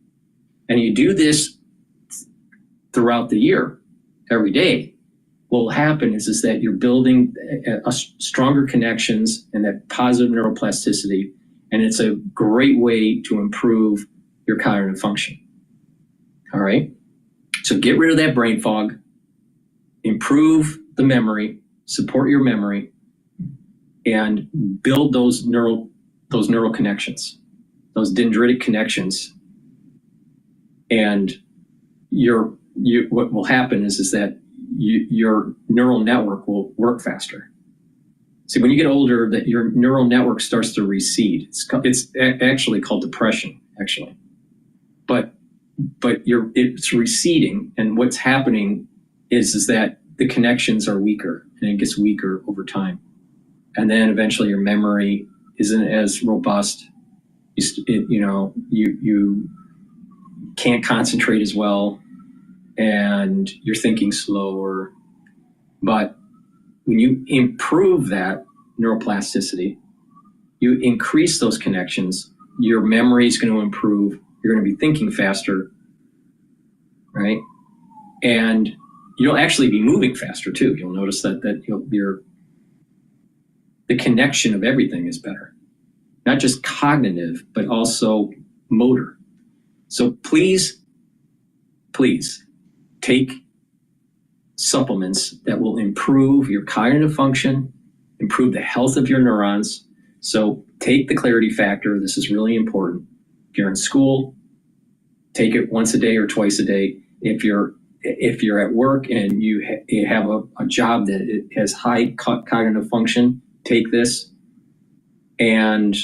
And you do this throughout the year, every day. What will happen is that you're building a stronger connections and that positive neuroplasticity, and it's a great way to improve your cognitive function. All right? So get rid of that brain fog, improve the memory, support your memory, and build those neural connections, those dendritic connections. And what will happen is that your neural network will work faster. See, when you get older, that your neural network starts to recede. It's actually called depression, actually. But it's receding, and what's happening is that the connections are weaker, and it gets weaker over time. And then eventually your memory isn't as robust. You can't concentrate as well, and you're thinking slower. But when you improve that neuroplasticity, you increase those connections, your memory is going to improve, you're going to be thinking faster, right? And you'll actually be moving faster too. You'll notice that the connection of everything is better. Not just cognitive, but also motor. So please take supplements that will improve your cognitive function, improve the health of your neurons. So take the Clarity Factor. This is really important. If you're in school, take it once a day or twice a day. If you're at work and you have a job that it has high cognitive function, take this. And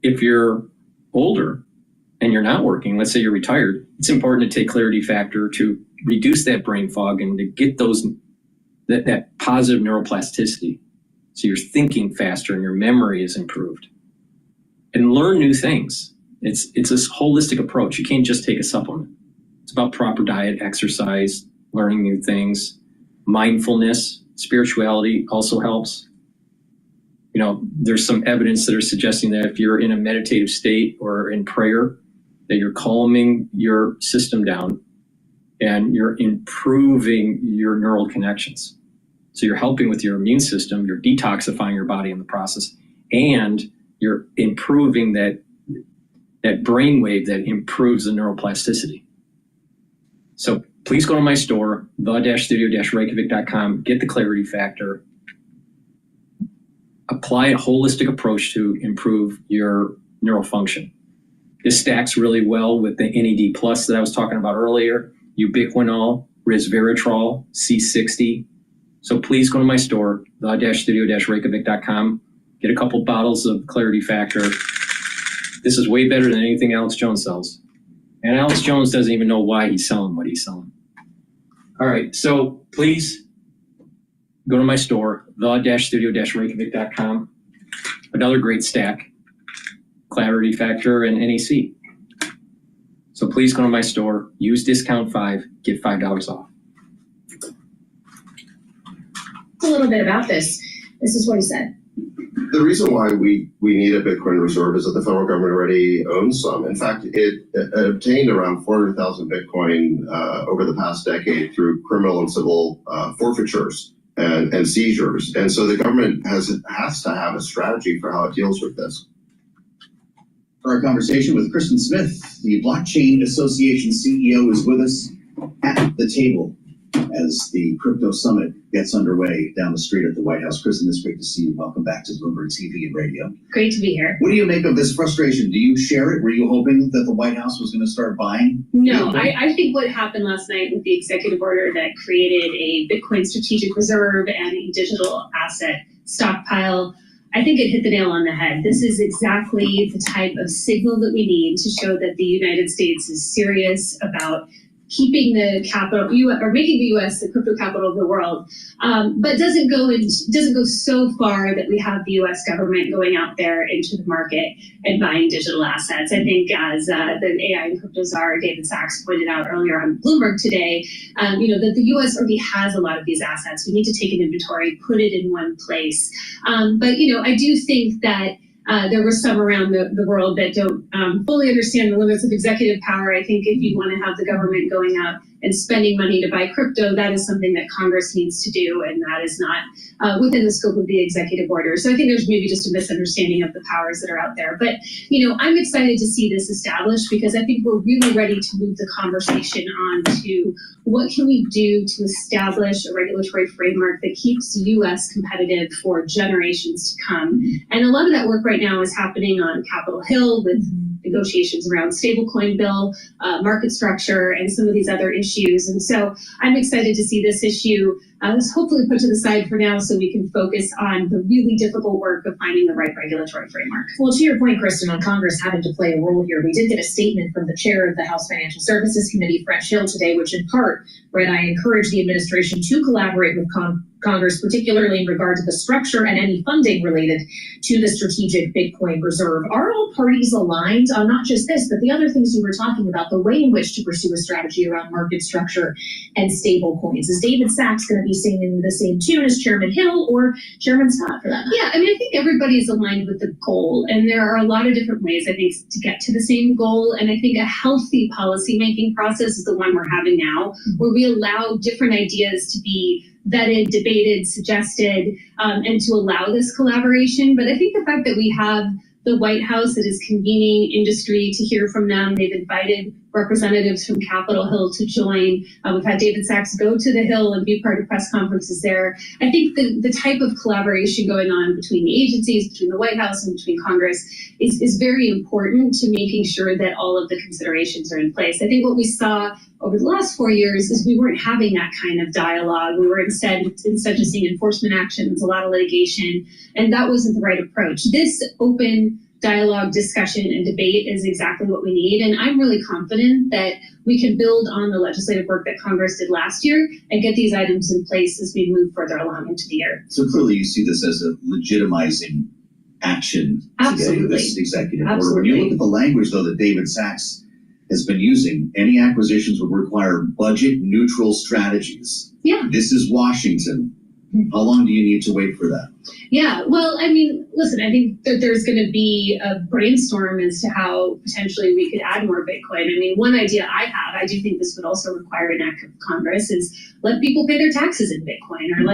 if you're older and you're not working, let's say you're retired, it's important to take Clarity Factor to reduce that brain fog and to get that positive neuroplasticity. So you're thinking faster and your memory is improved. And learn new things. It's this holistic approach. You can't just take a supplement. It's about proper diet, exercise, learning new things, mindfulness, spirituality also helps. There's some evidence that are suggesting that if you're in a meditative state or in prayer, that you're calming your system down and you're improving your neural connections. So you're helping with your immune system, you're detoxifying your body in the process, and you're improving that brainwave that improves the neuroplasticity. So please go to my store, the-studio-reykjavik.com, get the clarity factor, apply a holistic approach to improve your neural function. This stacks really well with the NED Plus that I was talking about earlier, ubiquinol, resveratrol, C60. So please go to my store, the-studio-reykjavik.com, get a couple bottles of clarity factor. This is way better than anything Alex Jones sells. And Alex Jones doesn't even know why he's selling what he's selling. All right, so please go to my store, the-studio-reykjavik.com. Another great stack, clarity factor and NEC. So please go to my store, use discount 5, get $5 off. A little bit about this. This is what he said. The reason why we need a Bitcoin reserve is that the federal government already owns some. In fact, it obtained around 400,000 Bitcoin over the past decade through criminal and civil forfeitures and seizures. And so the government has to have a strategy for how it deals with this. For our conversation with Kristen Smith, the Blockchain Association CEO, is with us at the table as the crypto summit gets underway down the street at the White House. Kristen, it's great to see you. Welcome back to Bloomberg TV and radio. Great to be here. What do you make of this frustration? Do you share it? Were you hoping that the White House was going to start buying? No, I think what happened last night with the executive order that created a Bitcoin strategic reserve and a digital asset stockpile, I think it hit the nail on the head. This is exactly the type of signal that we need to show that the United States is serious about keeping the capital, or making the U.S. the crypto capital of the world, but doesn't go so far that we have the U.S. government going out there into the market and buying digital assets. I think, as the AI and crypto czar David Sachs pointed out earlier on Bloomberg today, that the U.S. already has a lot of these assets. We need to take an inventory, put it in one place. But I do think that there were some around the world that don't fully understand the limits of executive power. I think if you want to have the government going out and spending money to buy crypto, that is something that Congress needs to do, and that is not within the scope of the executive order. So I think there's maybe just a misunderstanding of the powers that are out there. But, I'm excited to see this established because I think we're really ready to move the conversation on to what can we do to establish a regulatory framework that keeps the U.S. competitive for generations to come. And a lot of that work right now is happening on Capitol Hill with negotiations around stablecoin bill, market structure, and some of these other issues. And so I'm excited to see this issue hopefully put to the side for now so we can focus on the really difficult work of finding the right regulatory framework. Well, to your point, Kristen, on Congress having to play a role here, we did get a statement from the chair of the House Financial Services Committee, French Hill, today, which in part read, "I encourage the administration to collaborate with Congress, particularly in regard to the structure and any funding related to the strategic Bitcoin reserve." Are all parties aligned on not just this, but the other things you were talking about, the way in which to pursue a strategy around market structure and stable coins? Is David Sachs going to be singing the same tune as Chairman Hill or Chairman Scott for that matter? Yeah, I think everybody's aligned with the goal, and there are a lot of different ways, I think, to get to the same goal. And I think a healthy policymaking process is the one we're having now, where we allow different ideas to be vetted, debated, suggested, and to allow this collaboration. But I think the fact that we have the White House that is convening industry to hear from them, they've invited representatives from Capitol Hill to join. We've had David Sachs go to the Hill and be part of press conferences there. I think the type of collaboration going on between the agencies, between the White House and between Congress is very important to making sure that all of the considerations are in place. I think what we saw over the last 4 years is we weren't having that kind of dialogue. We were instead just seeing enforcement actions, a lot of litigation, and that wasn't the right approach. This open dialogue, discussion, and debate is exactly what we need. And I'm really confident that we can build on the legislative work that Congress did last year and get these items in place as we move further along into the year. So clearly you see this as a legitimizing action today with this executive order. When you look at the language, though, that David Sachs has been using, any acquisitions would require budget neutral strategies. Yeah. This is Washington. How long do you need to wait for that? Yeah, well, listen, I think that there's going to be a brainstorm as to how potentially we could add more Bitcoin. I mean, one idea I have, I do think this would also require an act of Congress, is let people pay their taxes in Bitcoin, or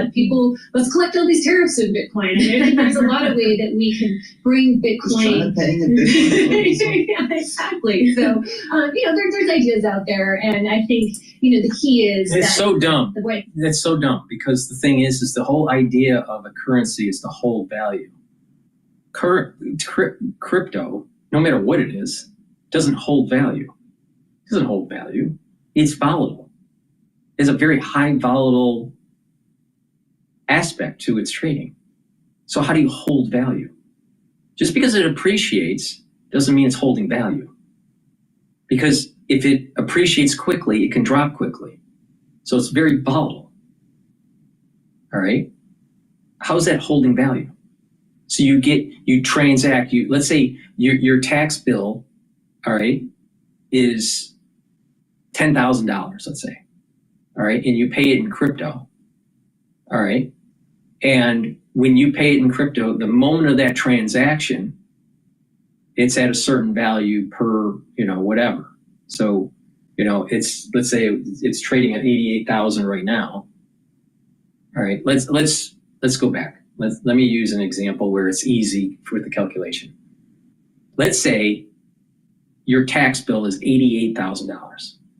let's collect all these tariffs in Bitcoin. And I think there's a lot of way that we can bring Bitcoin. Paying in Bitcoin. Yeah, exactly. So, there's ideas out there, and I think, the key is it's so dumb. That's so dumb, because the thing is the whole idea of a currency is to hold value. Crypto, no matter what it is, doesn't hold value. It doesn't hold value. It's volatile. There's a very high volatile aspect to its trading. So how do you hold value? Just because it appreciates doesn't mean it's holding value. Because if it appreciates quickly, it can drop quickly. So it's very volatile. All right? How is that holding value? So you transact, let's say your tax bill, all right, is $10,000, let's say, all right, and you pay it in crypto, all right, and when you pay it in crypto, the moment of that transaction, it's at a certain value per, whatever. So, let's say it's trading at 88,000 right now. All right, let's go back. Let me use an example where it's easy with the calculation. Let's say your tax bill is $88,000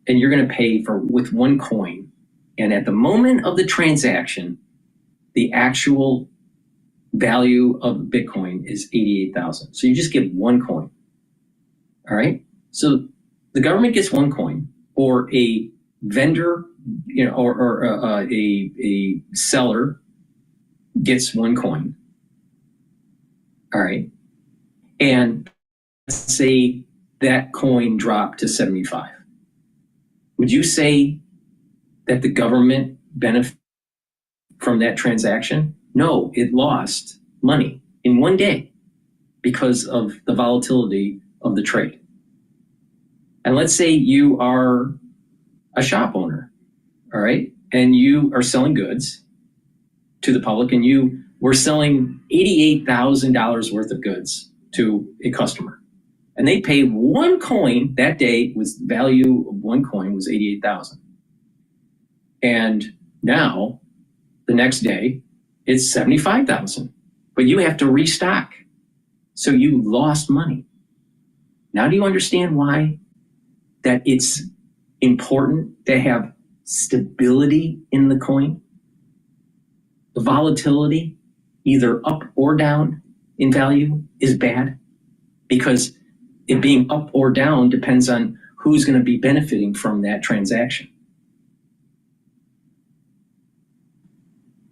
and you're going to pay with one coin. And at the moment of the transaction, the actual value of Bitcoin is 88,000. So you just get one coin. All right. So the government gets one coin, or a vendor, or a seller gets one coin. All right. And let's say that coin dropped to 75. Would you say that the government benefit from that transaction? No, it lost money in one day because of the volatility of the trade. And let's say you are a shop owner, all right, and you are selling goods to the public, and you were selling $88,000 worth of goods to a customer, and they paid one coin that day. Was the value of one coin was 88,000, and now the next day it's 75,000, but you have to restock, so you lost money. Now do you understand why that it's important to have stability in the coin? The volatility, either up or down in value, is bad, because it being up or down depends on who's going to be benefiting from that transaction.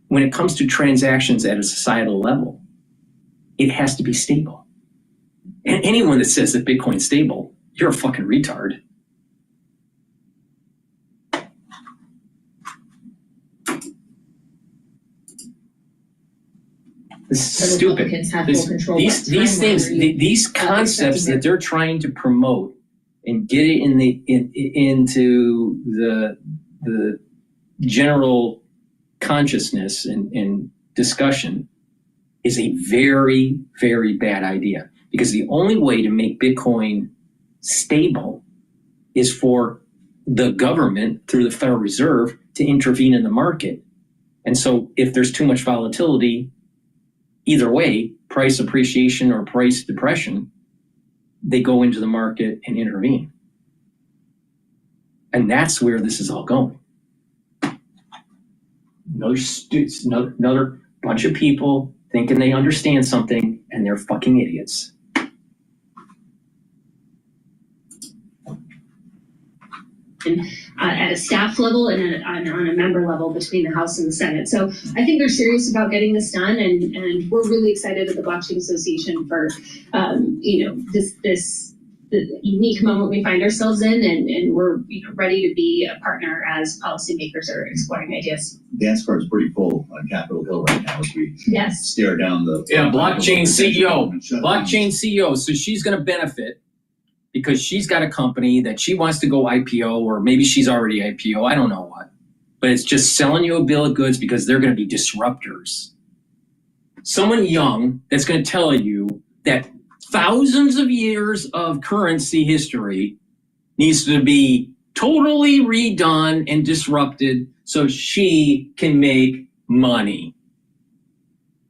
When it comes to transactions at a societal level, it has to be stable. And anyone that says that Bitcoin's stable, you're a fucking retard. This is stupid. These things, these concepts that they're trying to promote and get it into the general consciousness and discussion is a very, very bad idea. Because the only way to make Bitcoin stable is for the government, through the Federal Reserve, to intervene in the market. And so if there's too much volatility, either way, price appreciation or price depression, they go into the market and intervene. And that's where this is all going. Another bunch of people thinking they understand something, and they're fucking idiots. At a staff level and on a member level between the House and the Senate. So I think they're serious about getting this done, and we're really excited at the Blockchain Association for this unique moment we find ourselves in, and we're ready to be a partner as policymakers are exploring ideas. The dance card's pretty full on Capitol Hill right now as we stare down the blockchain CEO. So she's going to benefit, because she's got a company that she wants to go IPO, or maybe she's already IPO, I don't know what. But it's just selling you a bill of goods because they're going to be disruptors. someone young that's going to tell you that thousands of years of currency history needs to be totally redone and disrupted so she can make money.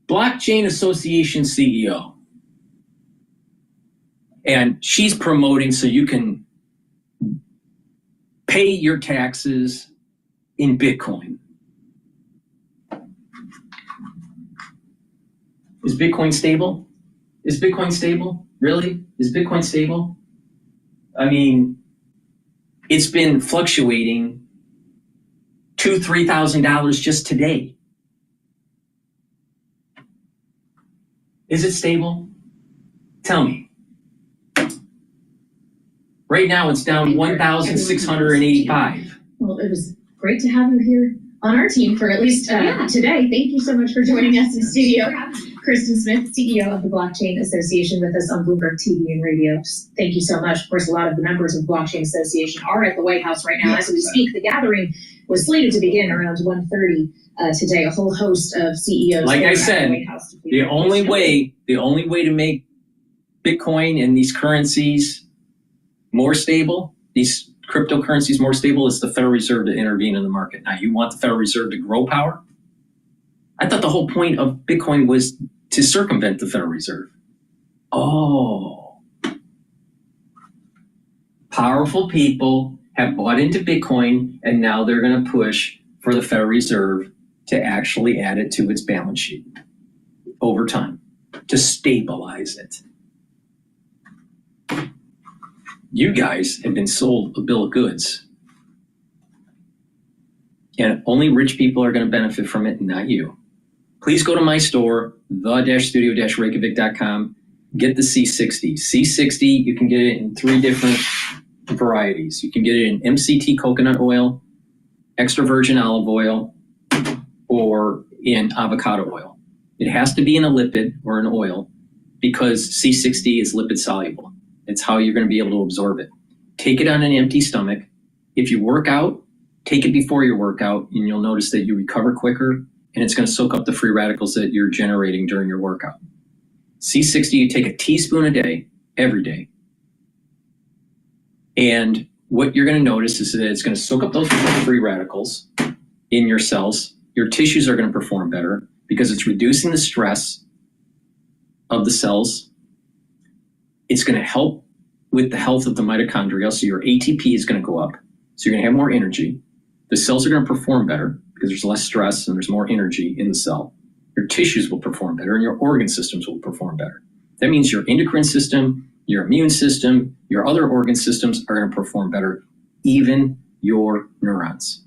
Blockchain Association CEO. And she's promoting so you can pay your taxes in Bitcoin. Is Bitcoin stable? Is Bitcoin stable? Really? Is Bitcoin stable? I mean, it's been fluctuating $2,000, $3,000 just today. Is it stable? Tell me. Right now, it's down 1,685. Well, it was great to have you here on our team for at least today. Thank you so much for joining us in studio. Kristen Smith, CEO of the Blockchain Association, with us on Bloomberg TV and radio. Thank you so much. Of course, a lot of the members of the Blockchain Association are at the White House right now as we speak. The gathering was slated to begin around 1:30 today. A whole host of CEOs. Like I said, the only way to make Bitcoin and these currencies more stable, these cryptocurrencies more stable, is the Federal Reserve to intervene in the market. Now, you want the Federal Reserve to grow power? I thought the whole point of Bitcoin was to circumvent the Federal Reserve. Oh. Powerful people have bought into Bitcoin, and now they're going to push for the Federal Reserve to actually add it to its balance sheet over time, to stabilize it. You guys have been sold a bill of goods. And only rich people are going to benefit from it, not you. Please go to my store, the-studio-reykjavik.com. Get the C60. C60, you can get it in 3 different varieties. You can get it in MCT coconut oil, extra virgin olive oil, or in avocado oil. It has to be in a lipid or an oil because C60 is lipid soluble. It's how you're going to be able to absorb it. Take it on an empty stomach. If you work out, take it before your workout, and you'll notice that you recover quicker, and it's going to soak up the free radicals that you're generating during your workout. C60, you take a teaspoon a day, every day. And what you're going to notice is that it's going to soak up those free radicals in your cells. Your tissues are going to perform better because it's reducing the stress of the cells. It's going to help with the health of the mitochondria, so your ATP is going to go up. So you're going to have more energy. The cells are going to perform better because there's less stress and there's more energy in the cell. Your tissues will perform better and your organ systems will perform better. That means your endocrine system, your immune system, your other organ systems are going to perform better, even your neurons.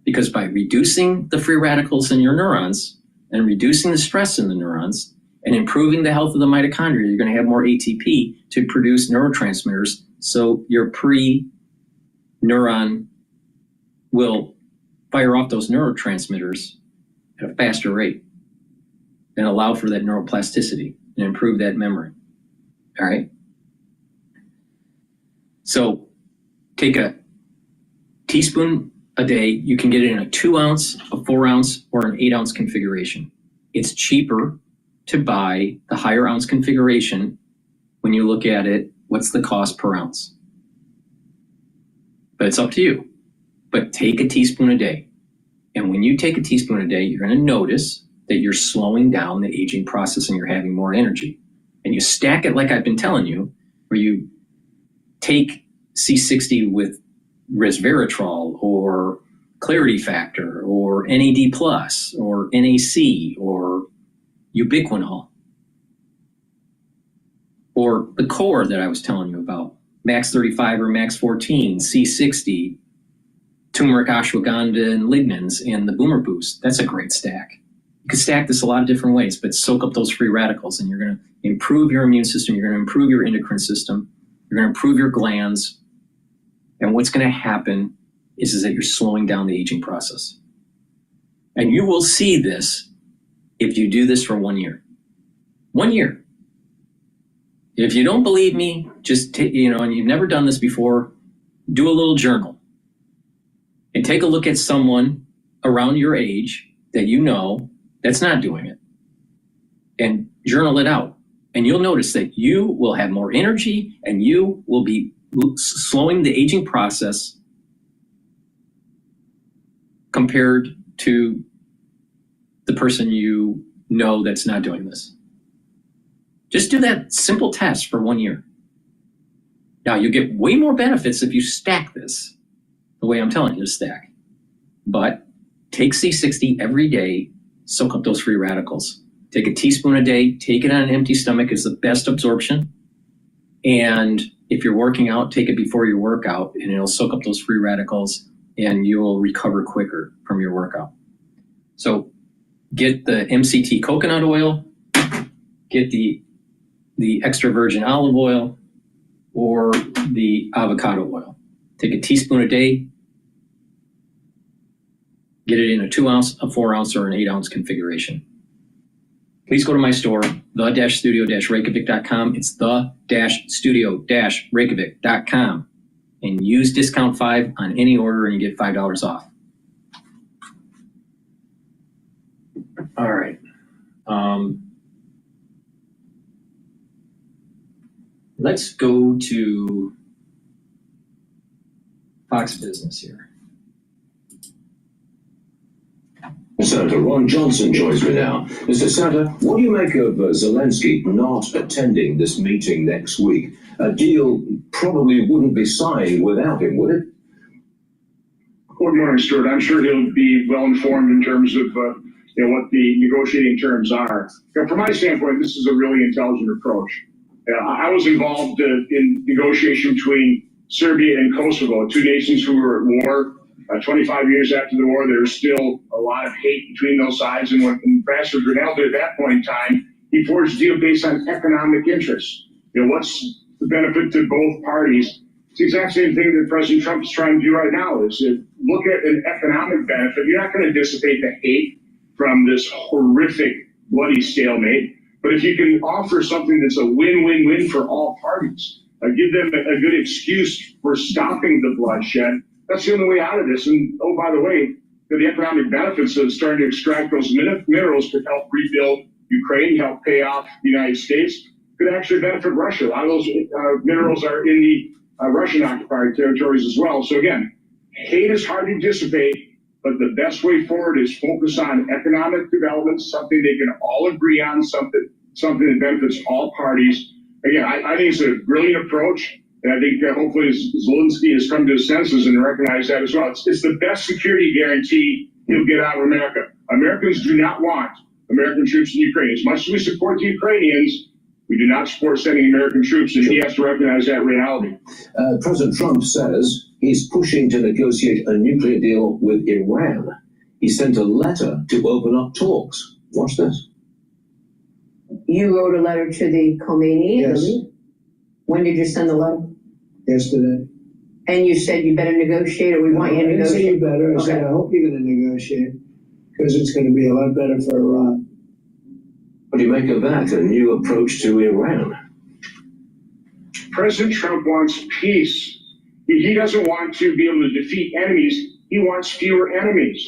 Because by reducing the free radicals in your neurons and reducing the stress in the neurons and improving the health of the mitochondria, you're going to have more ATP to produce neurotransmitters, so your pre-neuron will fire off those neurotransmitters at a faster rate and allow for that neuroplasticity and improve that memory. All right? So take a teaspoon a day. You can get it in a 2 ounce, a 4 ounce, or an 8 ounce configuration. It's cheaper to buy the higher ounce configuration when you look at it. What's the cost per ounce? But it's up to you. But take a teaspoon a day. And when you take a teaspoon a day, you're going to notice that you're slowing down the aging process and you're having more energy. And you stack it like I've been telling you, where you take C60 with resveratrol or clarity factor or NAD plus or NAC or ubiquinol or the core that I was telling you about, max 35 or max 14, C60, turmeric, ashwagandha, and lignans, and the boomer boost. That's a great stack. You can stack this a lot of different ways, but soak up those free radicals and you're going to improve your immune system. You're going to improve your endocrine system. You're going to improve your glands. And what's going to happen is that you're slowing down the aging process. And you will see this if you do this for 1 year. 1 year. If you don't believe me, just and you've never done this before, do a little journal. And take a look at someone around your age that you know that's not doing it. journal it out, and you'll notice that you will have more energy and you will be slowing the aging process compared to the person you know that's not doing this. Just do that simple test for 1 year. Now, you get way more benefits if you stack this the way I'm telling you to stack. But take C60 every day, soak up those free radicals. Take a teaspoon a day, take it on an empty stomach is the best absorption. And if you're working out, take it before your workout and it'll soak up those free radicals and you'll recover quicker from your workout. So get the MCT coconut oil, get the extra virgin olive oil, or the avocado oil. Take a teaspoon a day, get it in a 2 ounce, a 4 ounce, or an 8 ounce configuration. Please go to my store, the-studio-reykjavik.com. It's the-studio-reykjavik.com and use discount 5 on any order and you get $5 off. All right. Let's go to Fox Business here. Senator Ron Johnson joins me now. Mr. Senator, what do you make of Zelensky not attending this meeting next week? A deal probably wouldn't be signed without him, would it? Good morning, Stuart. I'm sure he'll be well informed in terms of what the negotiating terms are. From my standpoint, this is a really intelligent approach. I was involved in negotiation between Serbia and Kosovo, two nations who were at war. 25 years after the war, there's still a lot of hate between those sides. And when Ambassador Grinaldi at that point in time, he forged a deal based on economic interests. What's the benefit to both parties? It's the exact same thing that President Trump is trying to do right now, is to look at an economic benefit. You're not going to dissipate the hate from this horrific, bloody stalemate. But if you can offer something that's a win-win-win for all parties, give them a good excuse for stopping the bloodshed, that's the only way out of this. And, oh, by the way, the economic benefits of starting to extract those minerals could help rebuild Ukraine, help pay off the United States, could actually benefit Russia. A lot of those minerals are in the Russian-occupied territories as well. So, again, hate is hard to dissipate, but the best way forward is focus on economic development, something they can all agree on, something that benefits all parties. Again, I think it's a brilliant approach. And I think hopefully Zelensky has come to his senses and recognized that as well. It's the best security guarantee he'll get out of America. Americans do not want American troops in Ukraine. As much as we support the Ukrainians, we do not support sending American troops, and he has to recognize that reality. President Trump says he's pushing to negotiate a nuclear deal with Iran. He sent a letter to open up talks. Watch this. You wrote a letter to the Khomeini? Yes. When did you send the letter? Yesterday. And you said you better negotiate, or we want you to I didn't say negotiate? you better. I said, I hope you're going to negotiate, because it's going to be a lot better for Iran. What do you make of that, a new approach to Iran? President Trump wants peace. He doesn't want to be able to defeat enemies. He wants fewer enemies.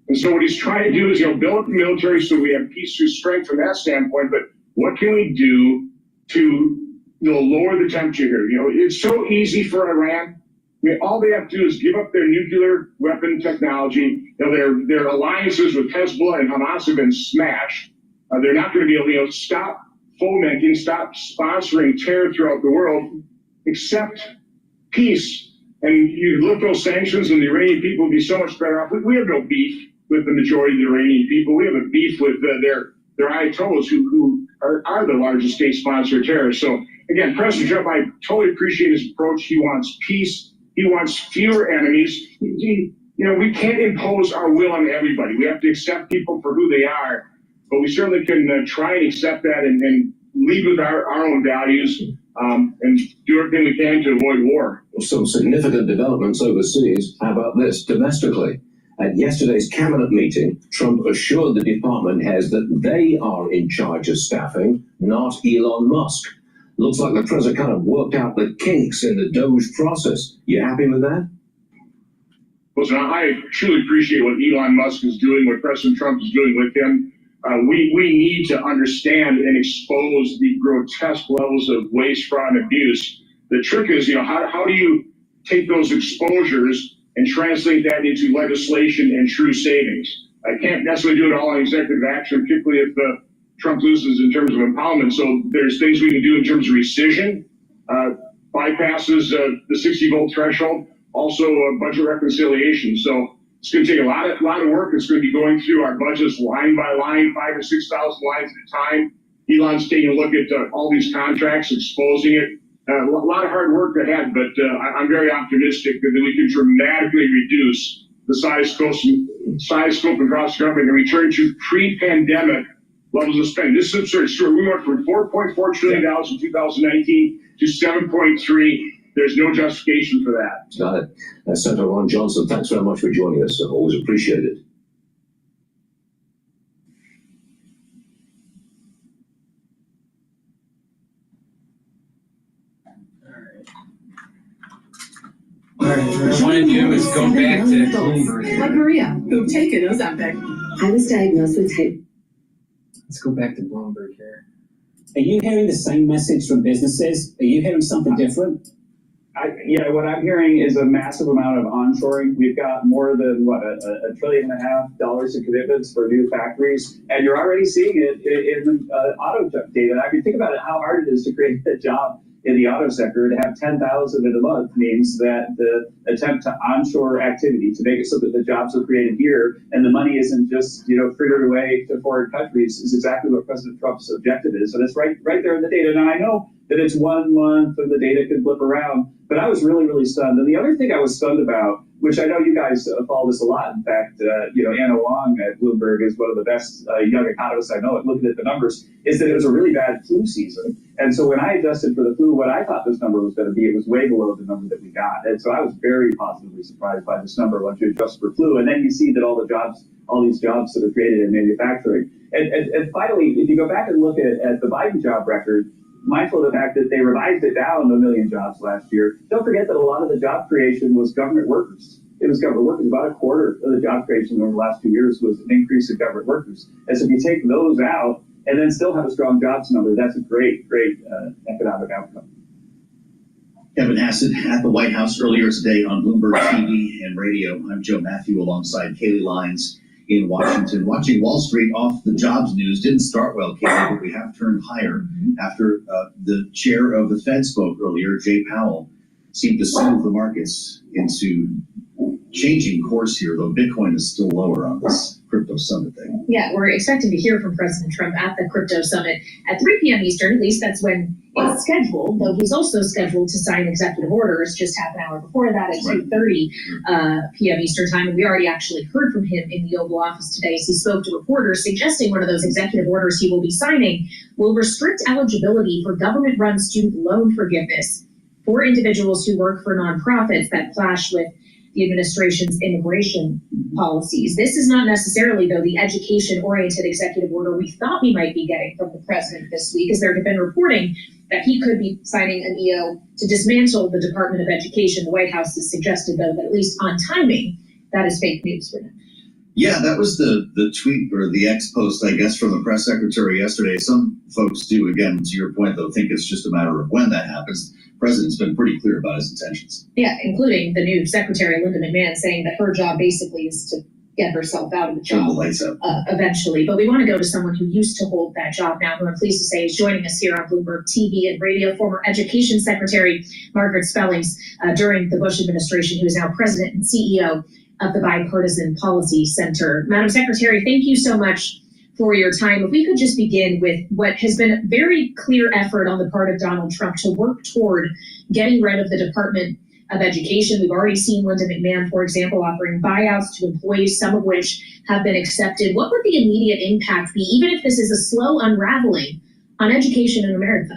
And so what he's trying to do is, build up the military so we have peace through strength from that standpoint. But what can we do to lower the temperature here? It's so easy for Iran. All they have to do is give up their nuclear weapon technology. Their alliances with Hezbollah and Hamas have been smashed. They're not going to be able to stop fomenting, stop sponsoring terror throughout the world, accept peace. And you lift those sanctions and the Iranian people would be so much better off. We have no beef with the majority of the Iranian people. We have a beef with their Ayatollahs who are the largest state sponsor of terror. So again, President Trump, I totally appreciate his approach. He wants peace. He wants fewer enemies. We can't impose our will on everybody. We have to accept people for who they are. But we certainly can try and accept that and lead with our own values and do everything we can to avoid war. Some significant developments overseas. How about this, domestically? At yesterday's cabinet meeting, Trump assured the department heads that they are in charge of staffing, not Elon Musk. Looks like the president kind of worked out the kinks in the DOGE process. You happy with that? Listen, I truly appreciate what Elon Musk is doing, what President Trump is doing with him. we need to understand and expose the grotesque levels of waste, fraud, and abuse. The trick is, how do you take those exposures and translate that into legislation and true savings? I can't necessarily do it all in executive action, particularly if Trump loses in terms of empowerment. So there's things we can do in terms of rescission, bypasses the 60-vote threshold, also budget reconciliation. So it's going to take a lot of work. It's going to be going through our budgets line by line, 5,000 or 6,000 lines at a time. Elon's taking a look at all these contracts, exposing it. A lot of hard work ahead, but I'm very optimistic that we can dramatically reduce the size, scope, and cost of government and return to pre-pandemic levels of spending. This is absurd. Stuart, we went from $4.4 trillion in 2019 to 7.3. There's no justification for that. Got it. Senator Ron Johnson, thanks very much for joining us. Always appreciated. All right, what I want to do is go back to Bloomberg. Like Maria, who've taken Ozempic. I was diagnosed with type. Let's go back to Bloomberg here. Are you hearing the same message from businesses? Are you hearing something different? Yeah, what I'm hearing is a massive amount of onshoring. We've got more than $1.5 trillion in commitments for new factories, and you're already seeing it in auto data. I mean, think about it, how hard it is to create a job in the auto sector. To have 10,000 in a month means that the attempt to onshore activity to make it so that the jobs are created here and the money isn't just frittered away to foreign countries is exactly what President Trump's objective is. And it's right there in the data. Now I know that it's 1 month and the data could flip around, but I was really, really stunned. And the other thing I was stunned about, which I know you guys follow this a lot. In fact, Anna Wong at Bloomberg is one of the best young economists I know at looking at the numbers, is that it was a really bad flu season. And so when I adjusted for the flu, what I thought this number was going to be, it was way below the number that we got. And so I was very positively surprised by this number once you adjust for flu. And then you see that all these jobs that are created in manufacturing. And finally, if you go back and look at the Biden job record, mindful of the fact that they revised it down 1 million jobs last year, don't forget that a lot of the job creation was government workers. It was government workers. About a quarter of the job creation over the last 2 years was an increase in government workers. And so if you take those out and then still have a strong jobs number, that's a great economic outcome. Kevin Hassett at the White House earlier today on Bloomberg TV and radio. I'm Joe Matthew alongside Kaylee Lyons in Washington. Watching Wall Street off the jobs news didn't start well, Kaylee, but we have turned higher after the chair of the Fed spoke earlier, Jay Powell, seemed to soothe the markets into changing course here, though Bitcoin is still lower on this crypto summit thing. Yeah, we're expecting to hear from President Trump at the crypto summit at 3 p.m. Eastern. At least that's when it's scheduled, though he's also scheduled to sign executive orders just half an hour before that at 2:30 p.m. Eastern time. And we already actually heard from him in the Oval Office today as he spoke to reporters, suggesting one of those executive orders he will be signing will restrict eligibility for government-run student loan forgiveness for individuals who work for nonprofits that clash with the administration's immigration policies. This is not necessarily, though, the education-oriented executive order we thought we might be getting from the president this week, as there had been reporting that he could be signing an EO to dismantle the Department of Education. The White House has suggested, though, that at least on timing, that is fake news for him. Yeah, that was the tweet or the X post, I guess, from the press secretary yesterday. Some folks do, again, to your point, though, think it's just a matter of when that happens. The president's been pretty clear about his intentions. Yeah, including the new secretary, Linda McMahon, saying that her job basically is to get herself out of the job eventually. But we want to go to someone who used to hold that job now, who I'm pleased to say is joining us here on Bloomberg TV and radio, former Education Secretary Margaret Spellings during the Bush administration, who is now president and CEO of the Bipartisan Policy Center. Madam Secretary, thank you so much for your time. If we could just begin with what has been a very clear effort on the part of Donald Trump to work toward getting rid of the Department of Education. We've already seen Linda McMahon, for example, offering buyouts to employees, some of which have been accepted. What would the immediate impact be, even if this is a slow unraveling, on education in America?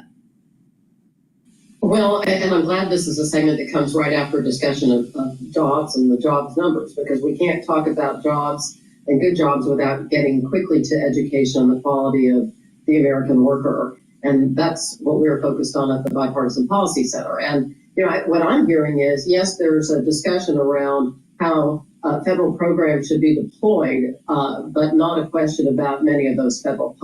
Well, and I'm glad this is a segment that comes right after a discussion of jobs and the jobs numbers, because we can't talk about jobs and good jobs without getting quickly to education and the quality of the American worker. And that's what we're focused on at the Bipartisan Policy Center. And what I'm hearing is, yes, there's a discussion around how federal programs should be deployed, but not a question about many of those federal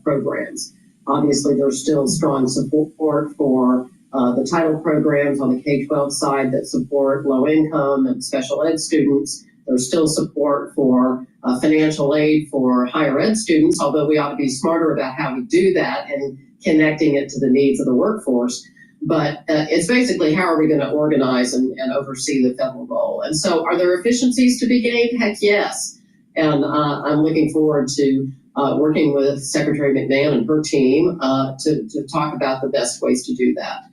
programs. Obviously, there's still strong support for the title programs on the K-12 side that support low income and special ed students. There's still support for financial aid for higher ed students, although we ought to be smarter about how we do that and connecting it to the needs of the workforce. But it's basically how are we going to organize and oversee the federal role. And so are there efficiencies to be gained? Heck yes. And I'm looking forward to working with Secretary McMahon and her team to talk about the best ways to do that.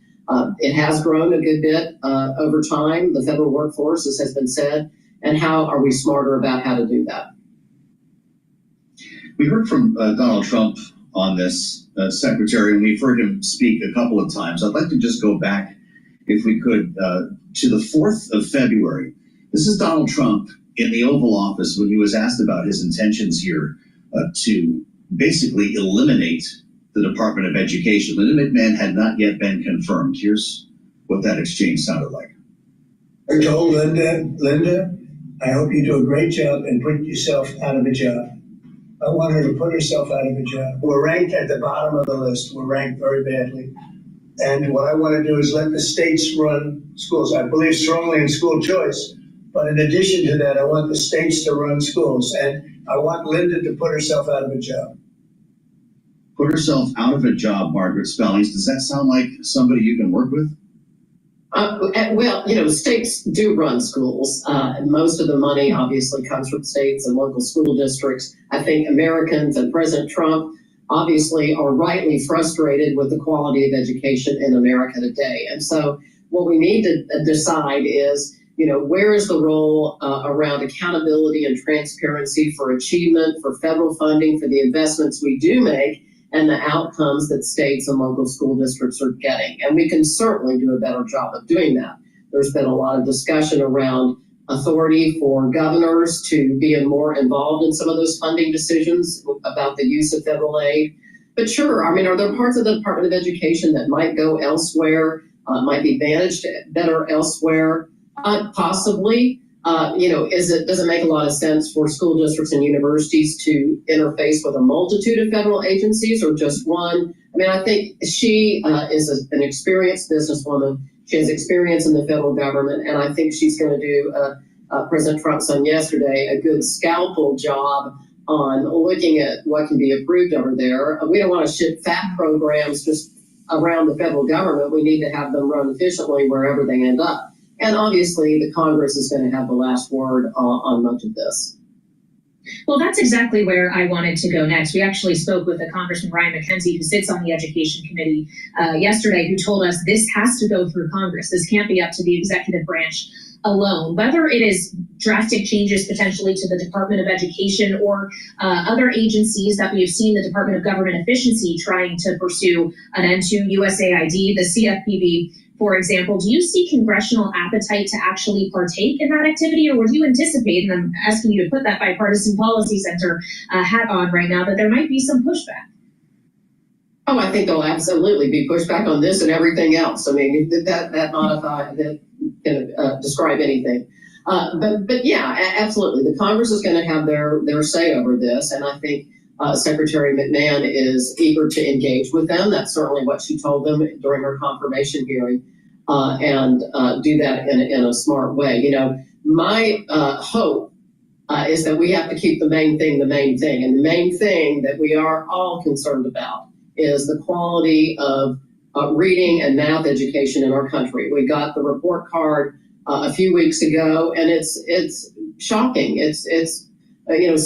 It has grown a good bit over time, the federal workforce, as has been said, and how are we smarter about how to do that? We heard from Donald Trump on this, Secretary, and we've heard him speak a couple of times. I'd like to just go back, if we could, to the 4th of February. This is Donald Trump in the Oval Office when he was asked about his intentions here to basically eliminate the Department of Education. Linda McMahon had not yet been confirmed. Here's what that exchange sounded like. I told Linda, I hope you do a great job and put yourself out of a job. I want her to put herself out of a job. We're ranked at the bottom of the list. We're ranked very badly. And what I want to do is let the states run schools. I believe strongly in school choice. But in addition to that, I want the states to run schools. And I want Linda to put herself out of a job. Put herself out of a job, Margaret Spellings. Does that sound like somebody you can work with? Well, states do run schools. And most of the money obviously comes from states and local school districts. I think Americans and President Trump obviously are rightly frustrated with the quality of education in America today. And so what we need to decide is, where is the role around accountability and transparency for achievement, for federal funding, for the investments we do make, and the outcomes that states and local school districts are getting. And we can certainly do a better job of doing that. There's been a lot of discussion around authority for governors to be more involved in some of those funding decisions about the use of federal aid. But sure, are there parts of the Department of Education that might go elsewhere, might be managed better elsewhere? Possibly. Does it make a lot of sense for school districts and universities to interface with a multitude of federal agencies or just one? I think she is an experienced businesswoman. She has experience in the federal government, and I think she's going to do, President Trump said yesterday, a good scalpel job on looking at what can be approved over there. We don't want to ship fat programs just around the federal government. We need to have them run efficiently wherever they end up. And obviously, the Congress is going to have the last word on much of this. Well, that's exactly where I wanted to go next. We actually spoke with Congressman Ryan McKenzie, who sits on the Education Committee yesterday, who told us this has to go through Congress. This can't be up to the executive branch alone. Whether it is drastic changes potentially to the Department of Education or other agencies that we have seen the Department of Government Efficiency trying to pursue an end to USAID, the CFPB, for example, do you see congressional appetite to actually partake in that activity, or would you anticipate, and I'm asking you to put that Bipartisan Policy Center hat on right now, that there might be some pushback? Oh, I think there'll absolutely be pushback on this and everything else. That can describe anything. But yeah, absolutely. The Congress is going to have their say over this, and I think Secretary McMahon is eager to engage with them. That's certainly what she told them during her confirmation hearing, and do that in a smart way. My hope is that we have to keep the main thing, and the main thing that we are all concerned about is the quality of reading and math education in our country. We got the report card a few weeks ago, and it's shocking. It's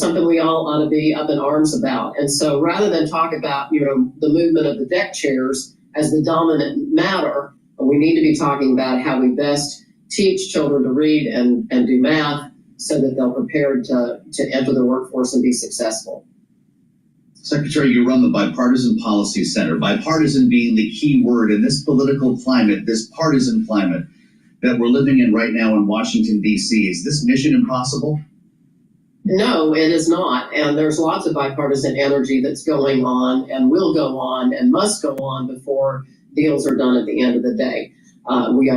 something we all ought to be up in arms about. And so rather than talk about, the movement of the deck chairs as the dominant matter, we need to be talking about how we best teach children to read and do math so that they're prepared to enter the workforce and be successful. Secretary, you run the Bipartisan Policy Center, bipartisan being the key word in this political climate, this partisan climate that we're living in right now in Washington, D.C. Is this mission impossible? No, it is not. And there's lots of bipartisan energy that's going on and will go on and must go on before deals are done at the end of the day. We,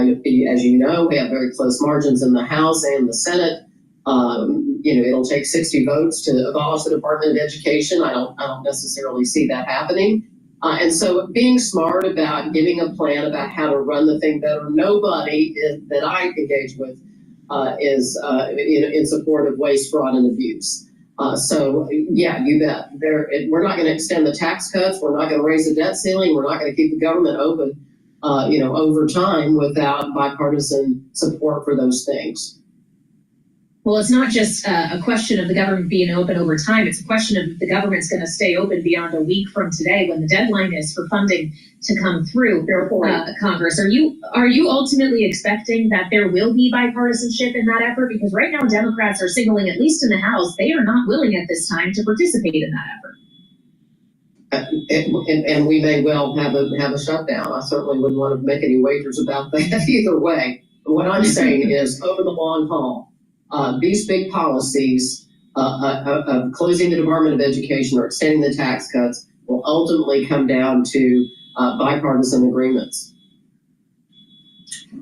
as you know, we have very close margins in the House and the Senate. It'll take 60 votes to abolish the Department of Education. I don't necessarily see that happening. And so being smart about giving a plan about how to run the thing better. Nobody that I engage with is in support of waste, fraud, and abuse. So yeah, you bet. We're not going to extend the tax cuts. We're not going to raise the debt ceiling. We're not going to keep the government open, over time without bipartisan support for those things. Well, it's not just a question of the government being open over time. It's a question of the government's going to stay open beyond a week from today when the deadline is for funding to come through Congress. Are you ultimately expecting that there will be bipartisanship in that effort? Because right now Democrats are signaling, at least in the House, they are not willing at this time to participate in that effort. And we may well have a shutdown. I certainly wouldn't want to make any wagers about that either way. But what I'm saying is, over the long haul, these big policies of closing the Department of Education or extending the tax cuts will ultimately come down to bipartisan agreements.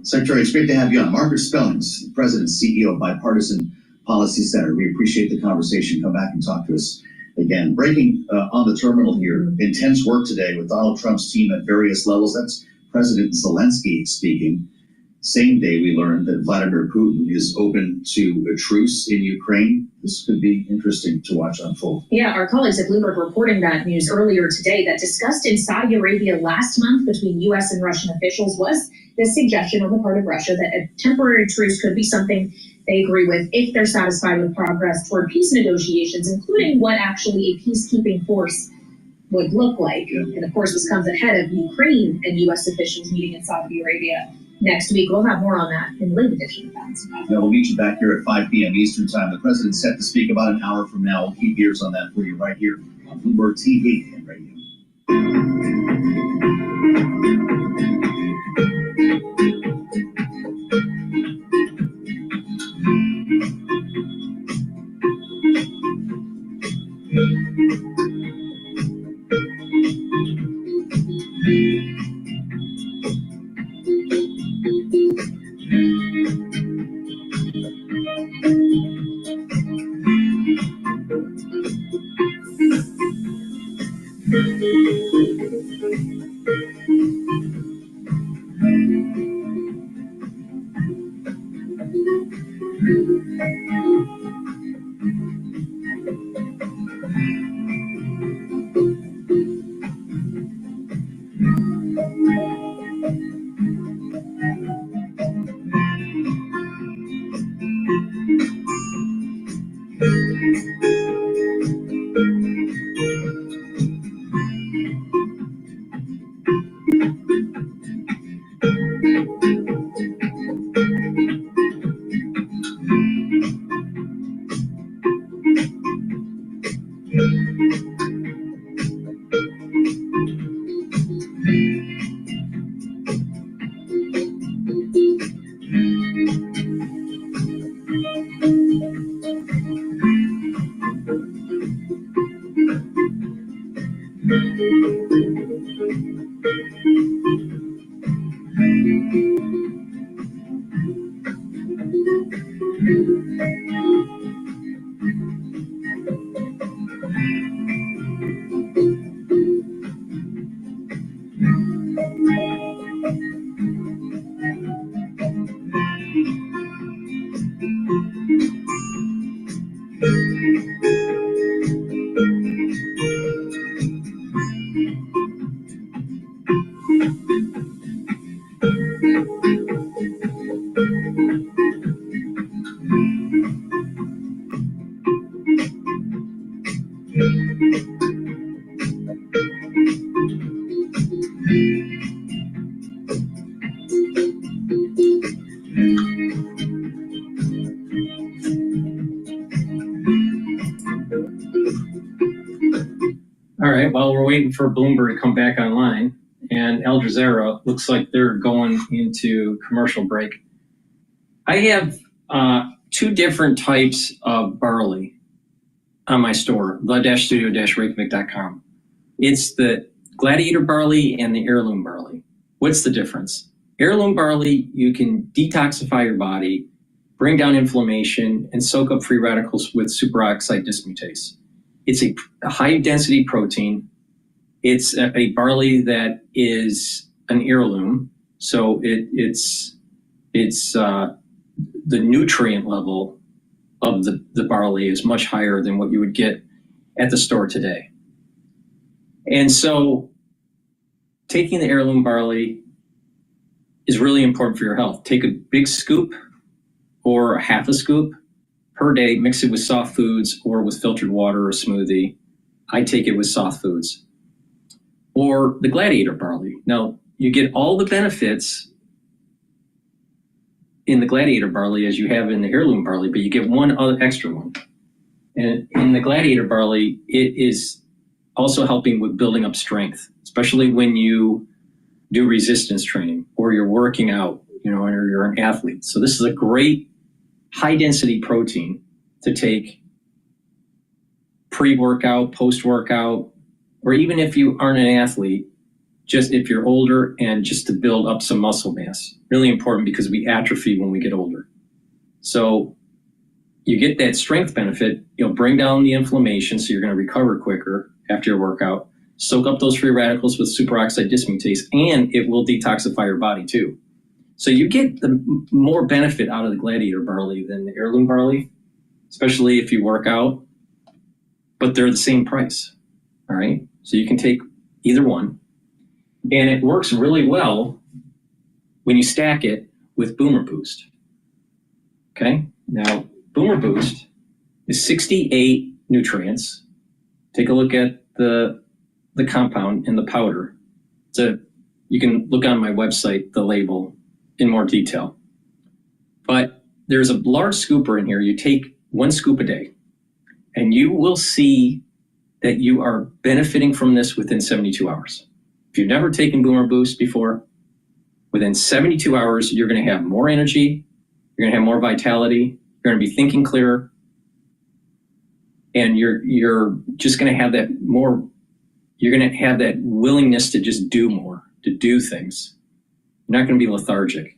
Secretary, it's great to have you on. Margaret Spellings, the President and CEO of Bipartisan Policy Center. We appreciate the conversation. Come back and talk to us again. Breaking on the terminal here, intense work today with Donald Trump's team at various levels. That's President Zelensky speaking. Same day, we learned that Vladimir Putin is open to a truce in Ukraine. This could be interesting to watch unfold. Yeah, our colleagues at Bloomberg reporting that news earlier today. That discussed in Saudi Arabia last month between U.S. and Russian officials was this suggestion on the part of Russia that a temporary truce could be something they agree with if they're satisfied with progress toward peace negotiations, including what actually a peacekeeping force would look like. Yeah. And of course, this comes ahead of Ukraine and U.S. officials meeting in Saudi Arabia next week. We'll have more on that in the late edition of that. Yeah, we'll meet you back here at 5 p.m. Eastern Time. The president's set to speak about an hour from now. We'll keep ears on that for you right here on Bloomberg TV and radio. All right, well, we're waiting for Bloomberg to come back online, and Al Jazeera looks like they're going into commercial break. I have two different types of barley on my store, the-studio-reykjavik.com. It's the Gladiator barley and the heirloom barley. What's the difference? Heirloom barley, you can detoxify your body bring down inflammation, and soak up free radicals with superoxide dismutase. It's a high density protein. It's a barley that is an heirloom, so it's the nutrient level of the barley is much higher than what you would get at the store today. And so taking the heirloom barley is really important for your health. Take a big scoop or a half a scoop per day, mix it with soft foods or with filtered water or smoothie. I take it with soft foods. Or the Gladiator barley. Now, you get all the benefits in the Gladiator barley as you have in the heirloom barley, but you get one other extra one. And in the Gladiator barley, it is also helping with building up strength, especially when you do resistance training or you're working out, or you're an athlete. So this is a great high density protein to take pre-workout, post-workout, or even if you aren't an athlete, just if you're older and just to build up some muscle mass. Really important because we atrophy when we get older. So you get that strength benefit, you'll bring down the inflammation, so you're going to recover quicker after your workout, soak up those free radicals with superoxide dismutase, and it will detoxify your body too. So you get the more benefit out of the Gladiator barley than the heirloom barley, especially if you work out, but they're the same price, all right? So you can take either one, and it works really well when you stack it with Boomer Boost, okay? Now, Boomer Boost is 68 nutrients. Take a look at the compound in the powder. You can look on my website, the label, in more detail. But there's a large scooper in here. You take 1 scoop a day, and you will see that you are benefiting from this within 72 hours. If you've never taken Boomer Boost before, within 72 hours, you're going to have more energy, you're going to have more vitality, you're going to be thinking clearer, and you're just going to have that more, you're going to have that willingness to just do more, to do things. You're not going to be lethargic,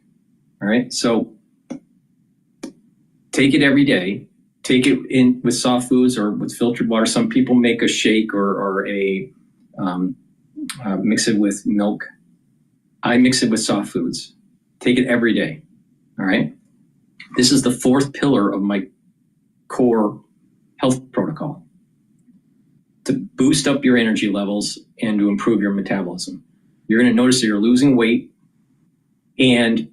all right? So take it every day. Take it in with soft foods or with filtered water. Some people make a shake or mix it with milk. I mix it with soft foods. Take it every day, all right? This is the 4th pillar of my core health protocol, to boost up your energy levels and to improve your metabolism. You're going to notice that you're losing weight, and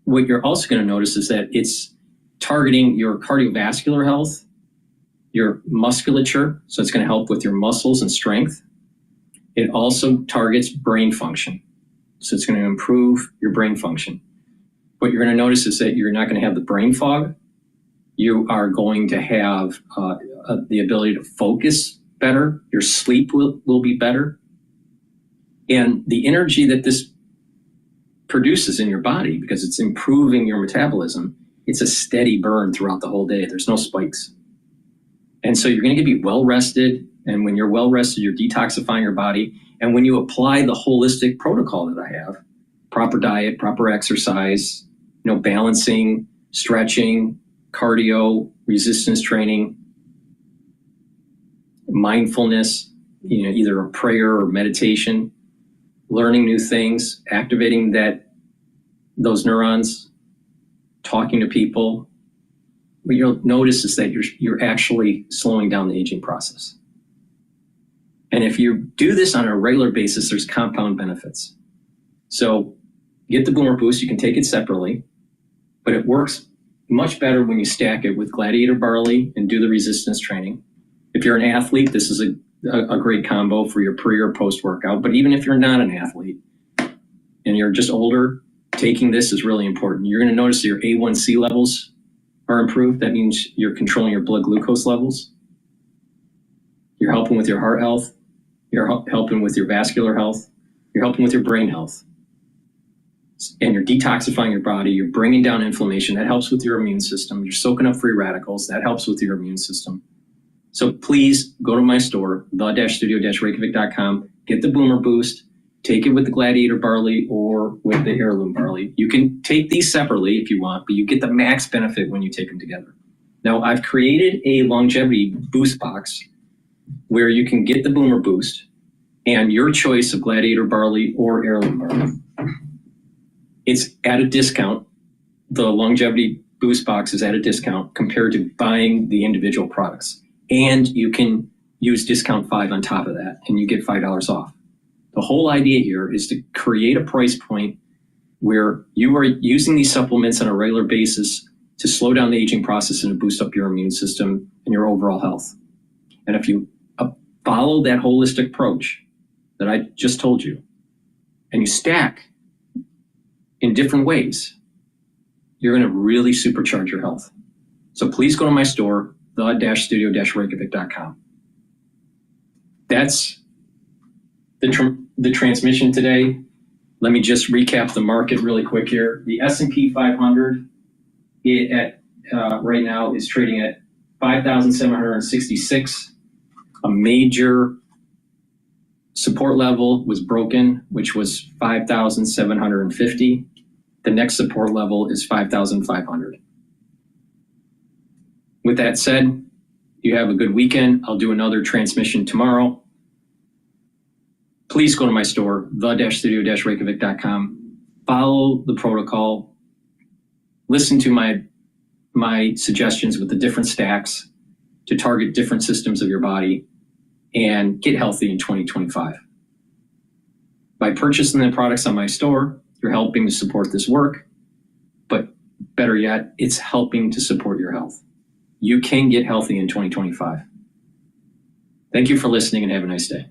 what you're also going to notice is that it's targeting your cardiovascular health, your musculature, so it's going to help with your muscles and strength. It also targets brain function, so it's going to improve your brain function. What you're going to notice is that you're not going to have the brain fog. You are going to have the ability to focus better. Your sleep will be better. And the energy that this produces in your body, because it's improving your metabolism, it's a steady burn throughout the whole day. There's no spikes. And so you're going to be well rested. And when you're well rested, you're detoxifying your body. And when you apply the holistic protocol that I have, proper diet, proper exercise, balancing, stretching, cardio, resistance training, mindfulness, either a prayer or meditation, learning new things, activating those neurons, talking to people, what you'll notice is that you're actually slowing down the aging process. And if you do this on a regular basis, there's compound benefits. So get the Boomer Boost, you can take it separately, but it works much better when you stack it with Gladiator barley and do the resistance training. If you're an athlete, this is a great combo for your pre or post workout. But even if you're not an athlete and you're just older, taking this is really important. You're going to notice your A1C levels are improved. That means you're controlling your blood glucose levels. You're helping with your heart health. You're helping with your vascular health. You're helping with your brain health. And you're detoxifying your body. You're bringing down inflammation. That helps with your immune system. You're soaking up free radicals. That helps with your immune system. So please go to my store, the-studio-reykjavik.com, get the Boomer Boost. take it with the Gladiator barley or with the heirloom barley. You can take these separately if you want, but you get the max benefit when you take them together. Now, I've created a longevity boost box where you can get the Boomer Boost and your choice of Gladiator barley or heirloom barley. It's at a discount. The longevity boost box is at a discount compared to buying the individual products. And you can use discount 5 on top of that, and you get $5 off. The whole idea here is to create a price point where you are using these supplements on a regular basis to slow down the aging process and to boost up your immune system and your overall health. And if you follow that holistic approach that I just told you, and you stack in different ways, you're going to really supercharge your health. So please go to my store, the-studio-reykjavik.com. That's the transmission today. Let me just recap the market really quick here. The S&P 500 right now is trading at 5,766. A major support level was broken, which was 5,750. The next support level is 5,500. With that said, you have a good weekend. I'll do another transmission tomorrow. Please go to my store, the-studio-reykjavik.com. Follow the protocol. Listen to my suggestions with the different stacks to target different systems of your body and get healthy in 2025. By purchasing the products on my store, you're helping to support this work, but better yet, it's helping to support your health. You can get healthy in 2025. Thank you for listening and have a nice day.